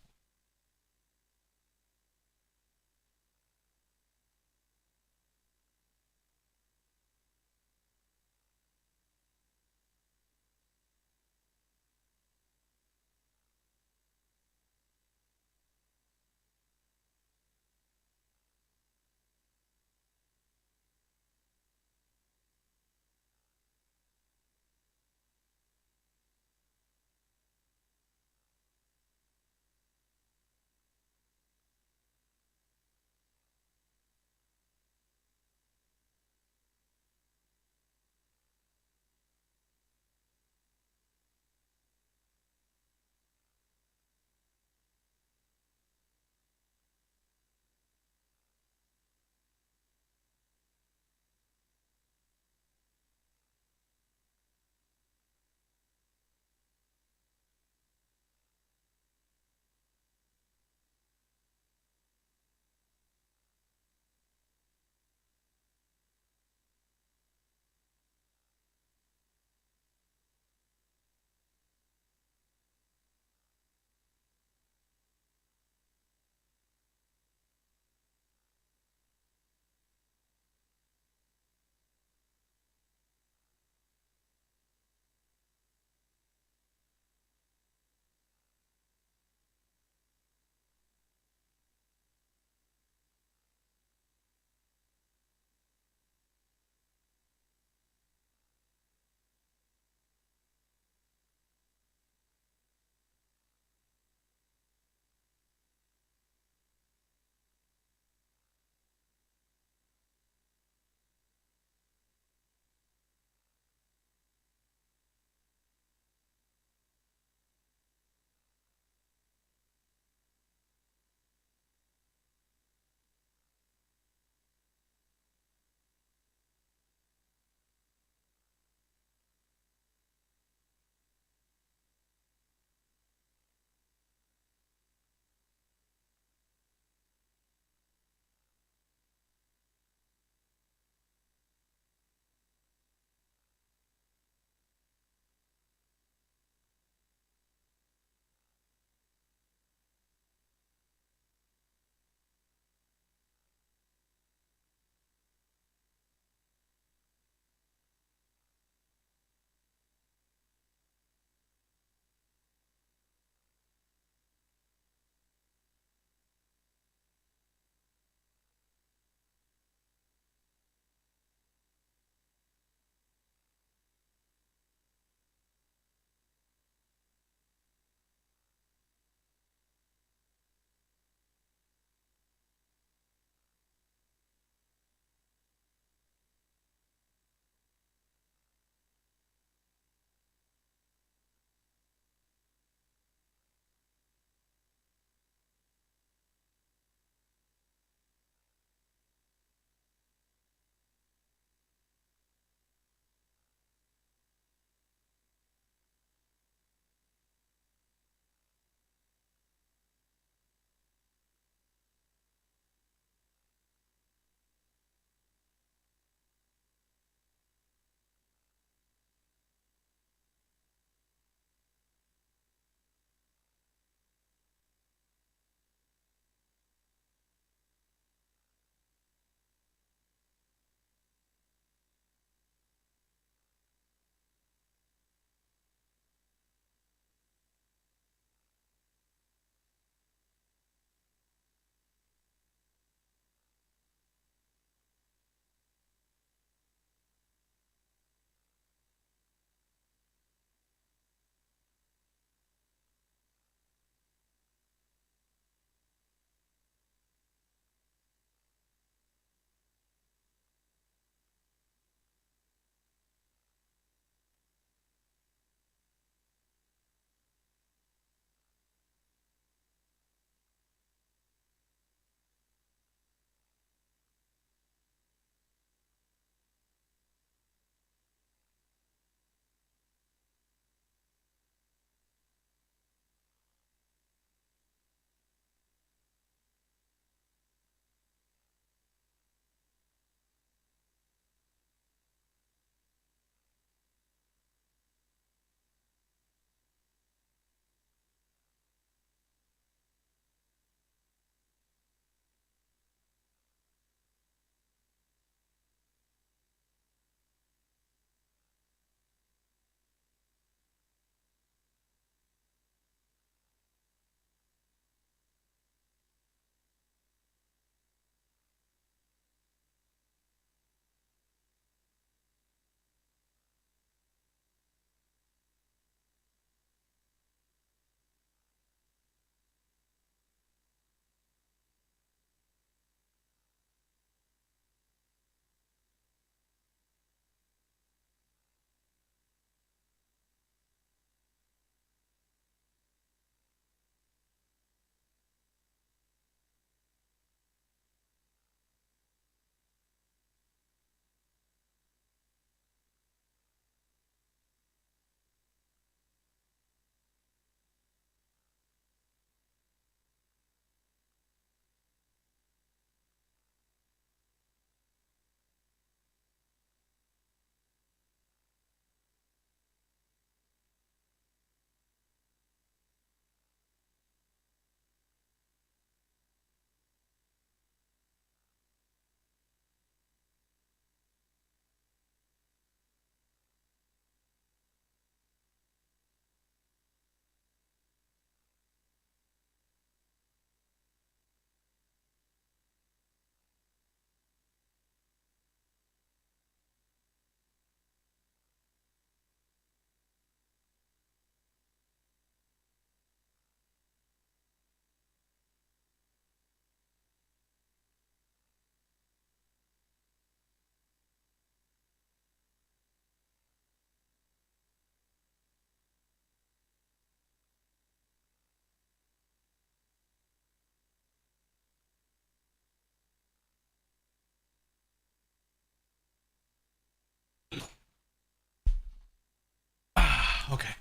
Okay.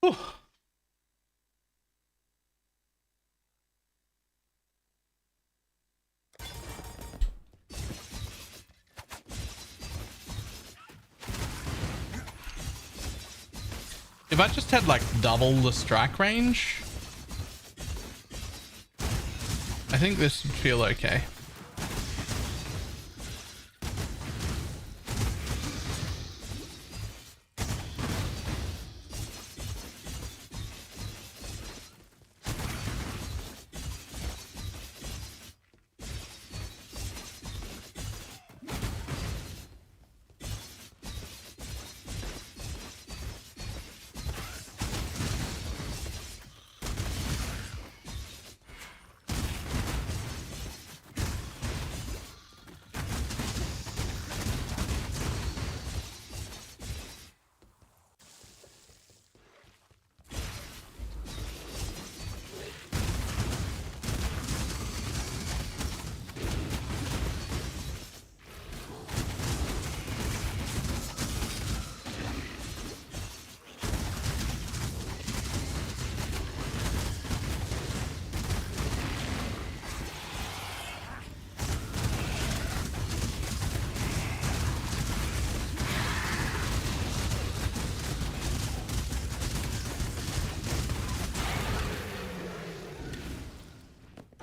Whew. If I just had like double the strike range, I think this would feel okay.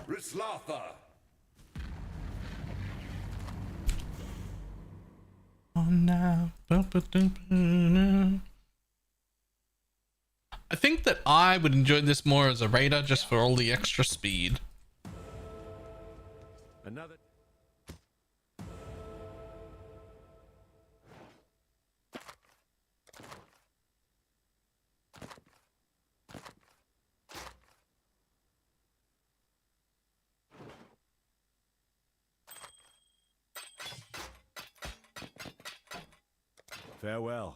Rislatha! Oh no. I think that I would enjoy this more as a raider just for all the extra speed. Another. Farewell.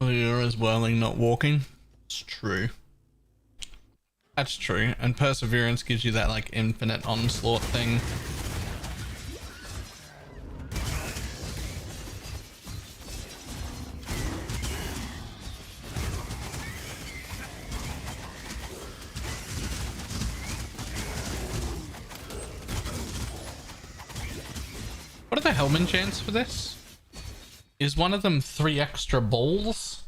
You're as whirling, not walking. It's true. That's true. And perseverance gives you that like infinite onslaught thing. What are the helm enchants for this? Is one of them 3 extra balls?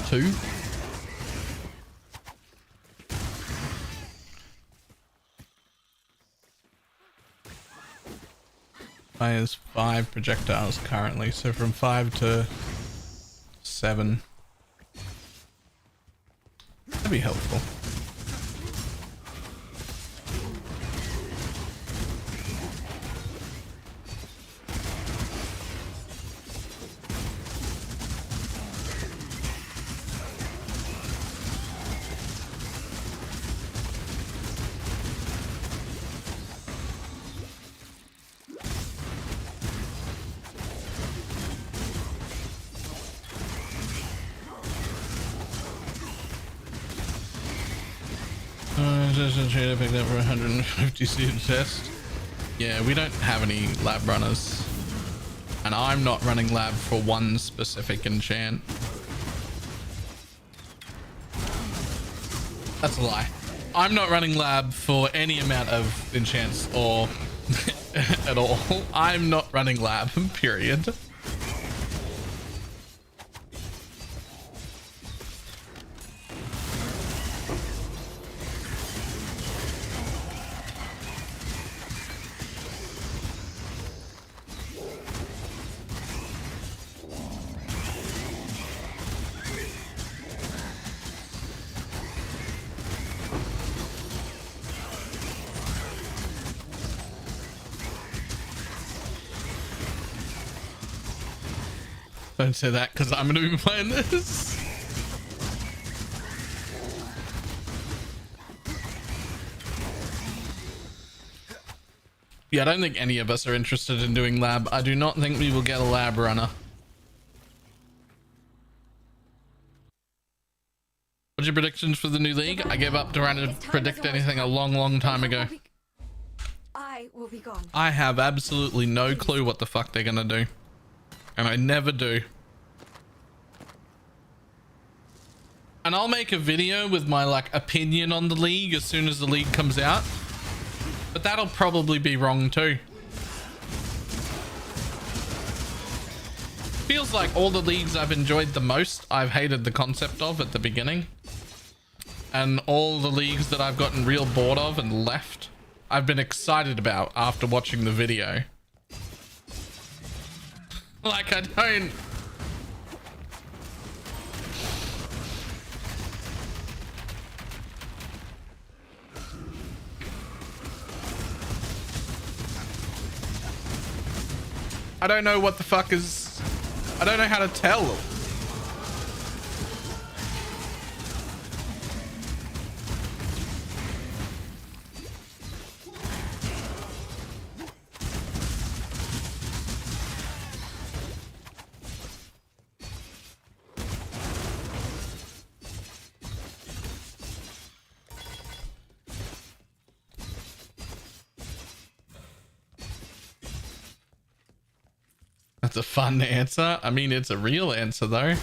Two? Fires 5 projectiles currently, so from 5 to 7. That'd be helpful. Trader picked up for 150 seed test. Yeah, we don't have any lab runners. And I'm not running lab for one specific enchant. That's a lie. I'm not running lab for any amount of enchants or at all. I'm not running lab, period. Don't say that because I'm going to be playing this. Yeah, I don't think any of us are interested in doing lab. I do not think we will get a lab runner. What's your predictions for the new league? I gave up trying to predict anything a long time ago. I will be gone. I have absolutely no clue what the fuck they're gonna do. And I never do. And I'll make a video with my like opinion on the league as soon as the league comes out. But that'll probably be wrong too. Feels like all the leagues I've enjoyed the most, I've hated the concept of at the beginning. And all the leagues that I've gotten real bored of and left, I've been excited about after watching the video. Like I don't... I don't know what the fuck is... I don't know how to tell. That's a fun answer. I mean, it's a real answer though.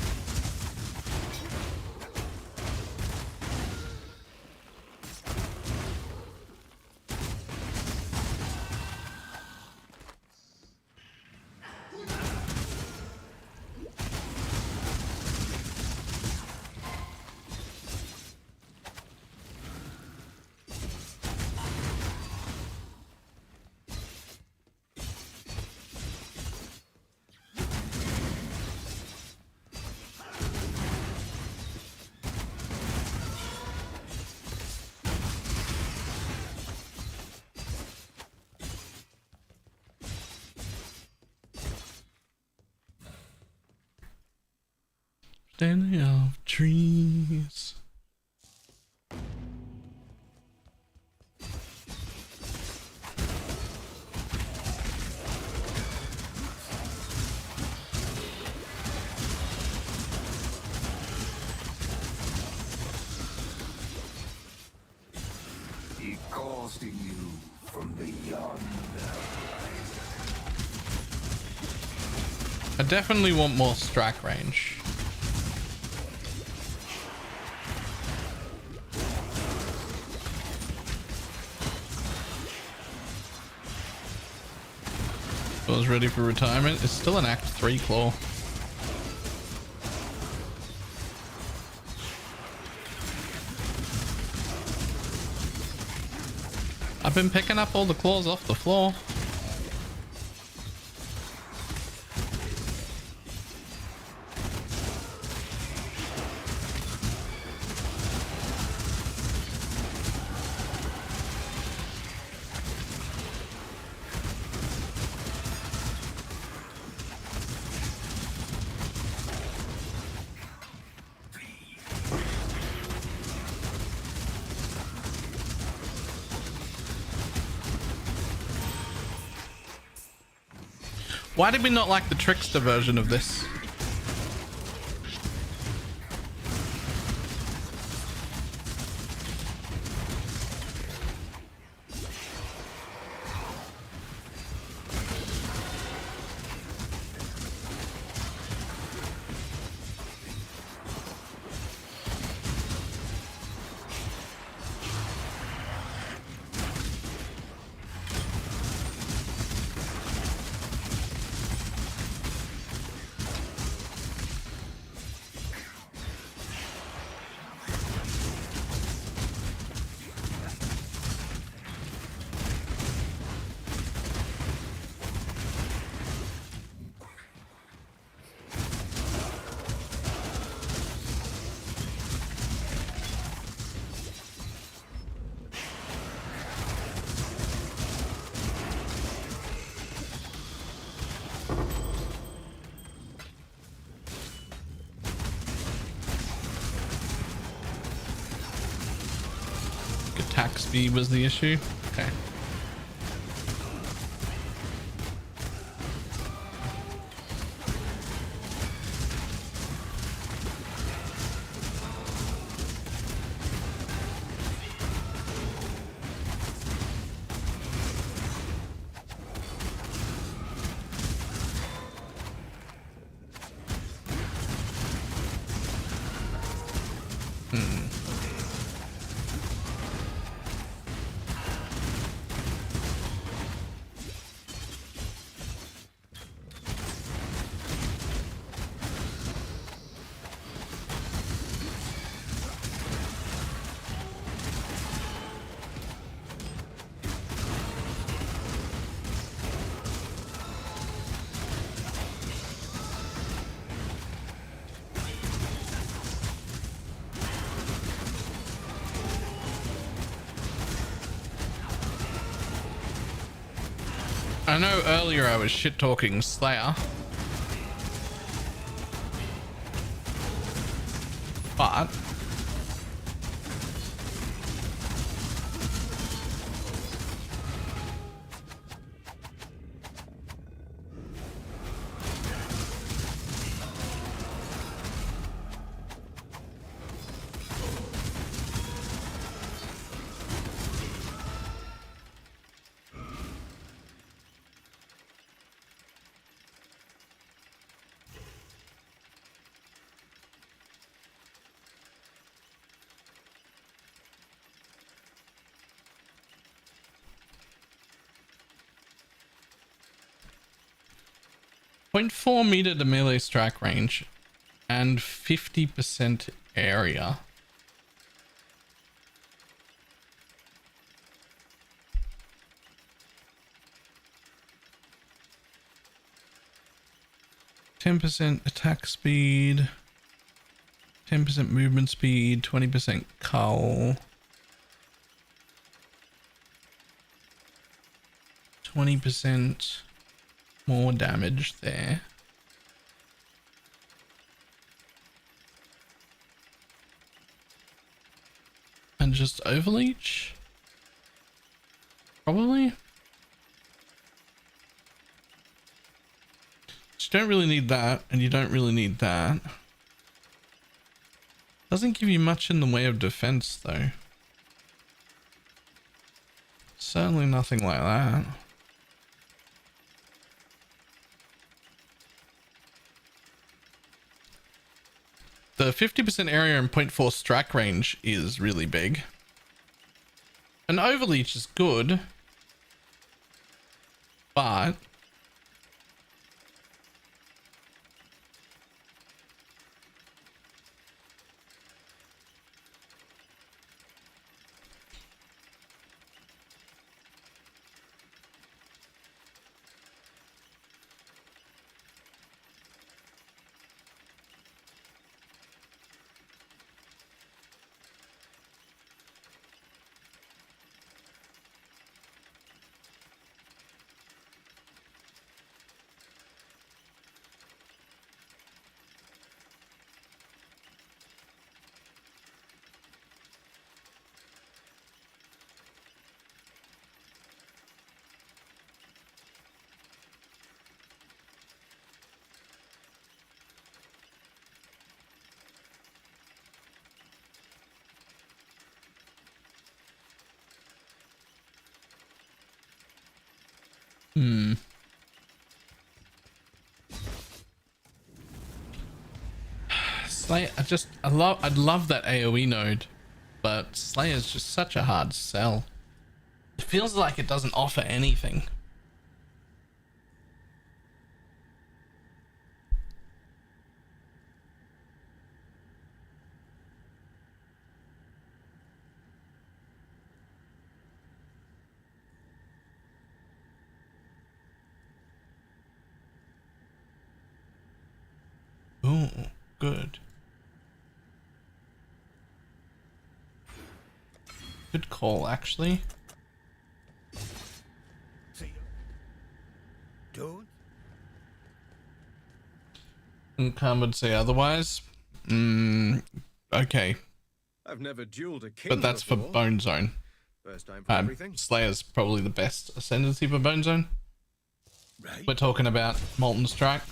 Standing off trees. He calls to you from beyond. I definitely want more strike range. Was ready for retirement. It's still an Act 3 claw. I've been picking up all the claws off the floor. Why did we not like the trickster version of this? attack speed was the issue. Okay. I know earlier I was shit talking Slayer, but .4 meter to melee strike range and 50% area. %, attack speed, 10% movement speed, 20% cull, 20% more damage there. And just overleech? Probably? You don't really need that, and you don't really need that. Doesn't give you much in the way of defense though. Certainly nothing like that. The 50% area and 0.4 strike range is really big. An overleech is good, but Slayer, I'd love that AoE node, but Slayer's just such a hard sell. It feels like it doesn't offer anything. Oh, good. Good call, actually. Don't. Khan would say otherwise. Okay. I've never dueled a king But that's before, for Bone Zone. First time for everything. Slayer's probably the best Ascendancy for Bone Zone. We're talking about Molten Strike.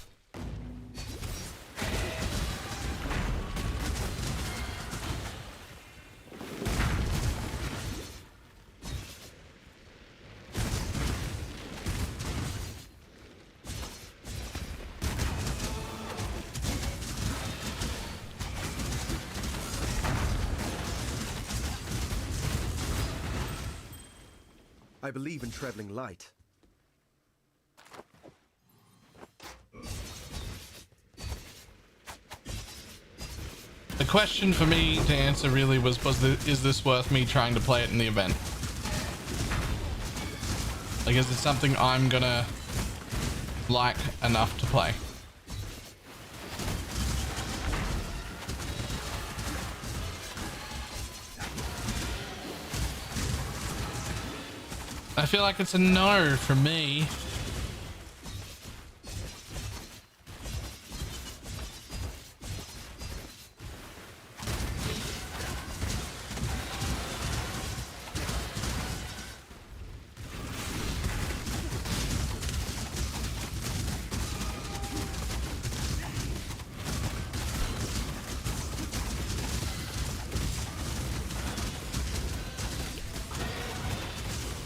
I believe in traveling light. The question for me to answer really was is this worth me trying to play it in the event? Like, is it something I'm gonna like enough to play? I feel like it's a no from me.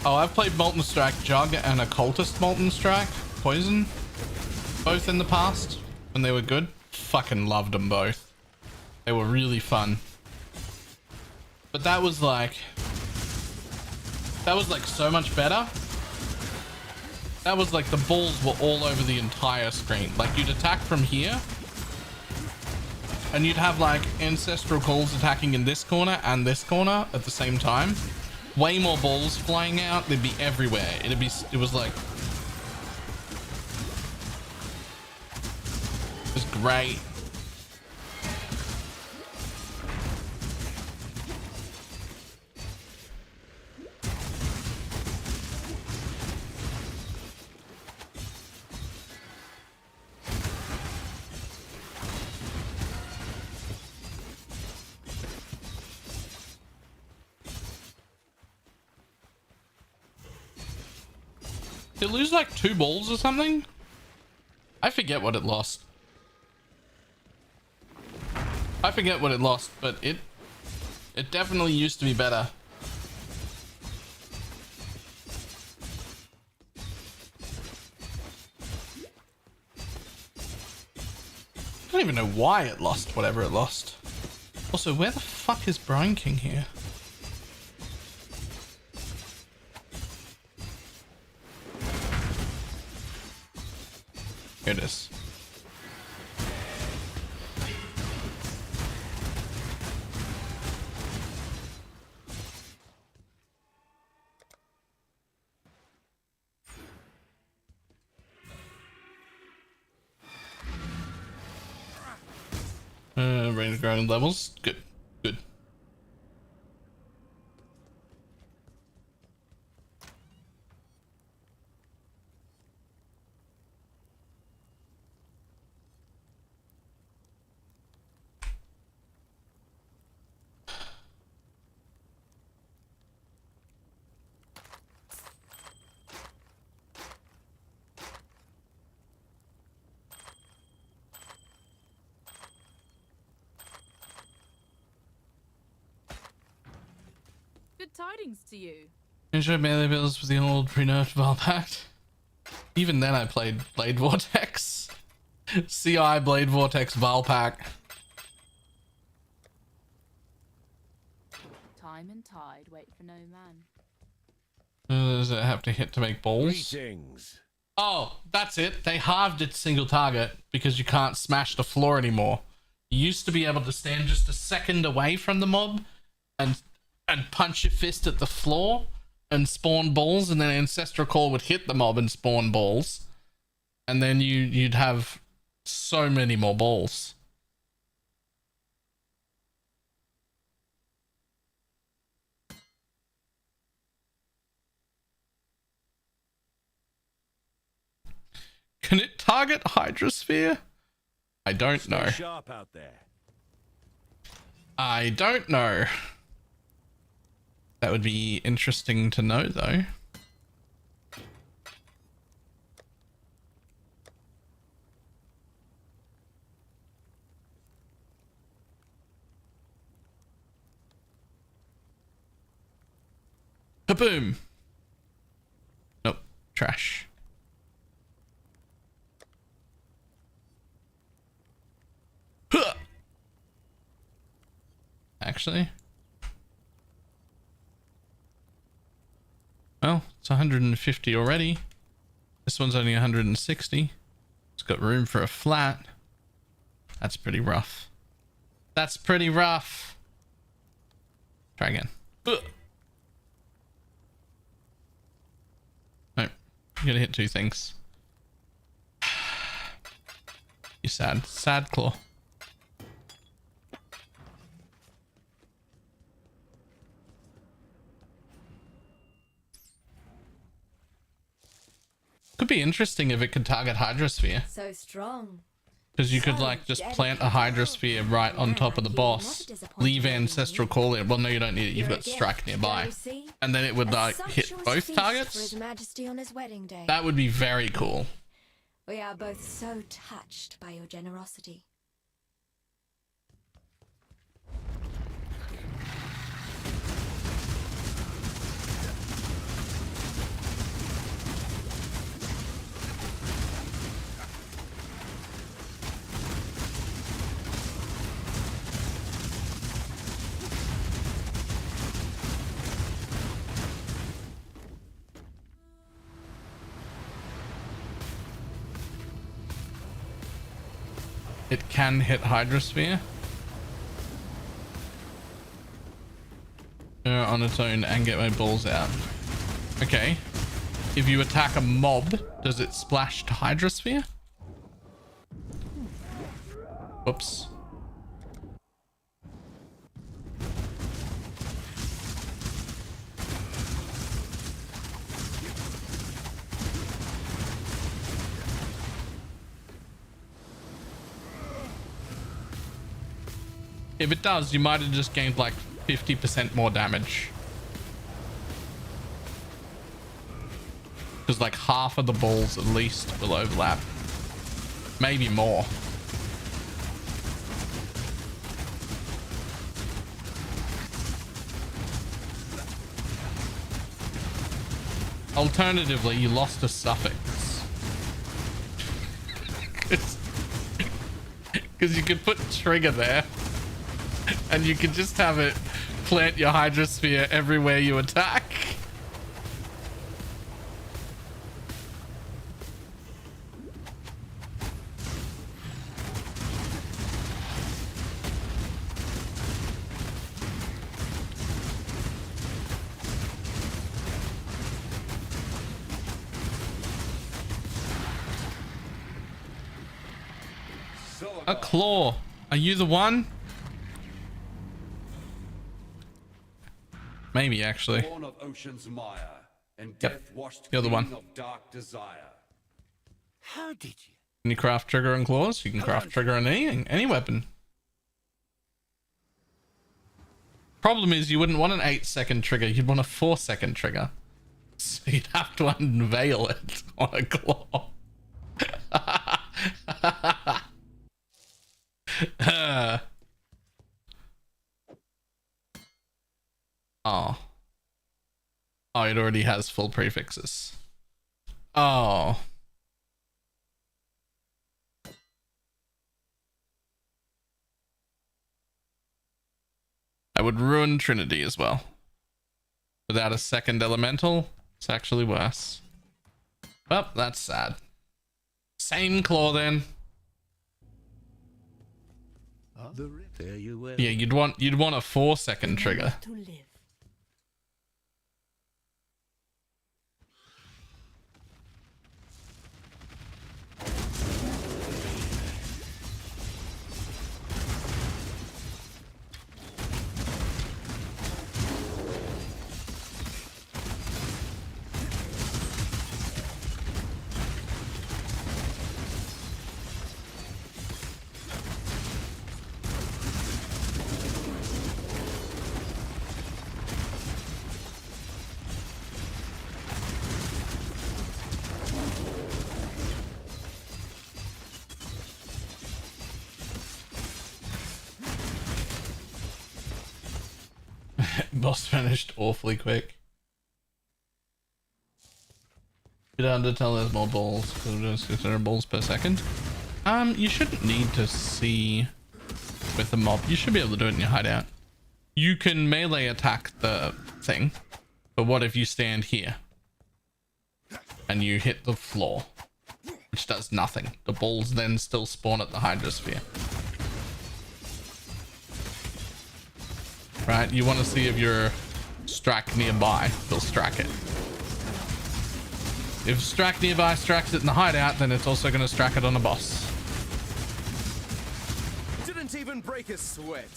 Oh, I've played Molten Strike Jug and Occultist Molten Strike Poison both in the past when they were good. Fucking loved them both. They were really fun. But that was like so much better. That was like the balls were all over the entire screen. Like, you'd attack from here and you'd have like Ancestral Calls attacking in this corner and this corner at the same time. Way more balls flying out. They'd be everywhere. It was like, it was great. Did it lose like 2 balls or something? I forget what it lost. I forget what it lost, but it definitely used to be better. I don't even know why it lost whatever it lost. Also, where the fuck is Brine King here? Here it is. Range growing levels. Good. Good. Good tidings to you. Enjoy melee builds with the old pre-nerfed Val Pact. Even then I played Blade Vortex. CI Blade Vortex Val Pack. Time and tide wait for no man. Does it have to hit to make balls? Greetings. Oh, that's it. They halved its single target because you can't smash the floor anymore. You used to be able to stand just a second away from the mob and punch your fist at the floor and spawn balls, and then Ancestral Call would hit the mob and spawn balls, and then you'd have so many more balls. Can it target Hydrosphere? I don't know. Stay sharp out there. I don't know. That would be interesting to know, though. Kaboom! Nope. Trash. Huh! Actually. Well, it's 150 already. This one's only 160. It's got room for a flat. That's pretty rough. That's pretty rough. Try again. Ugh. Nope. You gotta hit 2 things. You sad. Sad claw. Could be interesting if it could target Hydrosphere. So strong. Because you could like just plant a Hydrosphere right on top of the boss, leave Ancestral Call it. Well, no, you don't need it. You've got Strike nearby. And then it would like hit both targets. That would be very cool. We are both so touched by your generosity. It can hit Hydrosphere on its own and get my balls out. Okay. If you attack a mob, does it splash to Hydrosphere? Oops. If it does, you might have just gained like 50% more damage. Because like half of the balls at least will overlap. Maybe more. Alternatively, you lost a suffix. Because you could put trigger there. And you can just have it plant your Hydrosphere everywhere you attack. A claw. Are you the one? Maybe actually. Born of ocean's mire and death-washed You're the one. queen of dark desire. How did you? Can you craft trigger and claws? You can craft trigger on any weapon. Problem is you wouldn't want an 8-second trigger, you'd want a 4-second trigger. So you'd have to unveil it on a claw. Oh. Oh, it already has full prefixes. Oh. I would ruin Trinity as well. Without a second elemental, it's actually worse. Well, that's sad. Same claw then. There you were. Yeah, you'd want a 4-second trigger. Boss finished awfully quick. Get under tell there's more balls because we're just consider balls per second. You shouldn't need to see with the mob. You should be able to do it in your hideout. You can melee attack the thing, but what if you stand here and you hit the floor, which does nothing? The balls then still spawn at the hydrosphere. Right? You want to see if your Strack nearby will Strack it. If Strack nearby Stracks it in the hideout, then it's also going to Strack it on a boss. Didn't even break a sweat.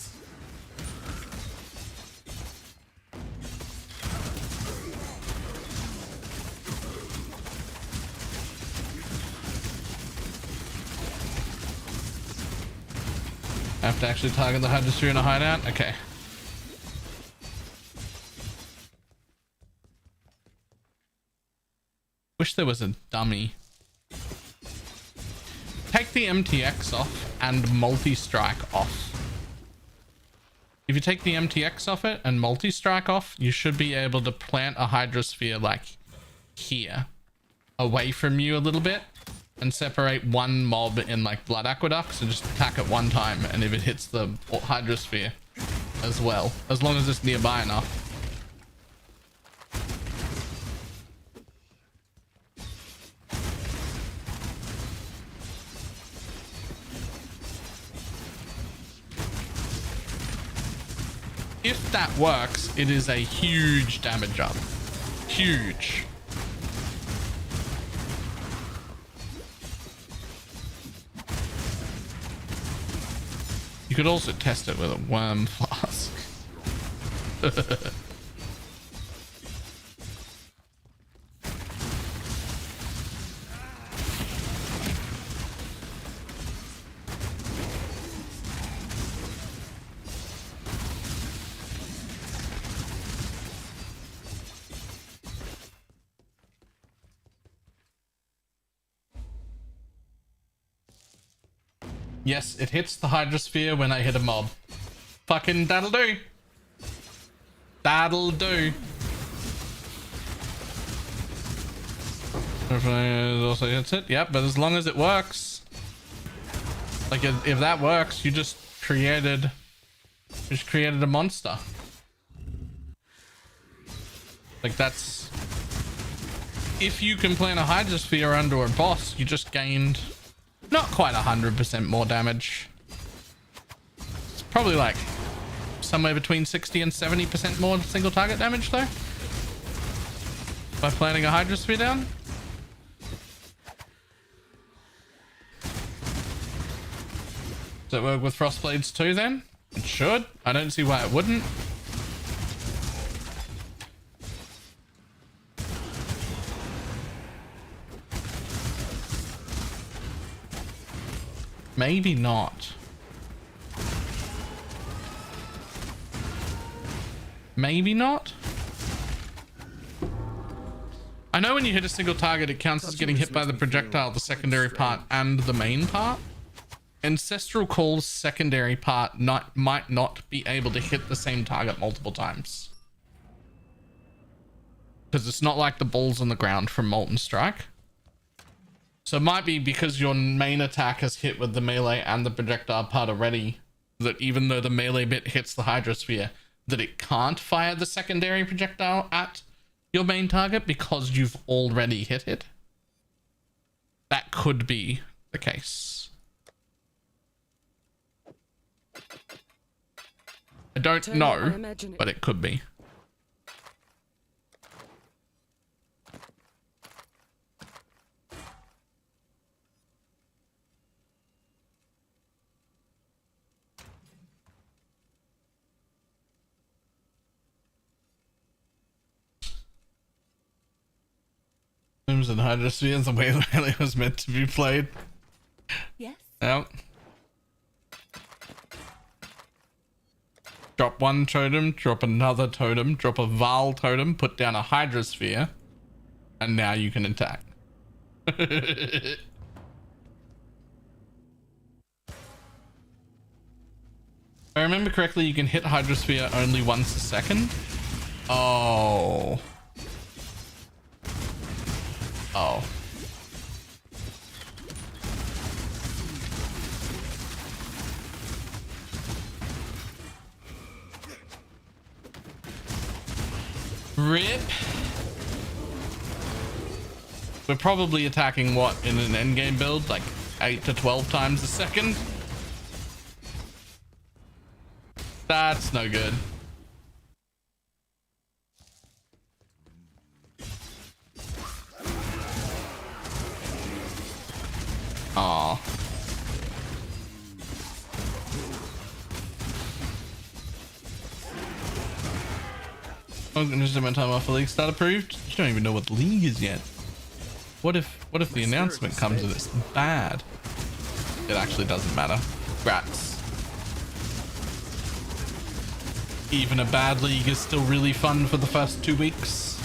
I have to actually target the hydrosphere in a hideout? Okay. Wish there was a dummy. Take the MTX off and multi-strike off. If you take the MTX off it and multi-strike off, you should be able to plant a hydrosphere like here, away from you a little bit, and separate one mob in like blood aqueducts and just attack it one time, and if it hits the hydrosphere as well, as long as it's nearby enough. If that works, it is a huge damage up. Huge. You could also test it with a worm flask. Yes, it hits the hydrosphere when I hit a mob. Fucking that'll do. That'll do. It also hits it. Yep, but as long as it works. Like if that works, you just created a monster. Like that's, if you can plant a hydrosphere under a boss, you just gained not quite 100% more damage. It's probably like somewhere between 60 and 70% more single target damage though, by planting a hydrosphere down. Does it work with Frostblades too then? It should. I don't see why it wouldn't. Maybe not. Maybe not. I know when you hit a single target, it counts as getting hit by the projectile, the secondary part, and the main part. Ancestral Call's secondary part might not be able to hit the same target multiple times. Because it's not like the balls on the ground from Molten Strike. So it might be because your main attack has hit with the melee and the projectile part already, that even though the melee bit hits the hydrosphere, that it can't fire the secondary projectile at your main target because you've already hit it. That could be the case. I don't know, but it could be. And hydrospheres, the way the melee was meant to be played. Yes. Yep. Drop one totem, drop another totem, drop a Val totem, put down a hydrosphere, and now you can attack. If I remember correctly, you can hit Hydrosphere only once a second. Oh. Oh. Rip. We're probably attacking what in an endgame build, like 8 to 12 times a second. That's no good. Aw. I'm gonna just my time off the league start approved. You don't even know what the league is yet. What if the announcement comes and it's bad? It actually doesn't matter. Grats. Even a bad league is still really fun for the first 2 weeks.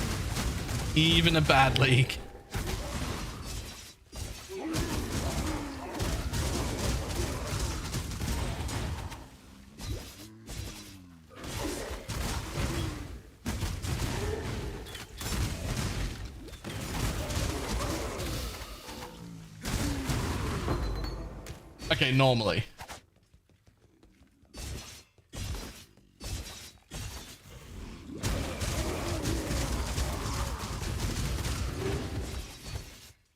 Even a bad league. Okay, normally.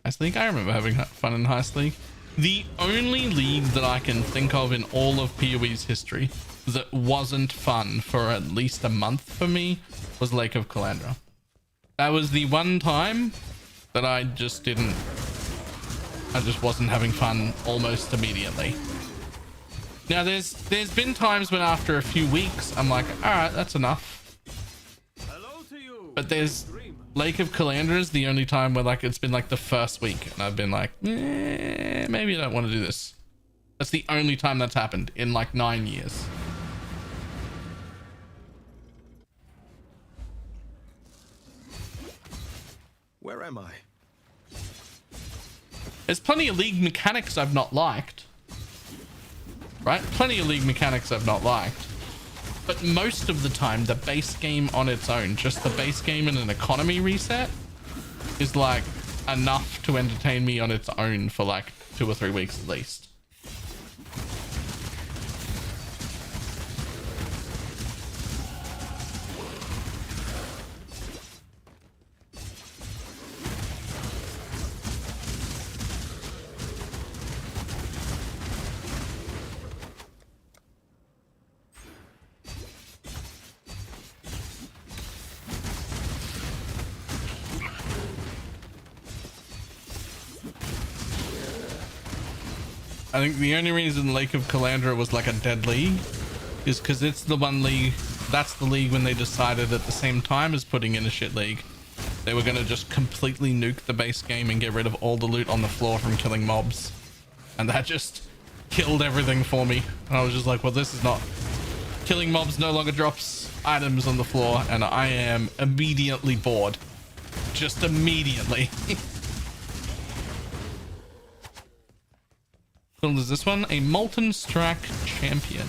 Heist League? I remember having fun in Heist League. The only league that I can think of in all of PoE's history that wasn't fun for at least a month for me was Lake of Calandra. That was the one time that I just wasn't having fun almost immediately. Now there's been times when after a few weeks I'm like, all right, that's enough. But there's Lake of Calandra is the only time where like it's been like the first week and I've been like, maybe I don't want to do this. That's the only time that's happened in like 9 years. Where am I? There's plenty of league mechanics I've not liked. Right? Plenty of league mechanics I've not liked. But most of the time, the base game on its own, just the base game and an economy reset, is like enough to entertain me on its own for like 2 or 3 weeks at least. I think the only reason Lake of Calandra was like a dead league is because it's the one league, that's the league when they decided at the same time as putting in a shit league, they were going to just completely nuke the base game and get rid of all the loot on the floor from killing mobs. And that just killed everything for me. And I was just like, well, this is not... Killing mobs no longer drops items on the floor, and I am immediately bored. Just immediately. So there's this one, a Molten Strike Champion.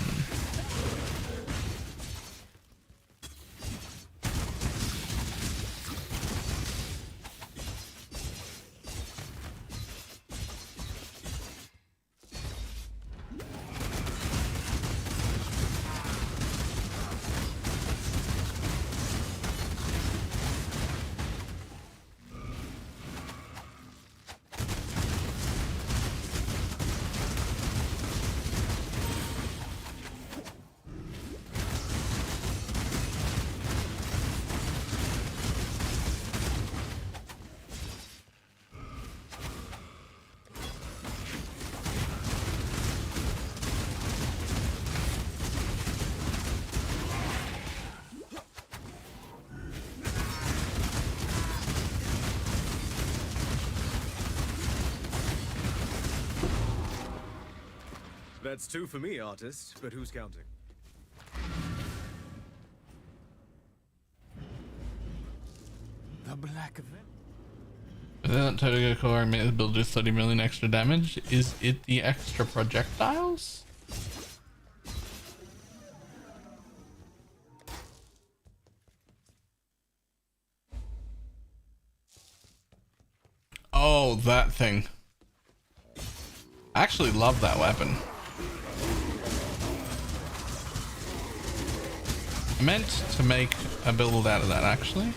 That's 2 for me, artist, but who's counting? The Black Event. That Total Core made the build do 30 million extra damage. Is it the extra projectiles? Oh, that thing. I actually love that weapon. I meant to make a build out of that, actually.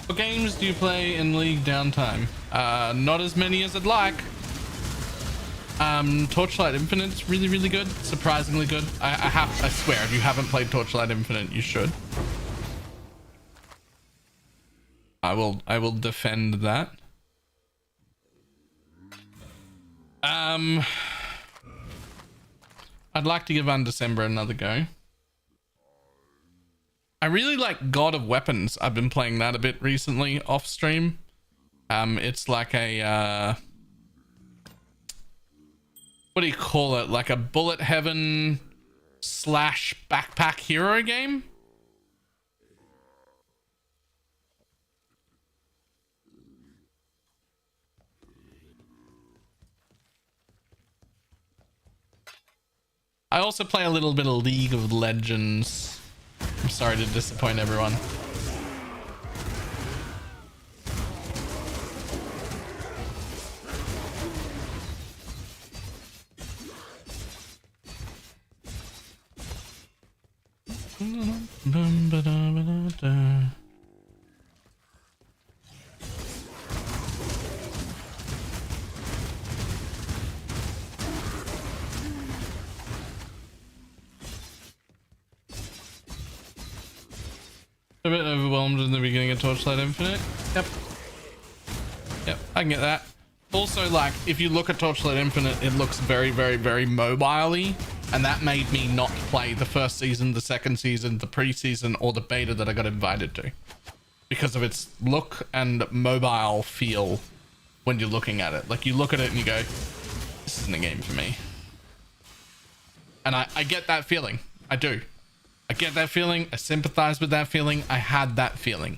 What games do you play in League downtime? Not as many as I'd like. Torchlight Infinite's really, really good. Surprisingly good. I swear, if you haven't played Torchlight Infinite, you should. I will defend that. I'd like to give Undecember another go. I really like God of Weapons. I've been playing that a bit recently off stream. It's like a what do you call it? Like a bullet heaven / backpack hero game. I also play a little bit of League of Legends. I'm sorry to disappoint everyone. A bit overwhelmed in the beginning of Torchlight Infinite. Yep, I can get that. Also, like, if you look at Torchlight Infinite, it looks very, very, very mobile-y, and that made me not play the first season, the second season, the pre-season, or the beta that I got invited to, because of its look and mobile feel when you're looking at it. Like, you look at it and you go, this isn't a game for me. And I get that feeling. I do. I get that feeling. I sympathize with that feeling. I had that feeling.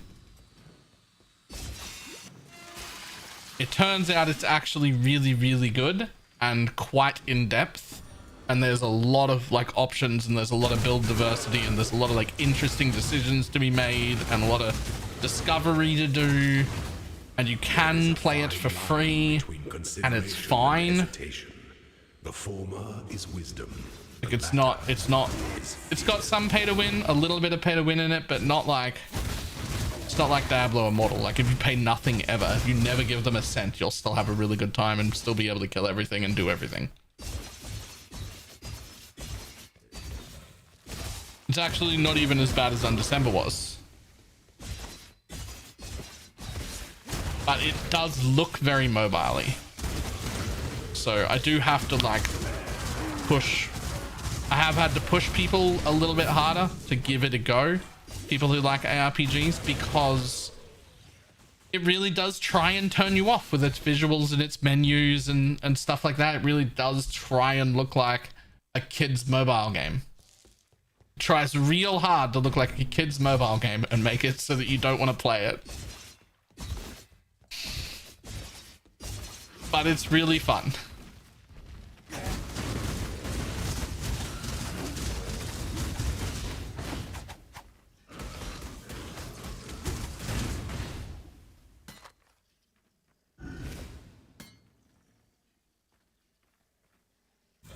It turns out it's actually really, really good and quite in depth. And there's a lot of like options, and there's a lot of build diversity, and there's a lot of like interesting decisions to be made, and a lot of discovery to do. And you can play it for free, and it's fine. The former is wisdom. Like it's got some pay to win, a little bit of pay to win in it, but not like, it's not like Diablo Immortal. Like if you pay nothing ever, if you never give them a cent, you'll still have a really good time and still be able to kill everything and do everything. It's actually not even as bad as Undecember was. But it does look very mobile-y. So I do have to like push. I have had to push people a little bit harder to give it a go. People who like ARPGs, because it really does try and turn you off with its visuals and its menus and stuff like that. It really does try and look like a kid's mobile game. It tries real hard to look like a kid's mobile game and make it so that you don't want to play it. But it's really fun.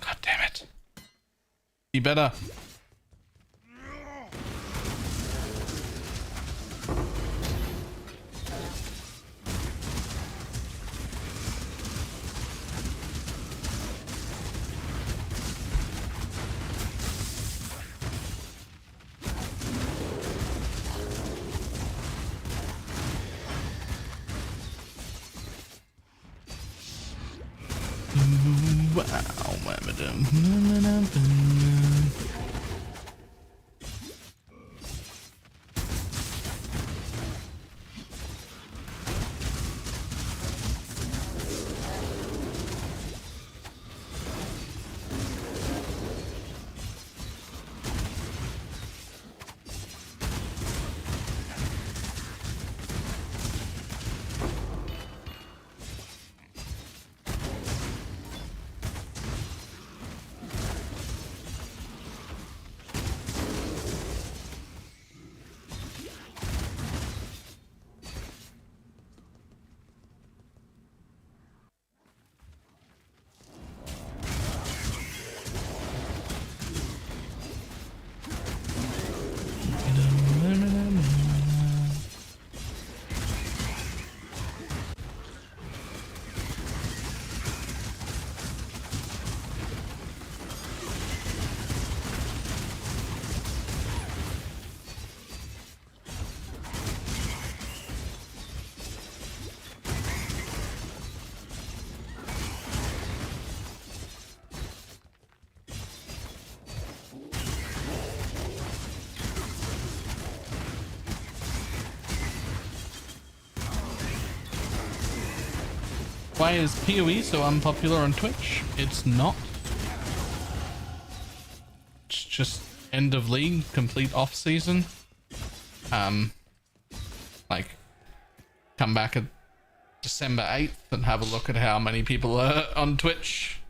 God damn it. Be better. Why is PoE so unpopular on Twitch? It's not. It's just end of league, complete off season. Like come back at December 8th and have a look at how many people are on Twitch.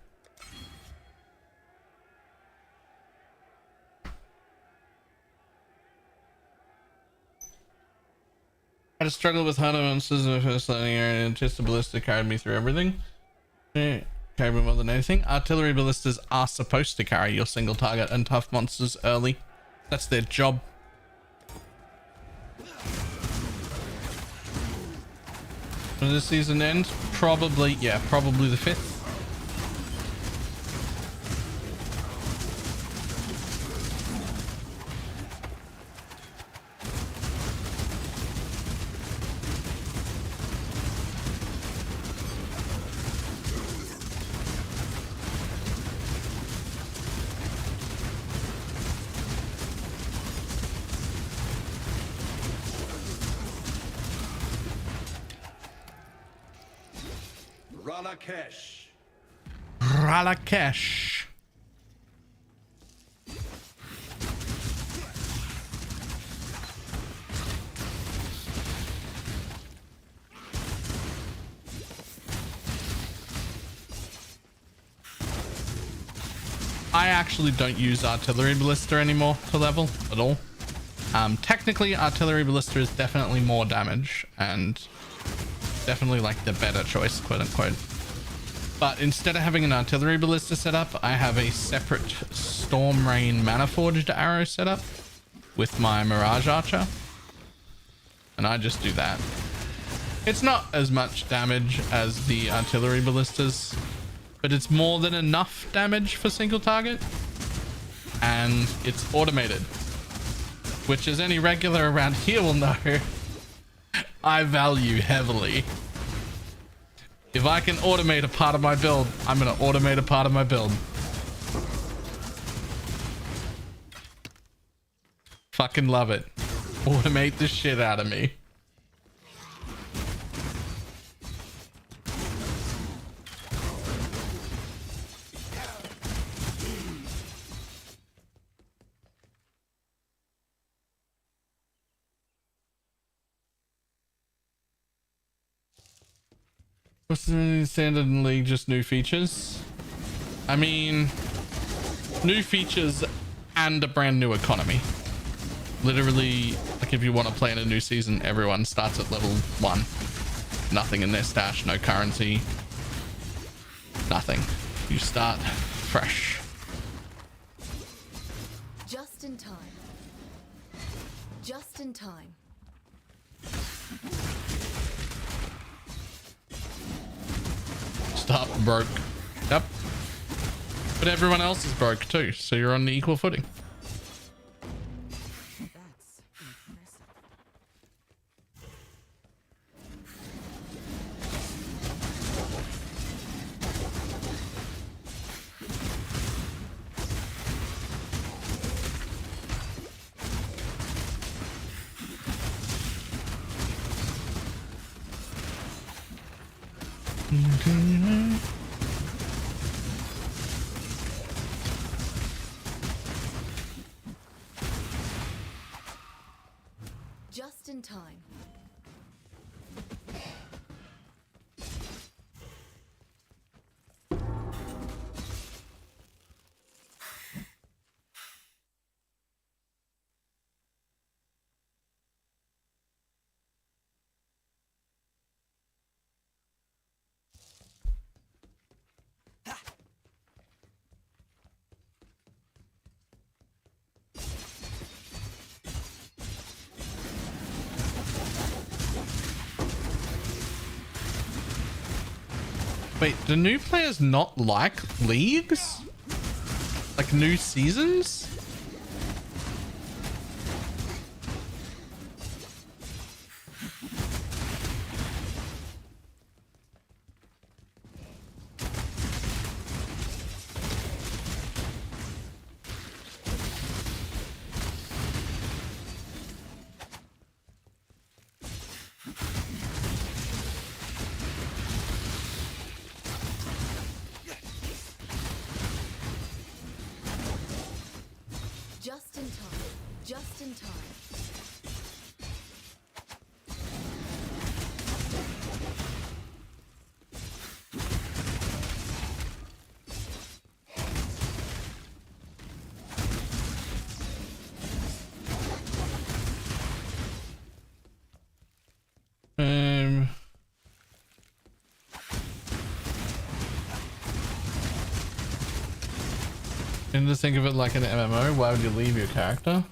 I had to struggle with hunter monsters in the first landing area, and just a ballista carried me through everything. Carried me more than anything. Artillery ballistas are supposed to carry your single target and tough monsters early. That's their job. When this season ends? Probably, yeah, probably the 5th. Ralakesh. Ralakesh. I actually don't use artillery ballista anymore to level at all. Technically artillery ballista is definitely more damage and definitely like the better choice, quote unquote. But instead of having an artillery ballista set up, I have a separate Storm Rain Mana Forged arrow set up with my Mirage Archer. And I just do that. It's not as much damage as the artillery ballistas, but it's more than enough damage for single target. And it's automated, which, as any regular around here will know, I value heavily. If I can automate a part of my build, I'm going to automate a part of my build. Fucking love it. Automate the shit out of me. What's the standard in League? Just new features? I mean, new features and a brand new economy. Literally, like if you want to play in a new season, everyone starts at level 1. Nothing in their stash, no currency. Nothing. You start fresh. Just in time. Just in time. Start broke. Yep. But everyone else is broke too, so you're on equal footing. Just in time. Wait, do new players not like leagues? Like new seasons? And just think of it like an MMO. Why would you leave your character?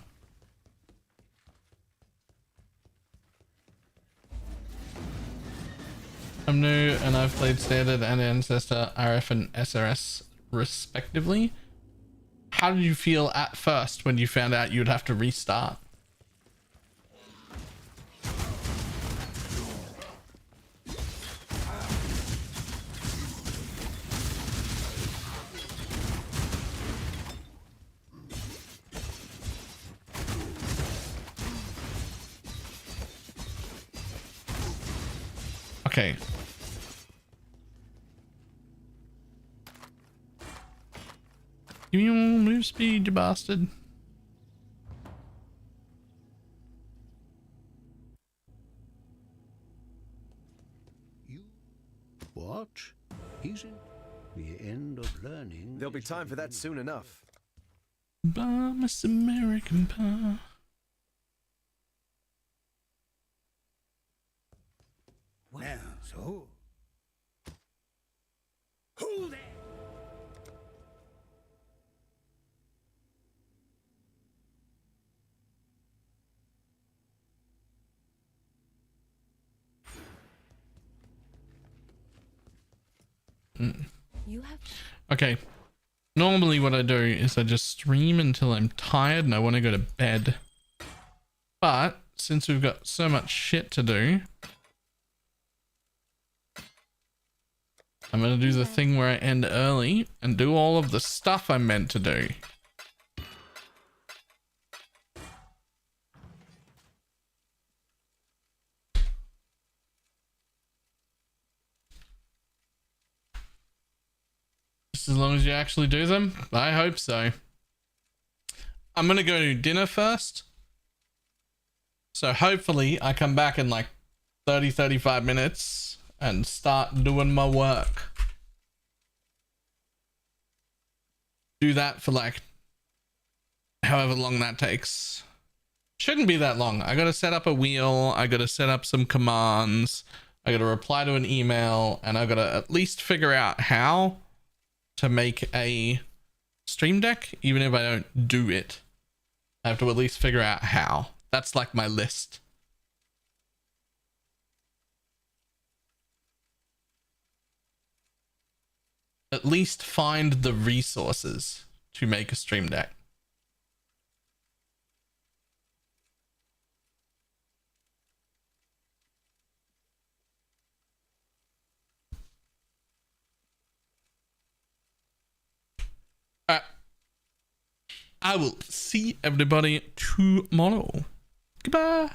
I'm new and I've played Standard and Ancestor, RF and SRS respectively. How did you feel at first when you found out you'd have to restart? Okay. Give me your move speed, you bastard. What? He's in the end of learning. There'll be time for that soon enough. By Miss American Pie. Well, so. Who there? Okay. Normally what I do is I just stream until I'm tired and I want to go to bed. But since we've got so much shit to do, I'm going to do the thing where I end early and do all of the stuff I'm meant to do. Just as long as you actually do them. I hope so. I'm going to go to dinner first. So hopefully I come back in like 35 minutes and start doing my work. Do that for like however long that takes. Shouldn't be that long. I got to set up a wheel. I got to set up some commands. I got to reply to an email, and I got to at least figure out how to make a stream deck. Even if I don't do it, I have to at least figure out how. That's like my list. At least find the resources to make a stream deck. I will see everybody tomorrow. Goodbye.